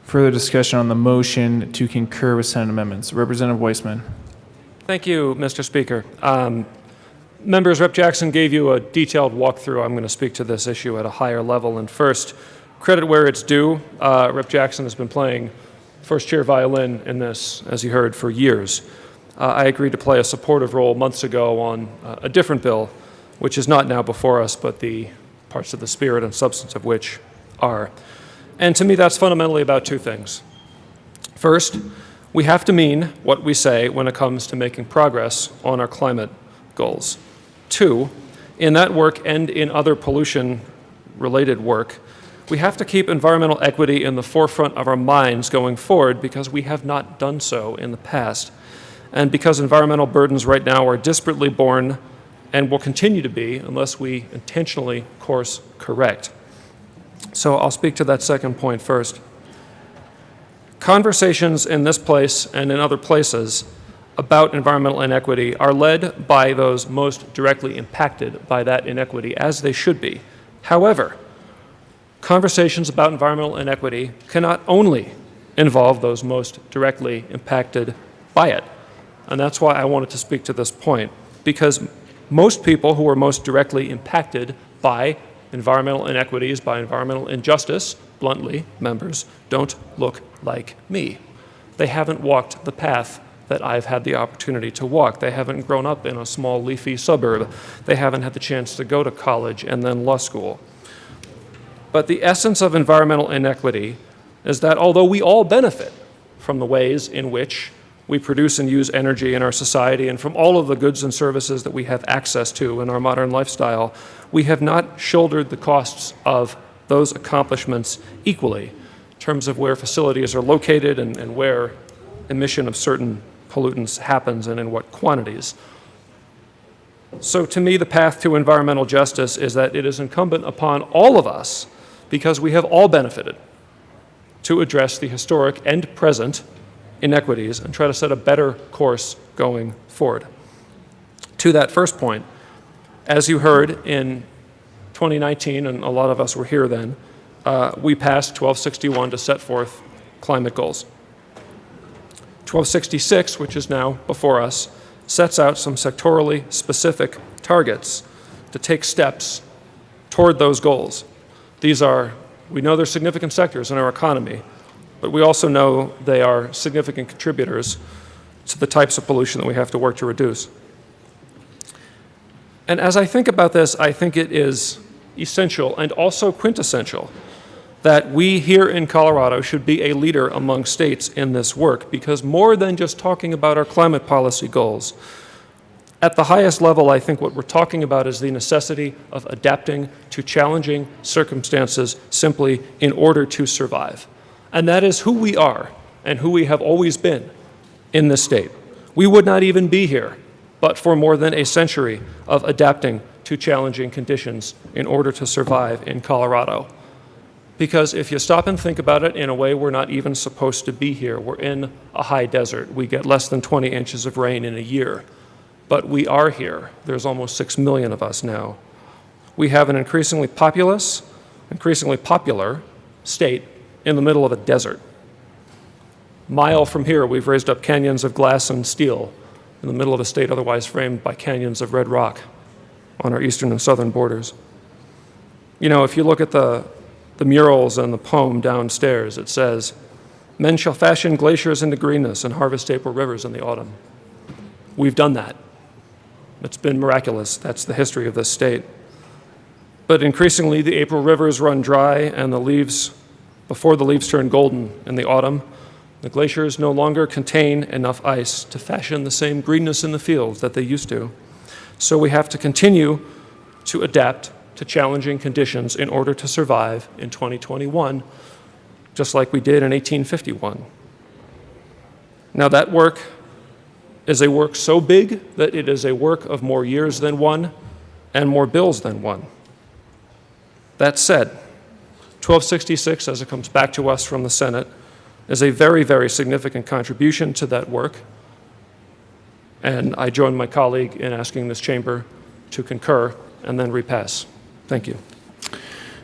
[SPEAKER 1] Further discussion on the motion to concur with Senate amendments. Representative Weissman.
[SPEAKER 5] Thank you, Mr. Speaker. Members, Rep. Jackson gave you a detailed walkthrough. I'm going to speak to this issue at a higher level. And first, credit where it's due. Rep. Jackson has been playing first chair violin in this, as you heard, for years. I agreed to play a supportive role months ago on a different bill, which is not now before us, but the parts of the spirit and substance of which are. And to me, that's fundamentally about two things. First, we have to mean what we say when it comes to making progress on our climate goals. Two, in that work and in other pollution-related work, we have to keep environmental equity in the forefront of our minds going forward because we have not done so in the past. And because environmental burdens right now are disparately borne and will continue to be unless we intentionally course correct. So I'll speak to that second point first. Conversations in this place and in other places about environmental inequity are led by those most directly impacted by that inequity, as they should be. However, conversations about environmental inequity cannot only involve those most directly impacted by it. And that's why I wanted to speak to this point, because most people who are most directly impacted by environmental inequities, by environmental injustice, bluntly, members, don't look like me. They haven't walked the path that I've had the opportunity to walk. They haven't grown up in a small leafy suburb. They haven't had the chance to go to college and then law school. But the essence of environmental inequity is that although we all benefit from the ways in which we produce and use energy in our society and from all of the goods and services that we have access to in our modern lifestyle, we have not shouldered the costs of those accomplishments equally in terms of where facilities are located and where emission of certain pollutants happens and in what quantities. So to me, the path to environmental justice is that it is incumbent upon all of us, because we have all benefited, to address the historic and present inequities and try to set a better course going forward. To that first point, as you heard in 2019, and a lot of us were here then, we passed 1261 to set forth climate goals. 1266, which is now before us, sets out some sectorally specific targets to take steps toward those goals. These are, we know they're significant sectors in our economy, but we also know they are significant contributors to the types of pollution that we have to work to reduce. And as I think about this, I think it is essential and also quintessential that we here in Colorado should be a leader among states in this work, because more than just talking about our climate policy goals, at the highest level, I think what we're talking about is the necessity of adapting to challenging circumstances simply in order to survive. And that is who we are and who we have always been in this state. We would not even be here but for more than a century of adapting to challenging conditions in order to survive in Colorado. Because if you stop and think about it, in a way we're not even supposed to be here. We're in a high desert. We get less than 20 inches of rain in a year. But we are here. There's almost 6 million of us now. We have an increasingly populous, increasingly popular state in the middle of a desert. Mile from here, we've raised up canyons of glass and steel in the middle of a state otherwise framed by canyons of red rock on our eastern and southern borders. You know, if you look at the murals and the poem downstairs, it says, Men shall fashion glaciers into greenness and harvest April rivers in the autumn. We've done that. It's been miraculous. That's the history of this state. But increasingly, the April rivers run dry, and before the leaves turn golden in the autumn, the glaciers no longer contain enough ice to fashion the same greenness in the fields that they used to. So we have to continue to adapt to challenging conditions in order to survive in 2021, just like we did in 1851. Now, that work is a work so big that it is a work of more years than one and more bills than one. That said, 1266, as it comes back to us from the Senate, is a very, very significant contribution to that work, and I join my colleague in asking this chamber to concur and then repass. Thank you.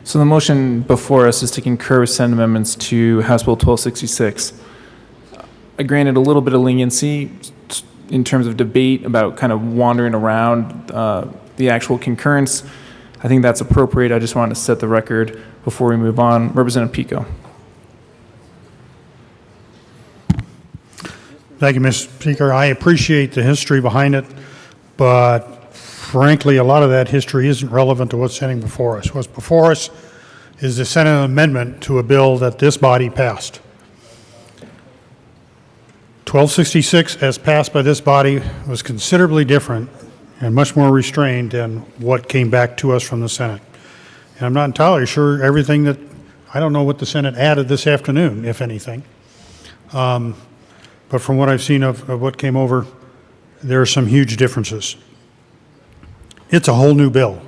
[SPEAKER 1] So the motion before us is to concur with Senate amendments to House Bill 1266. I granted a little bit of leniency in terms of debate about kind of wandering around the actual concurrence. I think that's appropriate. I just wanted to set the record before we move on. Representative Pico.
[SPEAKER 17] Thank you, Mr. Speaker. I appreciate the history behind it, but frankly, a lot of that history isn't relevant to what's standing before us. What's before us is the Senate amendment to a bill that this body passed. 1266, as passed by this body, was considerably different and much more restrained than what came back to us from the Senate. And I'm not entirely sure everything that, I don't know what the Senate added this afternoon, if anything. But from what I've seen of what came over, there are some huge differences. It's a whole new bill,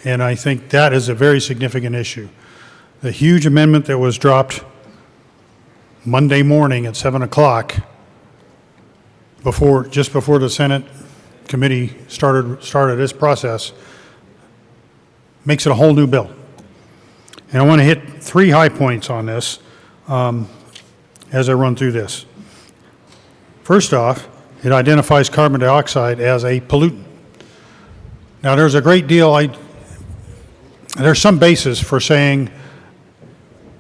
[SPEAKER 17] and I think that is a very significant issue. The huge amendment that was dropped Monday morning at 7 o'clock, just before the Senate committee started its process, makes it a whole new bill. And I want to hit 3 high points on this as I run through this. First off, it identifies carbon dioxide as a pollutant. Now, there's a great deal, there's some basis for saying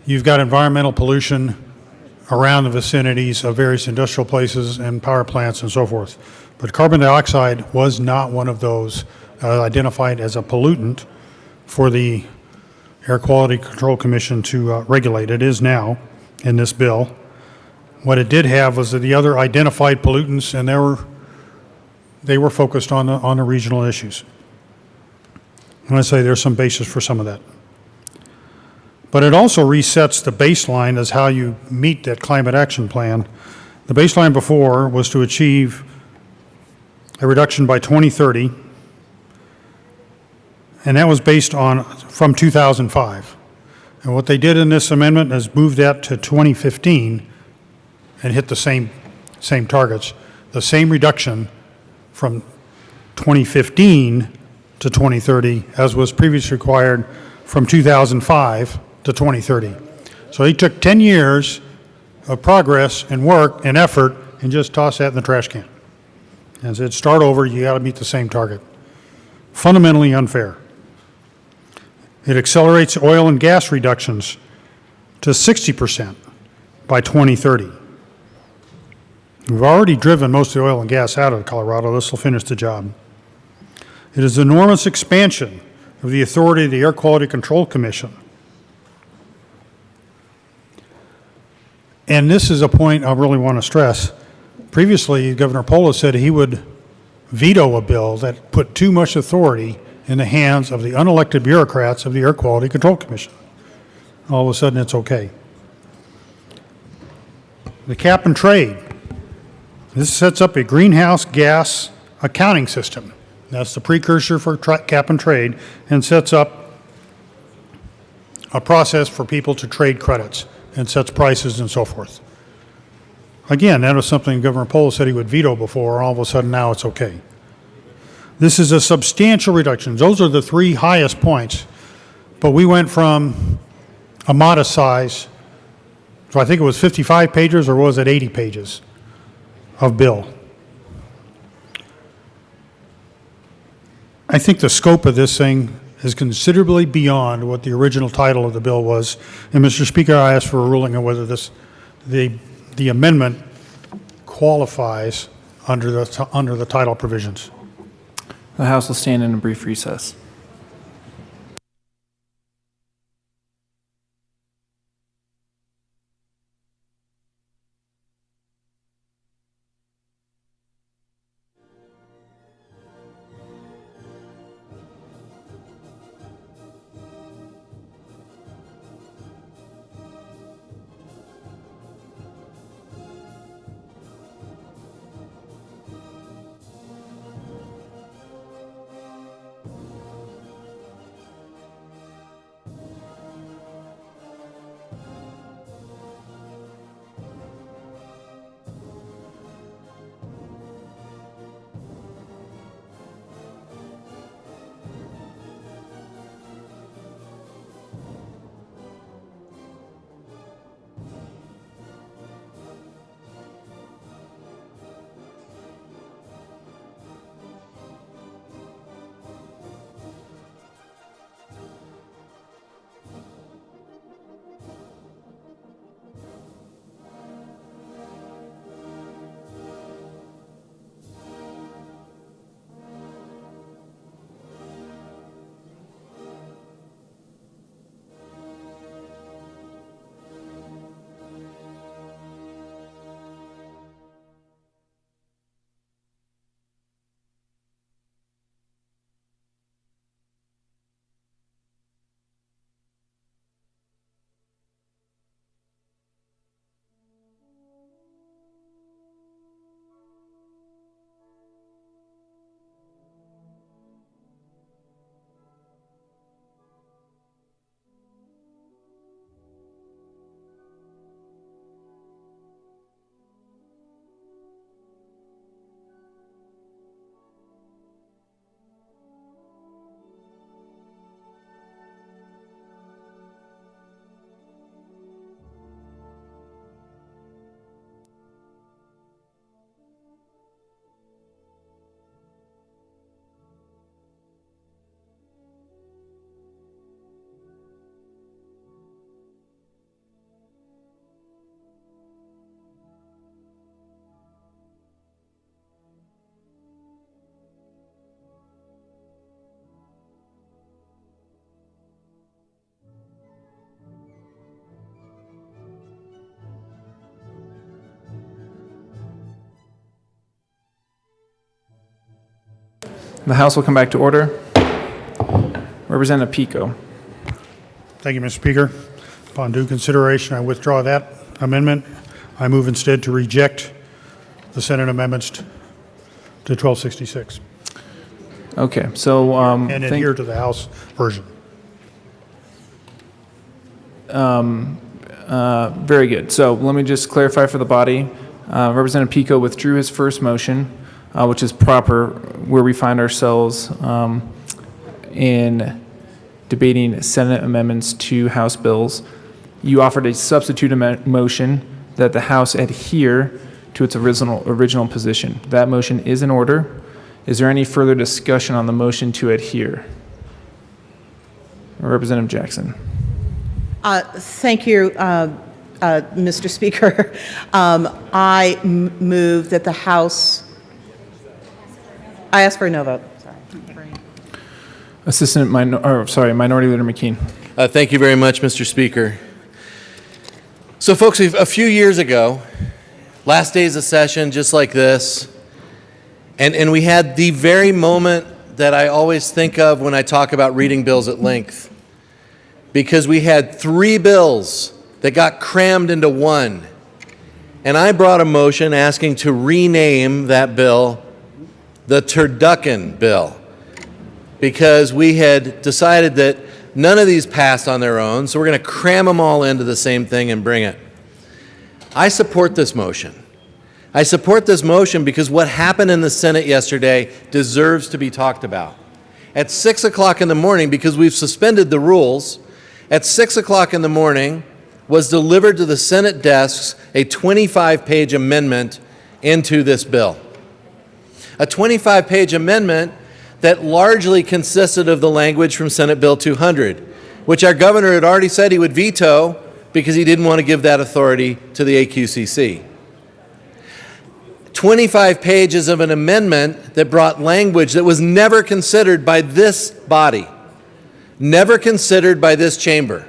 [SPEAKER 17] you've got environmental pollution around the vicinities of various industrial places and power plants and so forth. But carbon dioxide was not one of those identified as a pollutant for the Air Quality Control Commission to regulate. It is now in this bill. What it did have was the other identified pollutants, and they were focused on the regional issues. And I say there's some basis for some of that. But it also resets the baseline as how you meet that climate action plan. The baseline before was to achieve a reduction by 2030, and that was based on from 2005. And what they did in this amendment is move that to 2015 and hit the same targets, the same reduction from 2015 to 2030 as was previously required from 2005 to 2030. So he took 10 years of progress and work and effort and just tossed that in the trash can. And said, start over, you got to meet the same target. Fundamentally unfair. It accelerates oil and gas reductions to 60% by 2030. We've already driven most of the oil and gas out of Colorado. This will finish the job. It is an enormous expansion of the authority of the Air Quality Control Commission. And this is a point I really want to stress. Previously, Governor Polis said he would veto a bill that put too much authority in the hands of the unelected bureaucrats of the Air Quality Control Commission. All of a sudden, it's okay. The cap and trade. This sets up a greenhouse gas accounting system. That's the precursor for cap and trade, and sets up a process for people to trade credits and sets prices and so forth. Again, that was something Governor Polis said he would veto before, all of a sudden now it's okay. This is a substantial reduction. Those are the 3 highest points, but we went from a modest size, so I think it was 55 pages, or was it 80 pages of bill. I think the scope of this thing is considerably beyond what the original title of the bill was. And Mr. Speaker, I ask for a ruling on whether this the amendment qualifies under the title provisions.
[SPEAKER 1] The House will stand in a brief recess. The House will come back to order. Representative Pico.
[SPEAKER 17] Thank you, Mr. Speaker. Upon due consideration, I withdraw that amendment. I move instead to reject the Senate amendments to 1266
[SPEAKER 1] Okay, so
[SPEAKER 17] and adhere to the House version.
[SPEAKER 1] Very good. So let me just clarify for the body. Representative Pico withdrew his first motion, which is proper where we find ourselves in debating Senate amendments to House bills. You offered a substitute motion that the House adhere to its original position. That motion is in order. Is there any further discussion on the motion to adhere? Representative Jackson.
[SPEAKER 6] Thank you, Mr. Speaker. I move that the House, I ask for a no vote.
[SPEAKER 1] Minority Leader McKean.
[SPEAKER 18] Thank you very much, Mr. Speaker. So, folks, a few years ago, last days of session, just like this, and we had the very moment that I always think of when I talk about reading bills at length, because we had 3 bills that got crammed into one. And I brought a motion asking to rename that bill the Turducken Bill, because we had decided that none of these passed on their own, so we're going to cram them all into the same thing and bring it. I support this motion. I support this motion because what happened in the Senate yesterday deserves to be talked about. At 6 o'clock in the morning, because we've suspended the rules, at 6 o'clock in the morning was delivered to the Senate desks a 25-page amendment into this bill. A 25-page amendment that largely consisted of the language from Senate Bill 200, which our governor had already said he would veto because he didn't want to give that authority to the AQCC. 25 pages of an amendment that brought language that was never considered by this body, never considered by this chamber.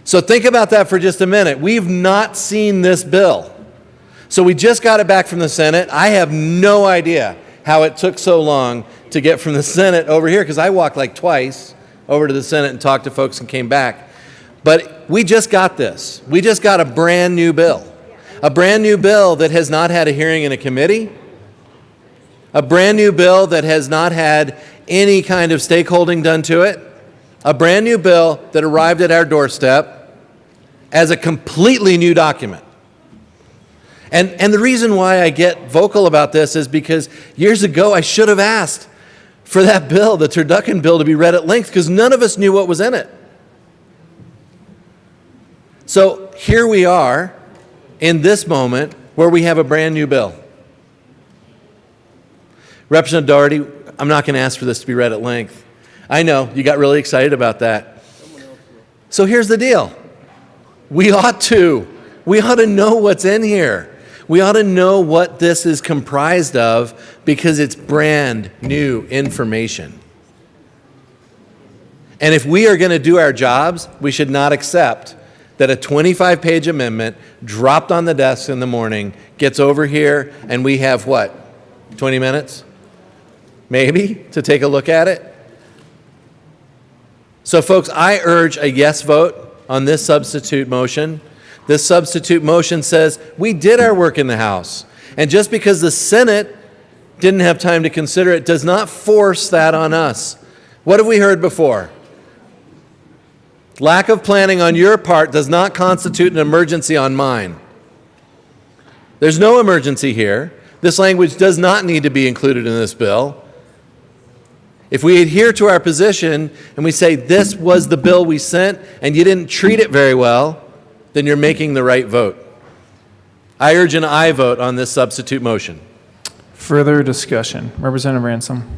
[SPEAKER 18] So think about that for just a minute. We've not seen this bill. So we just got it back from the Senate. I have no idea how it took so long to get from the Senate over here, because I walked like twice over to the Senate and talked to folks and came back. But we just got this. We just got a brand new bill. A brand new bill that has not had a hearing in a committee. A brand new bill that has not had any kind of stakeholding done to it. A brand new bill that arrived at our doorstep as a completely new document. And the reason why I get vocal about this is because years ago I should have asked for that bill, the Turducken bill, to be read at length, because none of us knew what was in it. So here we are in this moment where we have a brand new bill. Representative Doherty, I'm not going to ask for this to be read at length. I know, you got really excited about that. So here's the deal. We ought to know what's in here. We ought to know what this is comprised of, because it's brand new information. And if we are going to do our jobs, we should not accept that a 25-page amendment dropped on the desk in the morning gets over here and we have, what, 20 minutes? Maybe, to take a look at it? So, folks, I urge a yes vote on this substitute motion. This substitute motion says we did our work in the House. And just because the Senate didn't have time to consider it does not force that on us. What have we heard before? Lack of planning on your part does not constitute an emergency on mine. There's no emergency here. This language does not need to be included in this bill. If we adhere to our position and we say this was the bill we sent and you didn't treat it very well, then you're making the right vote. I urge an aye vote on this substitute motion.
[SPEAKER 1] Further discussion. Representative Ransom.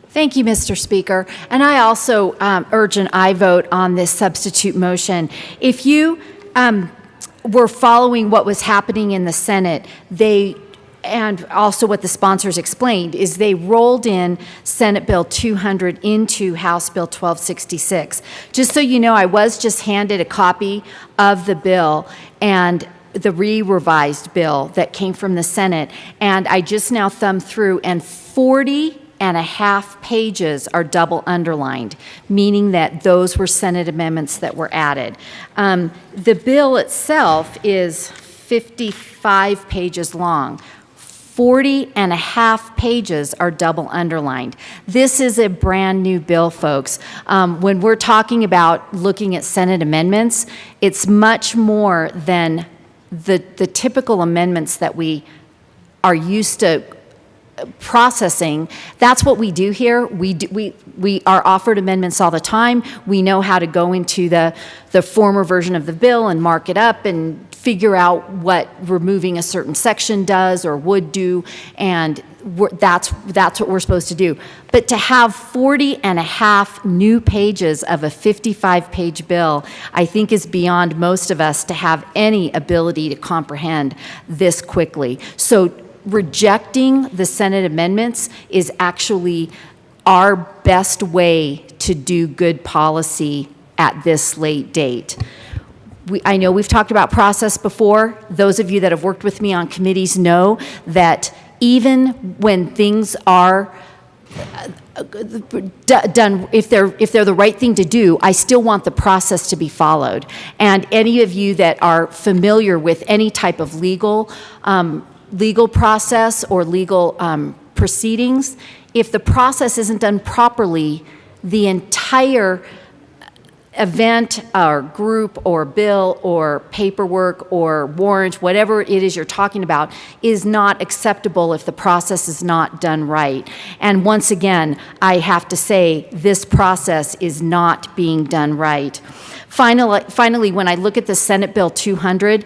[SPEAKER 9] Thank you, Mr. Speaker. And I also urge an aye vote on this substitute motion. If you were following what was happening in the Senate, and also what the sponsors explained, is they rolled in Senate Bill 200 into House Bill 1266. Just so you know, I was just handed a copy of the bill and the re-revised bill that came from the Senate, and I just now thumbed through, and 40.5 pages are double underlined, meaning that those were Senate amendments that were added. The bill itself is 55 pages long. 40.5 pages are double underlined. This is a brand new bill, folks. When we're talking about looking at Senate amendments, it's much more than the typical amendments that we are used to processing. That's what we do here. We are offered amendments all the time. We know how to go into the former version of the bill and mark it up and figure out what removing a certain section does or would do, and that's what we're supposed to do. But to have 40.5 new pages of a 55-page bill, I think is beyond most of us to have any ability to comprehend this quickly. So rejecting the Senate amendments is actually our best way to do good policy at this late date. I know we've talked about process before. Those of you that have worked with me on committees know that even when things are done, if they're the right thing to do, I still want the process to be followed. And any of you that are familiar with any type of legal process or legal proceedings, if the process isn't done properly, the entire event or group or bill or paperwork or warrant, whatever it is you're talking about, is not acceptable if the process is not done right. And once again, I have to say this process is not being done right. Finally, when I look at the Senate Bill 200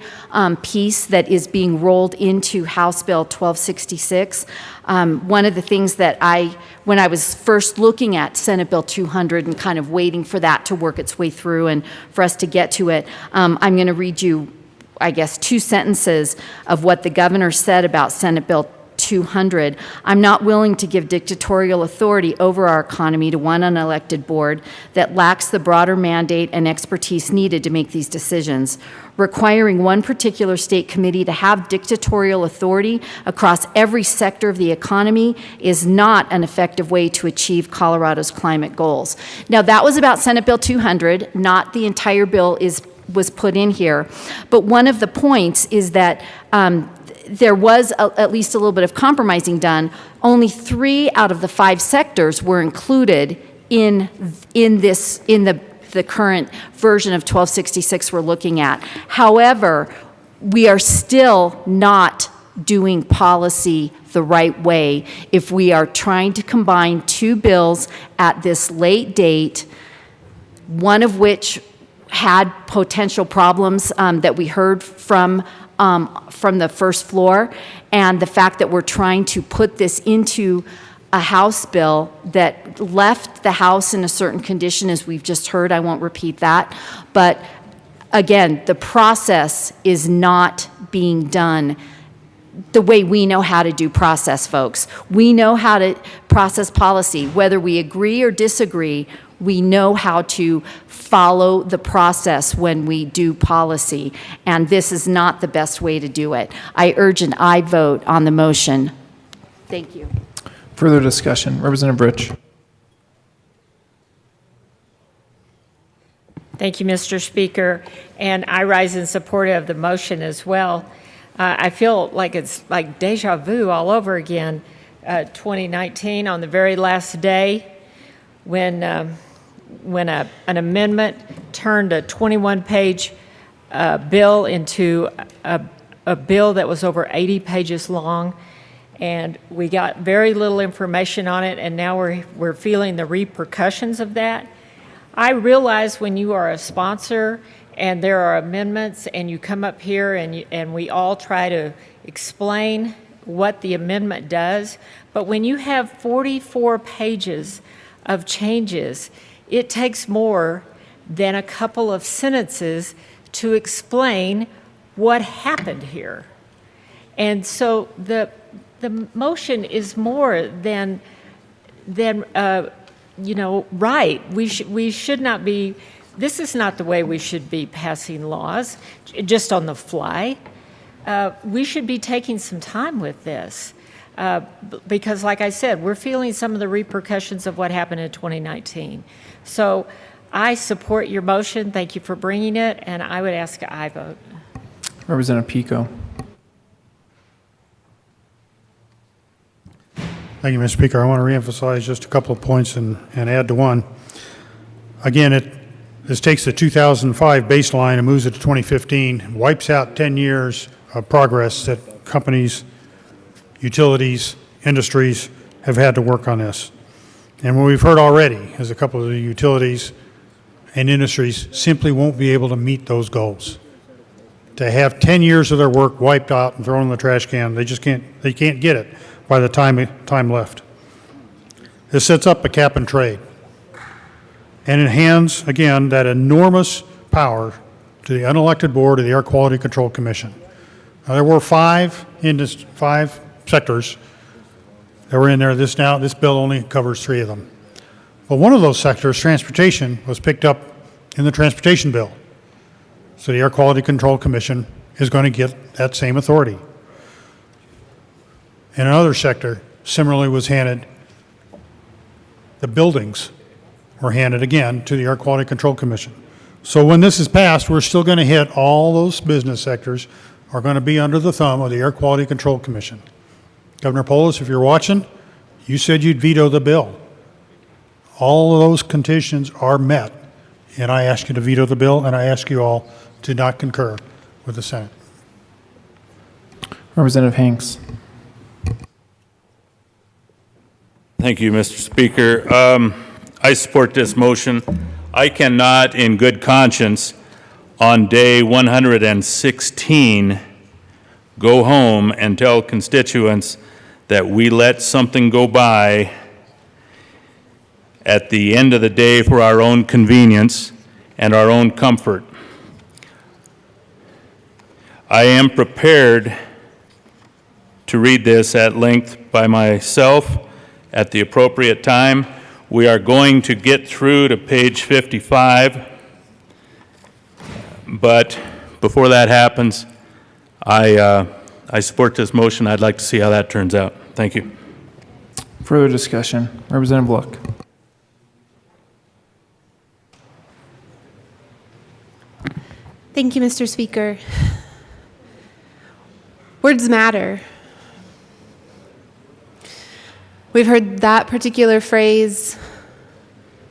[SPEAKER 9] piece that is being rolled into House Bill 1266, one of the things that I when I was first looking at Senate Bill 200 and kind of waiting for that to work its way through and for us to get to it. I'm going to read you, I guess, 2 sentences of what the governor said about Senate Bill 200. I'm not willing to give dictatorial authority over our economy to one unelected board that lacks the broader mandate and expertise needed to make these decisions. Requiring one particular state committee to have dictatorial authority across every sector of the economy is not an effective way to achieve Colorado's climate goals. Now, that was about Senate Bill 200, not the entire bill was put in here. But one of the points is that there was at least a little bit of compromising done. Only 3 out of the 5 sectors were included in the current version of 1266 we're looking at. However, we are still not doing policy the right way if we are trying to combine 2 bills at this late date, one of which had potential problems that we heard from the first floor, and the fact that we're trying to put this into a House bill that left the House in a certain condition, as we've just heard. I won't repeat that. But again, the process is not being done the way we know how to do process, folks. We know how to process policy. Whether we agree or disagree, we know how to follow the process when we do policy, and this is not the best way to do it. I urge an aye vote on the motion. Thank you.
[SPEAKER 1] Further discussion. Representative Rich.
[SPEAKER 11] Thank you, Mr. Speaker, and I rise in support of the motion as well. I feel like it's like deja vu all over again. 2019, on the very last day, when an amendment turned a 21-page bill into a bill that was over 80 pages long, and we got very little information on it, and now we're feeling the repercussions of that. I realize when you are a sponsor and there are amendments and you come up here and we all try to explain what the amendment does, but when you have 44 pages of changes, it takes more than a couple of sentences to explain what happened here. And so the motion is more than right. We should not be, this is not the way we should be passing laws, just on the fly. We should be taking some time with this. Because like I said, we're feeling some of the repercussions of what happened in 2019. So I support your motion. Thank you for bringing it, and I would ask an aye vote.
[SPEAKER 1] Representative Pico.
[SPEAKER 17] Thank you, Mr. Speaker. I want to reemphasize just a couple of points and add to one. Again, this takes the 2005 baseline and moves it to 2015, wipes out 10 years of progress that companies, utilities, industries have had to work on this. And what we've heard already is a couple of the utilities and industries simply won't be able to meet those goals. To have 10 years of their work wiped out and thrown in the trash can, they can't get it by the time left. This sets up a cap and trade and it hands, again, that enormous power to the unelected board of the Air Quality Control Commission. Now, there were 5 sectors that were in there. This bill only covers 3 of them. But one of those sectors, transportation, was picked up in the transportation bill. So the Air Quality Control Commission is going to get that same authority. And another sector similarly was handed, the buildings were handed again to the Air Quality Control Commission. So when this is passed, we're still going to hit all those business sectors are going to be under the thumb of the Air Quality Control Commission. Governor Polis, if you're watching, you said you'd veto the bill. All of those conditions are met, and I ask you to veto the bill, and I ask you all to not concur with the Senate.
[SPEAKER 1] Representative Hanks.
[SPEAKER 13] Thank you, Mr. Speaker. I support this motion. I cannot, in good conscience, on day 116, go home and tell constituents that we let something go by at the end of the day for our own convenience and our own comfort. I am prepared to read this at length by myself at the appropriate time. We are going to get through to page 55, but before that happens, I support this motion. I'd like to see how that turns out. Thank you.
[SPEAKER 1] Further discussion. Representative Luck.
[SPEAKER 2] Thank you, Mr. Speaker. Words matter. We've heard that particular phrase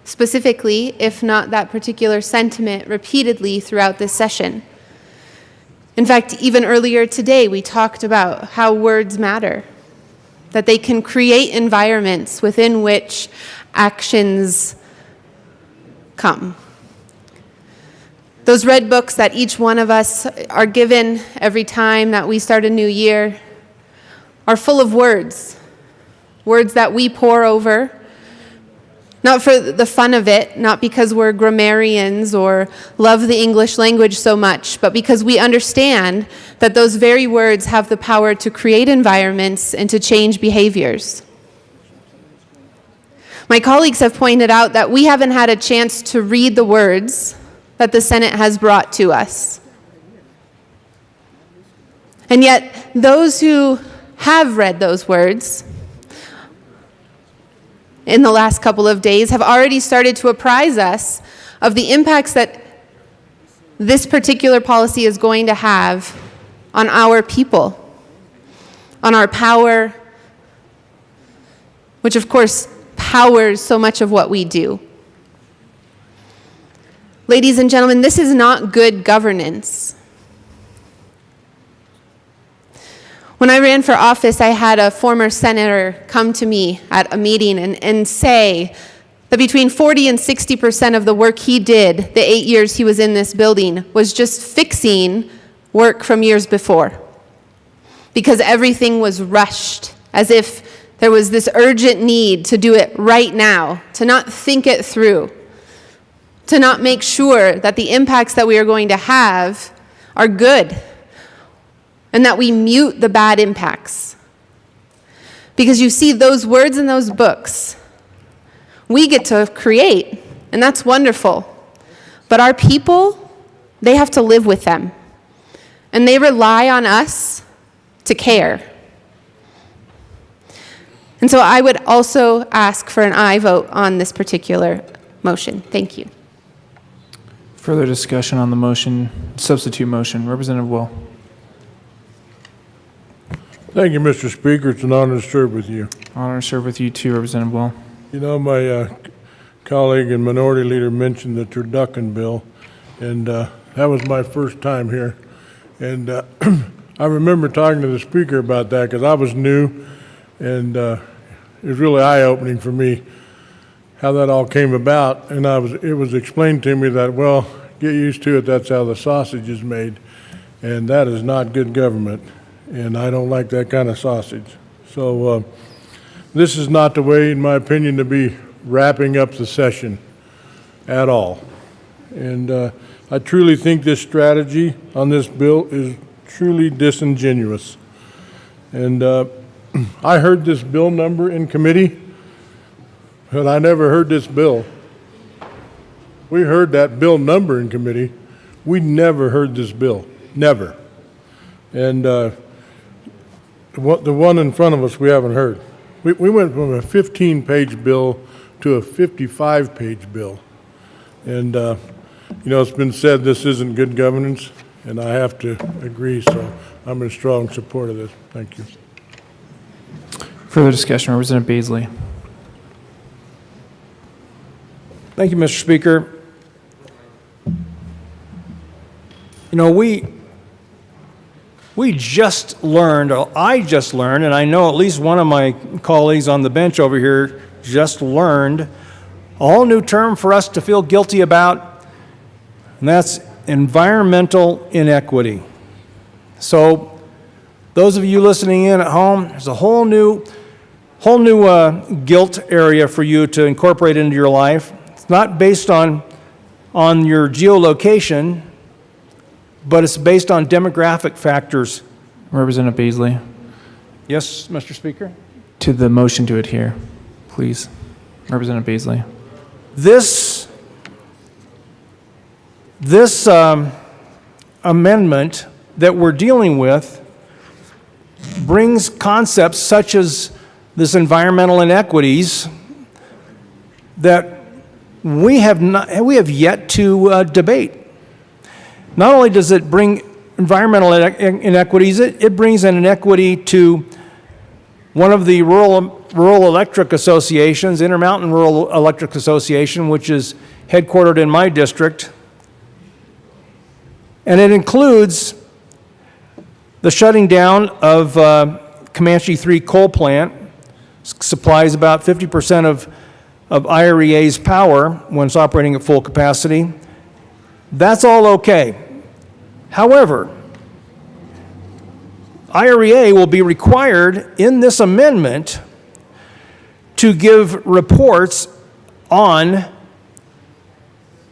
[SPEAKER 2] specifically, if not that particular sentiment, repeatedly throughout this session. In fact, even earlier today, we talked about how words matter, that they can create environments within which actions come. Those red books that each one of us are given every time that we start a new year are full of words, words that we pore over, not for the fun of it, not because we're grammarians or love the English language so much, but because we understand that those very words have the power to create environments and to change behaviors. My colleagues have pointed out that we haven't had a chance to read the words that the Senate has brought to us. And yet, those who have read those words in the last couple of days have already started to apprise us of the impacts that this particular policy is going to have on our people, on our power, which of course powers so much of what we do. Ladies and gentlemen, this is not good governance. When I ran for office, I had a former senator come to me at a meeting and say that between 40 and 60% of the work he did the 8 years he was in this building was just fixing work from years before, because everything was rushed, as if there was this urgent need to do it right now, to not think it through, to not make sure that the impacts that we are going to have are good, and that we mute the bad impacts. Because you see, those words in those books, we get to create, and that's wonderful. But our people, they have to live with them. And they rely on us to care. And so I would also ask for an aye vote on this particular motion. Thank you.
[SPEAKER 1] Further discussion on the motion, substitute motion. Representative Will.
[SPEAKER 4] Thank you, Mr. Speaker. It's an honor to serve with you.
[SPEAKER 1] Honor to serve with you too, Representative Will.
[SPEAKER 4] You know, my colleague and minority leader mentioned the turducken bill, and that was my first time here. And I remember talking to the speaker about that because I was new, and it was really eye-opening for me how that all came about. And it was explained to me that, well, get used to it, that's how the sausage is made. And that is not good government, and I don't like that kind of sausage. So this is not the way, in my opinion, to be wrapping up the session at all. And I truly think this strategy on this bill is truly disingenuous. And I heard this bill number in committee, but I never heard this bill. We heard that bill number in committee. We never heard this bill, never. And the one in front of us we haven't heard. We went from a 15-page bill to a 55-page bill. And, you know, it's been said this isn't good governance, and I have to agree, so I'm in strong support of this. Thank you.
[SPEAKER 1] Further discussion, Representative Baisley.
[SPEAKER 19] Thank you, Mr. Speaker. You know, we just learned, or I just learned, and I know at least one of my colleagues on the bench over here just learned a whole new term for us to feel guilty about, and that's environmental inequity. So those of you listening in at home, there's a whole new whole new guilt area for you to incorporate into your life. It's not based on your geolocation, but it's based on demographic factors.
[SPEAKER 1] Representative Beasley,
[SPEAKER 19] Yes, Mr. Speaker?
[SPEAKER 1] to the motion to adhere, please. Representative Beasley.
[SPEAKER 19] This amendment that we're dealing with brings concepts such as this environmental inequities that we have yet to debate. Not only does it bring environmental inequities, it brings an inequity to one of the rural electric associations, Intermountain Rural Electric Association, which is headquartered in my district. And it includes the shutting down of Comanche 3 coal plant, supplies about 50% of IREA's power when it's operating at full capacity. That's all okay. However, IREA will be required in this amendment to give reports on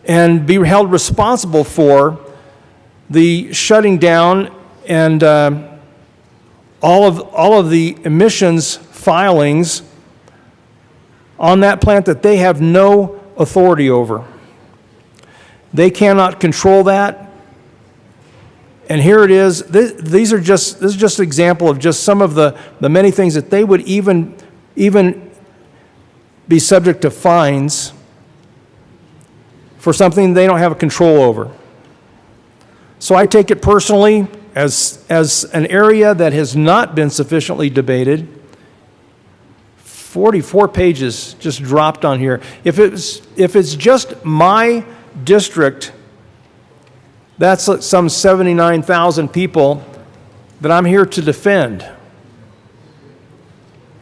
[SPEAKER 19] and be held responsible for the shutting down and all of the emissions filings on that plant that they have no authority over. They cannot control that. And here it is. This is just an example of just some of the many things that they would even be subject to fines for something they don't have a control over. So I take it personally as an area that has not been sufficiently debated. 44 pages just dropped on here. If it's just my district, that's some 79,000 people that I'm here to defend.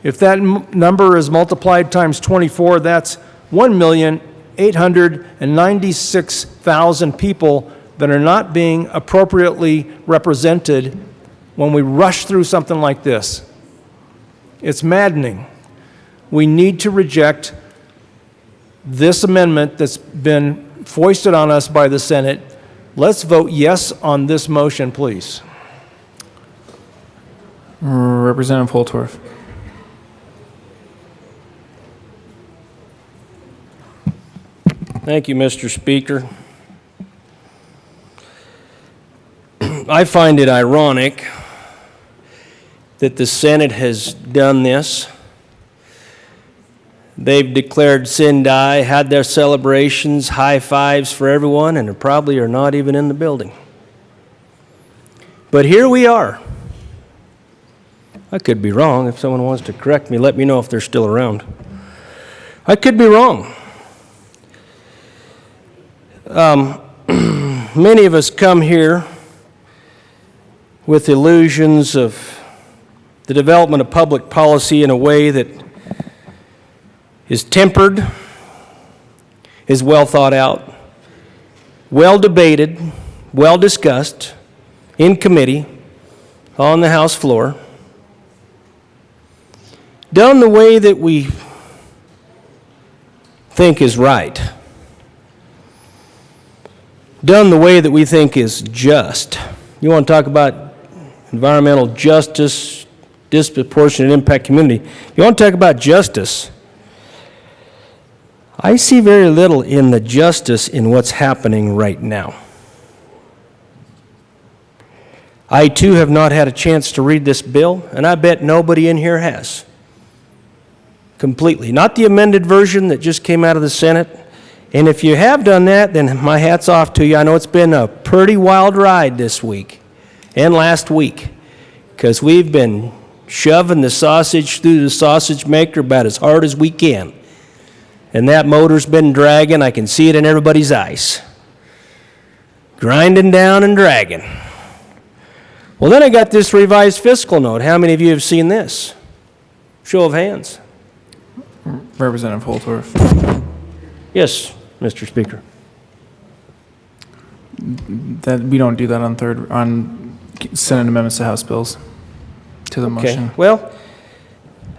[SPEAKER 19] If that number is multiplied times 24, that's 1,896,000 people that are not being appropriately represented when we rush through something like this. It's maddening. We need to reject this amendment that's been foisted on us by the Senate. Let's vote yes on this motion, please.
[SPEAKER 1] Representative Holtorf.
[SPEAKER 15] Thank you, Mr. Speaker. I find it ironic that the Senate has done this. They've declared Sendai, had their celebrations, high fives for everyone, and they probably are not even in the building. But here we are. I could be wrong. If someone wants to correct me, let me know if they're still around. I could be wrong. Many of us come here with illusions of the development of public policy in a way that is tempered, is well thought out, well debated, well discussed in committee, on the House floor, done the way that we think is right, done the way that we think is just. You want to talk about environmental justice, disproportionate impact community. You want to talk about justice. I see very little in the justice in what's happening right now. I too have not had a chance to read this bill, and I bet nobody in here has. Completely. Not the amended version that just came out of the Senate. And if you have done that, then my hat's off to you. I know it's been a pretty wild ride this week and last week, because we've been shoving the sausage through the sausage maker about as hard as we can. And that motor's been dragging. I can see it in everybody's eyes. Grinding down and dragging. Well, then I got this revised fiscal note. How many of you have seen this? Show of hands.
[SPEAKER 1] Representative Holtorf.
[SPEAKER 15] Yes, Mr. Speaker.
[SPEAKER 1] That we don't do that on Senate amendments to House bills. To the motion.
[SPEAKER 15] Well,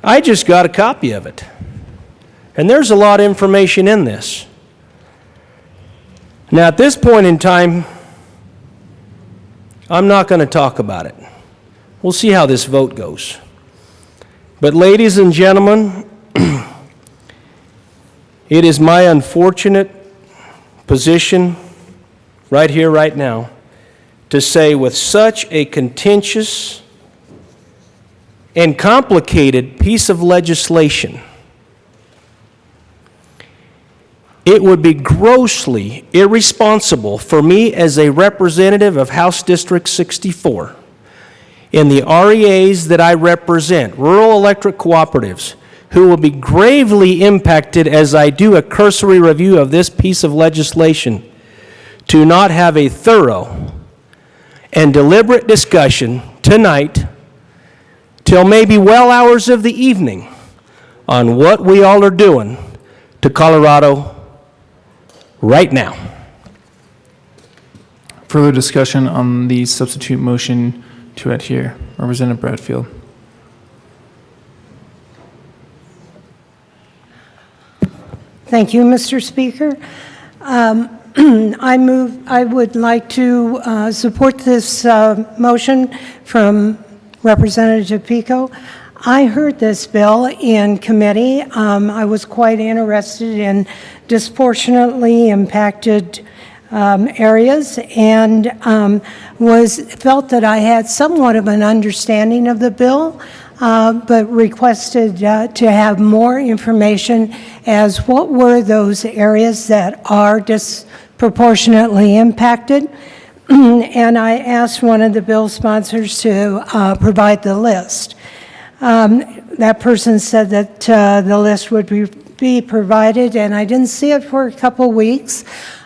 [SPEAKER 15] I just got a copy of it. And there's a lot of information in this. Now, at this point in time, I'm not going to talk about it. We'll see how this vote goes. But ladies and gentlemen, it is my unfortunate position right here, right now, to say with such a contentious and complicated piece of legislation, it would be grossly irresponsible for me as a representative of House District 64 in the REAs that I represent, rural electric cooperatives, who will be gravely impacted as I do a cursory review of this piece of legislation, to not have a thorough and deliberate discussion tonight till maybe well hours of the evening on what we all are doing to Colorado right now.
[SPEAKER 1] Further discussion on the substitute motion to adhere. Representative Bradfield.
[SPEAKER 24] Thank you, Mr. Speaker. I would like to support this motion from Representative Pico. I heard this bill in committee. I was quite interested in disproportionately impacted areas, and felt that I had somewhat of an understanding of the bill, but requested to have more information as what were those areas that are disproportionately impacted. And I asked one of the bill sponsors to provide the list. That person said that the list would be provided, and I didn't see it for a couple weeks.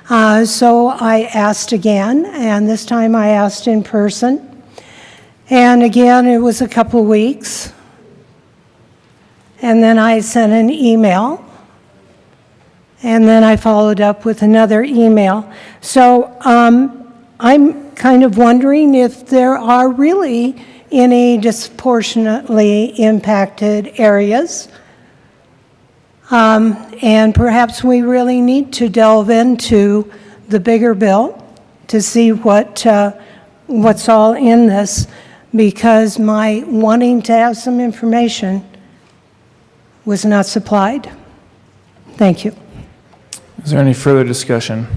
[SPEAKER 24] So I asked again, and this time I asked in person. And again, it was a couple weeks. And then I sent an email. And then I followed up with another email. So I'm kind of wondering if there are really any disproportionately impacted areas. And perhaps we really need to delve into the bigger bill to see what's all in this, because my wanting to have some information was not supplied. Thank you.
[SPEAKER 1] Is there any further discussion?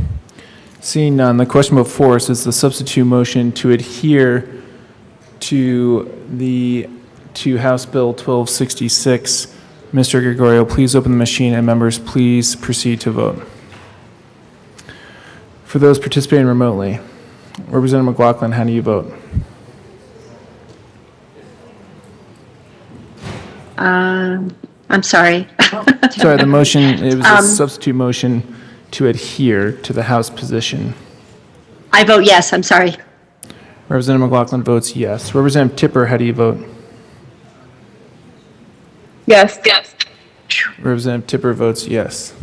[SPEAKER 1] Seeing none, the question before us is the substitute motion to adhere to House Bill 1266. Mr. Gregorio, please open the machine, and members, please proceed to vote. For those participating remotely, Representative McLaughlin, how do you vote?
[SPEAKER 12] I'm sorry.
[SPEAKER 1] Sorry, the motion, it was a substitute motion to adhere to the House position.
[SPEAKER 12] I vote yes, I'm sorry.
[SPEAKER 1] Representative McLaughlin votes yes. Representative Tipper, how do you vote?
[SPEAKER 12] Yes. Yes.
[SPEAKER 1] Representative Tipper votes yes.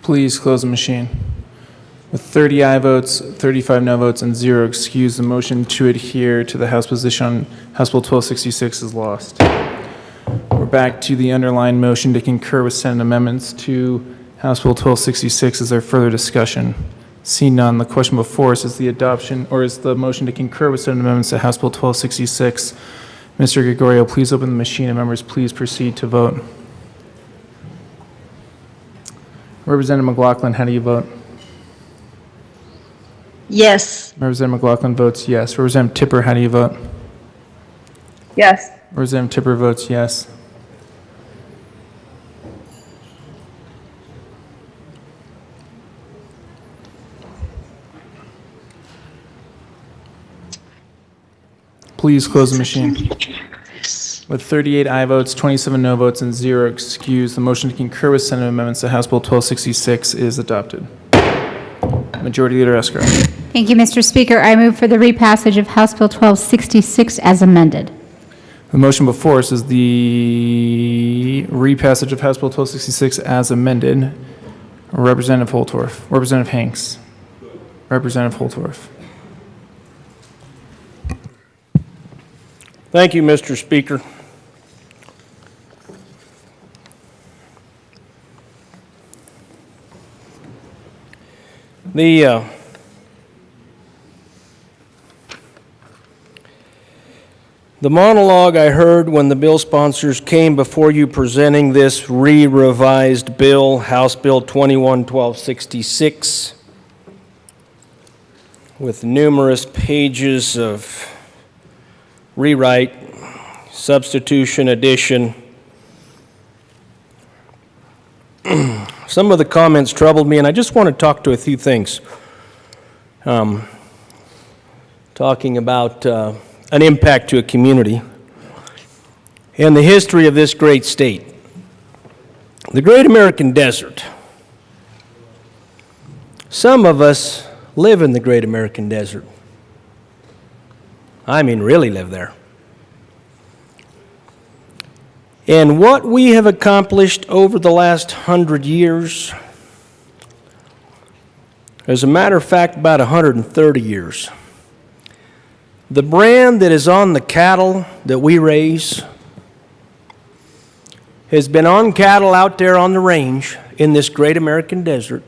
[SPEAKER 1] Please close the machine. With 30 aye votes, 35 no votes, and 0 excused, the motion to adhere to the House position on House Bill 1266 is lost. We're back to the underlying motion to concur with Senate amendments to House Bill 1266. Is there further discussion? Seeing none, the question before us is the adoption, or is the motion to concur with Senate amendments to House Bill 1266. Mr. Gregorio, please open the machine, and members, please proceed to vote. Representative McLaughlin, how do you vote?
[SPEAKER 12] Yes.
[SPEAKER 1] Representative McLaughlin votes yes. Representative Tipper, how do you vote?
[SPEAKER 12] Yes.
[SPEAKER 1] Representative Tipper votes yes. Please close the machine. With 38 aye votes, 27 no votes, and 0 excused, the motion to concur with Senate amendments to House Bill 1266 is adopted. Majority Leader Escrow.
[SPEAKER 8] Thank you, Mr. Speaker. I move for the repassage of House Bill 1266 as amended.
[SPEAKER 1] The motion before us is the repassage of House Bill 1266 as amended. Representative Holtorf. Representative Hanks. Representative Holtorf.
[SPEAKER 15] Thank you, Mr. Speaker. The monologue I heard when the bill sponsors came before you presenting this re-revised bill, House Bill 21-1266, with numerous pages of rewrite, substitution, addition. Some of the comments troubled me, and I just want to talk to a few things. Talking about an impact to a community and the history of this great state. The Great American Desert. Some of us live in the Great American Desert. I mean, really live there. And what we have accomplished over the last 100 years, as a matter of fact, about 130 years, the brand that is on the cattle that we raise has been on cattle out there on the range in this great American desert,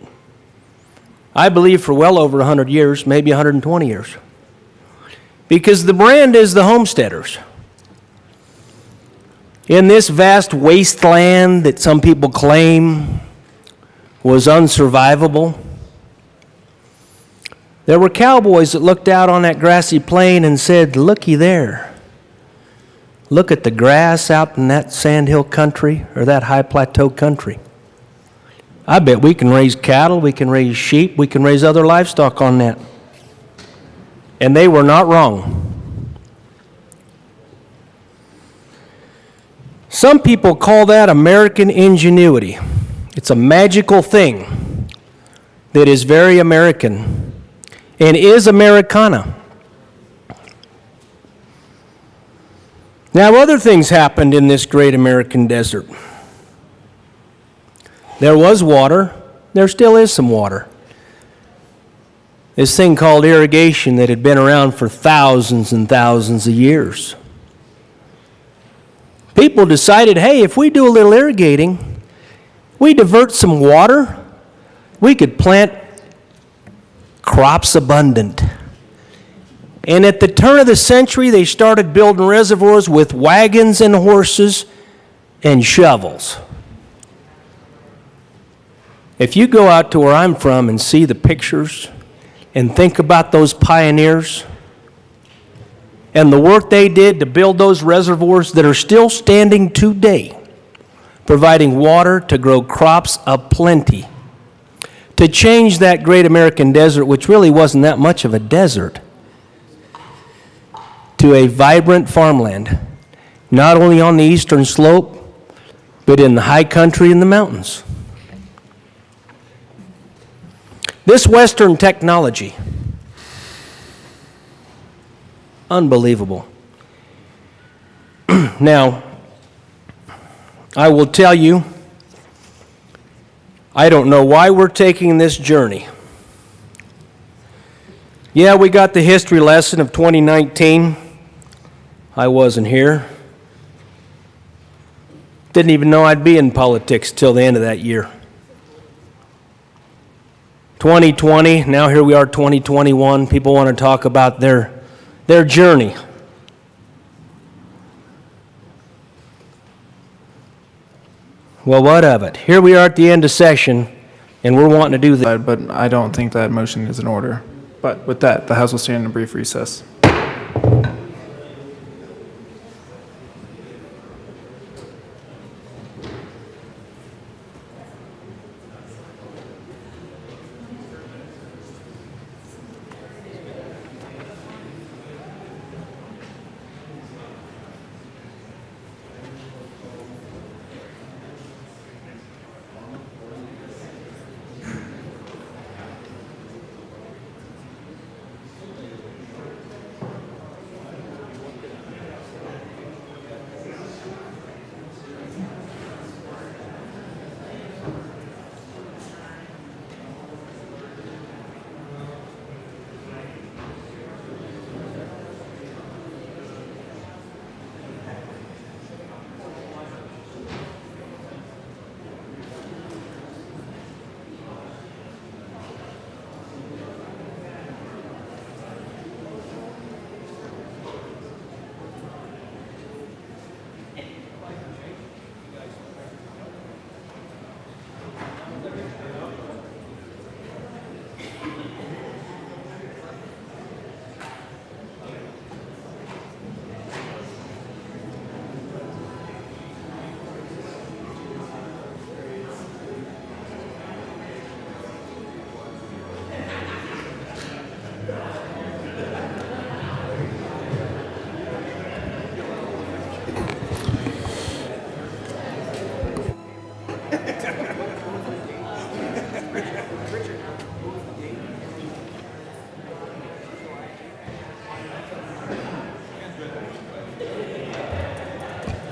[SPEAKER 15] I believe for well over 100 years, maybe 120 years. Because the brand is the homesteaders. In this vast wasteland that some people claim was unsurvivable, there were cowboys that looked out on that grassy plain and said, "Looky there. Look at the grass out in that sandhill country or that high plateau country. I bet we can raise cattle, we can raise sheep, we can raise other livestock on that." And they were not wrong. Some people call that American ingenuity. It's a magical thing that is very American and is Americana. Now, other things happened in this great American desert. There was water. There still is some water. This thing called irrigation that had been around for thousands and thousands of years. People decided, hey, if we do a little irrigating, we divert some water, we could plant crops abundant. And at the turn of the century, they started building reservoirs with wagons and horses and shovels. If you go out to where I'm from and see the pictures and think about those pioneers and the work they did to build those reservoirs that are still standing today, providing water to grow crops aplenty, to change that great American desert, which really wasn't that much of a desert, to a vibrant farmland, not only on the eastern slope, but in the high country and the mountains. This Western technology, unbelievable. Now, I will tell you, I don't know why we're taking this journey. Yeah, we got the history lesson of 2019. I wasn't here. Didn't even know I'd be in politics till the end of that year. 2020, now here we are, 2021. People want to talk about their journey. Well, what of it? Here we are at the end of session, and we're wanting to do that.
[SPEAKER 1] But I don't think that motion is in order. But with that, the House will stand in a brief recess.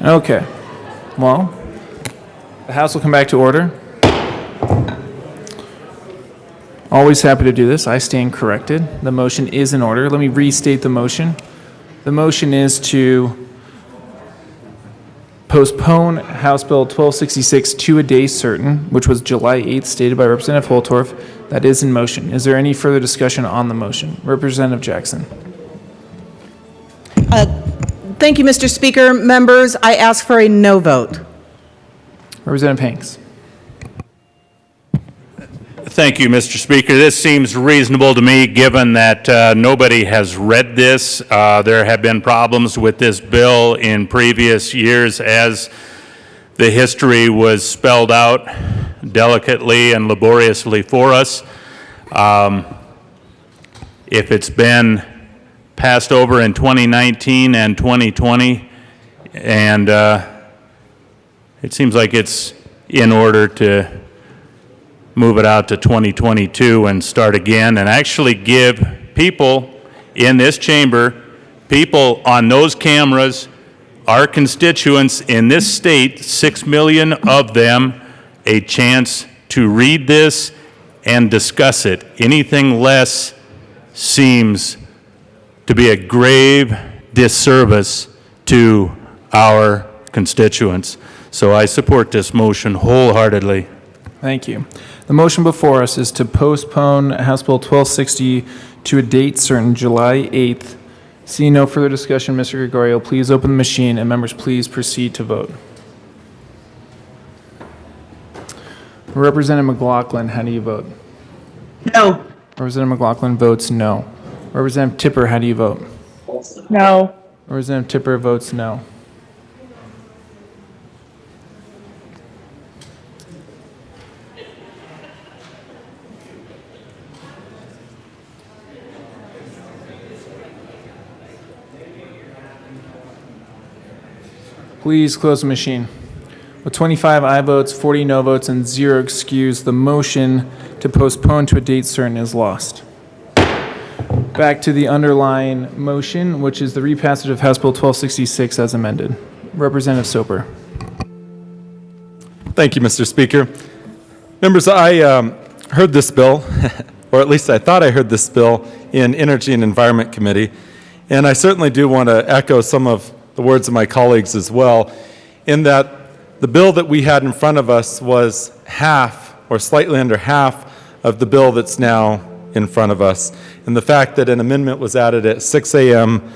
[SPEAKER 1] Okay. Well, the House will come back to order. Always happy to do this. I stand corrected. The motion is in order. Let me restate the motion. The motion is to postpone House Bill 1266 to a day certain, which was July 8th, stated by Representative Holtorf. That is in motion. Is there any further discussion on the motion? Representative Jackson.
[SPEAKER 6] Thank you, Mr. Speaker. Members, I ask for a no vote.
[SPEAKER 1] Representative Hanks.
[SPEAKER 13] Thank you, Mr. Speaker. This seems reasonable to me, given that nobody has read this. There have been problems with this bill in previous years as the history was spelled out delicately and laboriously for us. If it's been passed over in 2019 and 2020, and it seems like it's in order to move it out to 2022 and start again, and actually give people in this chamber, people on those cameras, our constituents in this state, 6 million of them, a chance to read this and discuss it. Anything less seems to be a grave disservice to our constituents. So I support this motion wholeheartedly.
[SPEAKER 1] Thank you. The motion before us is to postpone House Bill 1260 to a date certain, July 8th. Seeing no further discussion, Mr. Gregorio, please open the machine, and members, please proceed to vote. Representative McLaughlin, how do you vote?
[SPEAKER 12] No.
[SPEAKER 1] Representative McLaughlin votes no. Representative Tipper, how do you vote?
[SPEAKER 12] No.
[SPEAKER 1] Representative Tipper votes no. Please close the machine. With 25 aye votes, 40 no votes, and 0 excused, the motion to postpone to a date certain is lost. Back to the underlying motion, which is the repassage of House Bill 1266 as amended. Representative Soper.
[SPEAKER 7] Thank you, Mr. Speaker. Members, I heard this bill, or at least I thought I heard this bill in Energy and Environment Committee, and I certainly do want to echo some of the words of my colleagues as well, in that the bill that we had in front of us was half or slightly under half of the bill that's now in front of us. And the fact that an amendment was added at 6 a.m.,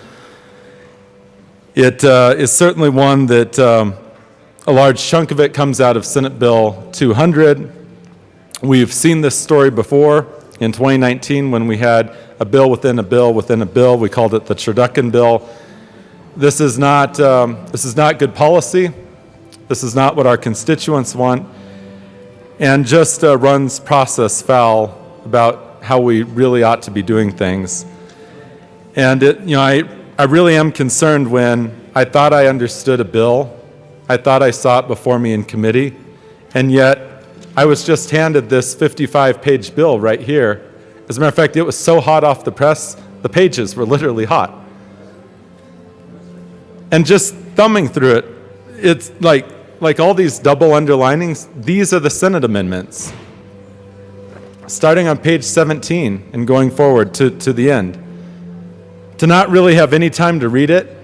[SPEAKER 7] it is certainly one that a large chunk of it comes out of Senate Bill 200. We've seen this story before in 2019 when we had a bill within a bill within a bill. We called it the Turducken Bill. This is not good policy. This is not what our constituents want, and just runs process foul about how we really ought to be doing things. And I really am concerned when I thought I understood a bill, I thought I saw it before me in committee, and yet I was just handed this 55-page bill right here. As a matter of fact, it was so hot off the press, the pages were literally hot. And just thumbing through it, it's like all these double underlinings, these are the Senate amendments. Starting on page 17 and going forward to the end. To not really have any time to read it,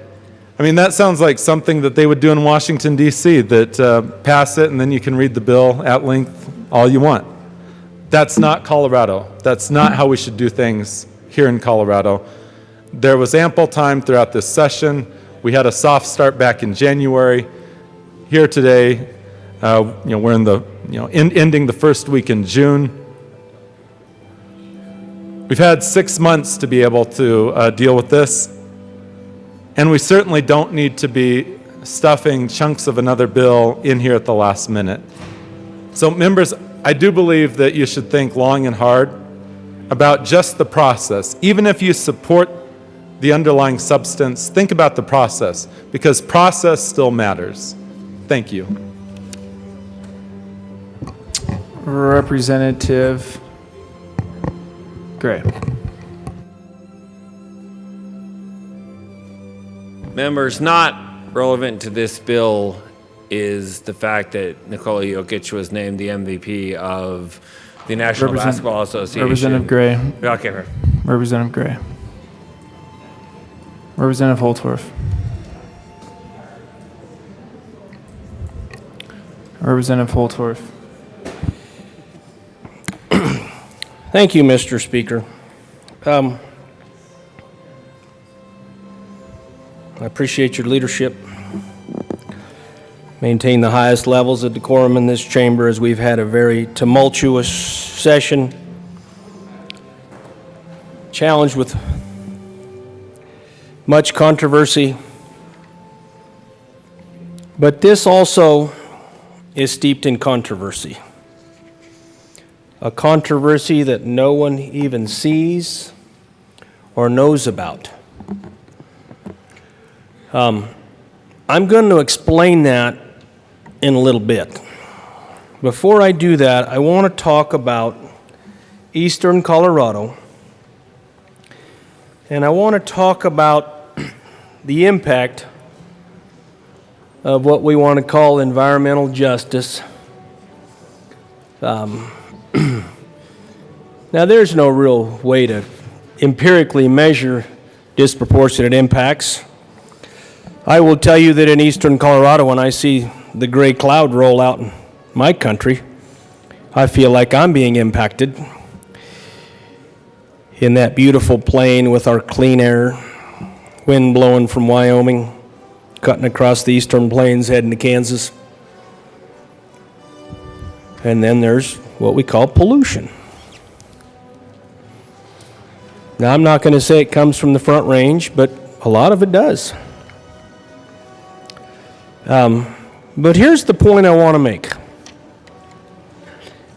[SPEAKER 7] I mean, that sounds like something that they would do in Washington, D.C., that pass it and then you can read the bill at length all you want. That's not Colorado. That's not how we should do things here in Colorado. There was ample time throughout this session. We had a soft start back in January. Here today, we're in the, ending the first week in June. We've had 6 months to be able to deal with this, and we certainly don't need to be stuffing chunks of another bill in here at the last minute. So members, I do believe that you should think long and hard about just the process. Even if you support the underlying substance, think about the process, because process still matters. Thank you.
[SPEAKER 1] Representative Gray.
[SPEAKER 10] Members, not
[SPEAKER 16] relevant to this bill is the fact that Nikola Jokic was named the MVP of the National Basketball Association.
[SPEAKER 1] Representative Gray.
[SPEAKER 16] Okay.
[SPEAKER 1] Representative Gray. Representative Holtorf. Representative Holtorf.
[SPEAKER 15] Thank you, Mr. Speaker. I appreciate your leadership. Maintain the highest levels of decorum in this chamber as we've had a very tumultuous session, challenged with much controversy. But this also is steeped in controversy. A controversy that no one even sees or knows about. I'm going to explain that in a little bit. Before I do that, I want to talk about eastern Colorado, and I want to talk about the impact of what we want to call environmental justice. Now, there's no real way to empirically measure disproportionate impacts. I will tell you that in eastern Colorado, when I see the gray cloud roll out in my country, I feel like I'm being impacted. In that beautiful plain with our clean air, wind blowing from Wyoming, cutting across the eastern plains heading to Kansas. And then there's what we call pollution. Now, I'm not going to say it comes from the Front Range, but a lot of it does. But here's the point I want to make.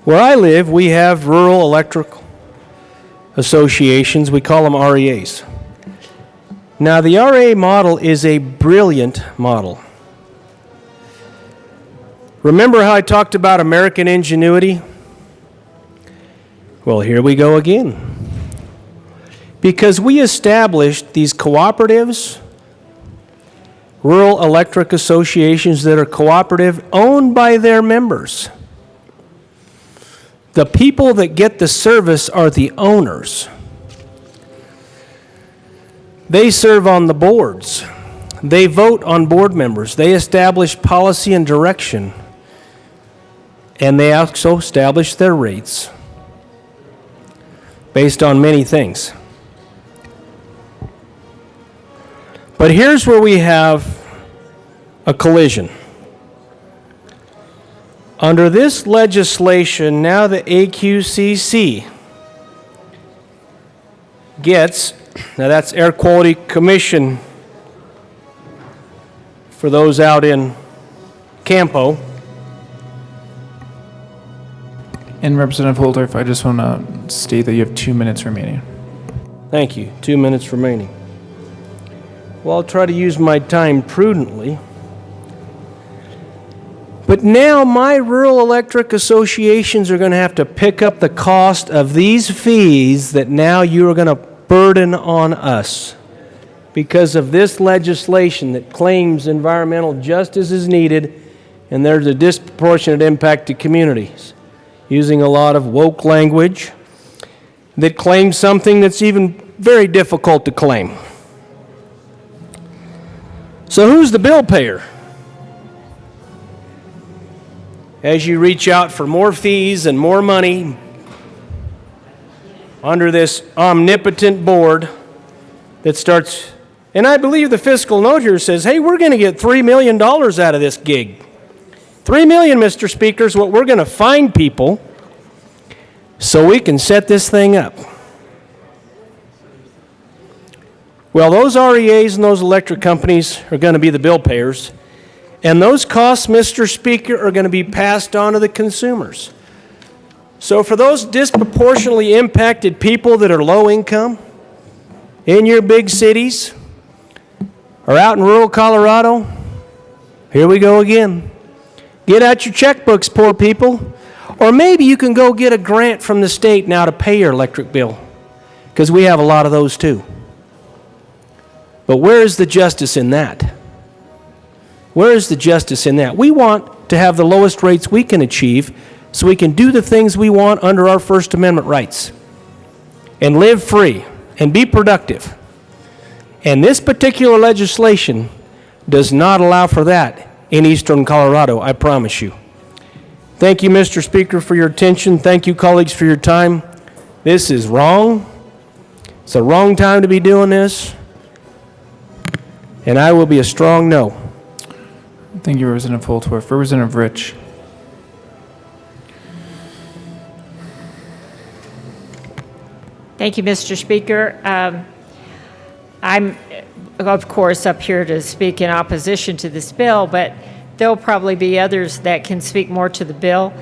[SPEAKER 15] Where I live, we have rural electric associations. We call them REAs. Now, the REA model is a brilliant model. Remember how I talked about American ingenuity? Well, here we go again. Because we established these cooperatives, rural electric associations that are cooperative, owned by their members. The people that get the service are the owners. They serve on the boards. They vote on board members. They establish policy and direction. And they also establish their rates based on many things. But here's where we have a collision. Under this legislation, now the AQCC gets, now that's Air Quality Commission for those out in Campo.
[SPEAKER 1] And Representative Holtorf, I just want to state that you have 2 minutes remaining.
[SPEAKER 15] Thank you. 2 minutes remaining. Well, I'll try to use my time prudently. But now my rural electric associations are going to have to pick up the cost of these fees that now you are going to burden on us because of this legislation that claims environmental justice is needed and there's a disproportionate impact to communities, using a lot of woke language that claims something that's even very difficult to claim. So who's the bill payer? As you reach out for more fees and more money under this omnipotent board that starts, and I believe the fiscal note here says, hey, we're going to get $3 million out of this gig. $3 million, Mr. Speaker, is what we're going to fine people so we can set this thing up. Well, those REAs and those electric companies are going to be the bill payers, and those costs, Mr. Speaker, are going to be passed on to the consumers. So for those disproportionately impacted people that are low income in your big cities or out in rural Colorado, here we go again. Get out your checkbooks, poor people. Or maybe you can go get a grant from the state now to pay your electric bill, because we have a lot of those too. But where is the justice in that? Where is the justice in that? We want to have the lowest rates we can achieve so we can do the things we want under our First Amendment rights and live free and be productive. And this particular legislation does not allow for that in eastern Colorado, I promise you. Thank you, Mr. Speaker, for your attention. Thank you, colleagues, for your time. This is wrong. It's the wrong time to be doing this. And I will be a strong no.
[SPEAKER 1] Thank you, Representative Holtorf. Representative Rich.
[SPEAKER 11] Thank you, Mr. Speaker. I'm, of course, up here to speak in opposition to this bill, but there'll probably be others that can speak more to the bill.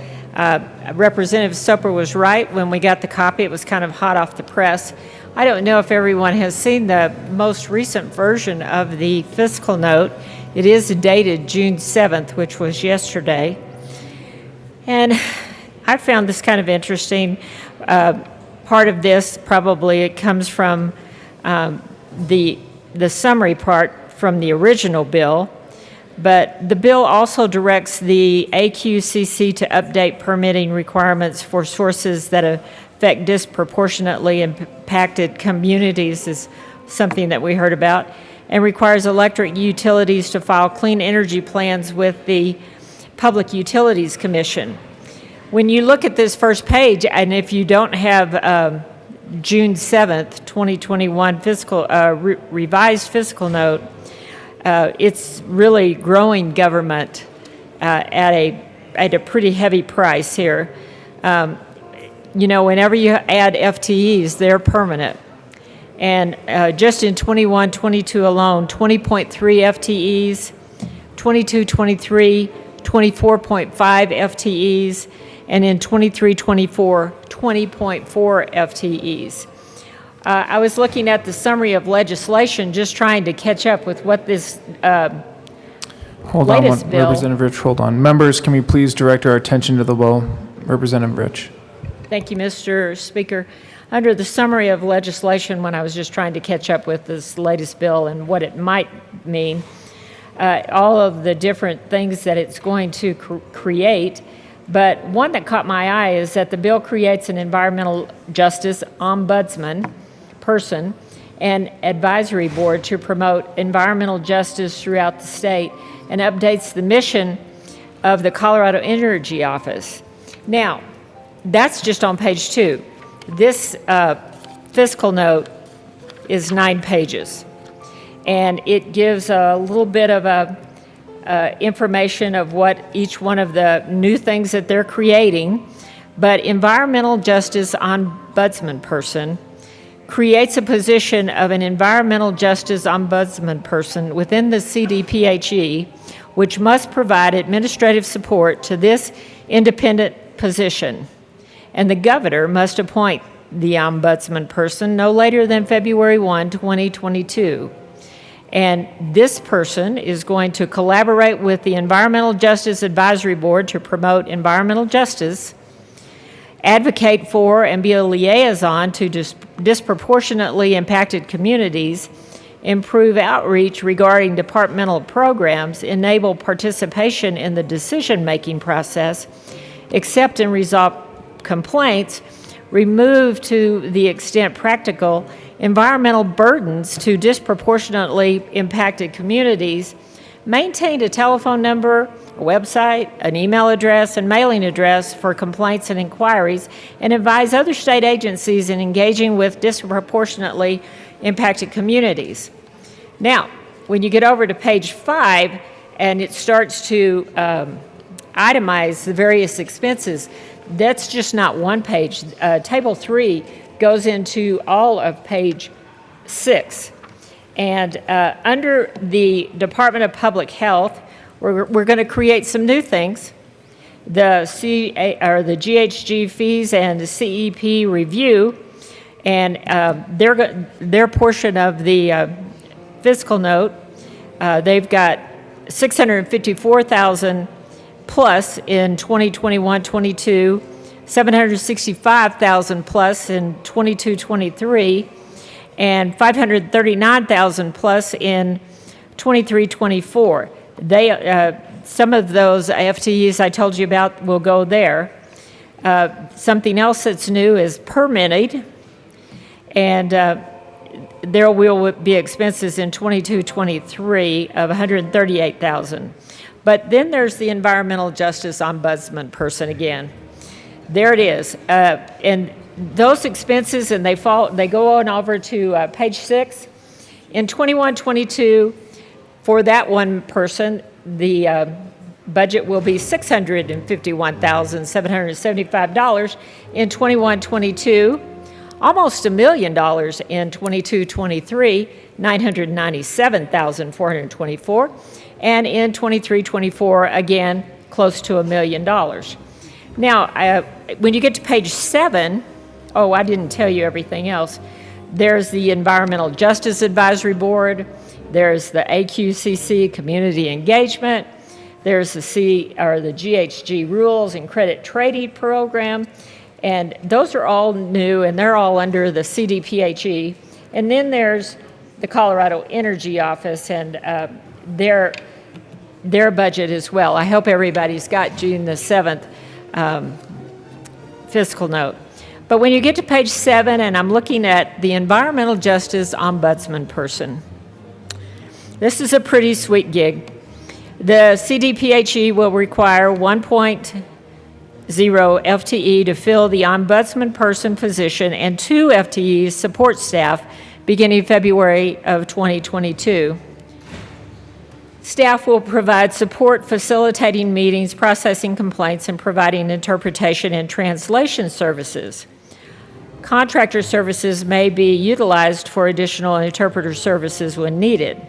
[SPEAKER 11] Representative Soper was right. When we got the copy, it was kind of hot off the press. I don't know if everyone has seen the most recent version of the fiscal note. It is dated June 7th, which was yesterday. And I found this kind of interesting. Part of this probably it comes from the summary part from the original bill, but the bill also directs the AQCC to update permitting requirements for sources that affect disproportionately impacted communities, is something that we heard about, and requires electric utilities to file clean energy plans with the Public Utilities Commission. When you look at this first page, and if you don't have June 7th, 2021 revised fiscal note, it's really growing government at a pretty heavy price here. You know, whenever you add FTEs, they're permanent. And just in 21-22 alone, 20.3 FTEs, 22-23, 24.5 FTEs, and in 23-24, 20.4 FTEs. I was looking at the summary of legislation, just trying to catch up with what this
[SPEAKER 1] Hold on,
[SPEAKER 11] latest bill.
[SPEAKER 1] Representative Rich, hold on. Members, can we please direct our attention to the bill? Representative Rich.
[SPEAKER 11] Thank you, Mr. Speaker. Under the summary of legislation, when I was just trying to catch up with this latest bill and what it might mean, all of the different things that it's going to create, but one that caught my eye is that the bill creates an environmental justice ombudsman person and advisory board to promote environmental justice throughout the state and updates the mission of the Colorado Energy Office. Now, that's just on page 2. This fiscal note is 9 pages, and it gives a little bit of information of what each one of the new things that they're creating. But environmental justice ombudsman person creates a position of an environmental justice ombudsman person within the CDPHE, which must provide administrative support to this independent position. And the governor must appoint the ombudsman person no later than February 1, 2022. And this person is going to collaborate with the Environmental Justice Advisory Board to promote environmental justice, advocate for and be a liaison to disproportionately impacted communities, improve outreach regarding departmental programs, enable participation in the decision-making process, accept and resolve complaints, remove to the extent practical environmental burdens to disproportionately impacted communities, maintain a telephone number, a website, an email address, and mailing address for complaints and inquiries, and advise other state agencies in engaging with disproportionately impacted communities. Now, when you get over to page 5 and it starts to itemize the various expenses, that's just not one page. Table 3 goes into all of page 6. And under the Department of Public Health, we're going to create some new things. The GHG fees and the CEP review, and their portion of the fiscal note, they've got $654,000 plus in 2021-22, $765,000 plus in 22-23, and $539,000 plus in 23-24. Some of those FTEs I told you about will go there. Something else that's new is permitting, and there will be expenses in 22-23 of $138,000. But then there's the environmental justice ombudsman person again. There it is, and those expenses, and they go on over to page 6. In 21-22, for that one person, the budget will be $651,775 in 21-22, almost $1 million in 22-23, $997,424, and in 23-24, again, close to $1 million. Now, when you get to page 7, oh, I didn't tell you everything else. There's the Environmental Justice Advisory Board. There's the AQCC Community Engagement. There's the GHG Rules and Credit Trading Program. And those are all new, and they're all under the CDPHE. And then there's the Colorado Energy Office and their budget as well. I hope everybody's got June the 7th fiscal note. But when you get to page 7, and I'm looking at the Environmental Justice Ombudsman person, this is a pretty sweet gig. The CDPHE will require 1.0 FTE to fill the ombudsman person position and 2 FTE support staff beginning February of 2022. Staff will provide support facilitating meetings, processing complaints, and providing interpretation and translation services. Contractor services may be utilized for additional interpreter services when needed.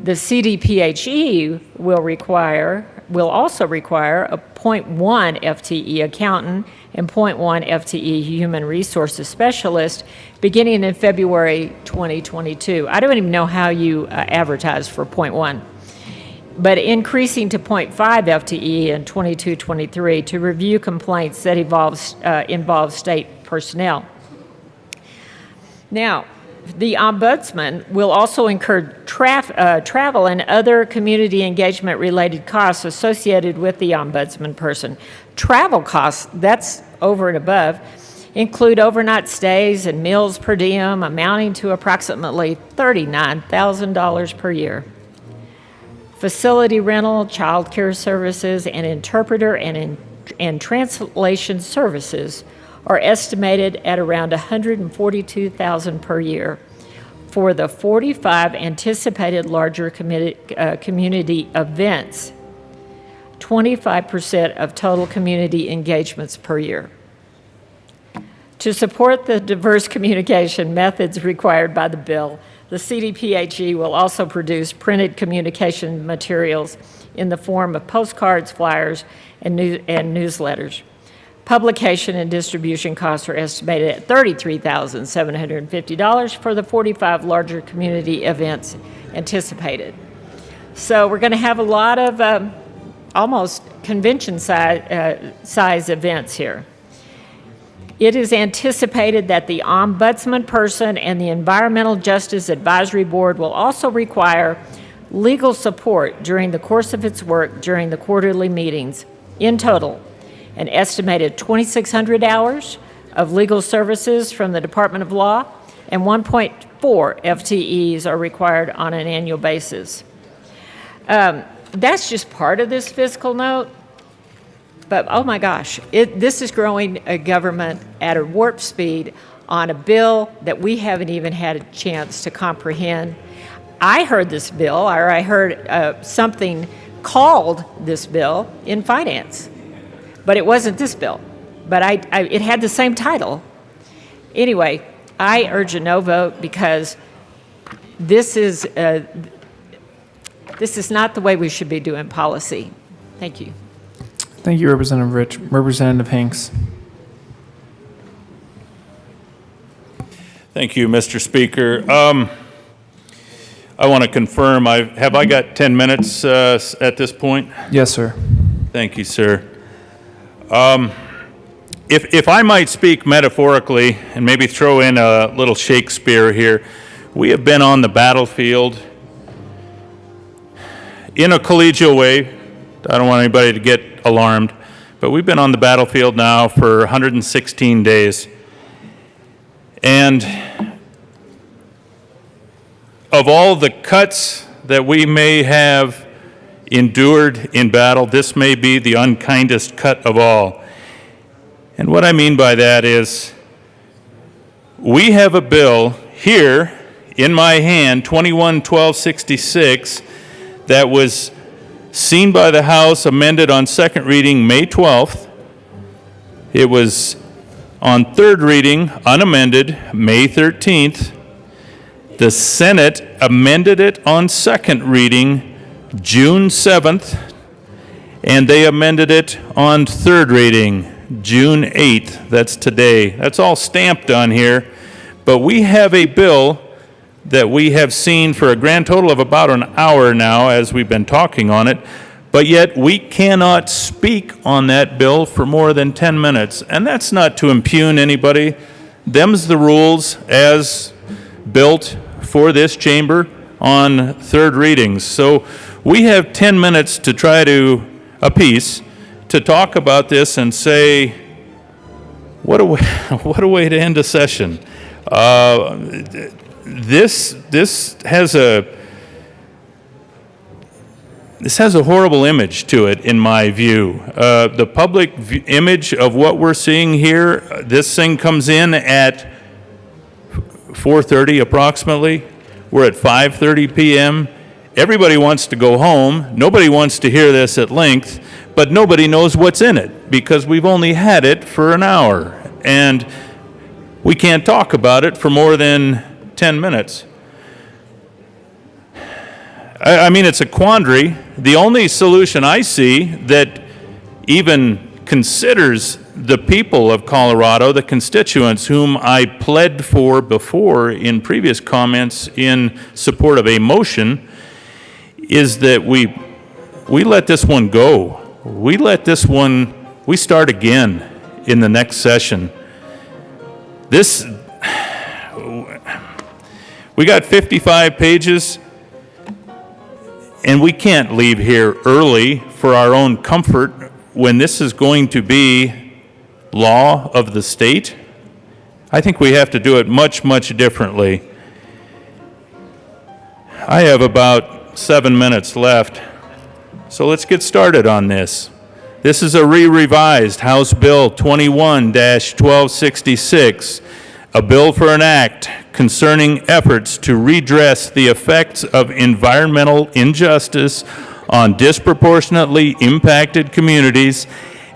[SPEAKER 11] The CDPHE will also require a 0.1 FTE accountant and 0.1 FTE human resources specialist beginning in February 2022. I don't even know how you advertise for 0.1, but increasing to 0.5 FTE in 22-23 to review complaints that involve state personnel. Now, the ombudsman will also incur travel and other community engagement related costs associated with the ombudsman person. Travel costs, that's over and above, include overnight stays and meals per diem amounting to approximately $39,000 per year. Facility rental, child care services, and interpreter and translation services are estimated at around $142,000 per year for the 45 anticipated larger community events, 25% of total community engagements per year. To support the diverse communication methods required by the bill, the CDPHE will also produce printed communication materials in the form of postcards, flyers, and newsletters. Publication and distribution costs are estimated at $33,750 for the 45 larger community events anticipated. So we're going to have a lot of almost convention size events here. It is anticipated that the ombudsman person and the Environmental Justice Advisory Board will also require legal support during the course of its work during the quarterly meetings. In total, an estimated 2,600 hours of legal services from the Department of Law and 1.4 FTEs are required on an annual basis. That's just part of this fiscal note, but oh my gosh, this is growing a government at a warp speed on a bill that we haven't even had a chance to comprehend. I heard this bill, or I heard something called this bill in finance. But it wasn't this bill, but it had the same title. Anyway, I urge a no vote because this is not the way we should be doing policy. Thank you.
[SPEAKER 1] Thank you, Representative Rich. Representative Hanks.
[SPEAKER 13] Thank you, Mr. Speaker. I want to confirm, have I got 10 minutes at this point?
[SPEAKER 1] Yes, sir.
[SPEAKER 13] Thank you, sir. If I might speak metaphorically and maybe throw in a little Shakespeare here, we have been on the battlefield in a collegial way, I don't want anybody to get alarmed, but we've been on the battlefield now for 116 days. And of all the cuts that we may have endured in battle, this may be the unkindest cut of all. And what I mean by that is, we have a bill here in my hand, 21-1266, that was seen by the House, amended on second reading May 12th. It was on third reading, unamended, May 13th. The Senate amended it on second reading June 7th, and they amended it on third reading June 8th. That's today. That's all stamped on here. But we have a bill that we have seen for a grand total of about an hour now as we've been talking on it, but yet we cannot speak on that bill for more than 10 minutes. And that's not to impugn anybody. Them's the rules as built for this chamber on third readings. So we have 10 minutes to try to, apiece, to talk about this and say, what a way to end a session. This has a horrible image to it, in my view. The public image of what we're seeing here, this thing comes in at 4:30 approximately. We're at 5:30 p.m. Everybody wants to go home. Nobody wants to hear this at length, but nobody knows what's in it because we've only had it for an hour. And we can't talk about it for more than 10 minutes. I mean, it's a quandary. The only solution I see that even considers the people of Colorado, the constituents whom I pled for before in previous comments in support of a motion, is that we let this one go. We start again in the next session. We got 55 pages, and we can't leave here early for our own comfort when this is going to be law of the state. I think we have to do it much, much differently. I have about 7 minutes left, so let's get started on this. This is a revised House Bill 21-1266, a bill for an act concerning efforts to redress the effects of environmental injustice on disproportionately impacted communities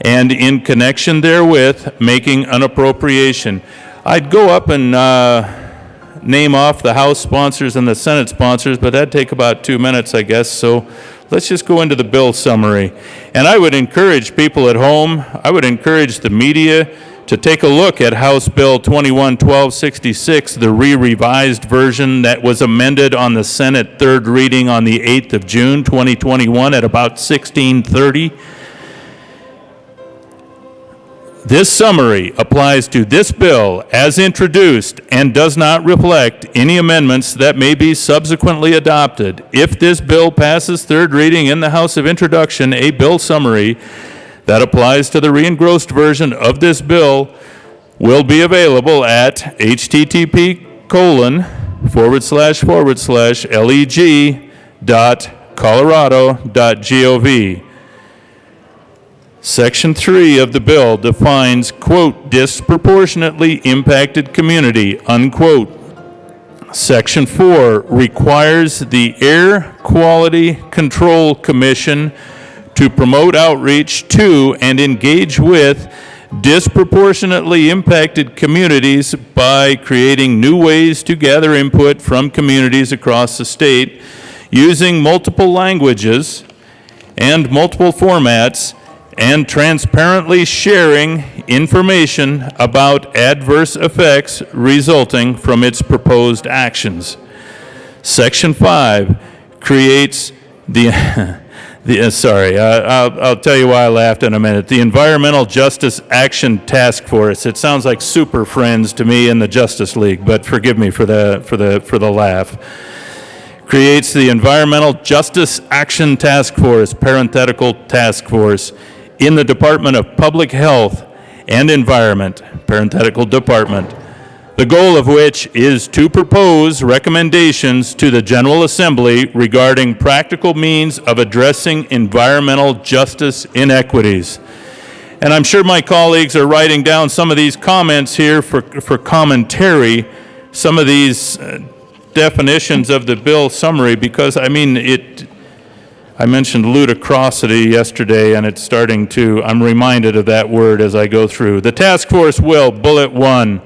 [SPEAKER 13] and in connection therewith making an appropriation. I'd go up and name off the House sponsors and the Senate sponsors, but that'd take about 2 minutes, I guess, so let's just go into the bill summary. And I would encourage people at home, I would encourage the media to take a look at House Bill 21-1266, the revised version that was amended on the Senate third reading on the 8th of June, 2021 at about 16:30. This summary applies to this bill as introduced and does not reflect any amendments that may be subsequently adopted. If this bill passes third reading in the House of Introduction, a bill summary that applies to the re-engrossed version of this bill will be available at http://leg.colorado.gov. Section 3 of the bill defines, quote, disproportionately impacted community, unquote. Section 4 requires the Air Quality Control Commission to promote outreach to and engage with disproportionately impacted communities by creating new ways to gather input from communities across the state using multiple languages and multiple formats and transparently sharing information about adverse effects resulting from its proposed actions. Section 5 creates I'll tell you why I laughed in a minute. The Environmental Justice Action Task Force. It sounds like Super Friends to me in the Justice League, but forgive me for the laugh. creates the Environmental Justice Action Task Force, parenthetical task force, in the Department of Public Health and Environment, parenthetical department, the goal of which is to propose recommendations to the General Assembly regarding practical means of addressing environmental justice inequities. And I'm sure my colleagues are writing down some of these comments here for commentary, some of these definitions of the bill summary, because I mentioned ludicrosity yesterday, and it's starting to, I'm reminded of that word as I go through. The task force will, bullet 1,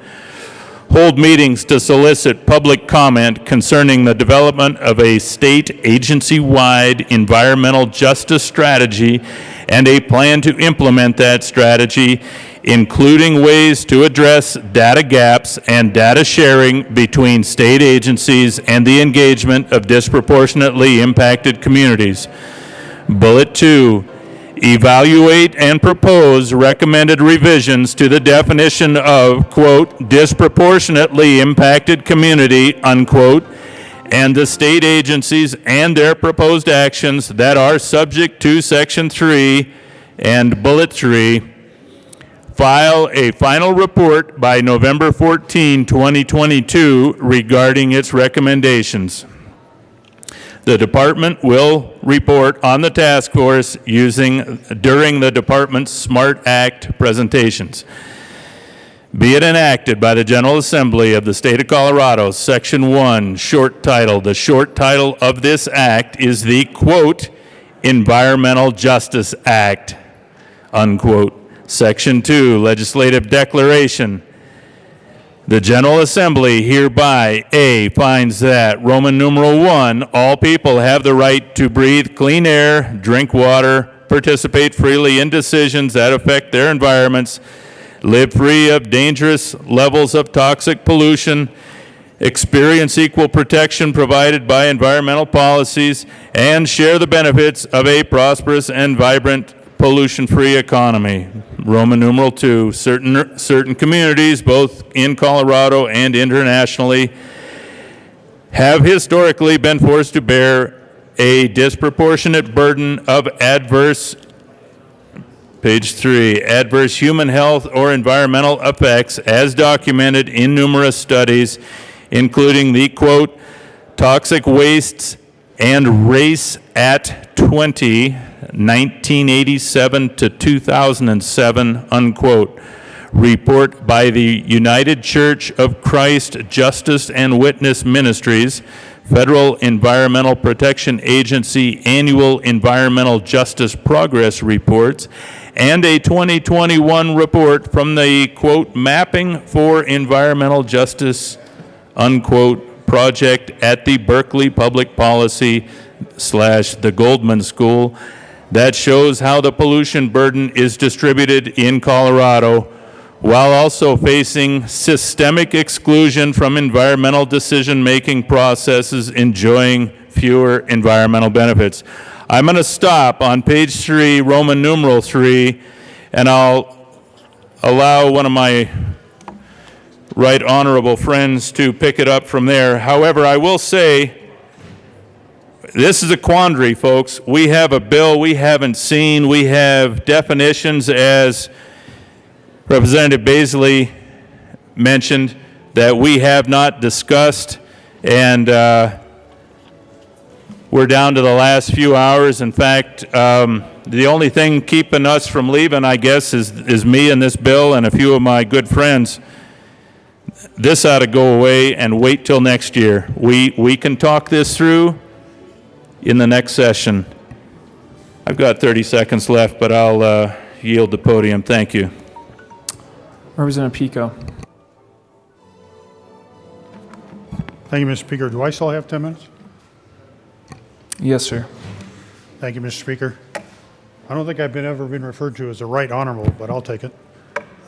[SPEAKER 13] hold meetings to solicit public comment concerning the development of a state agency-wide environmental justice strategy and a plan to implement that strategy, including ways to address data gaps and data sharing between state agencies and the engagement of disproportionately impacted communities. Bullet 2, evaluate and propose recommended revisions to the definition of, quote, disproportionately impacted community, unquote, and the state agencies and their proposed actions that are subject to Section 3 and Bullet 3. File a final report by November 14, 2022 regarding its recommendations. The department will report on the task force during the department's SMART Act presentations. Be it enacted by the General Assembly of the State of Colorado, Section 1, short title. The short title of this act is the, quote, Environmental Justice Act, unquote. Section 2, legislative declaration. The General Assembly hereby, A, finds that, Roman numeral 1, all people have the right to breathe clean air, drink water, participate freely in decisions that affect their environments, live free of dangerous levels of toxic pollution, experience equal protection provided by environmental policies, and share the benefits of a prosperous and vibrant pollution-free economy. Roman numeral 2, certain communities, both in Colorado and internationally, have historically been forced to bear a disproportionate burden of adverse, page 3, adverse human health or environmental effects as documented in numerous studies, including the, quote, Toxic Wastes and Race at 20, 1987 to 2007, unquote, report by the United Church of Christ Justice and Witness Ministries, Federal Environmental Protection Agency Annual Environmental Justice Progress Reports, and a 2021 report from the, quote, Mapping for Environmental Justice, unquote, project at the Berkeley Public Policy / the Goldman School that shows how the pollution burden is distributed in Colorado while also facing systemic exclusion from environmental decision-making processes enjoying fewer environmental benefits. I'm going to stop on page 3, Roman numeral 3, and I'll allow one of my right honorable friends to pick it up from there. However, I will say, this is a quandary, folks. We have a bill we haven't seen. We have definitions, as Representative Baisley mentioned, that we have not discussed, and we're down to the last few hours. In fact, the only thing keeping us from leaving, I guess, is me and this bill and a few of my good friends. This ought to go away and wait till next year. We can talk this through in the next session. I've got 30 seconds left, but I'll yield the podium. Thank you.
[SPEAKER 1] Representative Pico.
[SPEAKER 17] Thank you, Mr. Speaker. Do I still have 10 minutes?
[SPEAKER 1] Yes, sir.
[SPEAKER 17] Thank you, Mr. Speaker. I don't think I've ever been referred to as a right honorable, but I'll take it.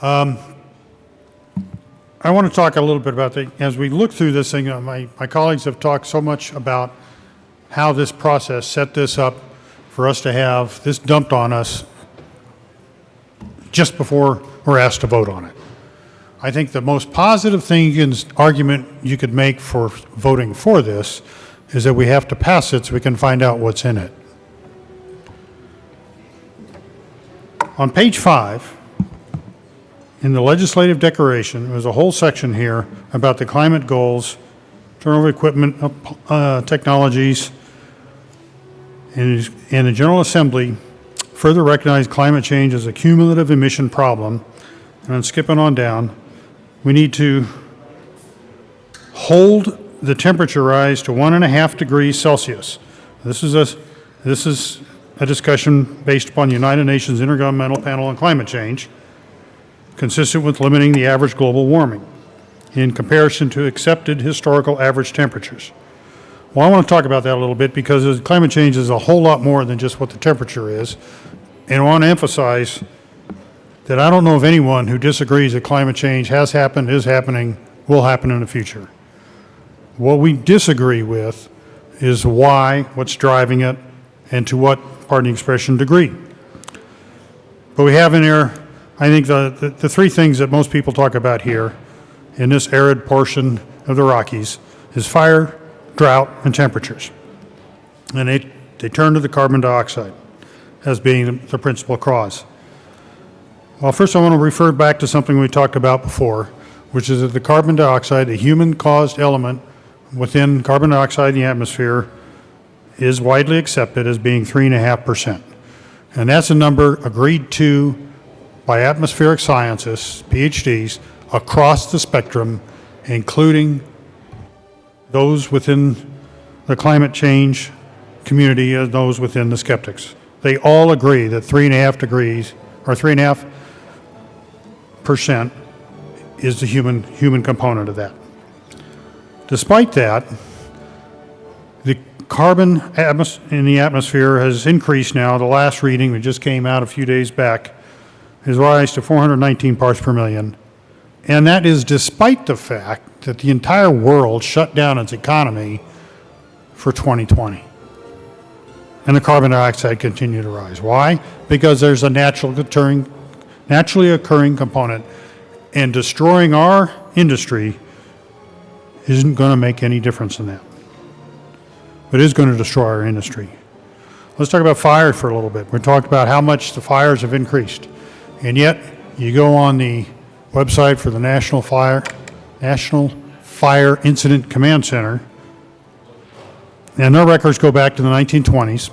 [SPEAKER 17] I want to talk a little bit about as we look through this thing, my colleagues have talked so much about how this process set this up for us to have this dumped on us just before we're asked to vote on it. I think the most positive argument you could make for voting for this is that we have to pass it so we can find out what's in it. On page 5, in the legislative declaration, there's a whole section here about the climate goals, turnover equipment technologies, and the General Assembly further recognized climate change as a cumulative emission problem. And I'm skipping on down. We need to hold the temperature rise to 1.5 degrees Celsius. This is a discussion based upon the United Nations Intergovernmental Panel on Climate Change, consistent with limiting the average global warming in comparison to accepted historical average temperatures. Well, I want to talk about that a little bit because climate change is a whole lot more than just what the temperature is. And I want to emphasize that I don't know of anyone who disagrees that climate change has happened, is happening, will happen in the future. What we disagree with is why, what's driving it, and to what, pardon the expression, degree. But we have in there, I think, the three things that most people talk about here in this arid portion of the Rockies is fire, drought, and temperatures. And they turn to the carbon dioxide as being the principal cause. Well, first I want to refer back to something we talked about before, which is that the carbon dioxide, the human-caused element within carbon dioxide in the atmosphere, is widely accepted as being 3.5%. And that's a number agreed to by atmospheric scientists, PhDs, across the spectrum, including those within the climate change community and those within the skeptics. They all agree that 3.5 degrees, or 3.5% is the human component of that. Despite that, the carbon in the atmosphere has increased now. The last reading that just came out a few days back has rise to 419 parts per million. And that is despite the fact that the entire world shut down its economy for 2020. And the carbon dioxide continued to rise. Why? Because there's a naturally occurring component, and destroying our industry isn't going to make any difference in that. But it is going to destroy our industry. Let's talk about fire for a little bit. We talked about how much the fires have increased. And yet, you go on the website for the National Fire Incident Command Center, and their records go back to the 1920s.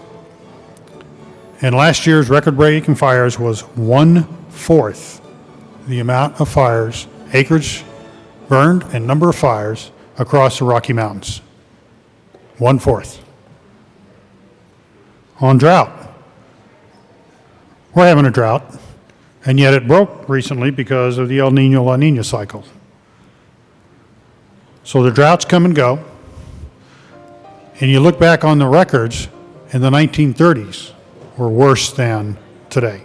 [SPEAKER 17] And last year's record-breaking fires was 1/4 the amount of fires, acreage burned, and number of fires across the Rocky Mountains. 1/4. On drought. We're having a drought, and yet it broke recently because of the El Nino La Nina cycle. So the droughts come and go, and you look back on the records in the 1930s were worse than today.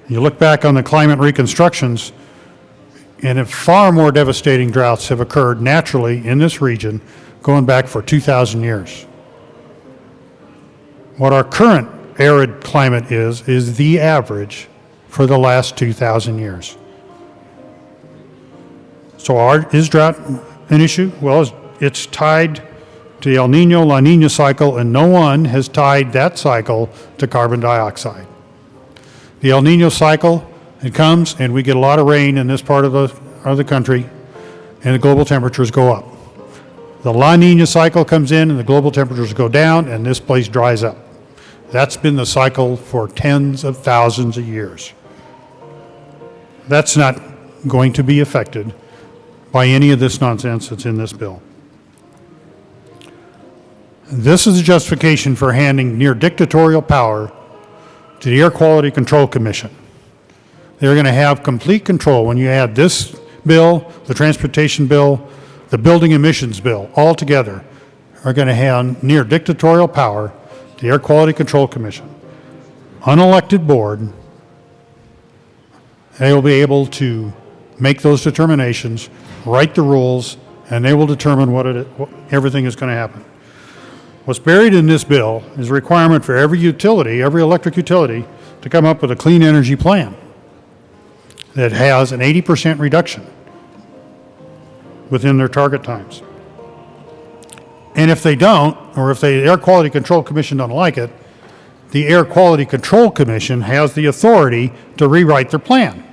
[SPEAKER 17] You look back on the climate reconstructions, and far more devastating droughts have occurred naturally in this region going back for 2,000 years. What our current arid climate is the average for the last 2,000 years. So is drought an issue? Well, it's tied to the El Nino La Nina cycle, and no one has tied that cycle to carbon dioxide. The El Nino cycle, it comes and we get a lot of rain in this part of the country, and the global temperatures go up. The La Nina cycle comes in and the global temperatures go down, and this place dries up. That's been the cycle for tens of thousands of years. That's not going to be affected by any of this nonsense that's in this bill. This is a justification for handing near dictatorial power to the Air Quality Control Commission. They're going to have complete control when you add this bill, the transportation bill, the building emissions bill, all together are going to hand near dictatorial power to the Air Quality Control Commission. Unelected board, they will be able to make those determinations, write the rules, and they will determine what everything is going to happen. What's buried in this bill is a requirement for every utility, every electric utility, to come up with a clean energy plan that has an 80% reduction within their target times. And if they don't, or if the Air Quality Control Commission don't like it, the Air Quality Control Commission has the authority to rewrite their plan.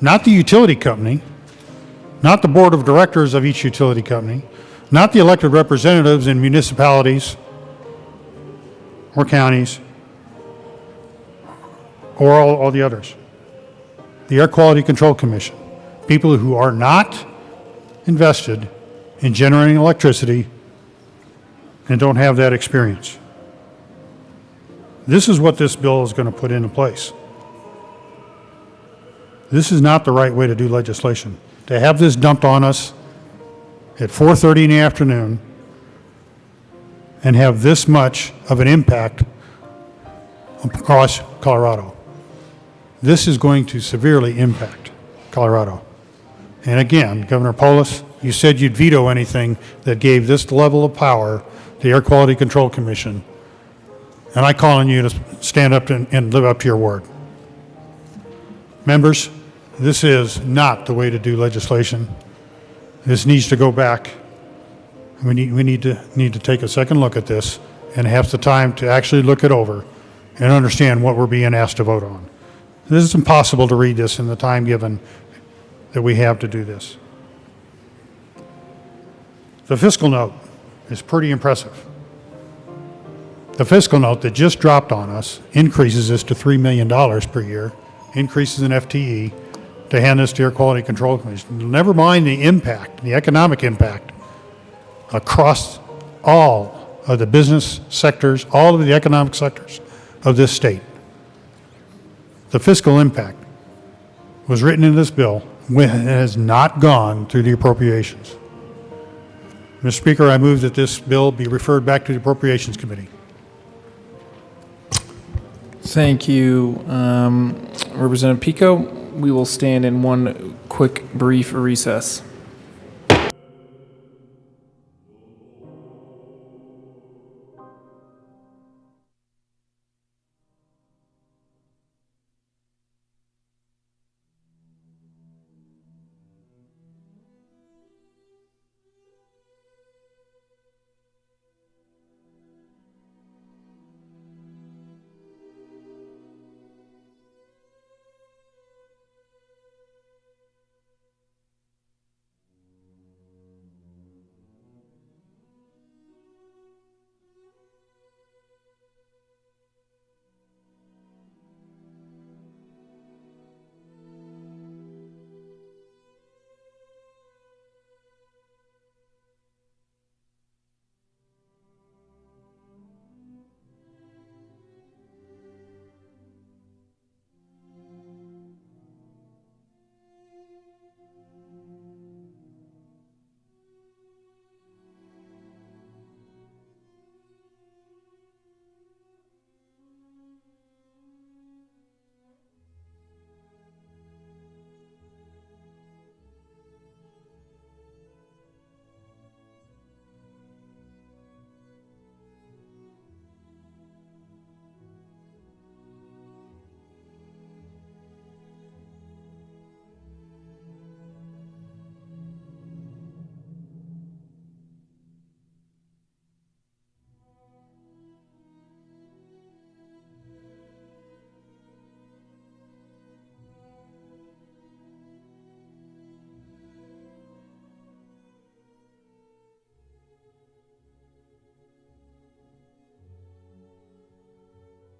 [SPEAKER 17] Not the utility company, not the board of directors of each utility company, not the elected representatives in municipalities or counties, or all the others. The Air Quality Control Commission, people who are not invested in generating electricity and don't have that experience. This is what this bill is going to put into place. This is not the right way to do legislation. To have this dumped on us at 4:30 in the afternoon and have this much of an impact across Colorado. This is going to severely impact Colorado. And again, Governor Polis, you said you'd veto anything that gave this level of power to the Air Quality Control Commission. And I call on you to stand up and live up to your word. Members, this is not the way to do legislation. This needs to go back. We need to take a second look at this and have the time to actually look it over and understand what we're being asked to vote on. This is impossible to read this in the time given that we have to do this. The fiscal note is pretty impressive. The fiscal note that just dropped on us increases this to $3 million per year, increases in FTE to hand this to Air Quality Control Commission. Never mind the impact, the economic impact across all of the business sectors, all of the economic sectors of this state. The fiscal impact was written in this bill when it has not gone through the appropriations. Mr. Speaker, I move that this bill be referred back to the Appropriations Committee.
[SPEAKER 1] Thank you, Representative Pico. We will stand in one quick, brief recess.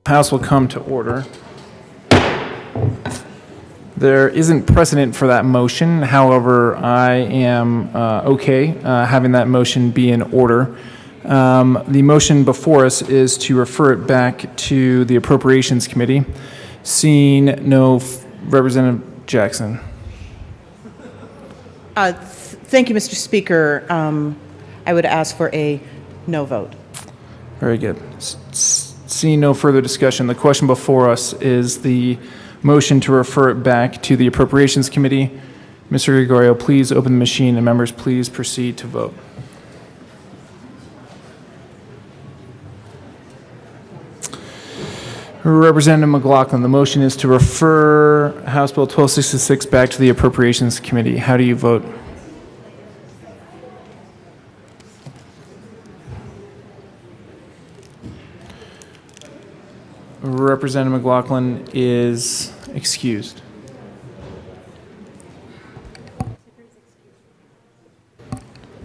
[SPEAKER 1] House will come to order. There isn't precedent for that motion. However, I am okay having that motion be in order. The motion before us is to refer it back to the Appropriations Committee. Seeing no Representative Jackson.
[SPEAKER 6] Thank you, Mr. Speaker. I would ask for a no vote.
[SPEAKER 1] Very good. Seeing no further discussion, the question before us is the motion to refer it back to the Appropriations Committee. Mr. Gregorio, please open the machine, and members, please proceed to vote. Representative McLaughlin, the motion is to refer House Bill 1266 back to the Appropriations Committee. How do you vote? Representative McLaughlin is excused.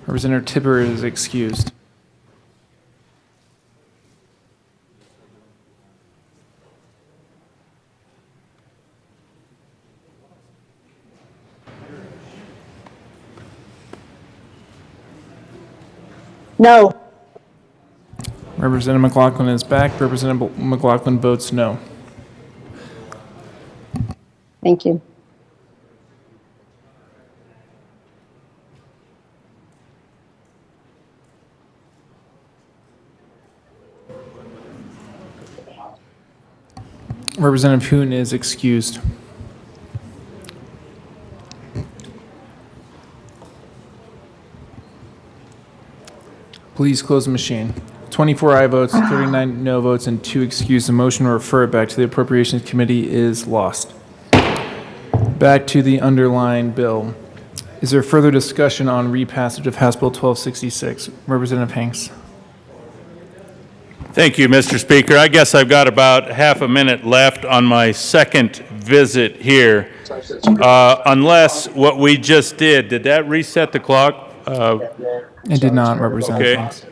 [SPEAKER 1] Representative Tipper is excused.
[SPEAKER 12] No.
[SPEAKER 1] Representative McLaughlin is back. Representative McLaughlin votes no.
[SPEAKER 12] Thank you.
[SPEAKER 1] Representative Hoon is excused. Please close the machine. 24 aye votes, 39 no votes, and 2 excused. The motion to refer it back to the Appropriations Committee is lost. Back to the underlying bill. Is there further discussion on repassage of House Bill 1266? Representative Hanks.
[SPEAKER 13] Thank you, Mr. Speaker. I guess I've got about half a minute left on my second visit here. Unless what we just did that reset the clock?
[SPEAKER 1] It did not, Representative Hanks.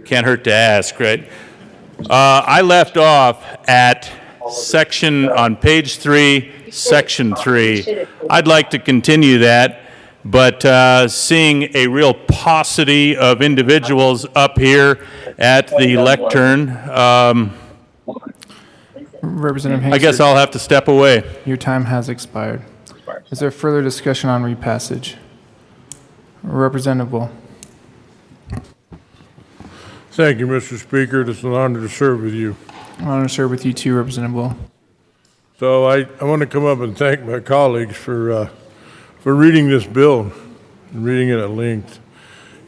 [SPEAKER 13] Can't hurt to ask, right? I left off at section on page 3, section 3. I'd like to continue that, but seeing a real paucity of individuals up here at the lectern,
[SPEAKER 1] Representative Hanks,
[SPEAKER 13] I guess I'll have to step away.
[SPEAKER 1] your time has expired. Is there further discussion on repassage? Representative Bull.
[SPEAKER 4] Thank you, Mr. Speaker. It's an honor to serve with you.
[SPEAKER 1] I want to share with you too, Representative Bull.
[SPEAKER 4] So I want to come up and thank my colleagues for reading this bill and reading it at length.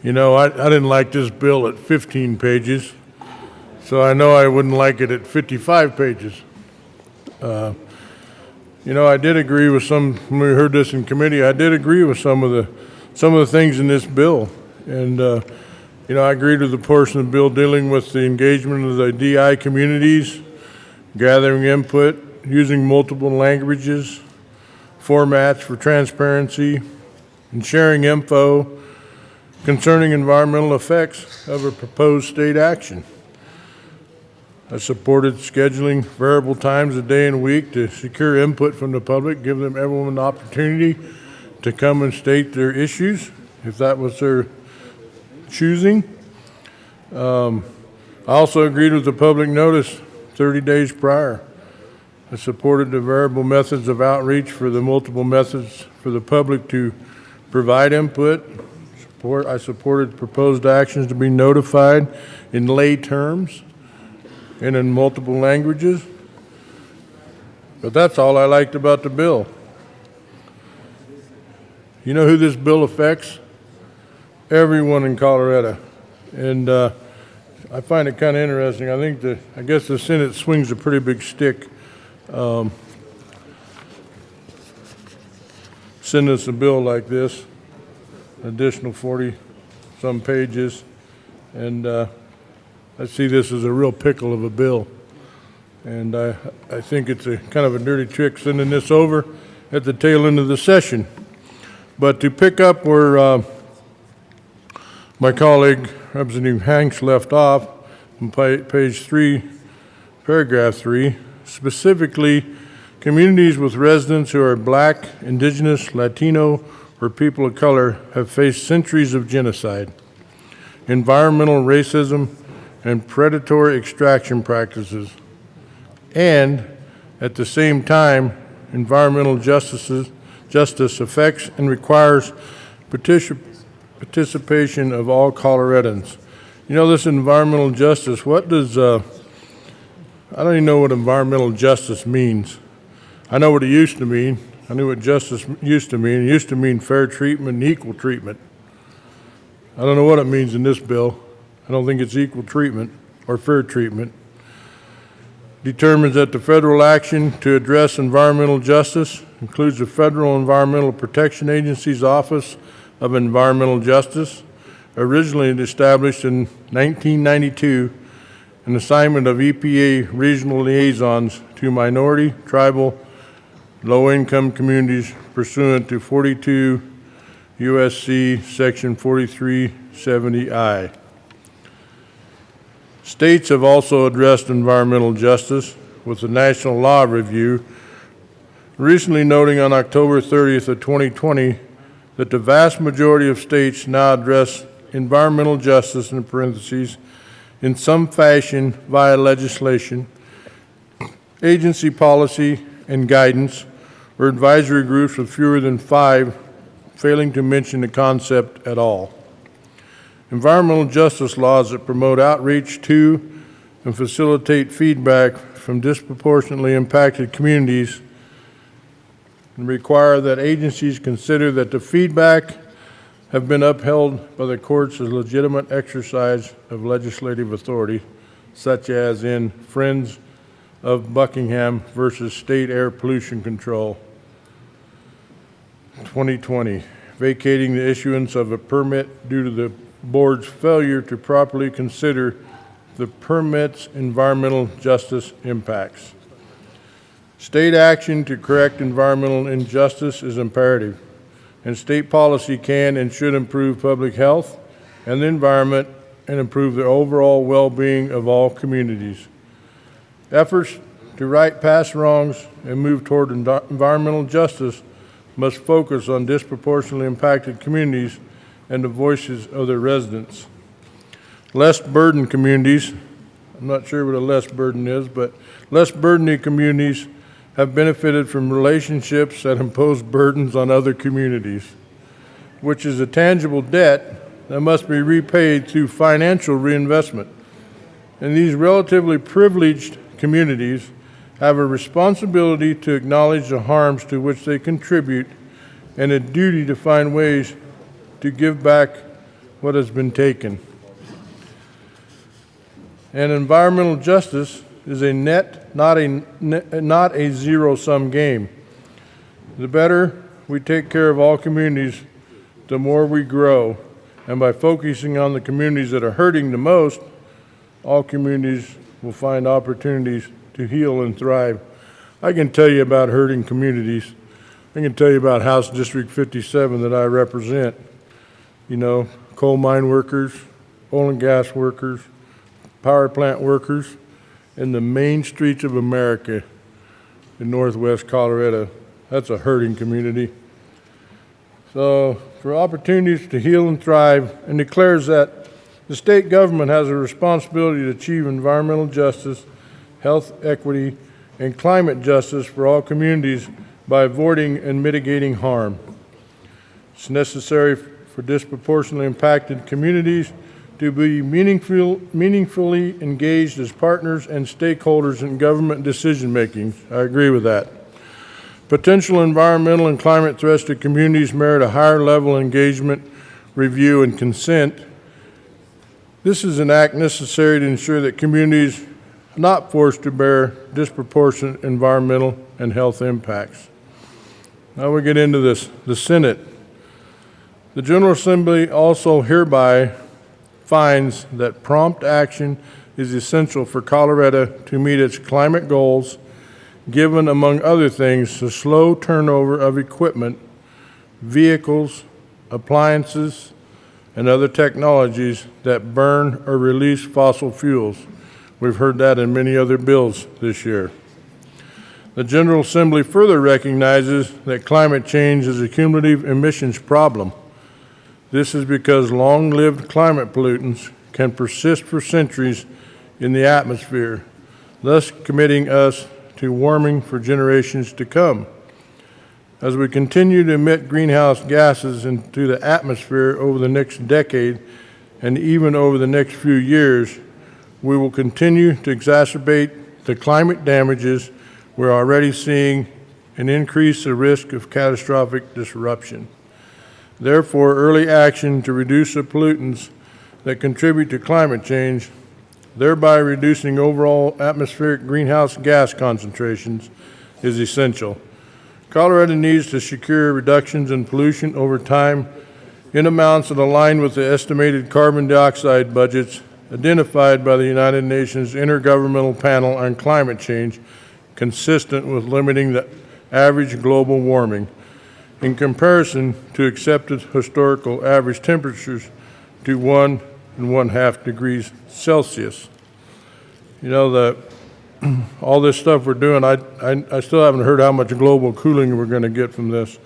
[SPEAKER 4] You know, I didn't like this bill at 15 pages, so I know I wouldn't like it at 55 pages. You know, I did agree with some, when we heard this in committee, I did agree with some of the things in this bill. And, you know, I agreed with the portion of the bill dealing with the engagement of the DI communities, gathering input, using multiple languages, formats for transparency, and sharing info concerning environmental effects of a proposed state action. I supported scheduling variable times a day and week to secure input from the public, give them everyone an opportunity to come and state their issues, if that was their choosing. I also agreed with the public notice 30 days prior. I supported the variable methods of outreach for the multiple methods for the public to provide input. I supported proposed actions to be notified in lay terms and in multiple languages. But that's all I liked about the bill. You know who this bill affects? Everyone in Colorado. And I find it kind of interesting. I guess the Senate swings a pretty big stick. Send us a bill like this, additional 40-some pages, and I see this as a real pickle of a bill. And I think it's a kind of a dirty trick sending this over at the tail end of the session. But to pick up where my colleague, Representative Hanks, left off on page 3, paragraph 3, specifically, communities with residents who are Black, Indigenous, Latino, or people of color have faced centuries of genocide, environmental racism, and predatory extraction practices. And at the same time, environmental justice affects and requires participation of all Coloradans. You know, this environmental justice, what does, I don't even know what environmental justice means. I know what it used to mean. I knew what justice used to mean. It used to mean fair treatment and equal treatment. I don't know what it means in this bill. I don't think it's equal treatment or fair treatment. Determines that the federal action to address environmental justice includes the Federal Environmental Protection Agency's Office of Environmental Justice, originally established in 1992 and assignment of EPA regional liaisons to minority, tribal, low-income communities pursuant to 42 USC Section 4370I. States have also addressed environmental justice with the National Law Review, recently noting on October 30th of 2020 that the vast majority of states now address environmental justice, in parentheses, in some fashion via legislation, agency policy and guidance, or advisory groups with fewer than 5, failing to mention the concept at all. Environmental justice laws that promote outreach to and facilitate feedback from disproportionately impacted communities and require that agencies consider that the feedback have been upheld by the courts as legitimate exercise of legislative authority, such as in Friends of Buckingham versus State Air Pollution Control, 2020, vacating the issuance of a permit due to the board's failure to properly consider the permit's environmental justice impacts. State action to correct environmental injustice is imperative, and state policy can and should improve public health and the environment and improve the overall well-being of all communities. Efforts to right past wrongs and move toward environmental justice must focus on disproportionately impacted communities and the voices of their residents. Less burdened communities, I'm not sure what a less burden is, but less burdened communities have benefited from relationships that impose burdens on other communities, which is a tangible debt that must be repaid through financial reinvestment. And these relatively privileged communities have a responsibility to acknowledge the harms to which they contribute and a duty to find ways to give back what has been taken. And environmental justice is a net, not a zero-sum game. The better we take care of all communities, the more we grow. And by focusing on the communities that are hurting the most, all communities will find opportunities to heal and thrive. I can tell you about hurting communities. I can tell you about House District 57 that I represent. You know, coal mine workers, oil and gas workers, power plant workers, in the main streets of America in northwest Colorado. That's a hurting community. So for opportunities to heal and thrive, and declares that the state government has a responsibility to achieve environmental justice, health equity, and climate justice for all communities by avoiding and mitigating harm. It's necessary for disproportionately impacted communities to be meaningfully engaged as partners and stakeholders in government decision-making. I agree with that. Potential environmental and climate threats to communities merit a higher level of engagement, review, and consent. This is an act necessary to ensure that communities are not forced to bear disproportionate environmental and health impacts. Now we get into this. The Senate. The General Assembly also hereby finds that prompt action is essential for Colorado to meet its climate goals, given, among other things, the slow turnover of equipment, vehicles, appliances, and other technologies that burn or release fossil fuels. We've heard that in many other bills this year. The General Assembly further recognizes that climate change is a cumulative emissions problem. This is because long-lived climate pollutants can persist for centuries in the atmosphere, thus committing us to warming for generations to come. As we continue to emit greenhouse gases into the atmosphere over the next decade and even over the next few years, we will continue to exacerbate the climate damages we're already seeing and increase the risk of catastrophic disruption. Therefore, early action to reduce the pollutants that contribute to climate change, thereby reducing overall atmospheric greenhouse gas concentrations, is essential. Colorado needs to secure reductions in pollution over time in amounts that align with the estimated carbon dioxide budgets identified by the United Nations Intergovernmental Panel on Climate Change, consistent with limiting the average global warming in comparison to accepted historical average temperatures to 1.5 degrees Celsius. You know, all this stuff we're doing, I still haven't heard how much global cooling we're going to get from this.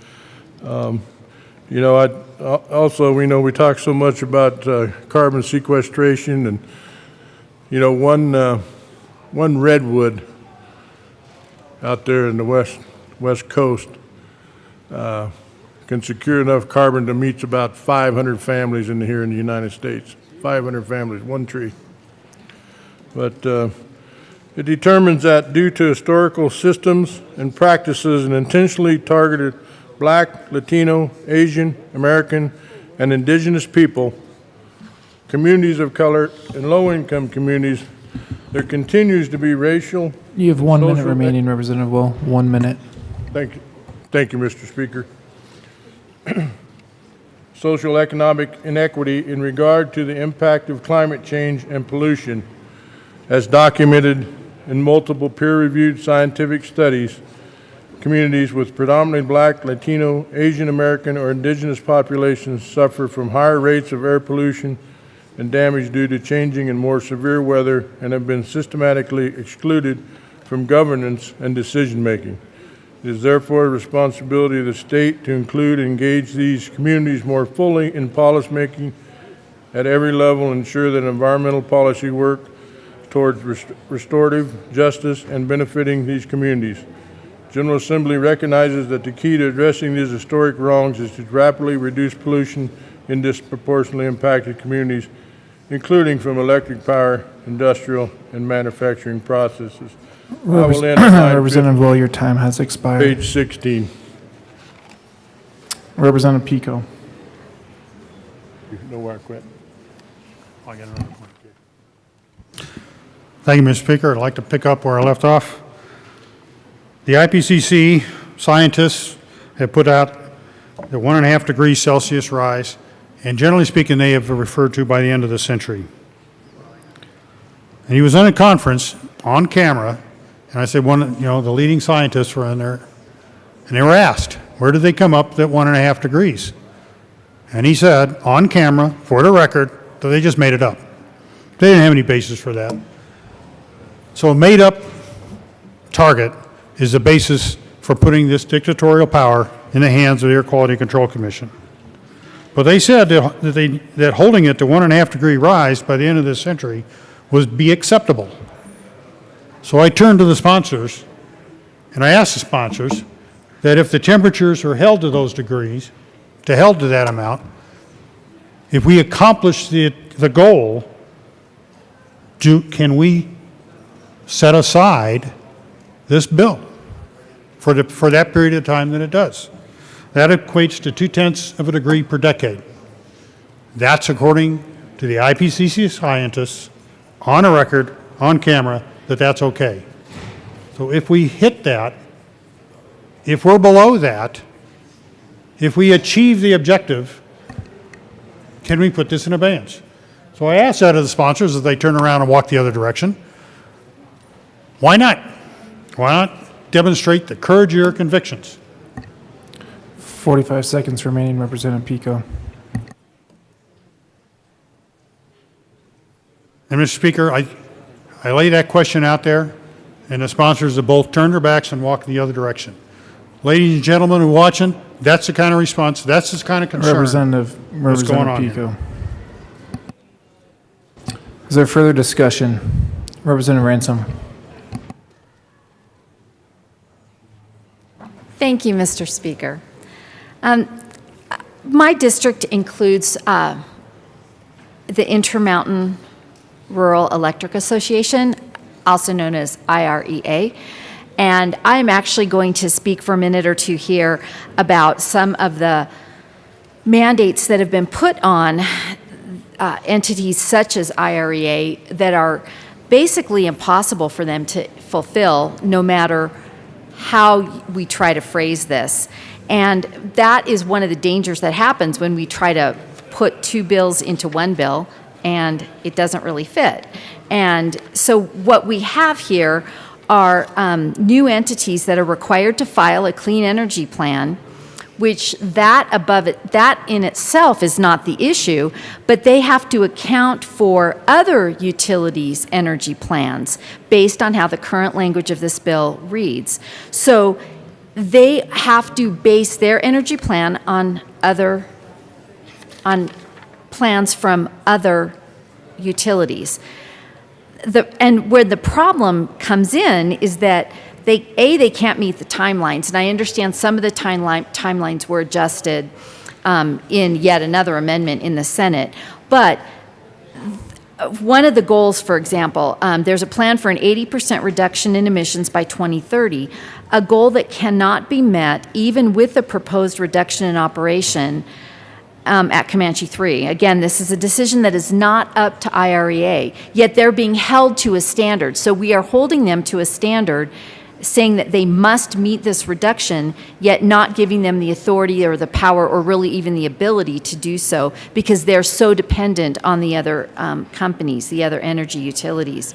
[SPEAKER 4] You know, also, we know we talk so much about carbon sequestration, and, you know, one redwood out there in the west coast can secure enough carbon to meet about 500 families here in the United States. 500 families, one tree. But it determines that due to historical systems and practices and intentionally targeted Black, Latino, Asian, American, and indigenous people, communities of color, and low-income communities, there continues to be racial.
[SPEAKER 1] You have 1 minute
[SPEAKER 4] social-
[SPEAKER 1] remaining, Representative Will. 1 minute.
[SPEAKER 4] Thank you. Thank you, Mr. Speaker. Social economic inequity in regard to the impact of climate change and pollution, as documented in multiple peer-reviewed scientific studies. Communities with predominantly Black, Latino, Asian American, or indigenous populations suffer from higher rates of air pollution and damage due to changing and more severe weather and have been systematically excluded from governance and decision-making. It is therefore a responsibility of the state to include and engage these communities more fully in policymaking at every level and ensure that environmental policy work towards restorative justice and benefiting these communities. General Assembly recognizes that the key to addressing these historic wrongs is to rapidly reduce pollution in disproportionately impacted communities, including from electric power, industrial, and manufacturing processes. I will end at line
[SPEAKER 1] Representative Will, your time has expired.
[SPEAKER 4] Page 16.
[SPEAKER 1] Representative Pico.
[SPEAKER 4] You know where I quit?
[SPEAKER 17] I got another point. Thank you, Mr. Speaker. I'd like to pick up where I left off. The IPCC scientists have put out the 1.5 degrees Celsius rise, and generally speaking, they have referred to by the end of the century. And he was in a conference on camera, and I said, the leading scientists were in there, and they were asked, where did they come up that 1.5 degrees? And he said, on camera, for the record, that they just made it up. They didn't have any basis for that. So a made-up target is the basis for putting this dictatorial power in the hands of the Air Quality Control Commission. But they said that holding it to 1.5 degree rise by the end of this century would be acceptable. So I turned to the sponsors and I asked the sponsors that if the temperatures are held to those degrees, held to that amount, if we accomplish the goal, can we set aside this bill for that period of time that it does? That equates to 0.2 of a degree per decade. That's according to the IPCC scientists on a record, on camera, that's okay. So if we hit that, if we're below that, if we achieve the objective, can we put this in abeyance? So I asked that of the sponsors as they turn around and walk the other direction. Why not? Why not demonstrate the courage of your convictions?
[SPEAKER 1] 45 seconds remaining, Representative Pico.
[SPEAKER 17] And Mr. Speaker, I lay that question out there, and the sponsors have both turned their backs and walked the other direction. Ladies and gentlemen who are watching, that's the kind of response, that's the kind of concern that's going on
[SPEAKER 1] Pico.
[SPEAKER 17] here.
[SPEAKER 1] Is there further discussion? Representative Ransom.
[SPEAKER 9] Thank you, Mr. Speaker. My district includes the Intermountain Rural Electric Association, also known as IREA, and I'm actually going to speak for a minute or two here about some of the mandates that have been put on entities such as IREA that are basically impossible for them to fulfill no matter how we try to phrase this. And that is one of the dangers that happens when we try to put two bills into one bill. and it doesn't really fit. And so what we have here are new entities that are required to file a clean energy plan, which that in itself is not the issue, but they have to account for other utilities' energy plans based on how the current language of this bill reads. So they have to base their energy plan on plans from other utilities. And where the problem comes in is that they can't meet the timelines. And I understand some of the timelines were adjusted in yet another amendment in the Senate. But one of the goals, for example, there's a plan for an 80% reduction in emissions by 2030, a goal that cannot be met even with the proposed reduction in operation at Comanche 3. Again, this is a decision that is not up to IREA, yet they're being held to a standard. So we are holding them to a standard saying that they must meet this reduction, yet not giving them the authority or the power or really even the ability to do so because they're so dependent on the other companies, the other energy utilities.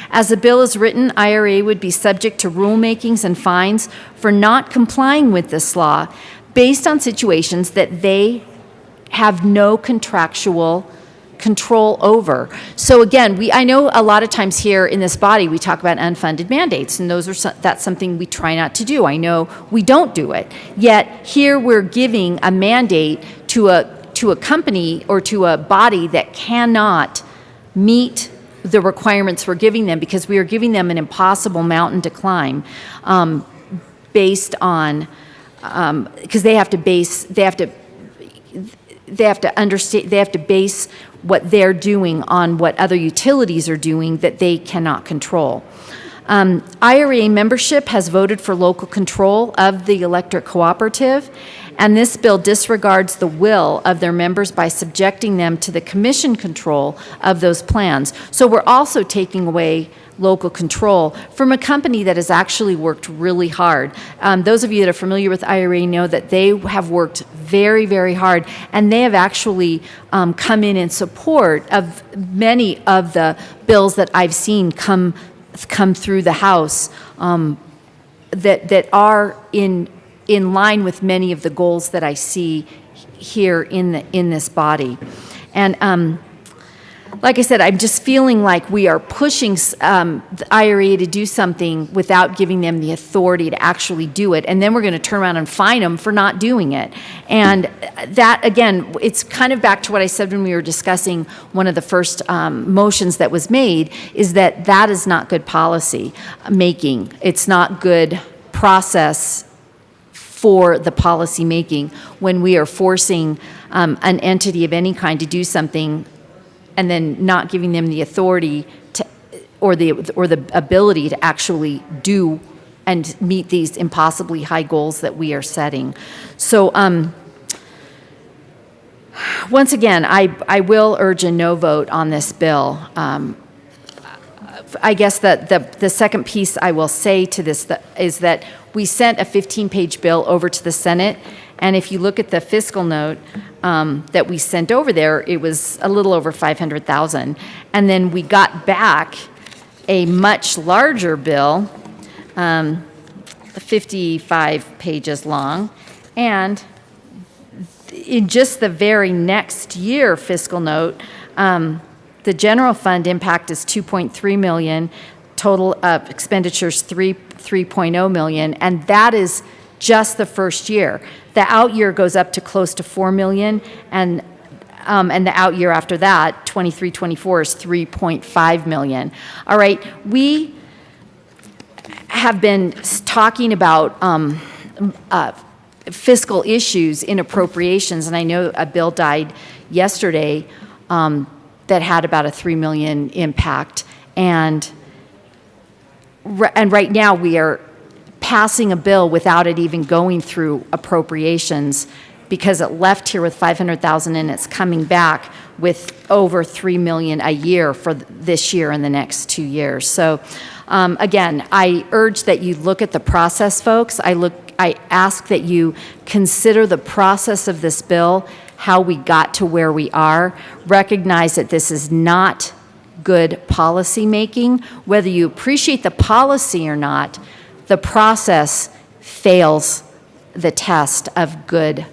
[SPEAKER 9] As the bill is written, IRA would be subject to rulemakings and fines for not complying with this law based on situations that they have no contractual control over. So again, I know a lot of times here in this body we talk about unfunded mandates, and that's something we try not to do. I know we don't do it. Yet here we're giving a mandate to a company or to a body that cannot meet the requirements we're giving them because we are giving them an impossible mountain to climb based on because they have to base what they're doing on what other utilities are doing that they cannot control. IRA membership has voted for local control of the electric cooperative, and this bill disregards the will of their members by subjecting them to the commission control of those plans. So we're also taking away local control from a company that has actually worked really hard. Those of you that are familiar with IRA know that they have worked very, very hard, and they have actually come in support of many of the bills that I've seen come through the House that are in line with many of the goals that I see here in this body. And like I said, I'm just feeling like we are pushing the IRA to do something without giving them the authority to actually do it, and then we're going to turn around and fine them for not doing it. And that, again, it's kind of back to what I said when we were discussing one of the first motions that was made, is that is not good policy making. It's not good process for the policy making when we are forcing an entity of any kind to do something and then not giving them the authority to, or the ability to actually do and meet these impossibly high goals that we are setting. So once again, I will urge a no vote on this bill. I guess that the second piece I will say to this is that we sent a 15-page bill over to the Senate, and if you look at the fiscal note that we sent over there, it was a little over $500,000. And then we got back a much larger bill, 55 pages long, and in just the very next year fiscal note, the general fund impact is $2.3 million, total expenditures $3.0 million, and that is just the first year. The out year goes up to close to $4 million, and the out year after that, 23-24, is $3.5 million. All right, we have been talking about fiscal issues in appropriations, and I know a bill died yesterday that had about a $3 million impact, and right now we are passing a bill without it even going through appropriations because it left here with $500,000 and it's coming back with over $3 million a year for this year and the next 2 years. So again, I urge that you look at the process, folks. I ask that you consider the process of this bill, how we got to where we are. Recognize that this is not good policy making. Whether you appreciate the policy or not, the process fails the test of good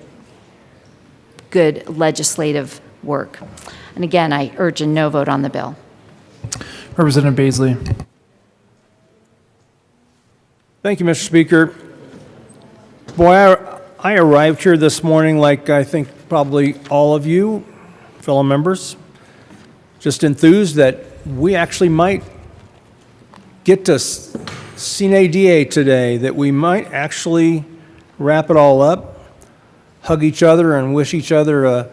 [SPEAKER 9] legislative work. And again, I urge a no vote on the bill.
[SPEAKER 1] Representative Baisley.
[SPEAKER 19] Thank you, Mr. Speaker. Boy, I arrived here this morning like I think probably all of you, fellow members, just enthused that we actually might get to sine die today, that we might actually wrap it all up, hug each other, and wish each other a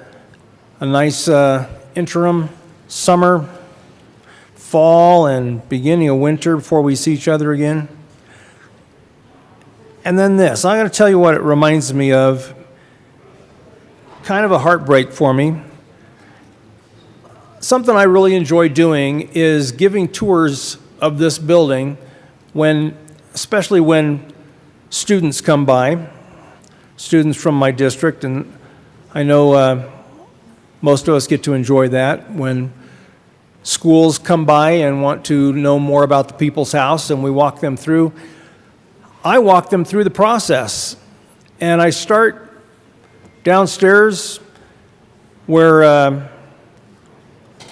[SPEAKER 19] nice interim summer, fall, and beginning of winter before we see each other again. And then this, I'm going to tell you what it reminds me of, kind of a heartbreak for me. Something I really enjoy doing is giving tours of this building especially when students come by, students from my district, and I know most of us get to enjoy that when schools come by and want to know more about the People's House and we walk them through. I walk them through the process, and I start downstairs where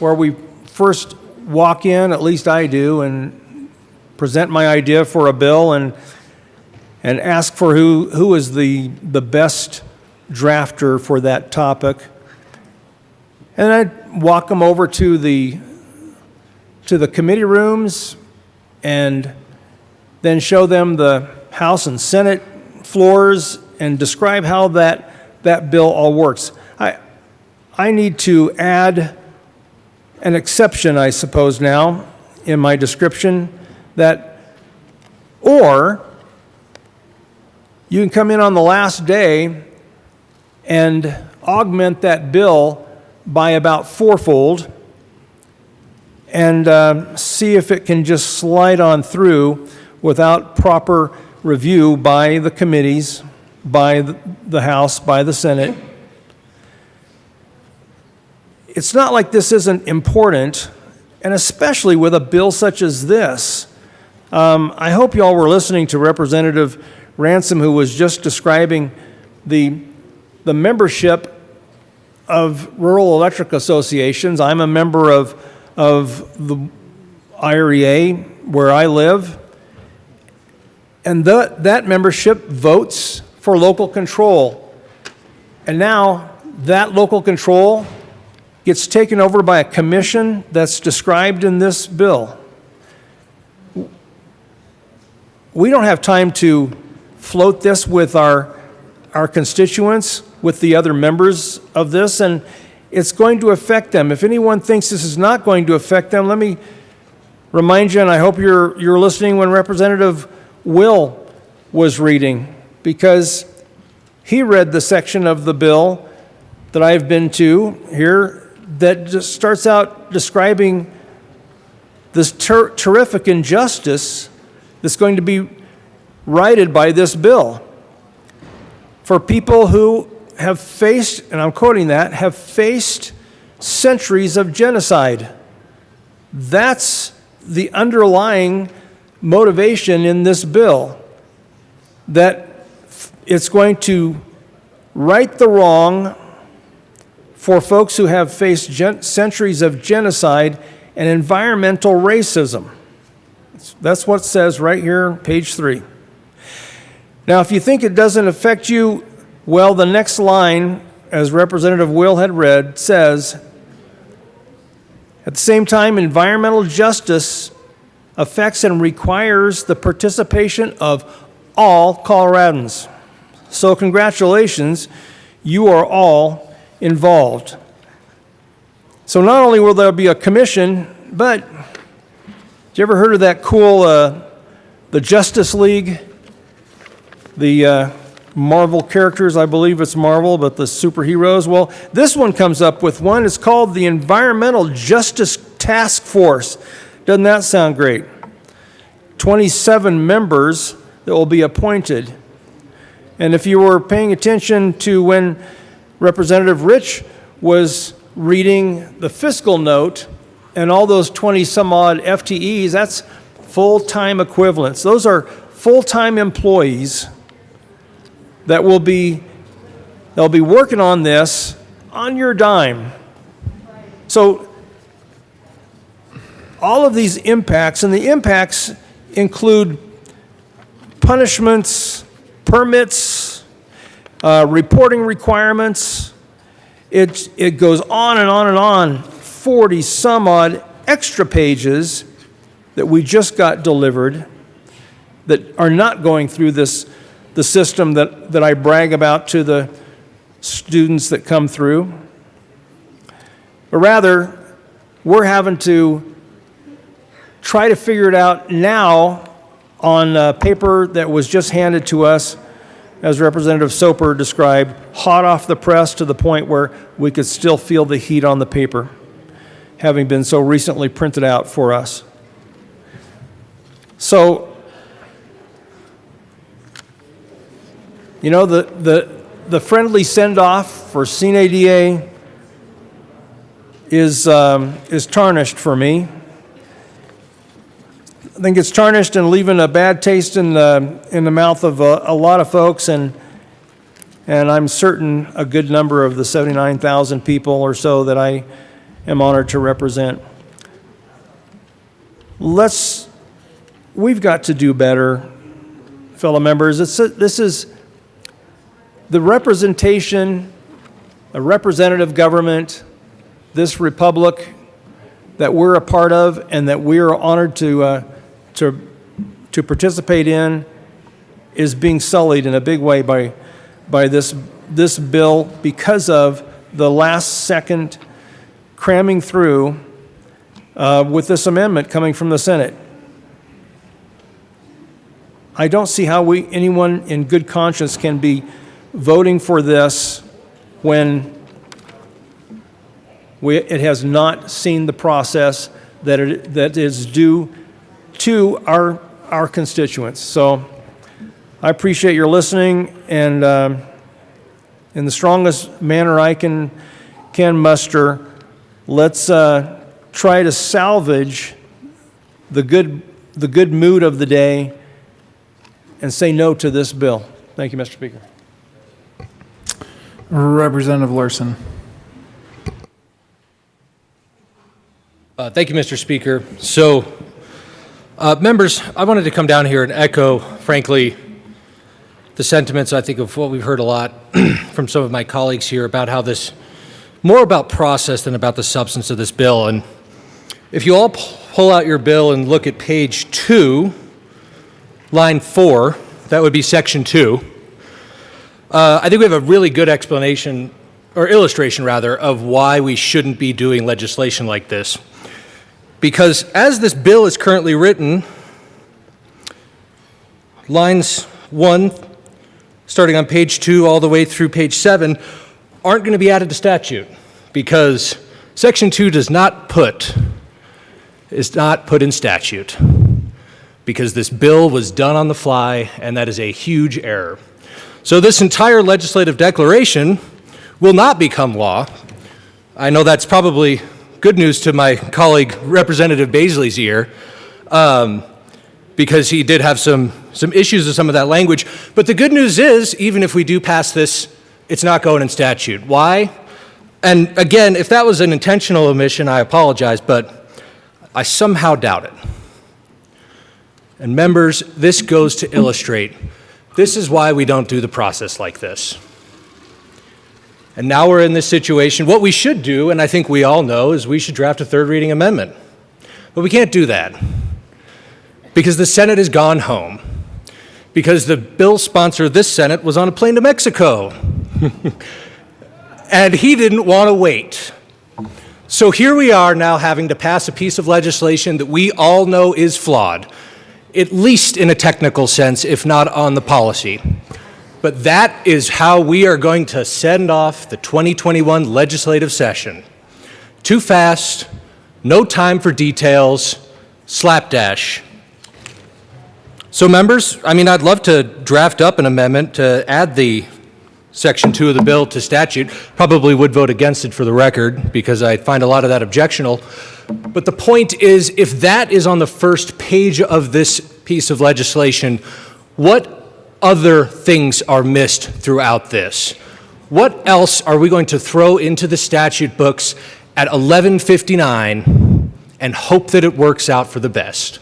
[SPEAKER 19] we first walk in, at least I do, and present my idea for a bill and ask for who is the best drafter for that topic. And I walk them over to the committee rooms and then show them the House and Senate floors and describe how that bill all works. I need to add an exception, I suppose now, in my description or you can come in on the last day and augment that bill by about fourfold and see if it can just slide on through without proper review by the committees, by the House, by the Senate. It's not like this isn't important, and especially with a bill such as this. I hope you all were listening to Representative Ransom, who was just describing the membership of rural electric associations. I'm a member of the IREA where I live, and that membership votes for local control. And now that local control gets taken over by a commission that's described in this bill. We don't have time to float this with our constituents, with the other members of this, and it's going to affect them. If anyone thinks this is not going to affect them, let me remind you, and I hope you're listening when Representative Will was reading, because he read the section of the bill that I've been to here that just starts out describing this terrific injustice that's going to be righted by this bill for people who have faced, and I'm quoting that, have faced centuries of genocide. That's the underlying motivation in this bill, that it's going to right the wrong for folks who have faced centuries of genocide and environmental racism. That's what it says right here, page 3. Now, if you think it doesn't affect you, well, the next line, as Representative Will had read, says, at the same time, environmental justice affects and requires the participation of all Coloradans. So congratulations, you are all involved. So not only will there be a commission, but you ever heard of that cool, the Justice League? The Marvel characters, I believe it's Marvel, but the superheroes. Well, this one comes up with one. It's called the Environmental Justice Task Force. Doesn't that sound great? 27 members that will be appointed. And if you were paying attention to when Representative Rich was reading the fiscal note, and all those 20-some-odd FTEs, that's full-time equivalents. Those are full-time employees that they'll be working on this on your dime. So all of these impacts, and the impacts include punishments, permits, reporting requirements. It goes on and on and on, 40 some odd extra pages that we just got delivered that are not going through the system that I brag about to the students that come through. But rather, we're having to try to figure it out now on paper that was just handed to us, as Representative Soper described, hot off the press to the point where we could still feel the heat on the paper, having been so recently printed out for us. So, you know, the friendly send-off for CNADA is tarnished for me. I think it's tarnished and leaving a bad taste in the mouth of a lot of folks, and I'm certain a good number of the 79,000 people or so that I am honored to represent. We've got to do better, fellow members. This is the representation, a representative government, this republic that we're a part of and that we are honored to participate in is being sullied in a big way by this bill because of the last second cramming through with this amendment coming from the Senate. I don't see how anyone in good conscience can be voting for this when it has not seen the process that is due to our constituents. So I appreciate your listening, and in the strongest manner I can muster, let's try to salvage the good mood of the day and say no to this bill. Thank you, Mr. Speaker.
[SPEAKER 1] Representative Larson.
[SPEAKER 14] Thank you, Mr. Speaker. So, members, I wanted to come down here and echo, frankly, the sentiments, I think, of what we've heard a lot from some of my colleagues here about how this, more about process than about the substance of this bill. And if you all pull out your bill and look at page 2, line 4, that would be section 2, I think we have a really good explanation, or illustration rather, of why we shouldn't be doing legislation like this. Because as this bill is currently written, lines 1, starting on page 2 all the way through page 7, aren't going to be added to statute, because section 2 is not put in statute, because this bill was done on the fly, and that is a huge error. So this entire legislative declaration will not become law. I know that's probably good news to my colleague, Representative Baisley's ear, because he did have some issues with some of that language. But the good news is, even if we do pass this, it's not going in statute. Why? And again, if that was an intentional omission, I apologize, but I somehow doubt it. And members, this goes to illustrate, this is why we don't do the process like this. And now we're in this situation. What we should do, and I think we all know, is we should draft a third reading amendment. But we can't do that because the Senate has gone home, because the bill sponsor of this Senate was on a plane to Mexico. And he didn't want to wait. So here we are now having to pass a piece of legislation that we all know is flawed, at least in a technical sense, if not on the policy. But that is how we are going to send off the 2021 legislative session. Too fast, no time for details, slapdash. So members, I'd love to draft up an amendment to add the Section 2 of the bill to statute. Probably would vote against it for the record because I find a lot of that objectionable. But the point is, if that is on the first page of this piece of legislation, what other things are missed throughout this? What else are we going to throw into the statute books at 11:59 and hope that it works out for the best?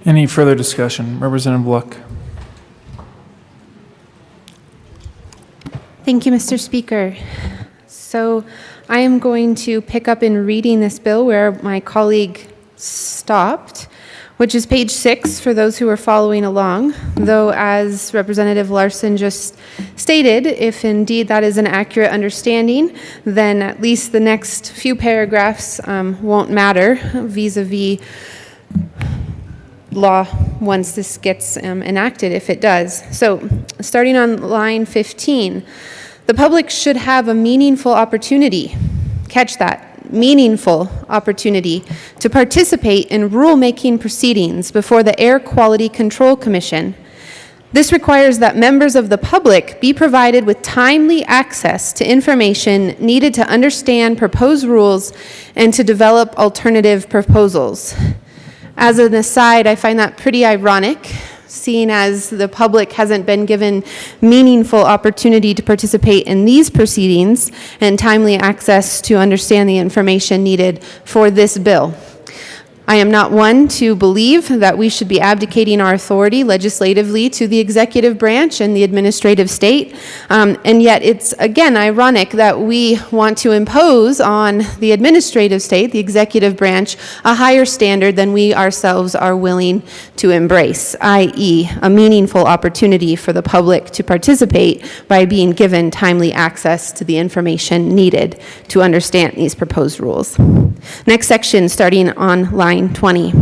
[SPEAKER 1] Any further discussion? Representative Luck.
[SPEAKER 2] Thank you, Mr. Speaker. So I am going to pick up in reading this bill where my colleague stopped, which is page 6 for those who are following along, though as Representative Larson just stated, if indeed that is an accurate understanding, then at least the next few paragraphs won't matter vis-a-vis law once this gets enacted, if it does. So starting on line 15, the public should have a meaningful opportunity, catch that, meaningful opportunity to participate in rulemaking proceedings before the Air Quality Control Commission. This requires that members of the public be provided with timely access to information needed to understand proposed rules and to develop alternative proposals. As an aside, I find that pretty ironic, seeing as the public hasn't been given meaningful opportunity to participate in these proceedings and timely access to understand the information needed for this bill. I am not one to believe that we should be abdicating our authority legislatively to the executive branch and the administrative state, and yet it's, again, ironic that we want to impose on the administrative state, the executive branch, a higher standard than we ourselves are willing to embrace, i.e. a meaningful opportunity for the public to participate by being given timely access to the information needed to understand these proposed rules. Next section, starting on line 20.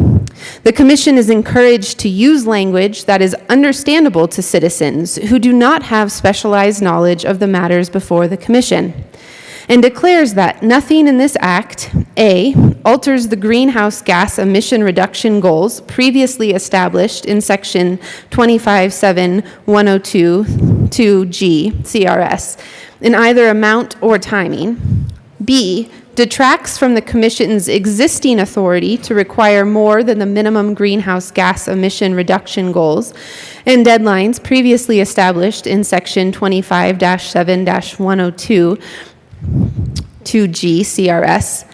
[SPEAKER 2] The Commission is encouraged to use language that is understandable to citizens who do not have specialized knowledge of the matters before the Commission, and declares that nothing in this Act, A, alters the greenhouse gas emission reduction goals previously established in Section 25.7.102(2)G CRS in either amount or timing, B, detracts from the Commission's existing authority to require more than the minimum greenhouse gas emission reduction goals and deadlines previously established in Section 25-7-102(2)G CRS.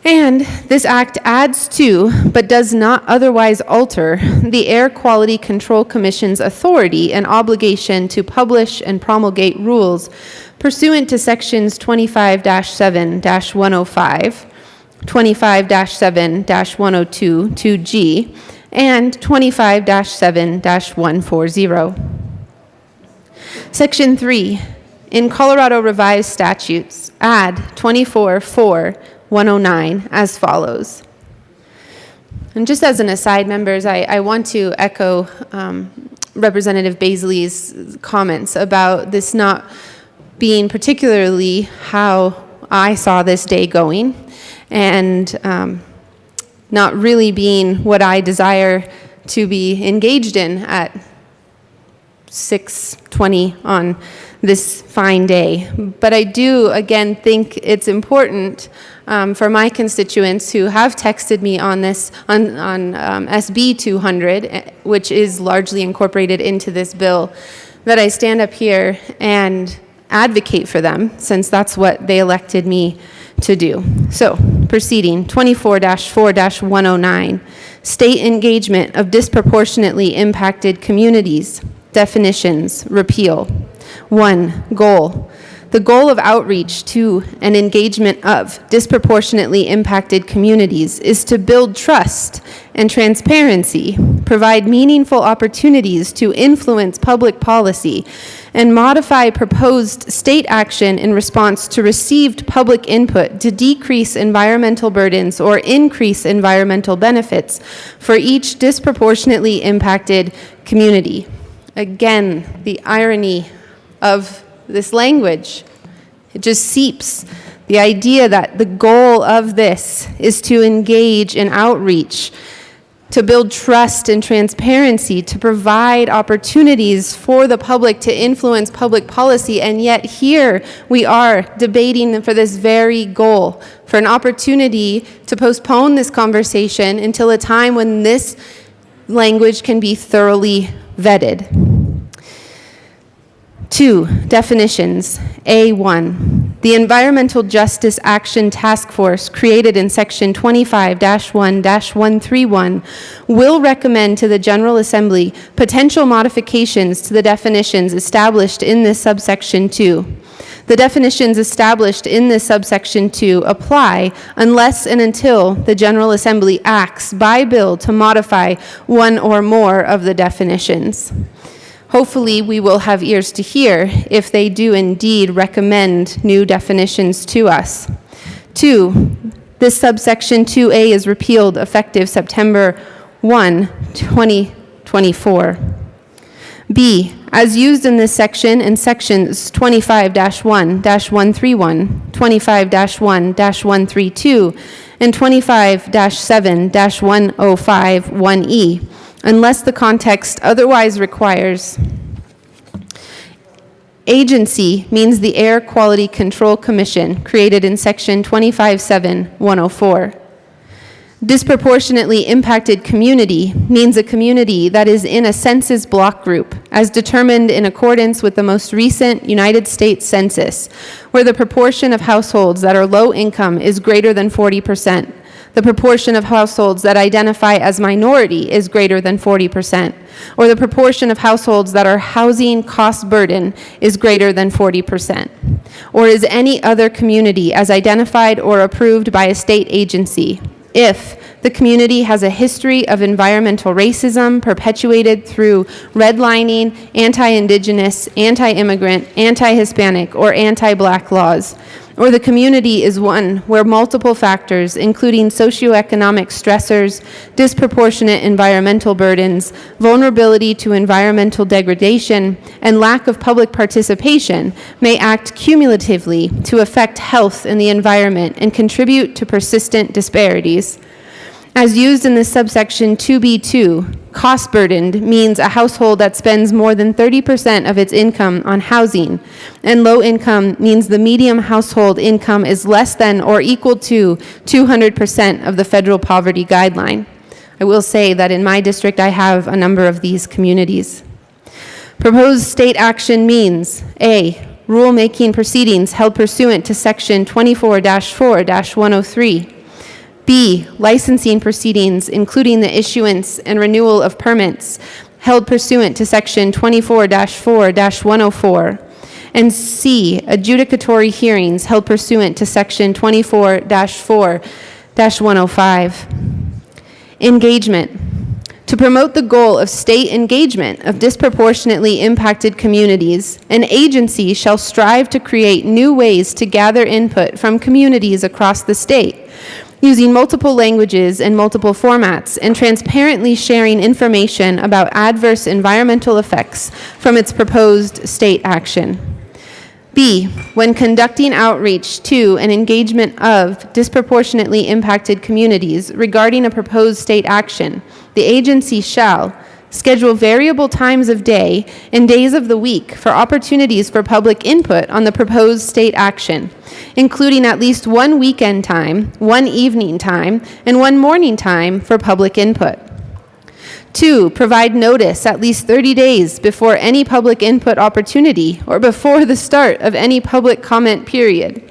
[SPEAKER 2] And this Act adds to, but does not otherwise alter, the Air Quality Control Commission's authority and obligation to publish and promulgate rules pursuant to Sections 25-7-105, 25-7-102(2)G, and 25-7-140. Section 3. In Colorado Revised Statutes, add 24.4.109 as follows. And just as an aside, members, I want to echo Representative Baisley's comments about this not being particularly how I saw this day going, and not really being what I desire to be engaged in at 6:20 on this fine day. But I do, again, think it's important for my constituents who have texted me on this, on SB 200, which is largely incorporated into this bill, that I stand up here and advocate for them, since that's what they elected me to do. So, proceeding, 24-4-109, state engagement of disproportionately impacted communities, definitions, repeal. 1, goal. The goal of outreach to and engagement of disproportionately impacted communities is to build trust and transparency, provide meaningful opportunities to influence public policy, and modify proposed state action in response to received public input to decrease environmental burdens or increase environmental benefits for each disproportionately impacted community. Again, the irony of this language, it just seeps. The idea that the goal of this is to engage in outreach to build trust and transparency, to provide opportunities for the public to influence public policy, and yet here we are debating for this very goal, for an opportunity to postpone this conversation until a time when this language can be thoroughly vetted. 2, definitions. A1, the Environmental Justice Action Task Force created in Section 25-1-131 will recommend to the General Assembly potential modifications to the definitions established in this subsection 2. The definitions established in this subsection 2 apply unless and until the General Assembly acts by bill to modify one or more of the definitions. Hopefully, we will have ears to hear if they do indeed recommend new definitions to us. 2, this subsection 2A is repealed effective September 1, 2024. B, as used in this section in sections 25-1-131, 25-1-132, and 25-7-1051E, unless the context otherwise requires. Agency means the Air Quality Control Commission, created in Section 25-7-104. Disproportionately impacted community means a community that is in a census block group, as determined in accordance with the most recent United States Census, where the proportion of households that are low income is greater than 40%. The proportion of households that identify as minority is greater than 40%, or the proportion of households that are housing cost burden is greater than 40%, or is any other community as identified or approved by a state agency, if the community has a history of environmental racism perpetuated through redlining, anti-indigenous, anti-immigrant, anti-Hispanic, or anti-black laws, or the community is one where multiple factors, including socioeconomic stressors, disproportionate environmental burdens, vulnerability to environmental degradation, and lack of public participation, may act cumulatively to affect health in the environment and contribute to persistent disparities. As used in this subsection 2B2, cost burdened means a household that spends more than 30% of its income on housing, and low income means the median household income is less than or equal to 200% of the federal poverty guideline. I will say that in my district I have a number of these communities. Proposed state action means A, rulemaking proceedings held pursuant to Section 24-4-103. B, licensing proceedings, including the issuance and renewal of permits held pursuant to Section 24-4-104. And C, adjudicatory hearings held pursuant to Section 24-4-105. Engagement. To promote the goal of state engagement of disproportionately impacted communities, an agency shall strive to create new ways to gather input from communities across the state, using multiple languages and multiple formats, and transparently sharing information about adverse environmental effects from its proposed state action. B, when conducting outreach to and engagement of disproportionately impacted communities regarding a proposed state action, the agency shall schedule variable times of day and days of the week for opportunities for public input on the proposed state action, including at least one weekend time, one evening time, and one morning time for public input. 2, provide notice at least 30 days before any public input opportunity or before the start of any public comment period.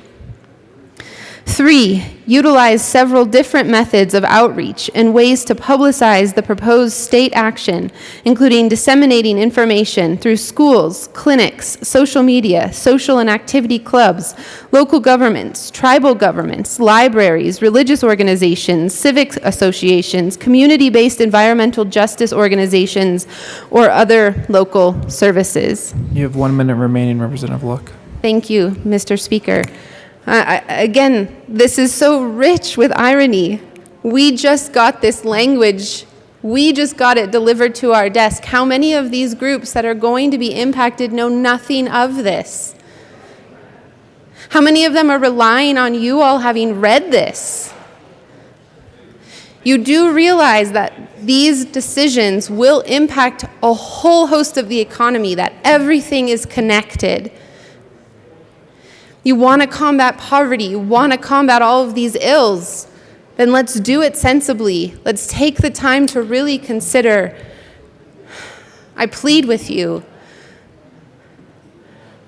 [SPEAKER 2] 3, utilize several different methods of outreach and ways to publicize the proposed state action, including disseminating information through schools, clinics, social media, social and activity clubs, local governments, tribal governments, libraries, religious organizations, civic associations, community-based environmental justice organizations, or other local services.
[SPEAKER 1] You have 1 minute remaining, Representative Luck.
[SPEAKER 2] Thank you, Mr. Speaker. Again, this is so rich with irony. We just got this language. We just got it delivered to our desk. How many of these groups that are going to be impacted know nothing of this? How many of them are relying on you all having read this? You do realize that these decisions will impact a whole host of the economy, that everything is connected. You want to combat poverty, you want to combat all of these ills, then let's do it sensibly. Let's take the time to really consider. I plead with you.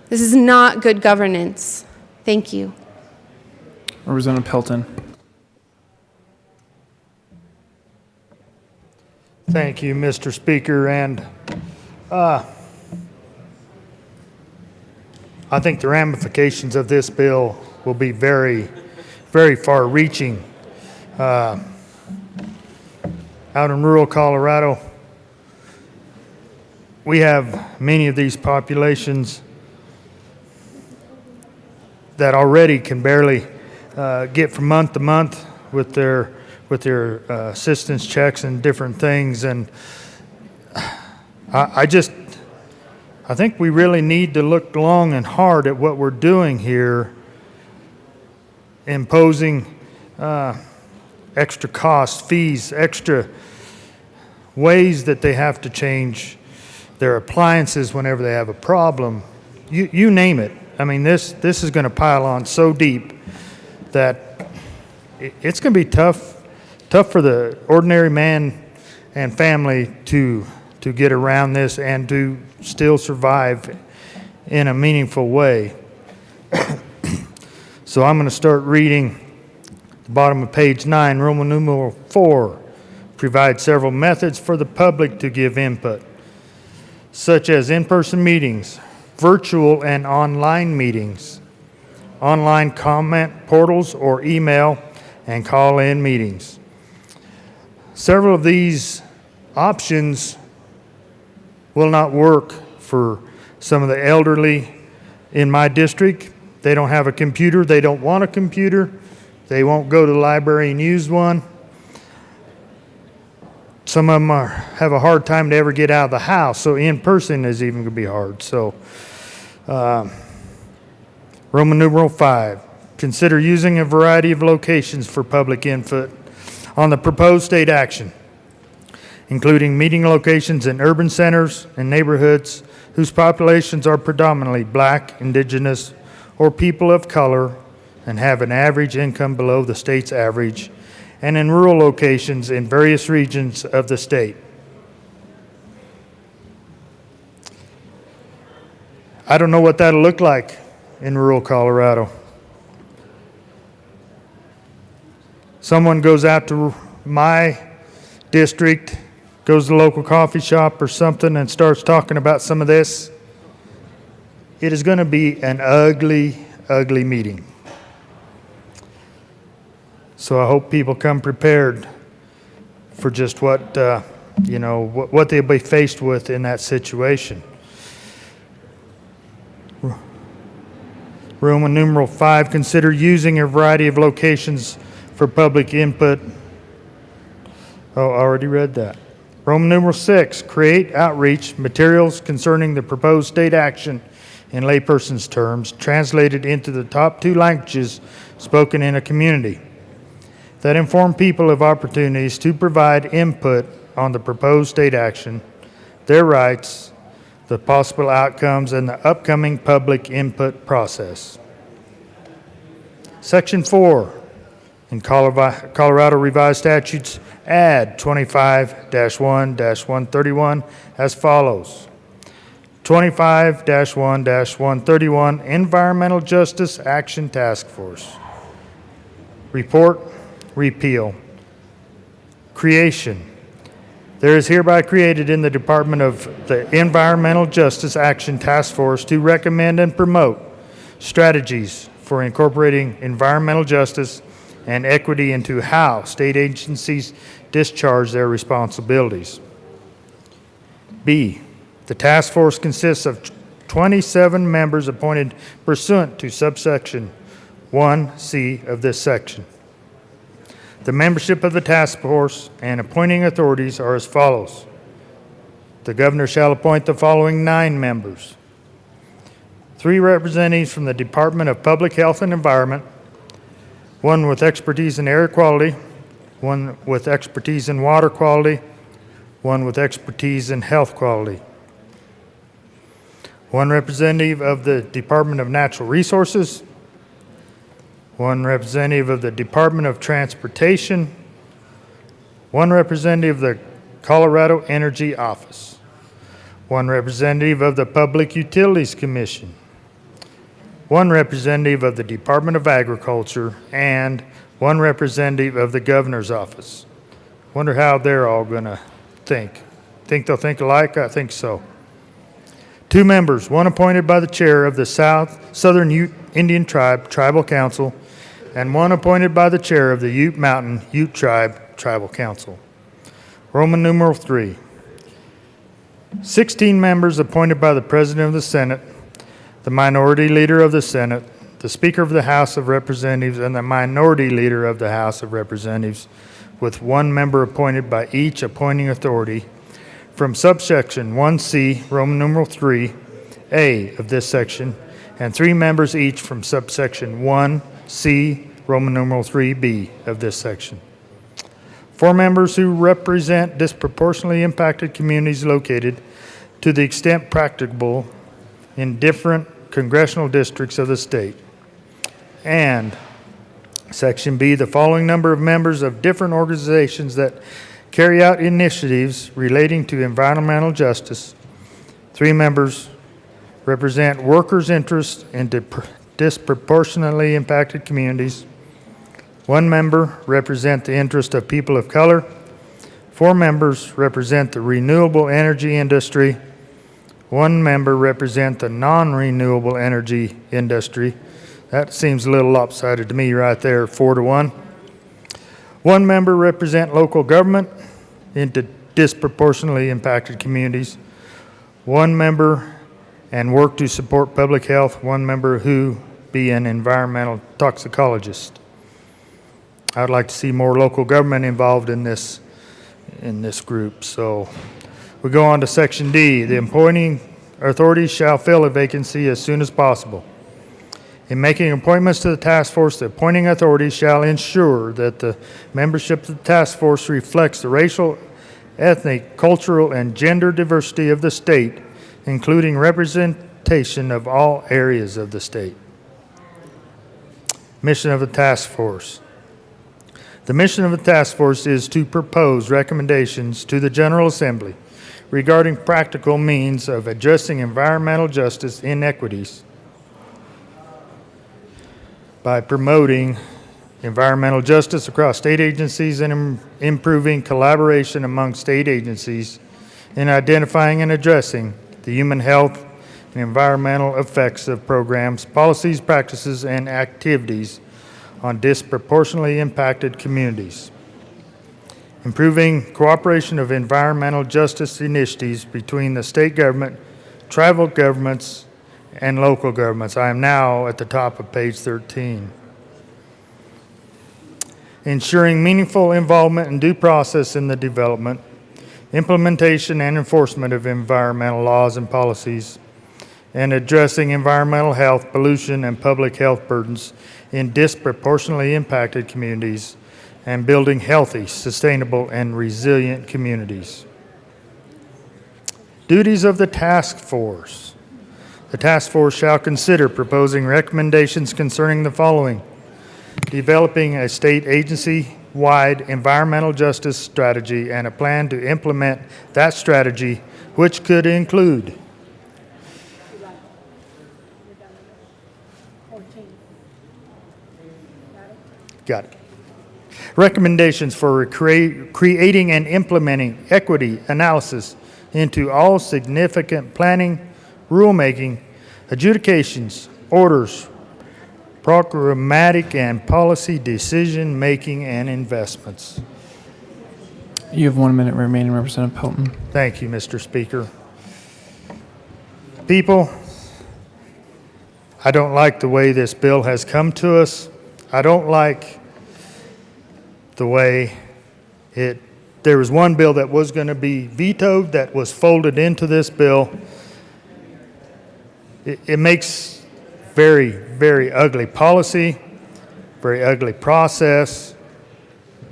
[SPEAKER 2] This is not good governance. Thank you.
[SPEAKER 1] Representative Pelton.
[SPEAKER 3] Thank you, Mr. Speaker, and I think the ramifications of this bill will be very, very far-reaching. Out in rural Colorado, we have many of these populations that already can barely get from month to month with their assistance checks and different things, and I think we really need to look long and hard at what we're doing here, imposing extra costs, fees, extra ways that they have to change their appliances whenever they have a problem. You name it. I mean, this is going to pile on so deep that it's going to be tough for the ordinary man and family to get around this and to still survive in a meaningful way. So I'm going to start reading the bottom of page 9, Roman numeral 4. Provide several methods for the public to give input, such as in-person meetings, virtual and online meetings, online comment portals, or email and call-in meetings. Several of these options will not work for some of the elderly in my district. They don't have a computer. They don't want a computer. They won't go to the library and use one. Some of them have a hard time to ever get out of the house, so in person is even going to be hard. So, Roman numeral 5, consider using a variety of locations for public input on the proposed state action, including meeting locations in urban centers and neighborhoods whose populations are predominantly Black, Indigenous, or people of color and have an average income below the state's average, and in rural locations in various regions of the state. I don't know what that'll look like in rural Colorado. Someone goes out to my district, goes to the local coffee shop or something and starts talking about some of this. It is going to be an ugly, ugly meeting. So I hope people come prepared for just what they'll be faced with in that situation. Roman numeral 5, consider using a variety of locations for public input. Oh, I already read that. Roman numeral 6, create outreach materials concerning the proposed state action in layperson's terms, translated into the top 2 languages spoken in a community, that inform people of opportunities to provide input on the proposed state action, their rights, the possible outcomes, and the upcoming public input process. Section 4, in Colorado Revised Statutes, add 25-1-131 as follows. 25-1-131, Environmental Justice Action Task Force. Report, repeal. Creation. There is hereby created in the Department of the Environmental Justice Action Task Force to recommend and promote strategies for incorporating environmental justice and equity into how state agencies discharge their responsibilities. B, the task force consists of 27 members appointed pursuant to subsection 1C of this section. The membership of the task force and appointing authorities are as follows. The governor shall appoint the following 9 members. 3 representatives from the Department of Public Health and Environment, 1 with expertise in air quality, one with expertise in water quality, one with expertise in health quality, one representative of the Department of Natural Resources, one representative of the Department of Transportation, one representative of the Colorado Energy Office, one representative of the Public Utilities Commission, one representative of the Department of Agriculture, and one representative of the Governor's Office. Wonder how they're all going to think. Think they'll think alike? I think so. 2 members, one appointed by the chair of the Southern Ute Indian Tribe Tribal Council, and one appointed by the chair of the Ute Mountain Ute Tribe Tribal Council. Roman numeral 3. 16 members appointed by the President of the Senate, the Minority Leader of the Senate, the Speaker of the House of Representatives, and the Minority Leader of the House of Representatives, with 1 member appointed by each appointing authority from subsection 1C, Roman numeral 3A of this section, and 3 members each from subsection 1C, Roman numeral 3B of this section. 4 members who represent disproportionately impacted communities located, to the extent practicable, in different congressional districts of the state. And Section B, the following number of members of different organizations that carry out initiatives relating to environmental justice. 3 members represent workers' interests in disproportionately impacted communities. 1 member represent the interest of people of color. 4 members represent the renewable energy industry. 1 member represent the non-renewable energy industry. That seems a little lopsided to me right there, 4 to 1. 1 member represent local government into disproportionately impacted communities. 1 member and work to support public health. 1 member who be an environmental toxicologist. I'd like to see more local government involved in this group. So we go on to Section D. The appointing authorities shall fill a vacancy as soon as possible. In making appointments to the task force, the appointing authorities shall ensure that the membership of the task force reflects the racial, ethnic, cultural, and gender diversity of the state, including representation of all areas of the state. Mission of the task force. The mission of the task force is to propose recommendations to the General Assembly regarding practical means of addressing environmental justice inequities by promoting environmental justice across state agencies and improving collaboration among state agencies in identifying and addressing the human health and environmental effects of programs, policies, practices, and activities on disproportionately impacted communities. Improving cooperation of environmental justice initiatives between the state government, tribal governments, and local governments. I am now at the top of page 13. Ensuring meaningful involvement and due process in the development, implementation, and enforcement of environmental laws and policies, and addressing environmental health, pollution, and public health burdens in disproportionately impacted communities, and building healthy, sustainable, and resilient communities. Duties of the task force. The task force shall consider proposing recommendations concerning the following: developing a state agency-wide environmental justice strategy and a plan to implement that strategy, which could include got it. Recommendations for creating and implementing equity analysis into all significant planning, rulemaking, adjudications, orders, programmatic and policy decision-making, and investments.
[SPEAKER 1] You have 1 minute remaining, Representative Pelton.
[SPEAKER 3] Thank you, Mr. Speaker. People, I don't like the way this bill has come to us. I don't like the way there was one bill that was going to be vetoed that was folded into this bill. It makes very, very ugly policy, very ugly process.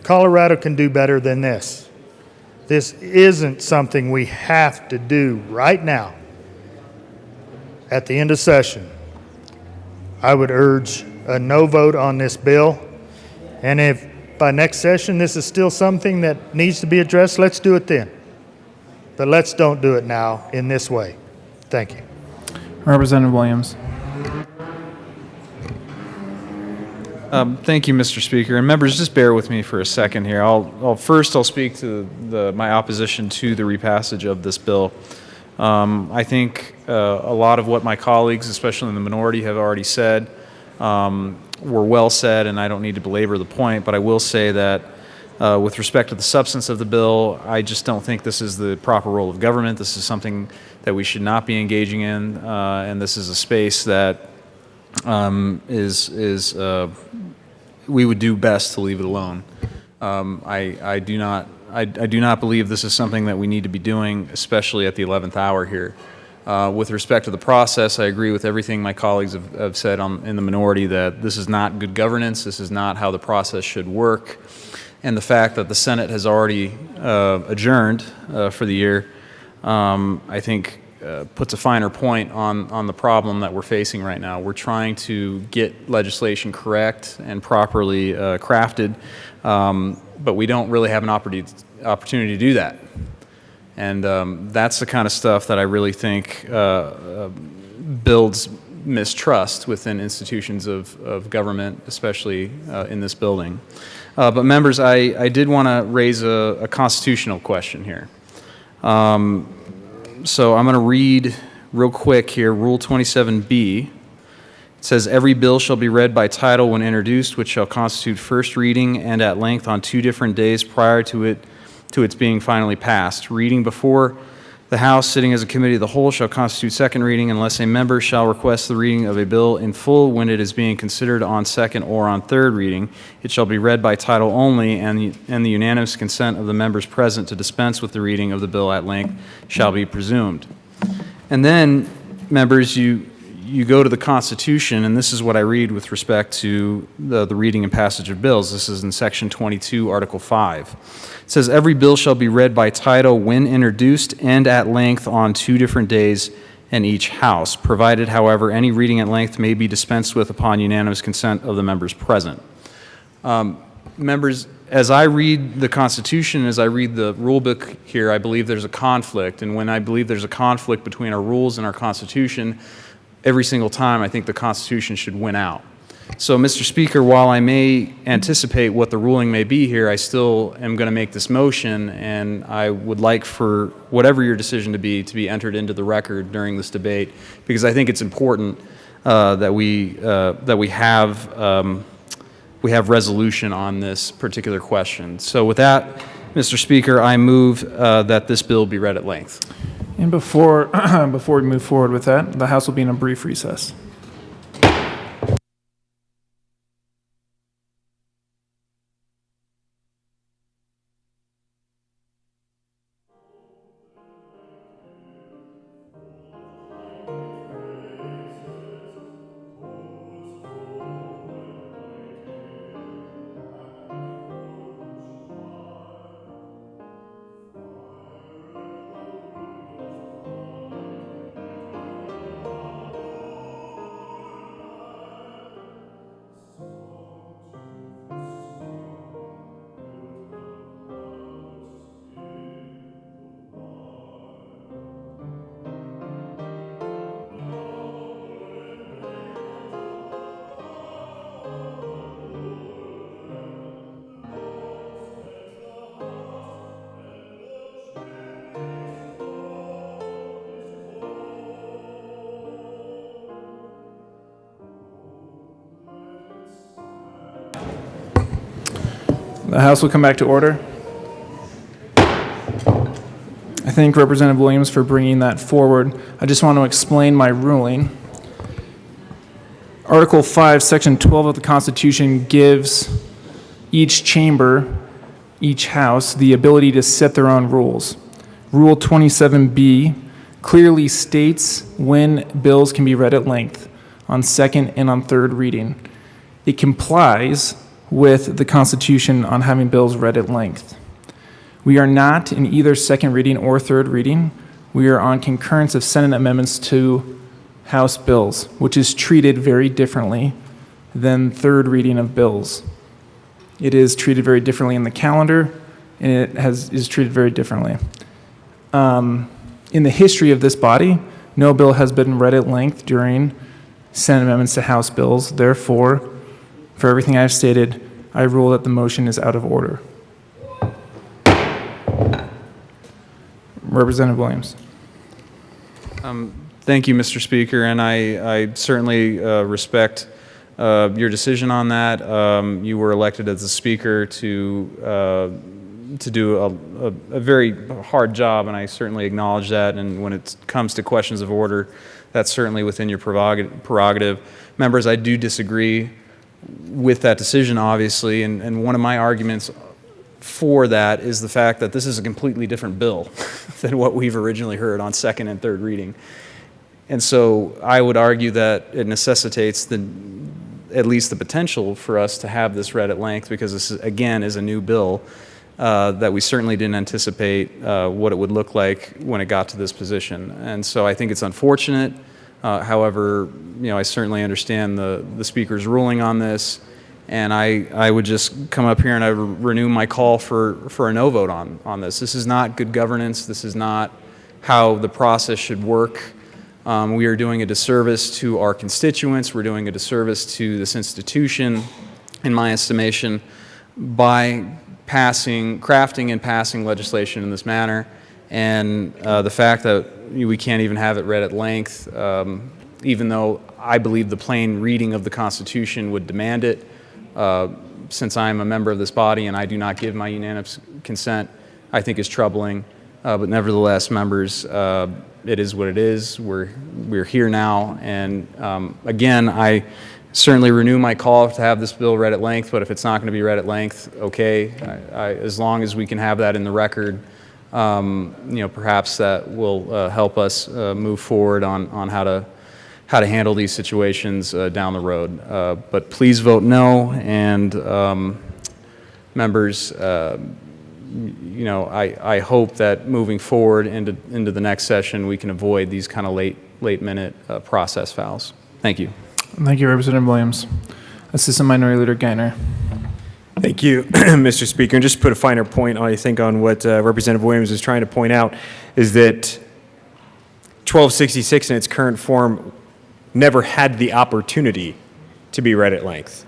[SPEAKER 3] Colorado can do better than this. This isn't something we have to do right now. At the end of session, I would urge a no vote on this bill. And if by next session this is still something that needs to be addressed, let's do it then. But let's don't do it now in this way. Thank you.
[SPEAKER 1] Representative Williams.
[SPEAKER 20] Thank you, Mr. Speaker. And members, just bear with me for a second here. I'll speak to my opposition to the repassage of this bill. I think a lot of what my colleagues, especially in the minority, have already said were well said, and I don't need to belabor the point, but I will say that with respect to the substance of the bill, I just don't think this is the proper role of government. This is something that we should not be engaging in, and this is a space that we would do best to leave it alone. I do not believe this is something that we need to be doing, especially at the 11th hour here. With respect to the process, I agree with everything my colleagues have said in the minority, that this is not good governance, this is not how the process should work, and the fact that the Senate has already adjourned for the year, I think puts a finer point on the problem that we're facing right now. We're trying to get legislation correct and properly crafted, but we don't really have an opportunity to do that. And that's the kind of stuff that I really think builds mistrust within institutions of government, especially in this building. But members, I did want to raise a constitutional question here. So I'm going to read real quick here, Rule 27B. It says, every bill shall be read by title when introduced, which shall constitute first reading and at length on 2 different days prior to its being finally passed. Reading before the House, sitting as a committee of the whole, shall constitute second reading unless a member shall request the reading of a bill in full when it is being considered on second or on third reading. It shall be read by title only, and the unanimous consent of the members present to dispense with the reading of the bill at length shall be presumed. And then, members, you go to the Constitution, and this is what I read with respect to the reading and passage of bills. This is in Section 22, Article 5. It says, every bill shall be read by title when introduced and at length on 2 different days in each House, provided, however, any reading at length may be dispensed with upon unanimous consent of the members present. Members, as I read the Constitution, as I read the rule book here, I believe there's a conflict. And when I believe there's a conflict between our rules and our Constitution, every single time I think the Constitution should win out. So, Mr. Speaker, while I may anticipate what the ruling may be here, I still am going to make this motion, and I would like for whatever your decision to be entered into the record during this debate, because I think it's important that we have resolution on this particular question. So, with that, Mr. Speaker, I move that this bill be read at length.
[SPEAKER 1] And before we move forward with that, the House will be in a brief recess. The House will come back to order. I thank Representative Williams for bringing that forward. I just want to explain my ruling. Article 5, Section 12 of the Constitution gives each chamber, each house, the ability to set their own rules. Rule 27B clearly states when bills can be read at length, on second and on third reading. It complies with the Constitution on having bills read at length. We are not in either second reading or third reading. We are on concurrence of Senate amendments to House bills, which is treated very differently than third reading of bills. It is treated very differently in the calendar, and it is treated very differently. In the history of this body, no bill has been read at length during Senate amendments to House bills. Therefore, for everything I've stated, I rule that the motion is out of order. Representative Williams.
[SPEAKER 20] Thank you, Mr. Speaker, and I certainly respect your decision on that. You were elected as the Speaker to do a very hard job, and I certainly acknowledge that. And when it comes to questions of order, that's certainly within your prerogative. Members, I do disagree with that decision, obviously, and one of my arguments for that is the fact that this is a completely different bill than what we've originally heard on second and third reading. And so I would argue that it necessitates at least the potential for us to have this read at length, because this, again, is a new bill that we certainly didn't anticipate what it would look like when it got to this position. And so I think it's unfortunate. However, I certainly understand the Speaker's ruling on this, and I would just come up here and I would renew my call for a no vote on this. This is not good governance. This is not how the process should work. We are doing a disservice to our constituents. We're doing a disservice to this institution, in my estimation, by crafting and passing legislation in this manner. And the fact that we can't even have it read at length, even though I believe the plain reading of the Constitution would demand it, since I'm a member of this body and I do not give my unanimous consent, I think is troubling. But nevertheless, members, it is what it is. We're here now, and again, I certainly renew my call to have this bill read at length. But if it's not going to be read at length, okay. As long as we can have that in the record, perhaps that will help us move forward on how to handle these situations down the road. But please vote no, and members. I hope that moving forward into the next session, we can avoid these kind of late minute process fouls. Thank you.
[SPEAKER 1] Thank you, Representative Williams. Assistant Minority Leader Geithner.
[SPEAKER 5] Thank you, Mr. Speaker. And just to put a finer point, I think, on what Representative Williams is trying to point out is that 1266 in its current form never had the opportunity to be read at length.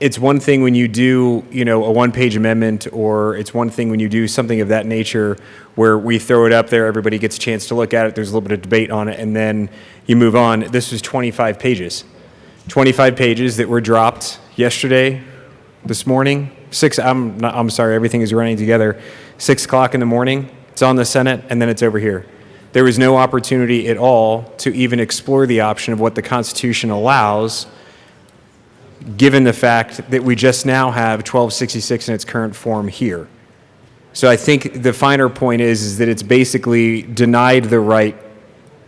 [SPEAKER 5] It's one thing when you do, a one-page amendment, or it's one thing when you do something of that nature where we throw it up there, everybody gets a chance to look at it, there's a little bit of debate on it, and then you move on. This was 25 pages. 25 pages that were dropped yesterday, this morning, I'm sorry, everything is running together. 6 o'clock in the morning, it's on the Senate, and then it's over here. There was no opportunity at all to even explore the option of what the Constitution allows, given the fact that we just now have 1266 in its current form here. So I think the finer point is that it's basically denied the right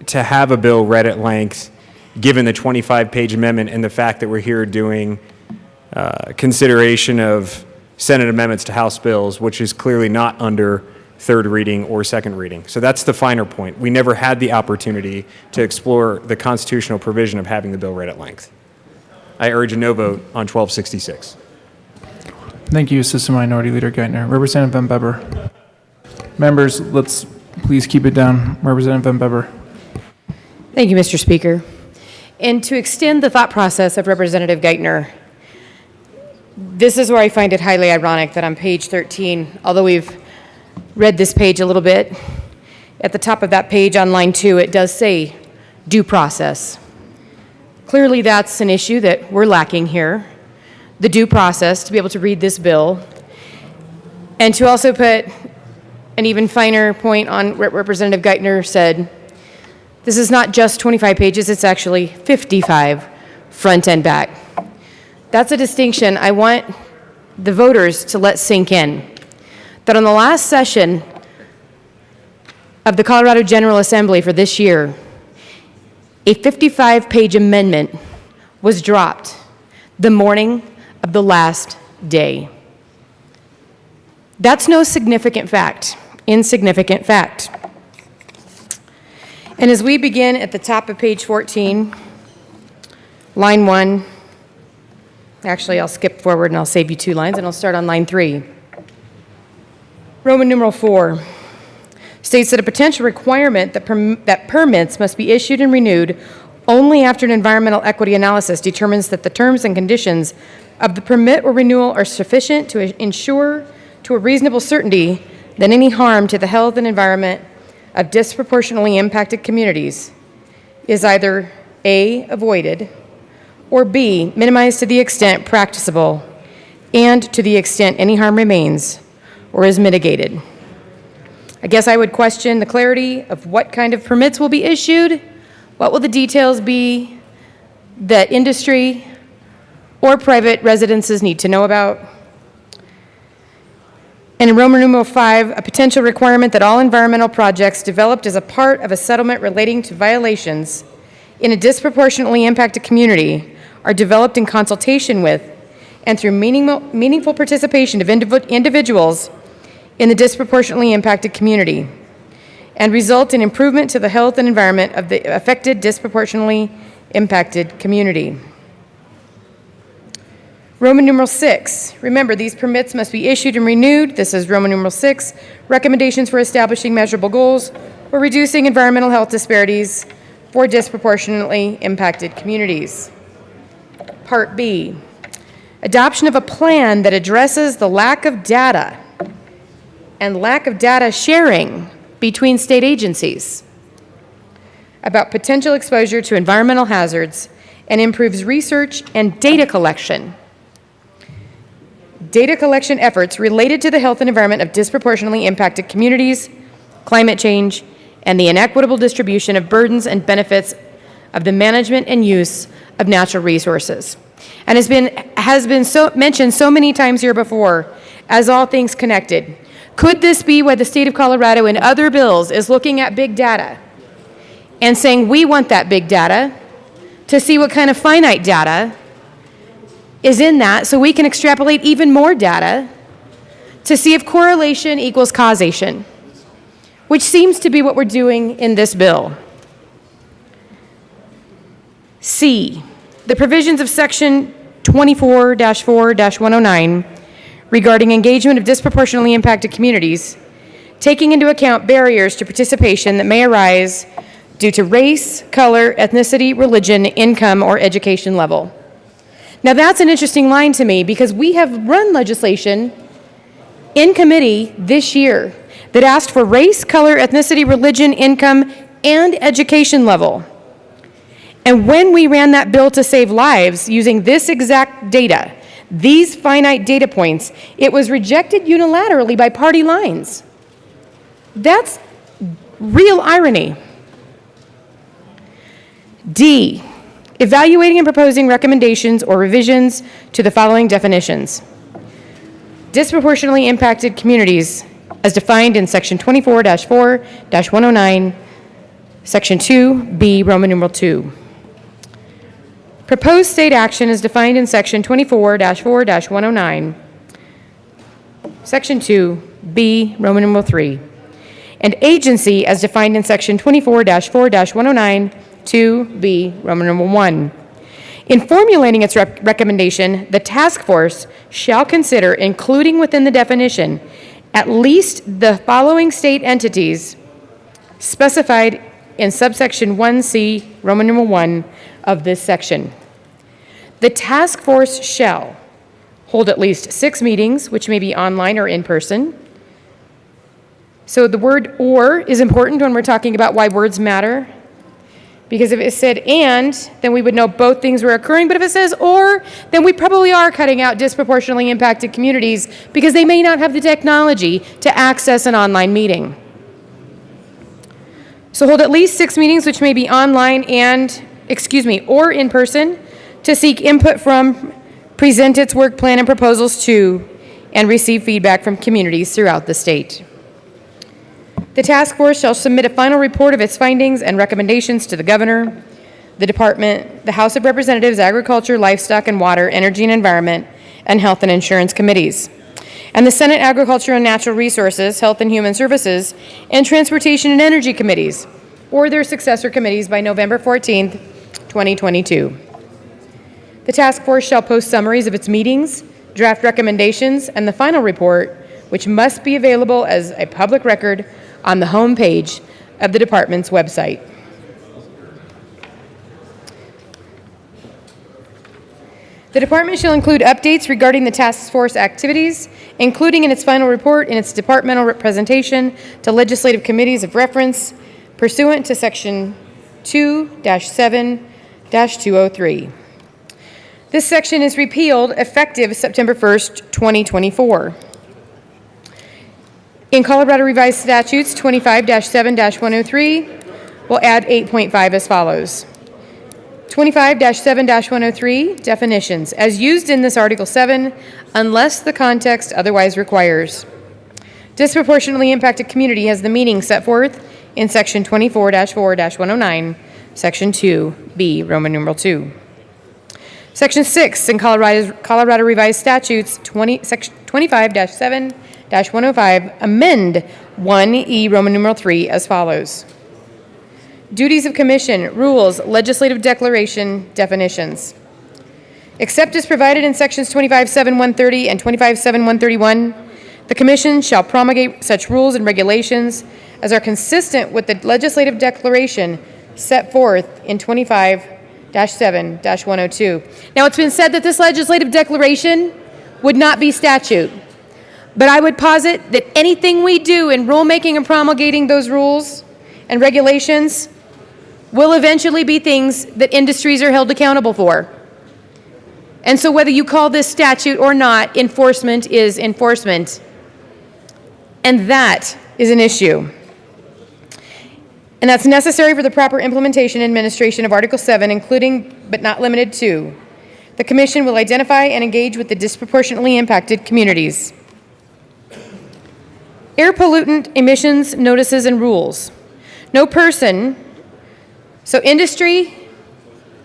[SPEAKER 5] to have a bill read at length, given the 25-page amendment and the fact that we're here doing consideration of Senate amendments to House bills, which is clearly not under third reading or second reading. So that's the finer point. We never had the opportunity to explore the constitutional provision of having the bill read at length. I urge a no vote on 1266.
[SPEAKER 1] Thank you, Assistant Minority Leader Geithner. Representative Van Beber. Members, let's please keep it down. Representative Van Beber.
[SPEAKER 21] Thank you, Mr. Speaker. And to extend the thought process of Representative Geithner, this is where I find it highly ironic that on page 13, although we've read this page a little bit, at the top of that page on line 2, it does say due process. Clearly, that's an issue that we're lacking here, the due process to be able to read this bill, and to also put an even finer point on what Representative Geithner said. This is not just 25 pages, it's actually 55 front and back. That's a distinction I want the voters to let sink in. That on the last session of the Colorado General Assembly for this year, a 55-page amendment was dropped the morning of the last day. That's no significant fact, insignificant fact. And as we begin at the top of page 14, line 1, actually I'll skip forward and I'll save you 2 lines and I'll start on line 3. Roman numeral 4 states that a potential requirement that permits must be issued and renewed only after an environmental equity analysis determines that the terms and conditions of the permit or renewal are sufficient to ensure to a reasonable certainty that any harm to the health and environment of disproportionately impacted communities is either A, avoided, or B, minimized to the extent practicable, and to the extent any harm remains or is mitigated. I guess I would question the clarity of what kind of permits will be issued, what will the details be that industry or private residences need to know about. And in Roman numeral 5, a potential requirement that all environmental projects developed as a part of a settlement relating to violations in a disproportionately impacted community are developed in consultation with and through meaningful participation of individuals in the disproportionately impacted community and result in improvement to the health and environment of the affected disproportionately impacted community. Roman numeral 6, remember these permits must be issued and renewed. This is Roman numeral 6, recommendations for establishing measurable goals or reducing environmental health disparities for disproportionately impacted communities. Part B, adoption of a plan that addresses the lack of data and lack of data sharing between state agencies about potential exposure to environmental hazards and improves research and data collection efforts related to the health and environment of disproportionately impacted communities, climate change, and the inequitable distribution of burdens and benefits of the management and use of natural resources. And has been mentioned so many times here before as all things connected. Could this be why the state of Colorado in other bills is looking at big data and saying we want that big data to see what kind of finite data is in that so we can extrapolate even more data to see if correlation equals causation, which seems to be what we're doing in this bill. C, the provisions of section 24-4-109 regarding engagement of disproportionately impacted communities, taking into account barriers to participation that may arise due to race, color, ethnicity, religion, income, or education level. Now that's an interesting line to me because we have run legislation in committee this year that asked for race, color, ethnicity, religion, income, and education level. And when we ran that bill to save lives using this exact data, these finite data points, it was rejected unilaterally by party lines. That's real irony. D, evaluating and proposing recommendations or revisions to the following definitions. Disproportionately impacted communities as defined in section 24-4-109, section 2B, Roman numeral 2. Proposed state action is defined in section 24-4-109, section 2B, Roman numeral 3. And agency as defined in section 24-4-109, 2B, Roman numeral 1. In formulating its recommendation, the task force shall consider including within the definition at least the following state entities specified in subsection 1C, Roman numeral 1 of this section. The task force shall hold at least 6 meetings, which may be online or in person. So the word "or" is important when we're talking about why words matter. Because if it said "and," then we would know both things were occurring. But if it says "or," then we probably are cutting out disproportionately impacted communities because they may not have the technology to access an online meeting. So hold at least 6 meetings, which may be online or in person, to seek input from, present its work plan and proposals to, and receive feedback from communities throughout the state. The task force shall submit a final report of its findings and recommendations to the governor, the department, the House of Representatives, Agriculture, Livestock and Water, Energy and Environment, and Health and Insurance Committees, and the Senate Agriculture and Natural Resources, Health and Human Services, and Transportation and Energy Committees, or their successor committees by November 14th, 2022. The task force shall post summaries of its meetings, draft recommendations, and the final report, which must be available as a public record on the home page of the department's website. The department shall include updates regarding the task force activities, including in its final report in its departmental representation to legislative committees of reference pursuant to Section 2-7-203. This section is repealed effective September 1st, 2024. In Colorado Revised Statutes 25-7-103, we'll add 8.5 as follows. 25-7-103, definitions, as used in this Article 7, unless the context otherwise requires. Disproportionately impacted community has the meaning set forth in Section 24-4-109, Section 2B, Roman numeral 2. Section 6 in Colorado Revised Statutes 25-7-105, amend 1E, Roman numeral 3 as follows. Duties of commission, rules, legislative declaration, definitions. Except as provided in Sections 25-7-130 and 25-7-131, the commission shall promulgate such rules and regulations as are consistent with the legislative declaration set forth in 25-7-102. Now, it's been said that this legislative declaration would not be statute, but I would posit that anything we do in rulemaking and promulgating those rules and regulations will eventually be things that industries are held accountable for. And so whether you call this statute or not, enforcement is enforcement. And that is an issue. And that's necessary for the proper implementation and administration of Article 7, including but not limited to. The Commission will identify and engage with the disproportionately impacted communities. Air pollutant emissions, notices, and rules. No person, so industry,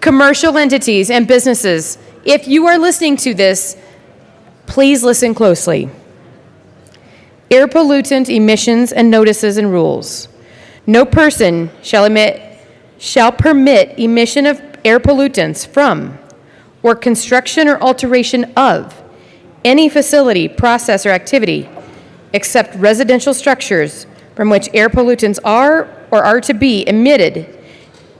[SPEAKER 21] commercial entities, and businesses, if you are listening to this, please listen closely. Air pollutant emissions and notices and rules. No person shall permit emission of air pollutants from or construction or alteration of any facility, process, or activity except residential structures from which air pollutants are or are to be emitted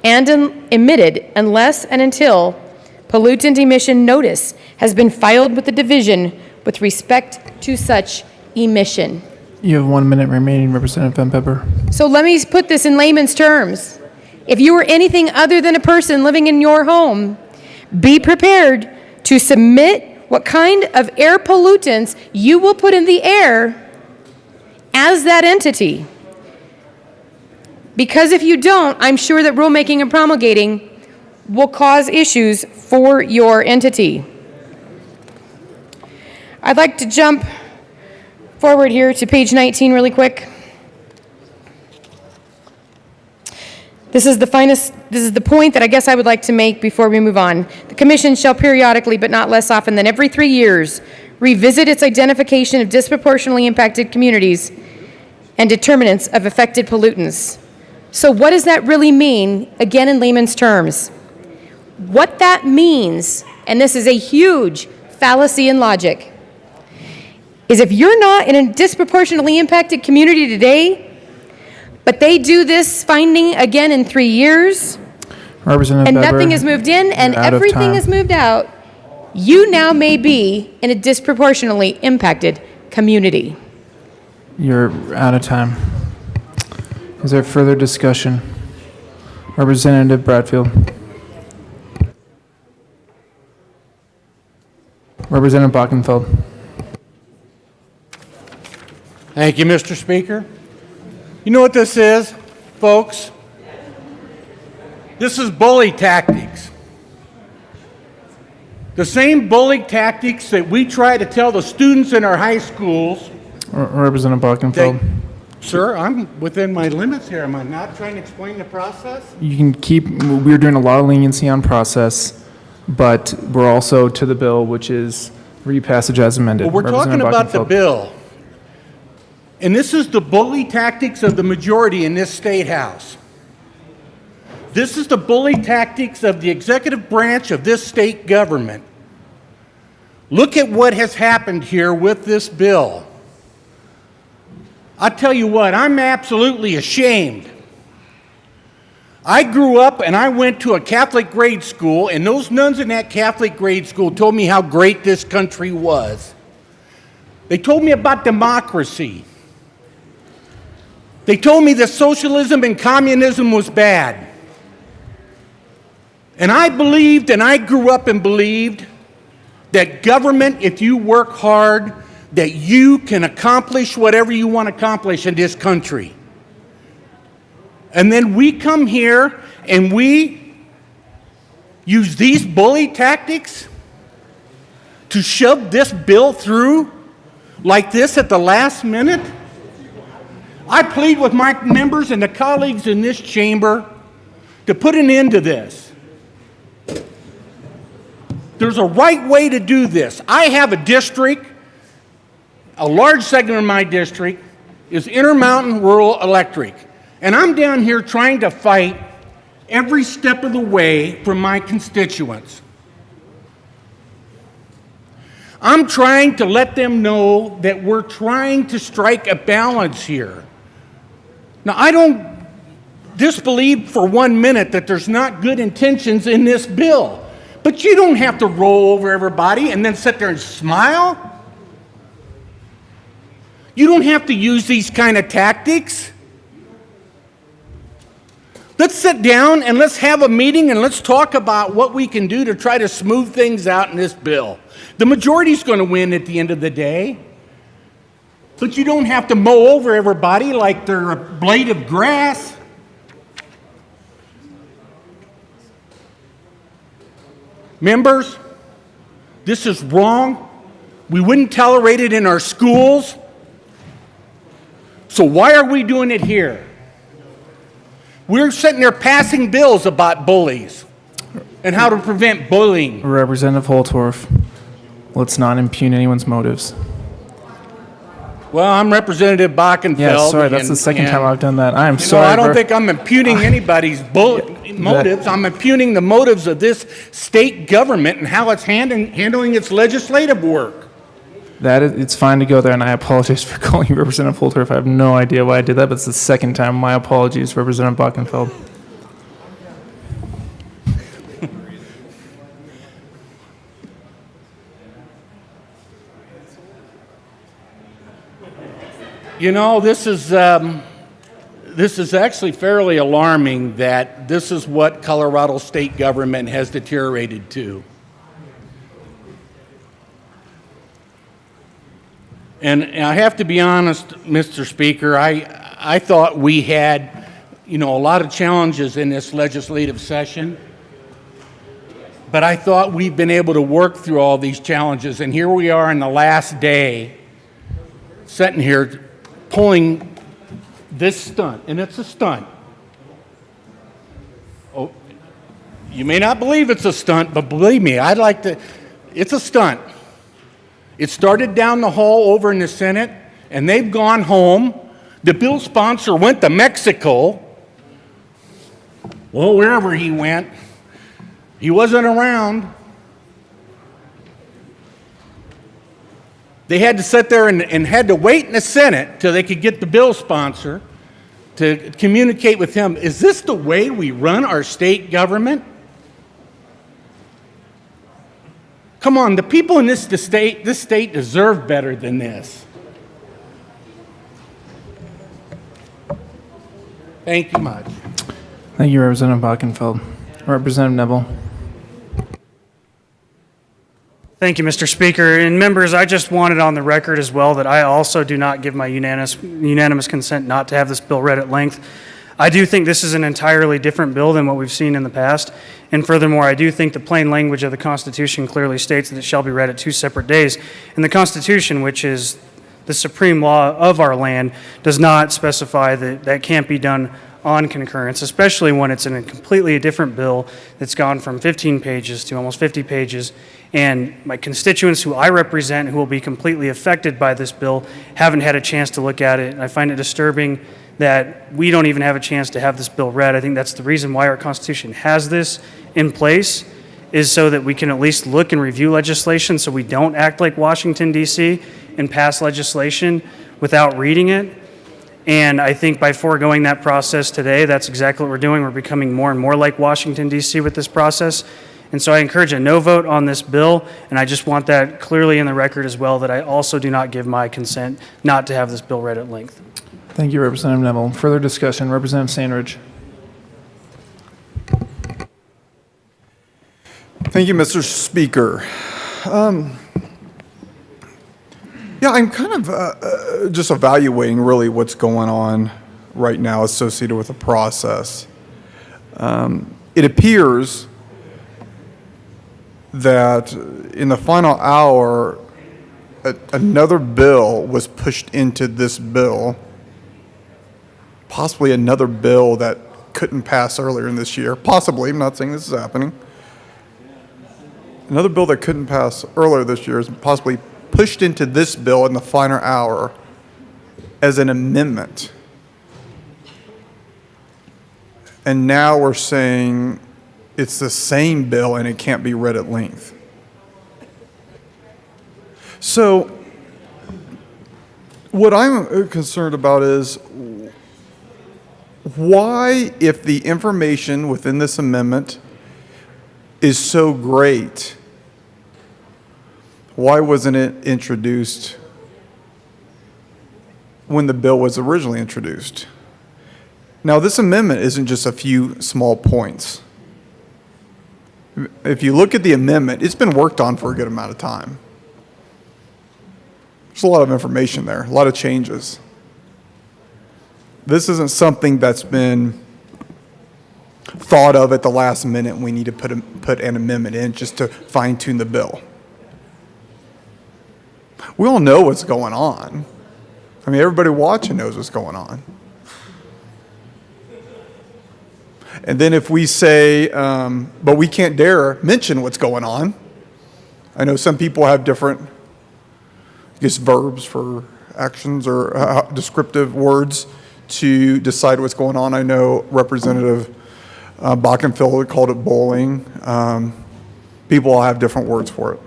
[SPEAKER 21] unless and until pollutant emission notice has been filed with the division with respect to such emission.
[SPEAKER 1] You have 1 minute remaining, Representative Van Pepper.
[SPEAKER 21] So let me put this in layman's terms. If you are anything other than a person living in your home, be prepared to submit what kind of air pollutants you will put in the air as that entity. Because if you don't, I'm sure that rulemaking and promulgating will cause issues for your entity. I'd like to jump forward here to page 19 really quick. This is the point that I guess I would like to make before we move on. The Commission shall periodically, but not less often than every 3 years, revisit its identification of disproportionately impacted communities and determinants of affected pollutants. So what does that really mean, again in layman's terms? What that means, and this is a huge fallacy in logic, is if you're not in a disproportionately impacted community today, but they do this finding again in 3 years,
[SPEAKER 1] Representative
[SPEAKER 21] and
[SPEAKER 1] Beber,
[SPEAKER 21] nothing has moved in and
[SPEAKER 1] you're out of
[SPEAKER 21] everything
[SPEAKER 1] time.
[SPEAKER 21] has moved out, you now may be in a disproportionately impacted community.
[SPEAKER 1] You're out of time. Is there further discussion? Representative Bradfield. Representative Bockenfeld.
[SPEAKER 18] Thank you, Mr. Speaker. You know what this is, folks? This is bully tactics. The same bully tactics that we try to tell the students in our high schools.
[SPEAKER 1] Representative Bockenfeld.
[SPEAKER 18] Sir, I'm within my limits here. Am I not trying to explain the process?
[SPEAKER 1] You can keep, we're doing a lot of leniency on process, but we're also to the bill, which is Repassage as amended.
[SPEAKER 18] Well, we're talking
[SPEAKER 1] Representative
[SPEAKER 18] about the
[SPEAKER 1] Buckenfeld.
[SPEAKER 18] bill. And this is the bully tactics of the majority in this state house. This is the bully tactics of the executive branch of this state government. Look at what has happened here with this bill. I tell you what, I'm absolutely ashamed. I grew up and I went to a Catholic grade school, and those nuns in that Catholic grade school told me how great this country was. They told me about democracy. They told me that socialism and communism was bad. And I believed, and I grew up and believed, that government, if you work hard, that you can accomplish whatever you want to accomplish in this country. And then we come here and we use these bully tactics to shove this bill through like this at the last minute. I plead with my members and the colleagues in this chamber to put an end to this. There's a right way to do this. I have a district, a large segment of my district is Intermountain Rural Electric. And I'm down here trying to fight every step of the way for my constituents. I'm trying to let them know that we're trying to strike a balance here. Now, I don't disbelieve for 1 minute that there's not good intentions in this bill. But you don't have to roll over everybody and then sit there and smile. You don't have to use these kind of tactics. Let's sit down and let's have a meeting and let's talk about what we can do to try to smooth things out in this bill. The majority's going to win at the end of the day. But you don't have to mow over everybody like they're a blade of grass. Members, this is wrong. We wouldn't tolerate it in our schools. So why are we doing it here? We're sitting there passing bills about bullies and how to prevent bullying.
[SPEAKER 1] Representative Holtorf, let's not impugn anyone's motives.
[SPEAKER 18] Well, I'm Representative Bockenfeld.
[SPEAKER 1] Yeah, sorry, that's the second time I've done that. I am sorry.
[SPEAKER 18] I don't think I'm impugning anybody's motives. I'm impugning the motives of this state government and how it's handling its legislative work.
[SPEAKER 1] It's fine to go there, and I apologize for calling you Representative Holtorf. I have no idea why I did that, but it's the second time. My apologies, Representative Bockenfeld.
[SPEAKER 18] You know, this is actually fairly alarming that this is what Colorado state government has deteriorated to. And I have to be honest, Mr. Speaker, I thought we had, a lot of challenges in this legislative session. But I thought we've been able to work through all these challenges. And here we are in the last day, sitting here pulling this stunt, and it's a stunt. Oh, you may not believe it's a stunt, but believe me, it's a stunt. It started down the hall over in the Senate, and they've gone home. The bill sponsor went to Mexico. Well, wherever he went, he wasn't around. They had to sit there and had to wait in the Senate till they could get the bill sponsor to communicate with him. Is this the way we run our state government? Come on, the people in this state deserve better than this. Thank you much.
[SPEAKER 1] Thank you, Representative Bockenfeld. Representative Neville.
[SPEAKER 8] Thank you, Mr. Speaker. And members, I just wanted on the record as well that I also do not give my unanimous consent not to have this bill read at length. I do think this is an entirely different bill than what we've seen in the past. And furthermore, I do think the plain language of the Constitution clearly states that it shall be read at 2 separate days. And the Constitution, which is the supreme law of our land, does not specify that that can't be done on concurrence, especially when it's in a completely different bill that's gone from 15 pages to almost 50 pages. And my constituents who I represent, who will be completely affected by this bill, haven't had a chance to look at it. And I find it disturbing that we don't even have a chance to have this bill read. I think that's the reason why our Constitution has this in place, is so that we can at least look and review legislation so we don't act like Washington, D.C. and pass legislation without reading it. And I think by foregoing that process today, that's exactly what we're doing. We're becoming more and more like Washington, D.C. with this process. And so I encourage a no vote on this bill, and I just want that clearly in the record as well, that I also do not give my consent not to have this bill read at length.
[SPEAKER 1] Thank you, Representative Neville. Further discussion, Representative Sandridge.
[SPEAKER 7] Thank you, Mr. Speaker. Yeah, I'm kind of just evaluating really what's going on right now associated with the process. It appears that in the final hour, another bill was pushed into this bill, possibly another bill that couldn't pass earlier in this year. Possibly, I'm not saying this is happening. Another bill that couldn't pass earlier this year is possibly pushed into this bill in the final hour as an amendment. And now we're saying it's the same bill and it can't be read at length. So what I'm concerned about is why, if the information within this amendment is so great, why wasn't it introduced when the bill was originally introduced? Now, this amendment isn't just a few small points. If you look at the amendment, it's been worked on for a good amount of time. There's a lot of information there, a lot of changes. This isn't something that's been thought of at the last minute and we need to put an amendment in just to fine-tune the bill. We all know what's going on. I mean, everybody watching knows what's going on. And then if we say, but we can't dare mention what's going on. I know some people have different, I guess, verbs for actions or descriptive words to decide what's going on. I know Representative Bockenfield called it bowling. People all have different words for it.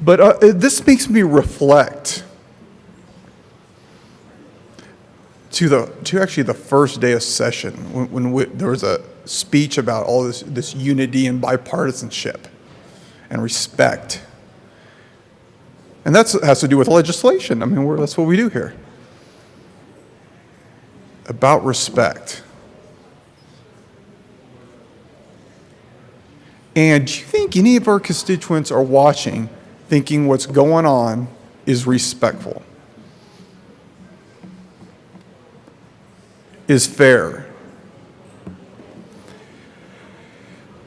[SPEAKER 7] But this makes me reflect to actually the first day of session when there was a speech about all this unity and bipartisanship and respect. And that has to do with legislation. I mean, that's what we do here. About respect. And do you think any of our constituents are watching thinking what's going on is respectful, is fair,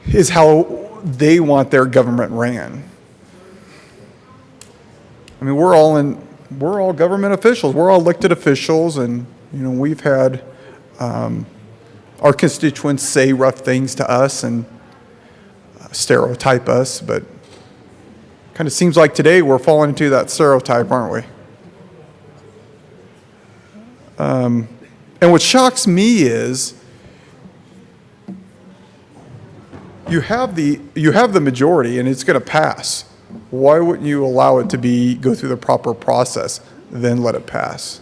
[SPEAKER 7] is how they want their government ran? I mean, we're all government officials. We're all elected officials, and we've had our constituents say rough things to us and stereotype us, but kind of seems like today we're falling into that stereotype, aren't we? And what shocks me is you have the majority and it's going to pass. Why wouldn't you allow it to go through the proper process, then let it pass?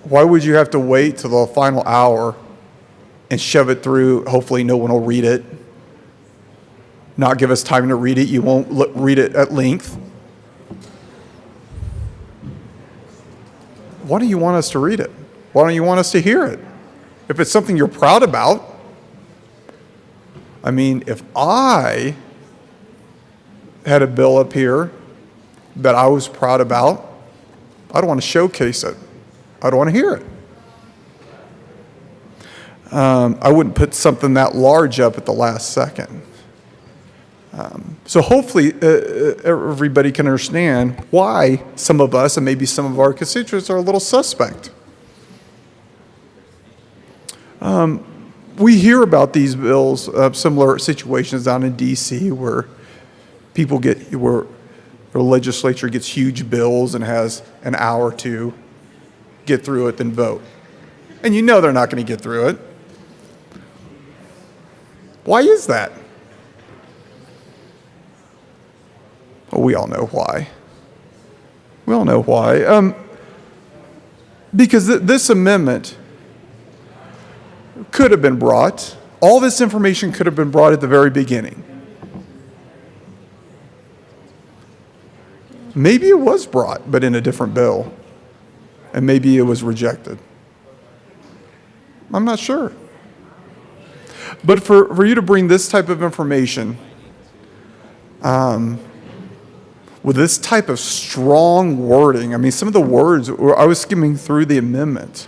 [SPEAKER 7] Why would you have to wait till the final hour and shove it through? Hopefully no one will read it. Not give us time to read it. You won't read it at length. Why don't you want us to read it? Why don't you want us to hear it? If it's something you're proud about. I mean, if I had a bill up here that I was proud about, I'd want to showcase it. I'd want to hear it. I wouldn't put something that large up at the last second. So hopefully, everybody can understand why some of us and maybe some of our constituents are a little suspect. We hear about these bills, similar situations down in D.C. where where the legislature gets huge bills and has an hour to get through it, then vote. And you know they're not going to get through it. Why is that? Well, we all know why. We all know why. Because this amendment could have been brought, all this information could have been brought at the very beginning. Maybe it was brought, but in a different bill. And maybe it was rejected. I'm not sure. But for you to bring this type of information, with this type of strong wording, I mean, some of the words, I was skimming through the amendment,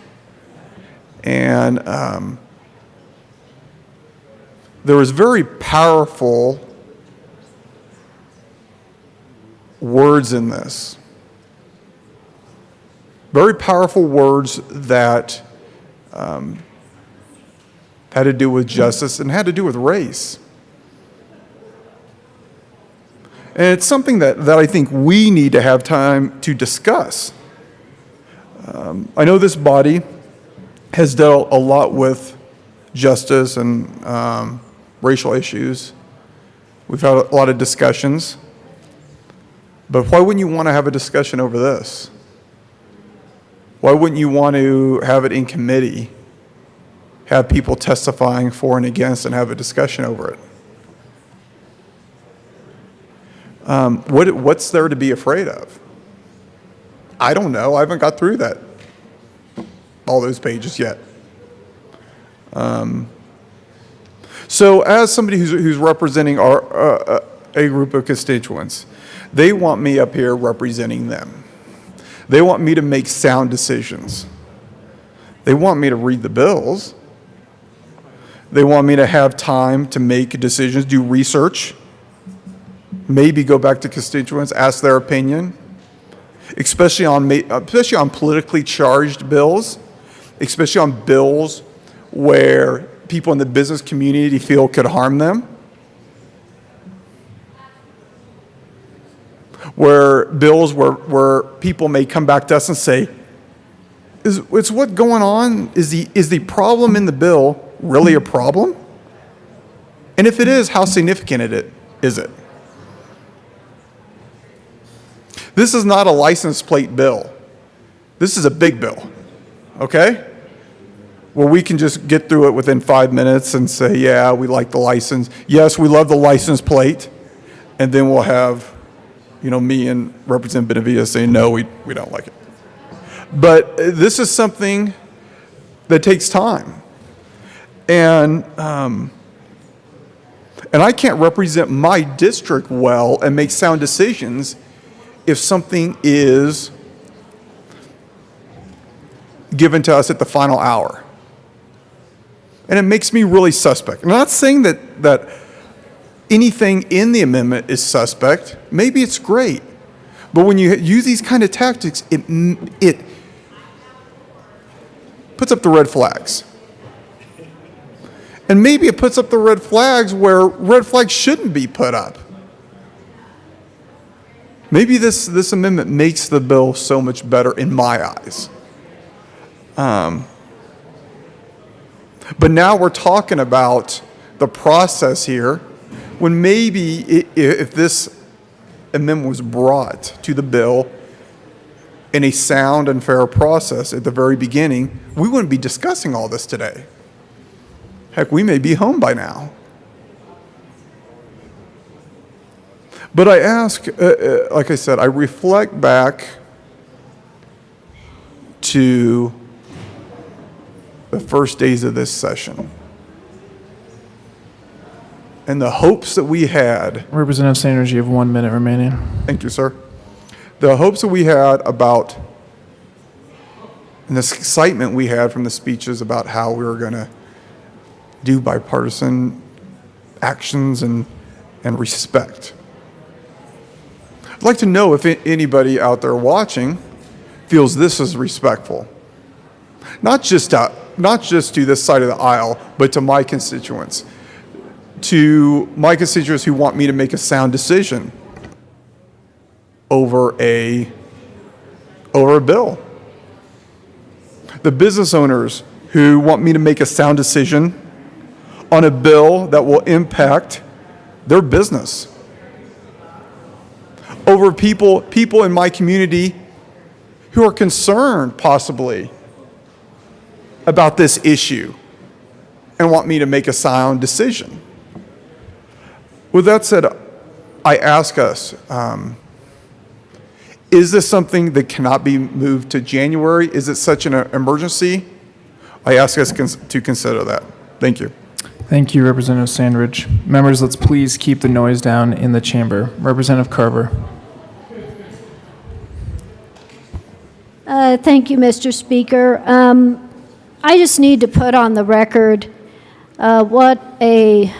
[SPEAKER 7] and there was very powerful words in this. Very powerful words that had to do with justice and had to do with race. And it's something that I think we need to have time to discuss. I know this body has dealt a lot with justice and racial issues. We've had a lot of discussions. But why wouldn't you want to have a discussion over this? Why wouldn't you want to have it in committee, have people testifying for and against, and have a discussion over it? What's there to be afraid of? I don't know. I haven't got through all those pages yet. So as somebody who's representing a group of constituents, they want me up here representing them. They want me to make sound decisions. They want me to read the bills. They want me to have time to make decisions, do research, maybe go back to constituents, ask their opinion, especially on politically charged bills, especially on bills where people in the business community feel could harm them, where bills where people may come back to us and say, is what's going on? Is the problem in the bill really a problem? And if it is, how significant is it? This is not a license plate bill. This is a big bill, okay? Where we can just get through it within 5 minutes and say, yeah, we like the license. Yes, we love the license plate. And then we'll have, me and Representative Benavides saying, no, we don't like it. But this is something that takes time. And I can't represent my district well and make sound decisions if something is given to us at the final hour. And it makes me really suspect. I'm not saying that anything in the amendment is suspect. Maybe it's great. But when you use these kind of tactics, it puts up the red flags. And maybe it puts up the red flags where red flags shouldn't be put up. Maybe this amendment makes the bill so much better in my eyes. But now we're talking about the process here, when maybe if this amendment was brought to the bill in a sound and fair process at the very beginning, we wouldn't be discussing all this today. Heck, we may be home by now. But I ask, like I said, I reflect back to the first days of this session and the hopes that we had.
[SPEAKER 1] Representative Sanders, you have 1 minute remaining.
[SPEAKER 7] Thank you, sir. The hopes that we had about, and this excitement we had from the speeches about how we were going to do bipartisan actions and and respect. I'd like to know if anybody out there watching feels this is respectful. Not just to this side of the aisle, but to my constituents. To my constituents who want me to make a sound decision over a bill. The business owners who want me to make a sound decision on a bill that will impact their business. Over people in my community who are concerned possibly about this issue and want me to make a sound decision. With that said, I ask us, is this something that cannot be moved to January? Is it such an emergency? I ask us to consider that. Thank you.
[SPEAKER 1] Thank you, Representative Sandridge. Members, let's please keep the noise down in the chamber. Representative Carver.
[SPEAKER 10] Thank you, Mr. Speaker. I just need to put on the record what a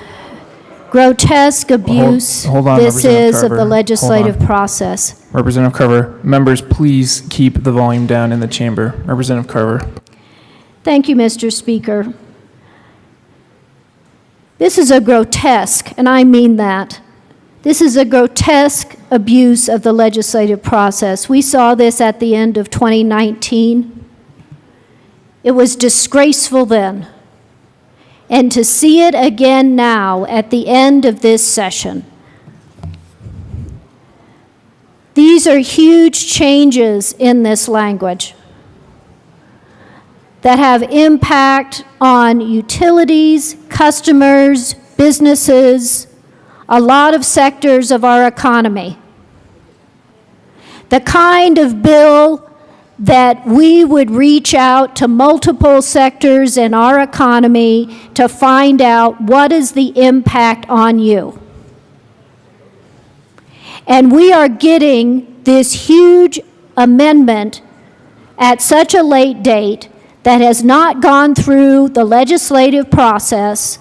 [SPEAKER 10] grotesque abuse
[SPEAKER 1] hold on,
[SPEAKER 10] this
[SPEAKER 1] Representative
[SPEAKER 10] is of
[SPEAKER 1] Carver.
[SPEAKER 10] the legislative
[SPEAKER 1] Hold on.
[SPEAKER 10] process.
[SPEAKER 1] Representative Carver. Members, please keep the volume down in the chamber. Representative Carver.
[SPEAKER 10] Thank you, Mr. Speaker. This is a grotesque, and I mean that. This is a grotesque abuse of the legislative process. We saw this at the end of 2019. It was disgraceful then. And to see it again now at the end of this session. These are huge changes in this language that have impact on utilities, customers, businesses, a lot of sectors of our economy. The kind of bill that we would reach out to multiple sectors in our economy to find out what is the impact on you. And we are getting this huge amendment at such a late date that has not gone through the legislative process,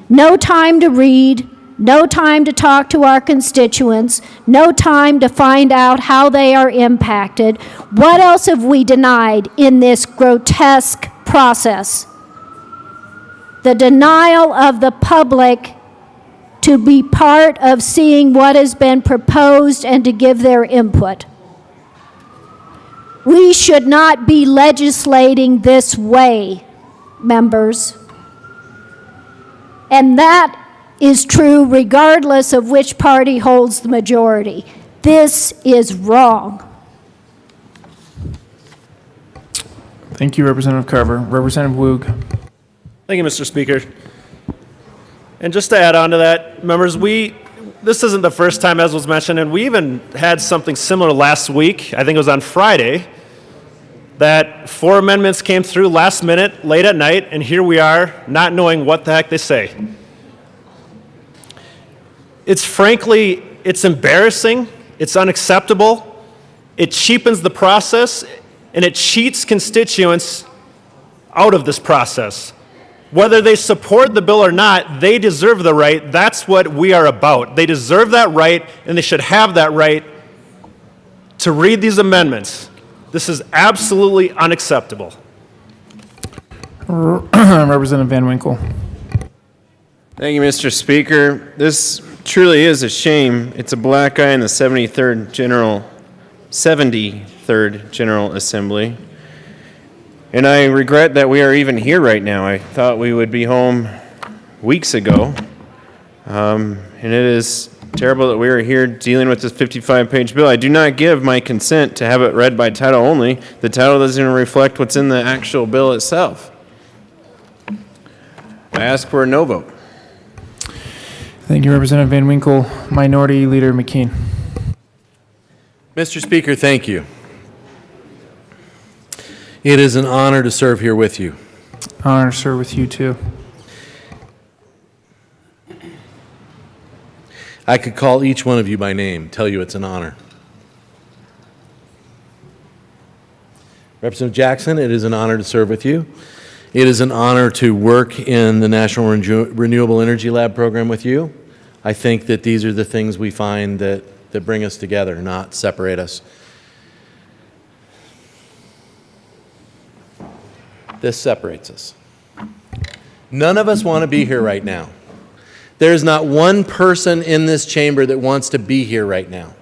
[SPEAKER 10] no time to read, no time to talk to our constituents, no time to find out how they are impacted. What else have we denied in this grotesque process? The denial of the public to be part of seeing what has been proposed and to give their input. We should not be legislating this way, members. And that is true regardless of which party holds the majority. This is wrong.
[SPEAKER 1] Thank you, Representative Carver. Representative Woog.
[SPEAKER 22] Thank you, Mr. Speaker. And just to add on to that, members, this isn't the first time, as was mentioned, and we even had something similar last week. I think it was on Friday, that 4 amendments came through last minute, late at night, and here we are, not knowing what the heck they say. It's embarrassing, it's unacceptable, it cheapens the process, and it cheats constituents out of this process. Whether they support the bill or not, they deserve the right. That's what we are about. They deserve that right, and they should have that right to read these amendments. This is absolutely unacceptable.
[SPEAKER 1] Representative Van Winkle.
[SPEAKER 23] Thank you, Mr. Speaker. This truly is a shame. It's a black eye in the 73rd General Assembly. And I regret that we are even here right now. I thought we would be home weeks ago. And it is terrible that we are here dealing with this 55-page bill. I do not give my consent to have it read by title only. The title doesn't even reflect what's in the actual bill itself. I ask for a no vote.
[SPEAKER 1] Thank you, Representative Van Winkle. Minority Leader McKean.
[SPEAKER 24] Mr. Speaker, thank you. It is an honor to serve here with you.
[SPEAKER 1] Honor to serve with you, too.
[SPEAKER 24] I could call each one of you by name, tell you it's an honor. Representative Jackson, it is an honor to serve with you. It is an honor to work in the National Renewable Energy Lab program with you. I think that these are the things we find that bring us together, not separate us. This separates us. None of us want to be here right now. There's not one person in this chamber that wants to be here right now.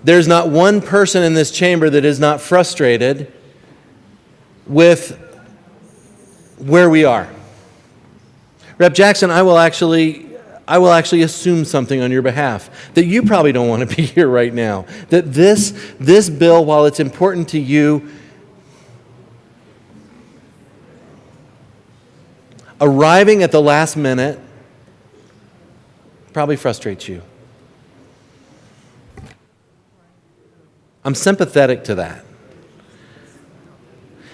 [SPEAKER 24] There's not one person in this chamber that is not frustrated with where we are. Rep. Jackson, I will actually assume something on your behalf, that you probably don't want to be here right now. That this bill, while it's important to you, arriving at the last minute probably frustrates you. I'm sympathetic to that.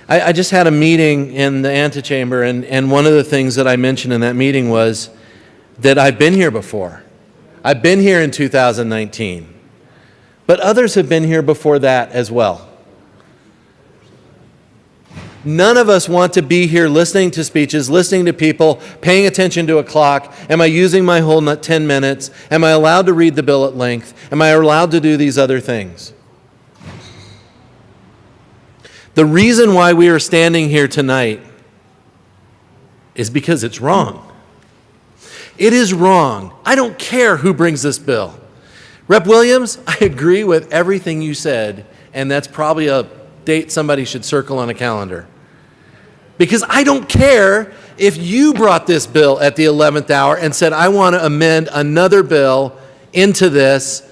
[SPEAKER 24] I just had a meeting in the antechamber, and one of the things that I mentioned in that meeting was that I've been here before. I've been here in 2019, but others have been here before that as well. None of us want to be here listening to speeches, listening to people, paying attention to a clock. Am I using my whole 10 minutes? Am I allowed to read the bill at length? Am I allowed to do these other things? The reason why we are standing here tonight is because it's wrong. It is wrong. I don't care who brings this bill. Rep. Williams, I agree with everything you said, and that's probably a date somebody should circle on a calendar. Because I don't care if you brought this bill at the 11th hour and said, I want to amend another bill into this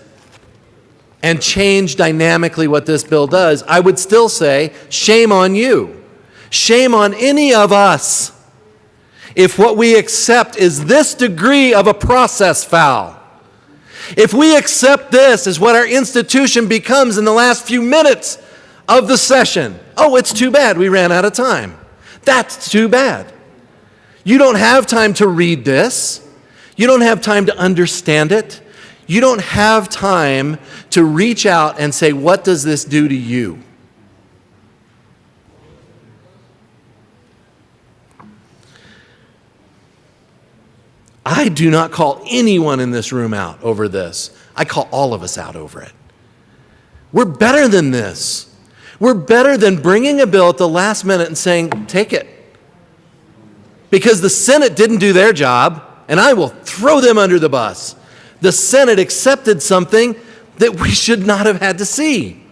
[SPEAKER 24] and change dynamically what this bill does. I would still say, shame on you. Shame on any of us if what we accept is this degree of a process foul. If we accept this as what our institution becomes in the last few minutes of the session, oh, it's too bad we ran out of time. That's too bad. You don't have time to read this. You don't have time to understand it. You don't have time to reach out and say, what does this do to you? I do not call anyone in this room out over this. I call all of us out over it. We're better than this. We're better than bringing a bill at the last minute and saying, take it. Because the Senate didn't do their job, and I will throw them under the bus. The Senate accepted something that we should not have had to see.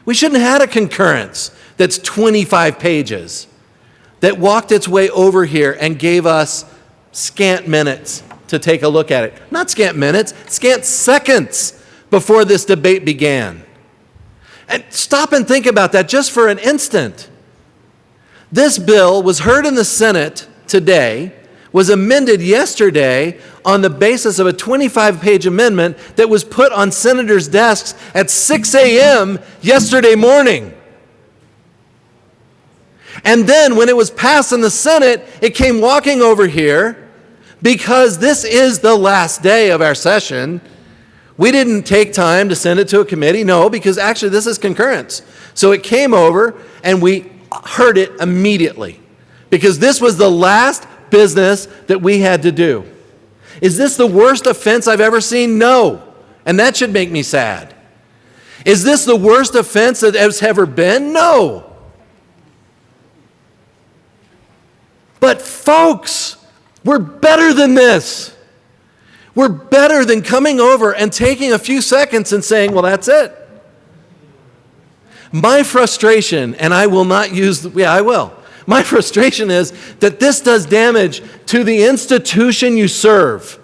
[SPEAKER 24] We shouldn't have had a concurrence that's 25 pages that walked its way over here and gave us scant minutes to take a look at it. Not scant minutes, scant seconds before this debate began. And stop and think about that just for an instant. This bill was heard in the Senate today, was amended yesterday on the basis of a 25-page amendment that was put on senators' desks at 6 a.m. yesterday morning. And then when it was passed in the Senate, it came walking over here because this is the last day of our session. We didn't take time to send it to a committee. No, because actually this is concurrence. So it came over and we heard it immediately because this was the last business that we had to do. Is this the worst offense I've ever seen? No. And that should make me sad. Is this the worst offense that has ever been? No. But folks, we're better than this. We're better than coming over and taking a few seconds and saying, well, that's it. My frustration, and I will not use, I will. My frustration is that this does damage to the institution you serve.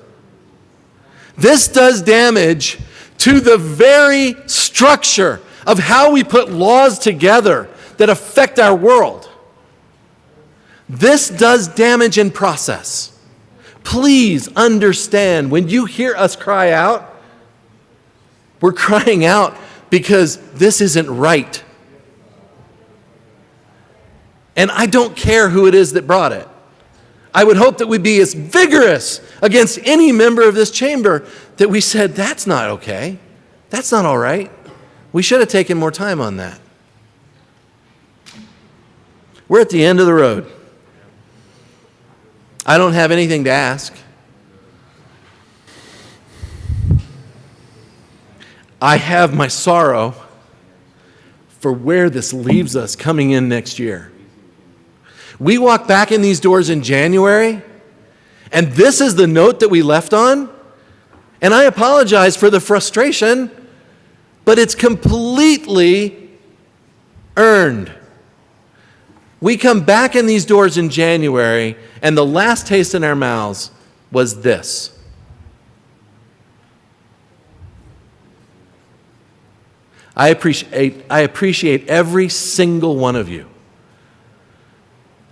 [SPEAKER 24] This does damage to the very structure of how we put laws together that affect our world. This does damage in process. Please understand, when you hear us cry out, we're crying out because this isn't right. And I don't care who it is that brought it. I would hope that we'd be as vigorous against any member of this chamber that we said, that's not okay. That's not all right. We should have taken more time on that. We're at the end of the road. I don't have anything to ask. I have my sorrow for where this leaves us coming in next year. We walk back in these doors in January, and this is the note that we left on. And I apologize for the frustration, but it's completely earned. We come back in these doors in January, and the last taste in our mouths was this. I appreciate every single one of you.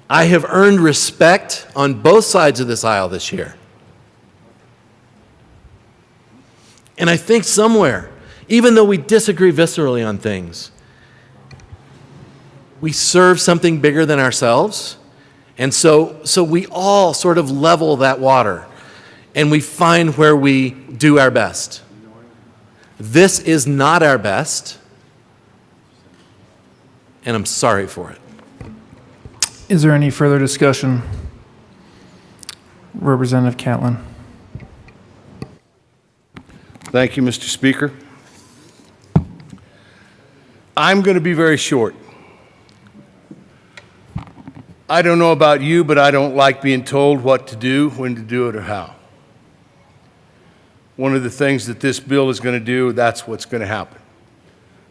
[SPEAKER 24] I have earned respect on both sides of this aisle this year. And I think somewhere, even though we disagree viscerally on things, we serve something bigger than ourselves. And so we all sort of level that water and we find where we do our best. This is not our best, and I'm sorry for it.
[SPEAKER 1] Is there any further discussion? Representative Catlin.
[SPEAKER 6] Thank you, Mr. Speaker. I'm going to be very short. I don't know about you, but I don't like being told what to do, when to do it, or how. One of the things that this bill is going to do, that's what's going to happen.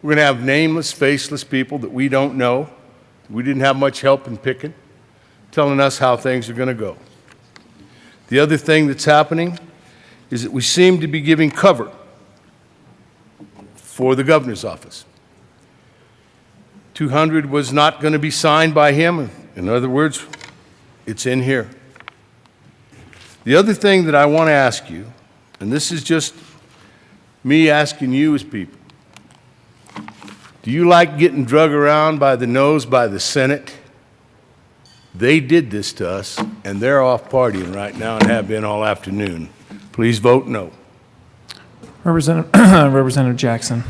[SPEAKER 6] We're going to have nameless, faceless people that we don't know, we didn't have much help in picking, telling us how things are going to go. The other thing that's happening is that we seem to be giving cover for the governor's office. 200 was not going to be signed by him. In other words, it's in here. The other thing that I want to ask you, and this is just me asking you as people, do you like getting drug around by the nose by the Senate? They did this to us, and they're off partying right now and have been all afternoon. Please vote no.
[SPEAKER 1] Representative Jackson.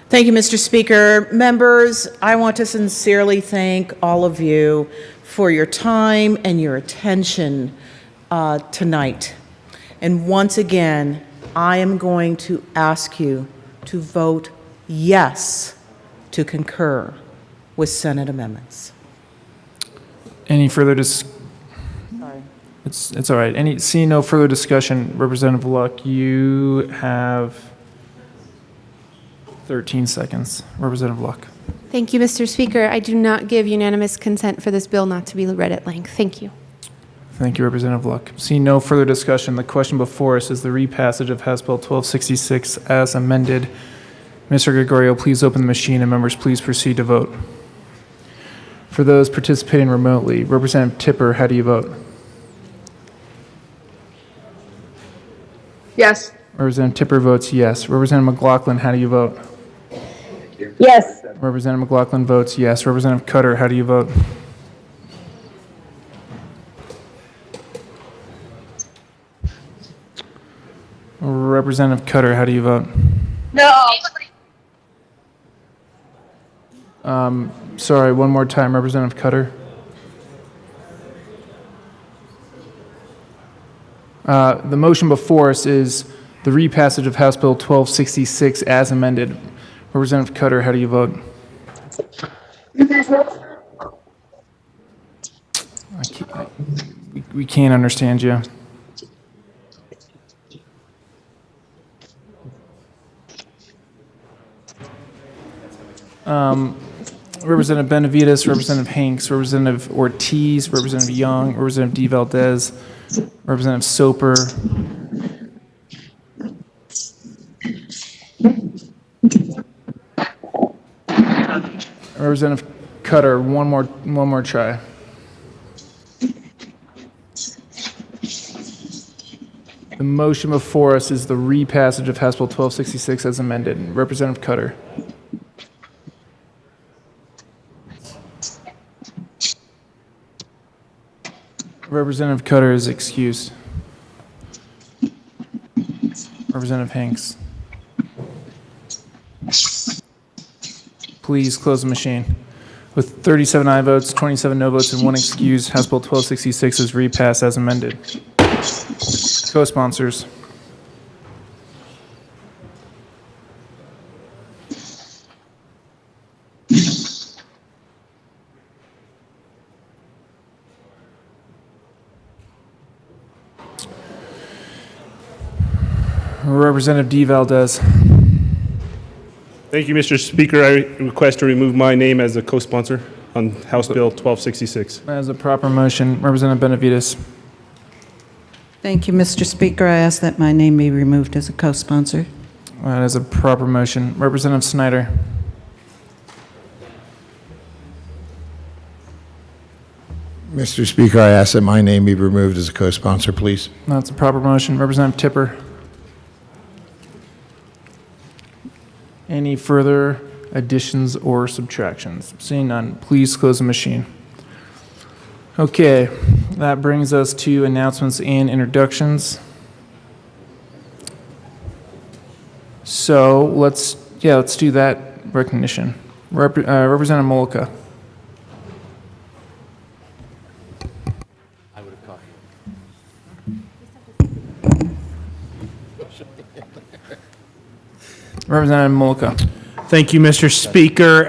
[SPEAKER 11] Thank you, Mr. Speaker. Members, I want to sincerely thank all of you for your time and your attention tonight. And once again, I am going to ask you to vote yes to concur with Senate amendments.
[SPEAKER 1] Any further Sorry. It's all right. Seeing no further discussion, Representative Luck, you have 13 seconds. Representative Luck.
[SPEAKER 2] Thank you, Mr. Speaker. I do not give unanimous consent for this bill not to be read at length. Thank you.
[SPEAKER 1] Thank you, Representative Luck. Seeing no further discussion, the question before us is the repassage of House Bill 1266 as amended. Mr. Gregorio, please open the machine, and members, please proceed to vote. For those participating remotely, Representative Tipper, how do you vote?
[SPEAKER 12] Yes.
[SPEAKER 1] Representative Tipper votes yes. Representative McLaughlin, how do you vote?
[SPEAKER 12] Yes.
[SPEAKER 1] Representative McLaughlin votes yes. Representative Cutter, how do you vote? Representative Cutter, how do you vote?
[SPEAKER 12] No.
[SPEAKER 1] Sorry, one more time, Representative Cutter. The motion before us is the repassage of House Bill 1266 as amended. Representative Cutter, how do you vote? We can't understand you. Representative Benavides, Representative Hanks, Representative Ortiz, Representative Young, Representative D. Valdez, Representative Soper. Representative Cutter, one more try. The motion before us is the repassage of House Bill 1266 as amended. Representative Cutter. Representative Cutter is excused. Representative Hanks. Please close the machine. With 37 aye votes, 27 no votes, and 1 excuse, House Bill 1266 is repassed as amended. Co-sponsors. Representative D. Valdez.
[SPEAKER 4] Thank you, Mr. Speaker. I request to remove my name as a co-sponsor on House Bill 1266.
[SPEAKER 1] That is a proper motion. Representative Benavides.
[SPEAKER 13] Thank you, Mr. Speaker. I ask that my name be removed as a co-sponsor.
[SPEAKER 1] That is a proper motion. Representative Snyder.
[SPEAKER 15] Mr. Speaker, I ask that my name be removed as a co-sponsor, please.
[SPEAKER 1] That's a proper motion. Representative Tipper. Any further additions or subtractions? Seeing none, please close the machine. Okay, that brings us to announcements and introductions. So let's do that recognition. Representative Mollica. Representative Mollica.
[SPEAKER 16] Thank you, Mr. Speaker.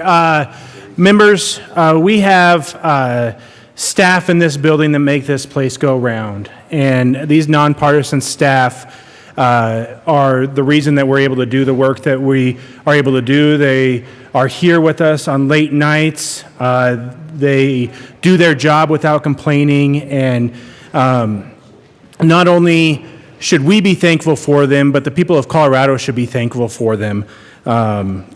[SPEAKER 16] Members, we have staff in this building that make this place go round. And these nonpartisan staff are the reason that we're able to do the work that we are able to do. They are here with us on late nights. They do their job without complaining. And not only should we be thankful for them, but the people of Colorado should be thankful for them.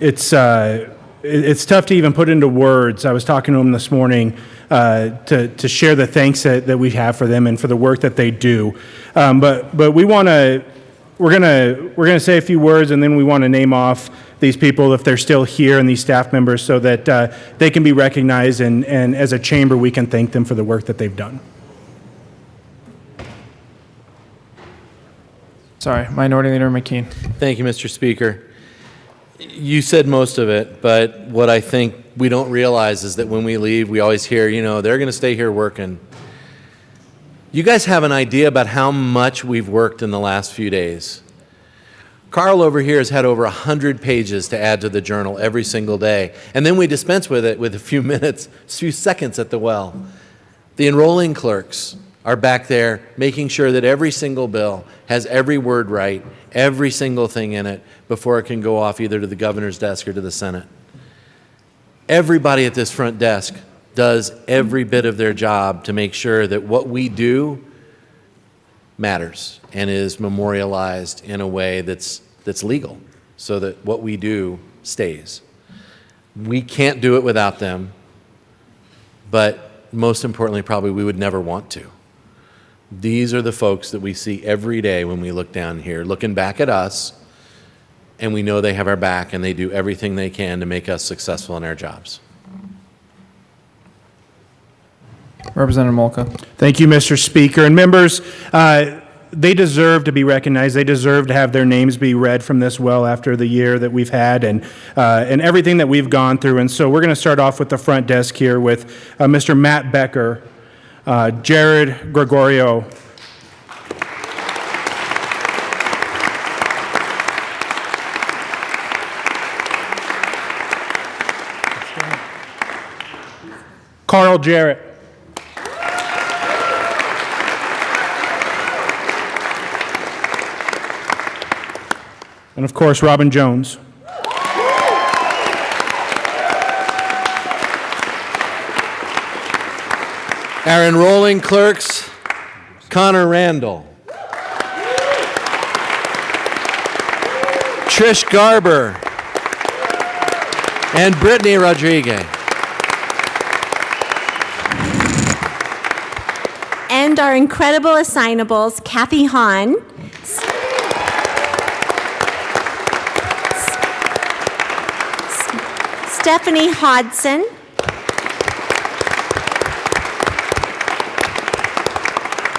[SPEAKER 16] It's tough to even put into words. I was talking to them this morning to share the thanks that we have for them and for the work that they do. But we're gonna say a few words, and then we want to name off these people if they're still here and these staff members, so that they can be recognized, and as a chamber we can thank them for the work that they've done.
[SPEAKER 1] Sorry, Minority Leader McKean.
[SPEAKER 24] Thank you, Mr. Speaker. You said most of it, but what I think we don't realize is that when we leave, we always hear, they're going to stay here working. You guys have an idea about how much we've worked in the last few days. Carl over here has had over 100 pages to add to the journal every single day, and then we dispense with it with a few minutes, a few seconds at the well. The enrolling clerks are back there making sure that every single bill has every word right, every single thing in it, before it can go off either to the governor's desk or to the Senate. Everybody at this front desk does every bit of their job to make sure that what we do matters and is memorialized in a way that's legal, so that what we do stays. We can't do it without them, but most importantly, probably we would never want to. These are the folks that we see every day when we look down here, looking back at us, and we know they have our back and they do everything they can to make us successful in our jobs.
[SPEAKER 1] Representative Mollica.
[SPEAKER 16] Thank you, Mr. Speaker. And members, they deserve to be recognized. They deserve to have their names be read from this well after the year that we've had and everything that we've gone through. And so we're going to start off with the front desk here with Mr. Matt Becker, Jared Gregorio, Carl Jarrett, and of course Robin Jones.
[SPEAKER 24] Our enrolling clerks, Connor Randall, Trish Garber, and Brittany Rodriguez.
[SPEAKER 25] And our incredible assignables, Kathy Hahn, Stephanie Hodson,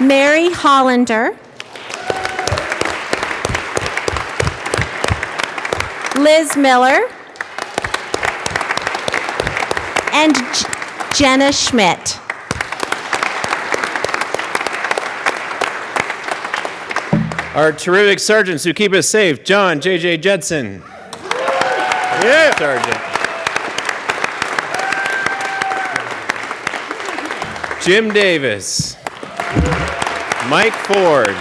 [SPEAKER 25] Mary Hollander, Liz Miller, and Jenna Schmidt.
[SPEAKER 23] Our terrific sergeants who keep us safe, John J.J. Jedson. Yeah. Sergeant. Jim Davis. Mike Ford.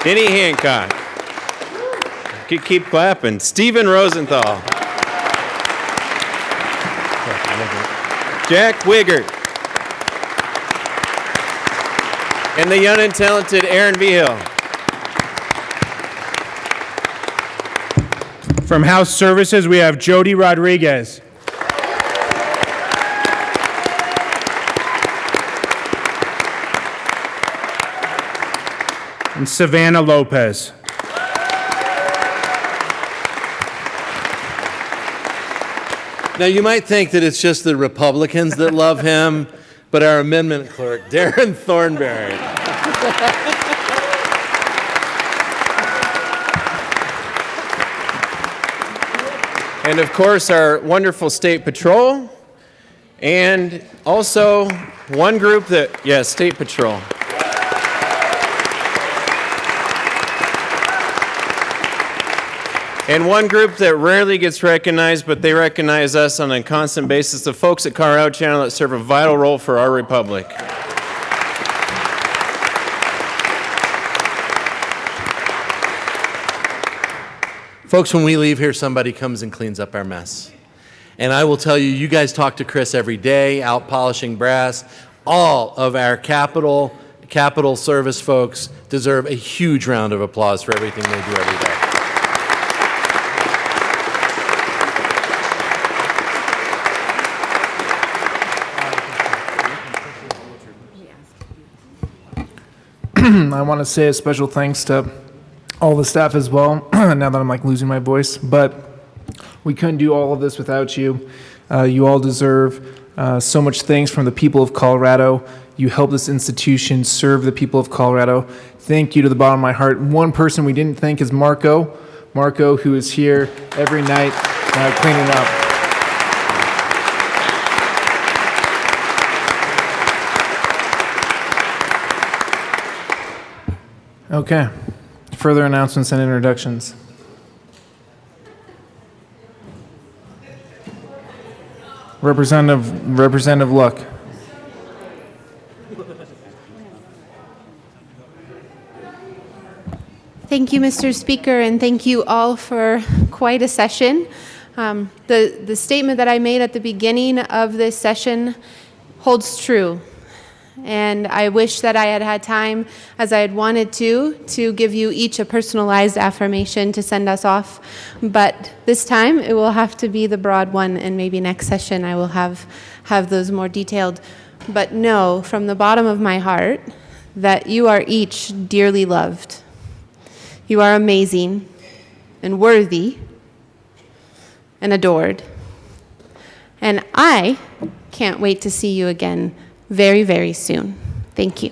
[SPEAKER 23] Denny Hancock. Keep clapping. Stephen Rosenthal. Jack Wiggert. And the young and talented Aaron Vigil.
[SPEAKER 16] From House Services, we have Jody Rodriguez. And Savannah Lopez.
[SPEAKER 24] Now, you might think that it's just the Republicans that love him, but our amendment clerk, Darren Thornberry.
[SPEAKER 23] And of course, our wonderful State Patrol. And also one group that, yeah, State Patrol. And one group that rarely gets recognized, but they recognize us on a constant basis, the folks at Colorado Channel that serve a vital role for our republic.
[SPEAKER 24] Folks, when we leave here, somebody comes and cleans up our mess. And I will tell you, you guys talk to Chris every day, out polishing brass. All of our Capitol Service folks deserve a huge round of applause for everything they do every day.
[SPEAKER 1] I want to say a special thanks to all the staff as well, now that I'm like losing my voice, but we couldn't do all of this without you. You all deserve so much thanks from the people of Colorado. You help this institution serve the people of Colorado. Thank you to the bottom of my heart. One person we didn't thank is Marco. Marco, who is here every night cleaning up. Okay. Further announcements and introductions. Representative Luck.
[SPEAKER 2] Thank you, Mr. Speaker, and thank you all for quite a session. The statement that I made at the beginning of this session holds true. And I wish that I had had time, as I had wanted to give you each a personalized affirmation to send us off. But this time, it will have to be the broad one, and maybe next session I will have those more detailed. But know from the bottom of my heart that you are each dearly loved. You are amazing and worthy and adored. And I can't wait to see you again very, very soon. Thank you.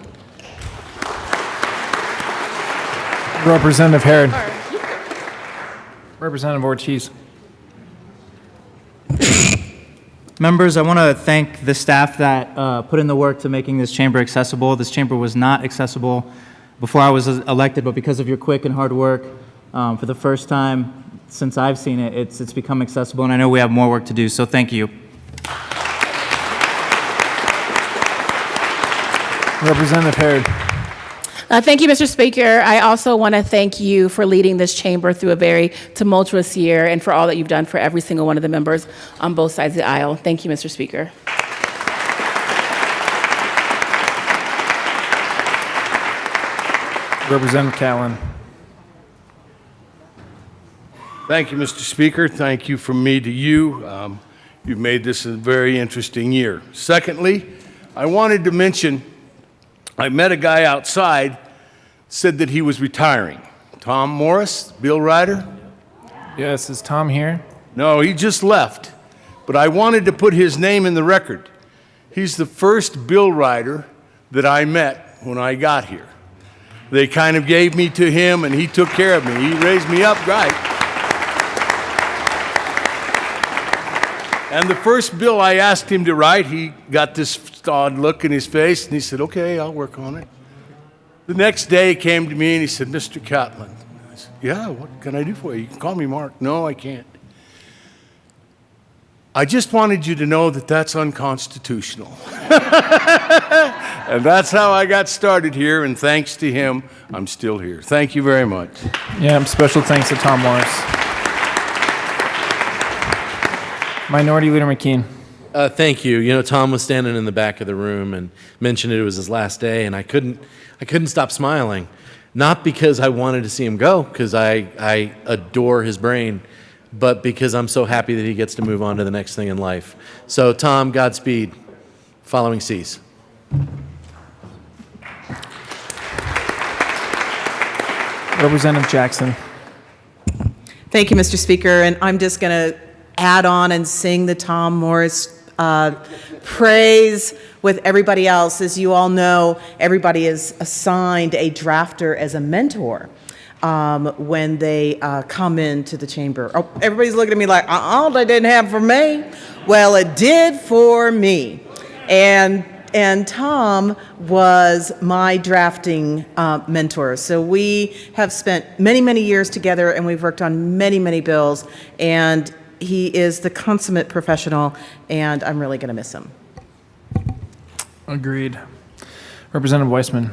[SPEAKER 1] Representative Herod. Representative Ortiz.
[SPEAKER 3] Members, I want to thank the staff that put in the work to making this chamber accessible. This chamber was not accessible before I was elected, but because of your quick and hard work, for the first time since I've seen it, it's become accessible, and I know we have more work to do, so thank you.
[SPEAKER 1] Representative Herod.
[SPEAKER 9] Thank you, Mr. Speaker. I also want to thank you for leading this chamber through a very tumultuous year and for all that you've done for every single one of the members on both sides of the aisle. Thank you, Mr. Speaker.
[SPEAKER 1] Representative Callan.
[SPEAKER 6] Thank you, Mr. Speaker. Thank you from me to you. You've made this a very interesting year. Secondly, I wanted to mention I met a guy outside, said that he was retiring. Tom Morris, Bill Rider?
[SPEAKER 1] Yes, is Tom here?
[SPEAKER 6] No, he just left. But I wanted to put his name in the record. He's the first Bill Rider that I met when I got here. They kind of gave me to him, and he took care of me. He raised me up right. And the first bill I asked him to write, he got this odd look in his face, and he said, okay, I'll work on it. The next day he came to me and he said, Mr. Catlin. I said, yeah, what can I do for you? You can call me Mark. No, I can't. I just wanted you to know that that's unconstitutional. And that's how I got started here, and thanks to him, I'm still here. Thank you very much.
[SPEAKER 1] Yeah, special thanks to Tom Morris. Minority Leader McKean.
[SPEAKER 24] Thank you. You know, Tom was standing in the back of the room and mentioned it was his last day, and I couldn't stop smiling. Not because I wanted to see him go, because I adore his brain, but because I'm so happy that he gets to move on to the next thing in life. So, Tom, Godspeed. Following cease.
[SPEAKER 1] Representative Jackson.
[SPEAKER 11] Thank you, Mr. Speaker. And I'm just going to add on and sing the Tom Morris praise with everybody else. As you all know, everybody is assigned a drafter as a mentor when they come into the chamber. Oh, everybody's looking at me like, they didn't have for me. Well, it did for me. And Tom was my drafting mentor. So we have spent many, many years together, and we've worked on many, many bills. And he is the consummate professional, and I'm really going to miss him.
[SPEAKER 1] Agreed. Representative Weissman.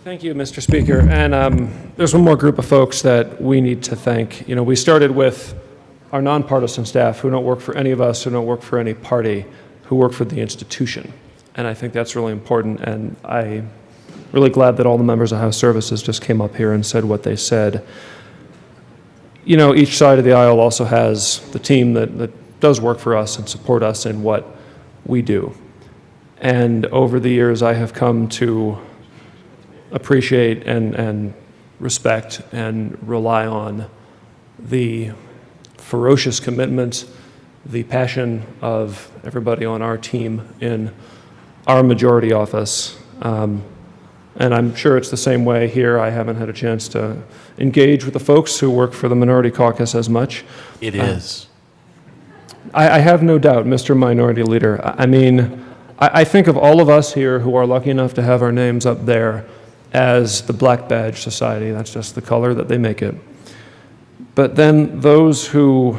[SPEAKER 5] Thank you, Mr. Speaker. And there's one more group of folks that we need to thank. You know, we started with our nonpartisan staff who don't work for any of us, who don't work for any party, who work for the institution. And I think that's really important. And I'm really glad that all the members of House Services just came up here and said what they said. You know, each side of the aisle also has the team that does work for us and support us in what we do. And over the years, I have come to appreciate and respect and rely on the ferocious commitment, the passion of everybody on our team in our majority office. And I'm sure it's the same way here. I haven't had a chance to engage with the folks who work for the Minority Caucus as much.
[SPEAKER 24] It is.
[SPEAKER 5] I have no doubt, Mr. Minority Leader. I mean, I think of all of us here who are lucky enough to have our names up there as the Black Badge Society. That's just the color that they make it. But then those who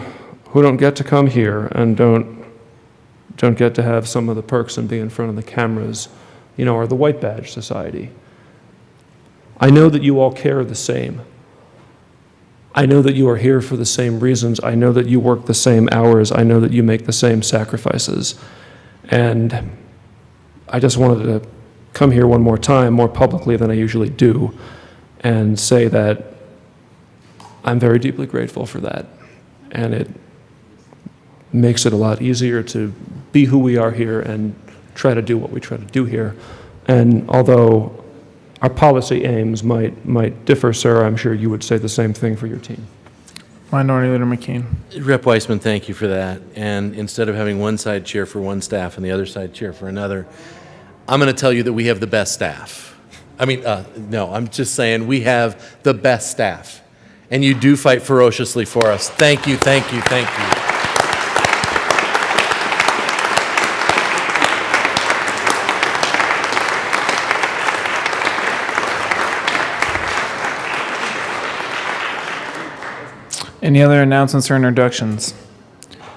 [SPEAKER 5] don't get to come here and don't get to have some of the perks and be in front of the cameras, you know, are the White Badge Society. I know that you all care the same. I know that you are here for the same reasons. I know that you work the same hours. I know that you make the same sacrifices. And I just wanted to come here one more time, more publicly than I usually do, and say that I'm very deeply grateful for that. And it makes it a lot easier to be who we are here and try to do what we try to do here. And although our policy aims might differ, sir, I'm sure you would say the same thing for your team.
[SPEAKER 1] Minority Leader McKean.
[SPEAKER 24] Rep. Weissman, thank you for that. And instead of having one side cheer for one staff and the other side cheer for another, I'm going to tell you that we have the best staff. I mean, no, I'm just saying we have the best staff. And you do fight ferociously for us. Thank you, thank you, thank you.
[SPEAKER 1] Any other announcements or introductions?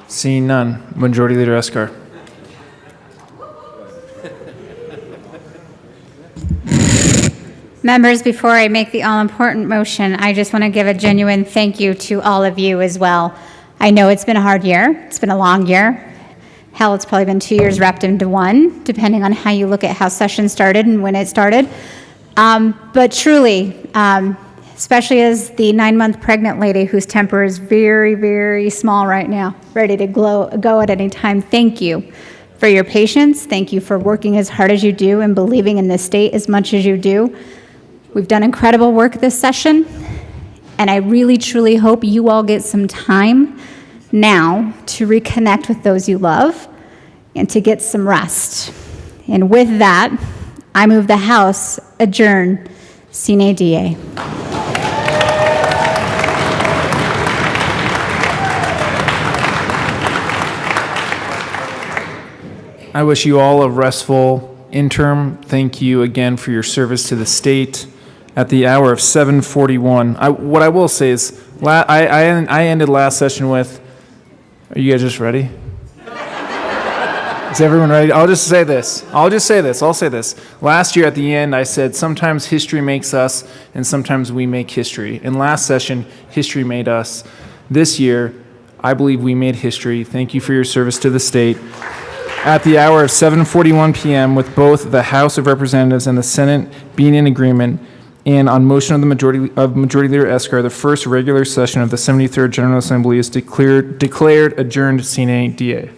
[SPEAKER 1] Seeing none. Majority Leader Eskar.
[SPEAKER 14] Members, before I make the all-important motion, I just want to give a genuine thank you to all of you as well. I know it's been a hard year. It's been a long year. Hell, it's probably been 2 years wrapped into one, depending on how you look at how session started and when it started. But truly, especially as the 9-month pregnant lady whose temper is very, very small right now, ready to go at any time, thank you for your patience. Thank you for working as hard as you do and believing in this state as much as you do. We've done incredible work this session, and I really, truly hope you all get some time now to reconnect with those you love and to get some rest. And with that, I move the House adjourn sine die.
[SPEAKER 1] I wish you all a restful interim. Thank you again for your service to the state. At the hour of 7:41, what I will say is, I ended last session with, are you guys just ready? Is everyone ready? I'll say this. Last year at the end, I said sometimes history makes us and sometimes we make history. In last session, history made us. This year, I believe we made history. Thank you for your service to the state. At the hour of 7:41 p.m., with both the House of Representatives and the Senate being in agreement, and on motion of the Majority Leader Esker, the first regular session of the 73rd General Assembly is declared adjourned sine die.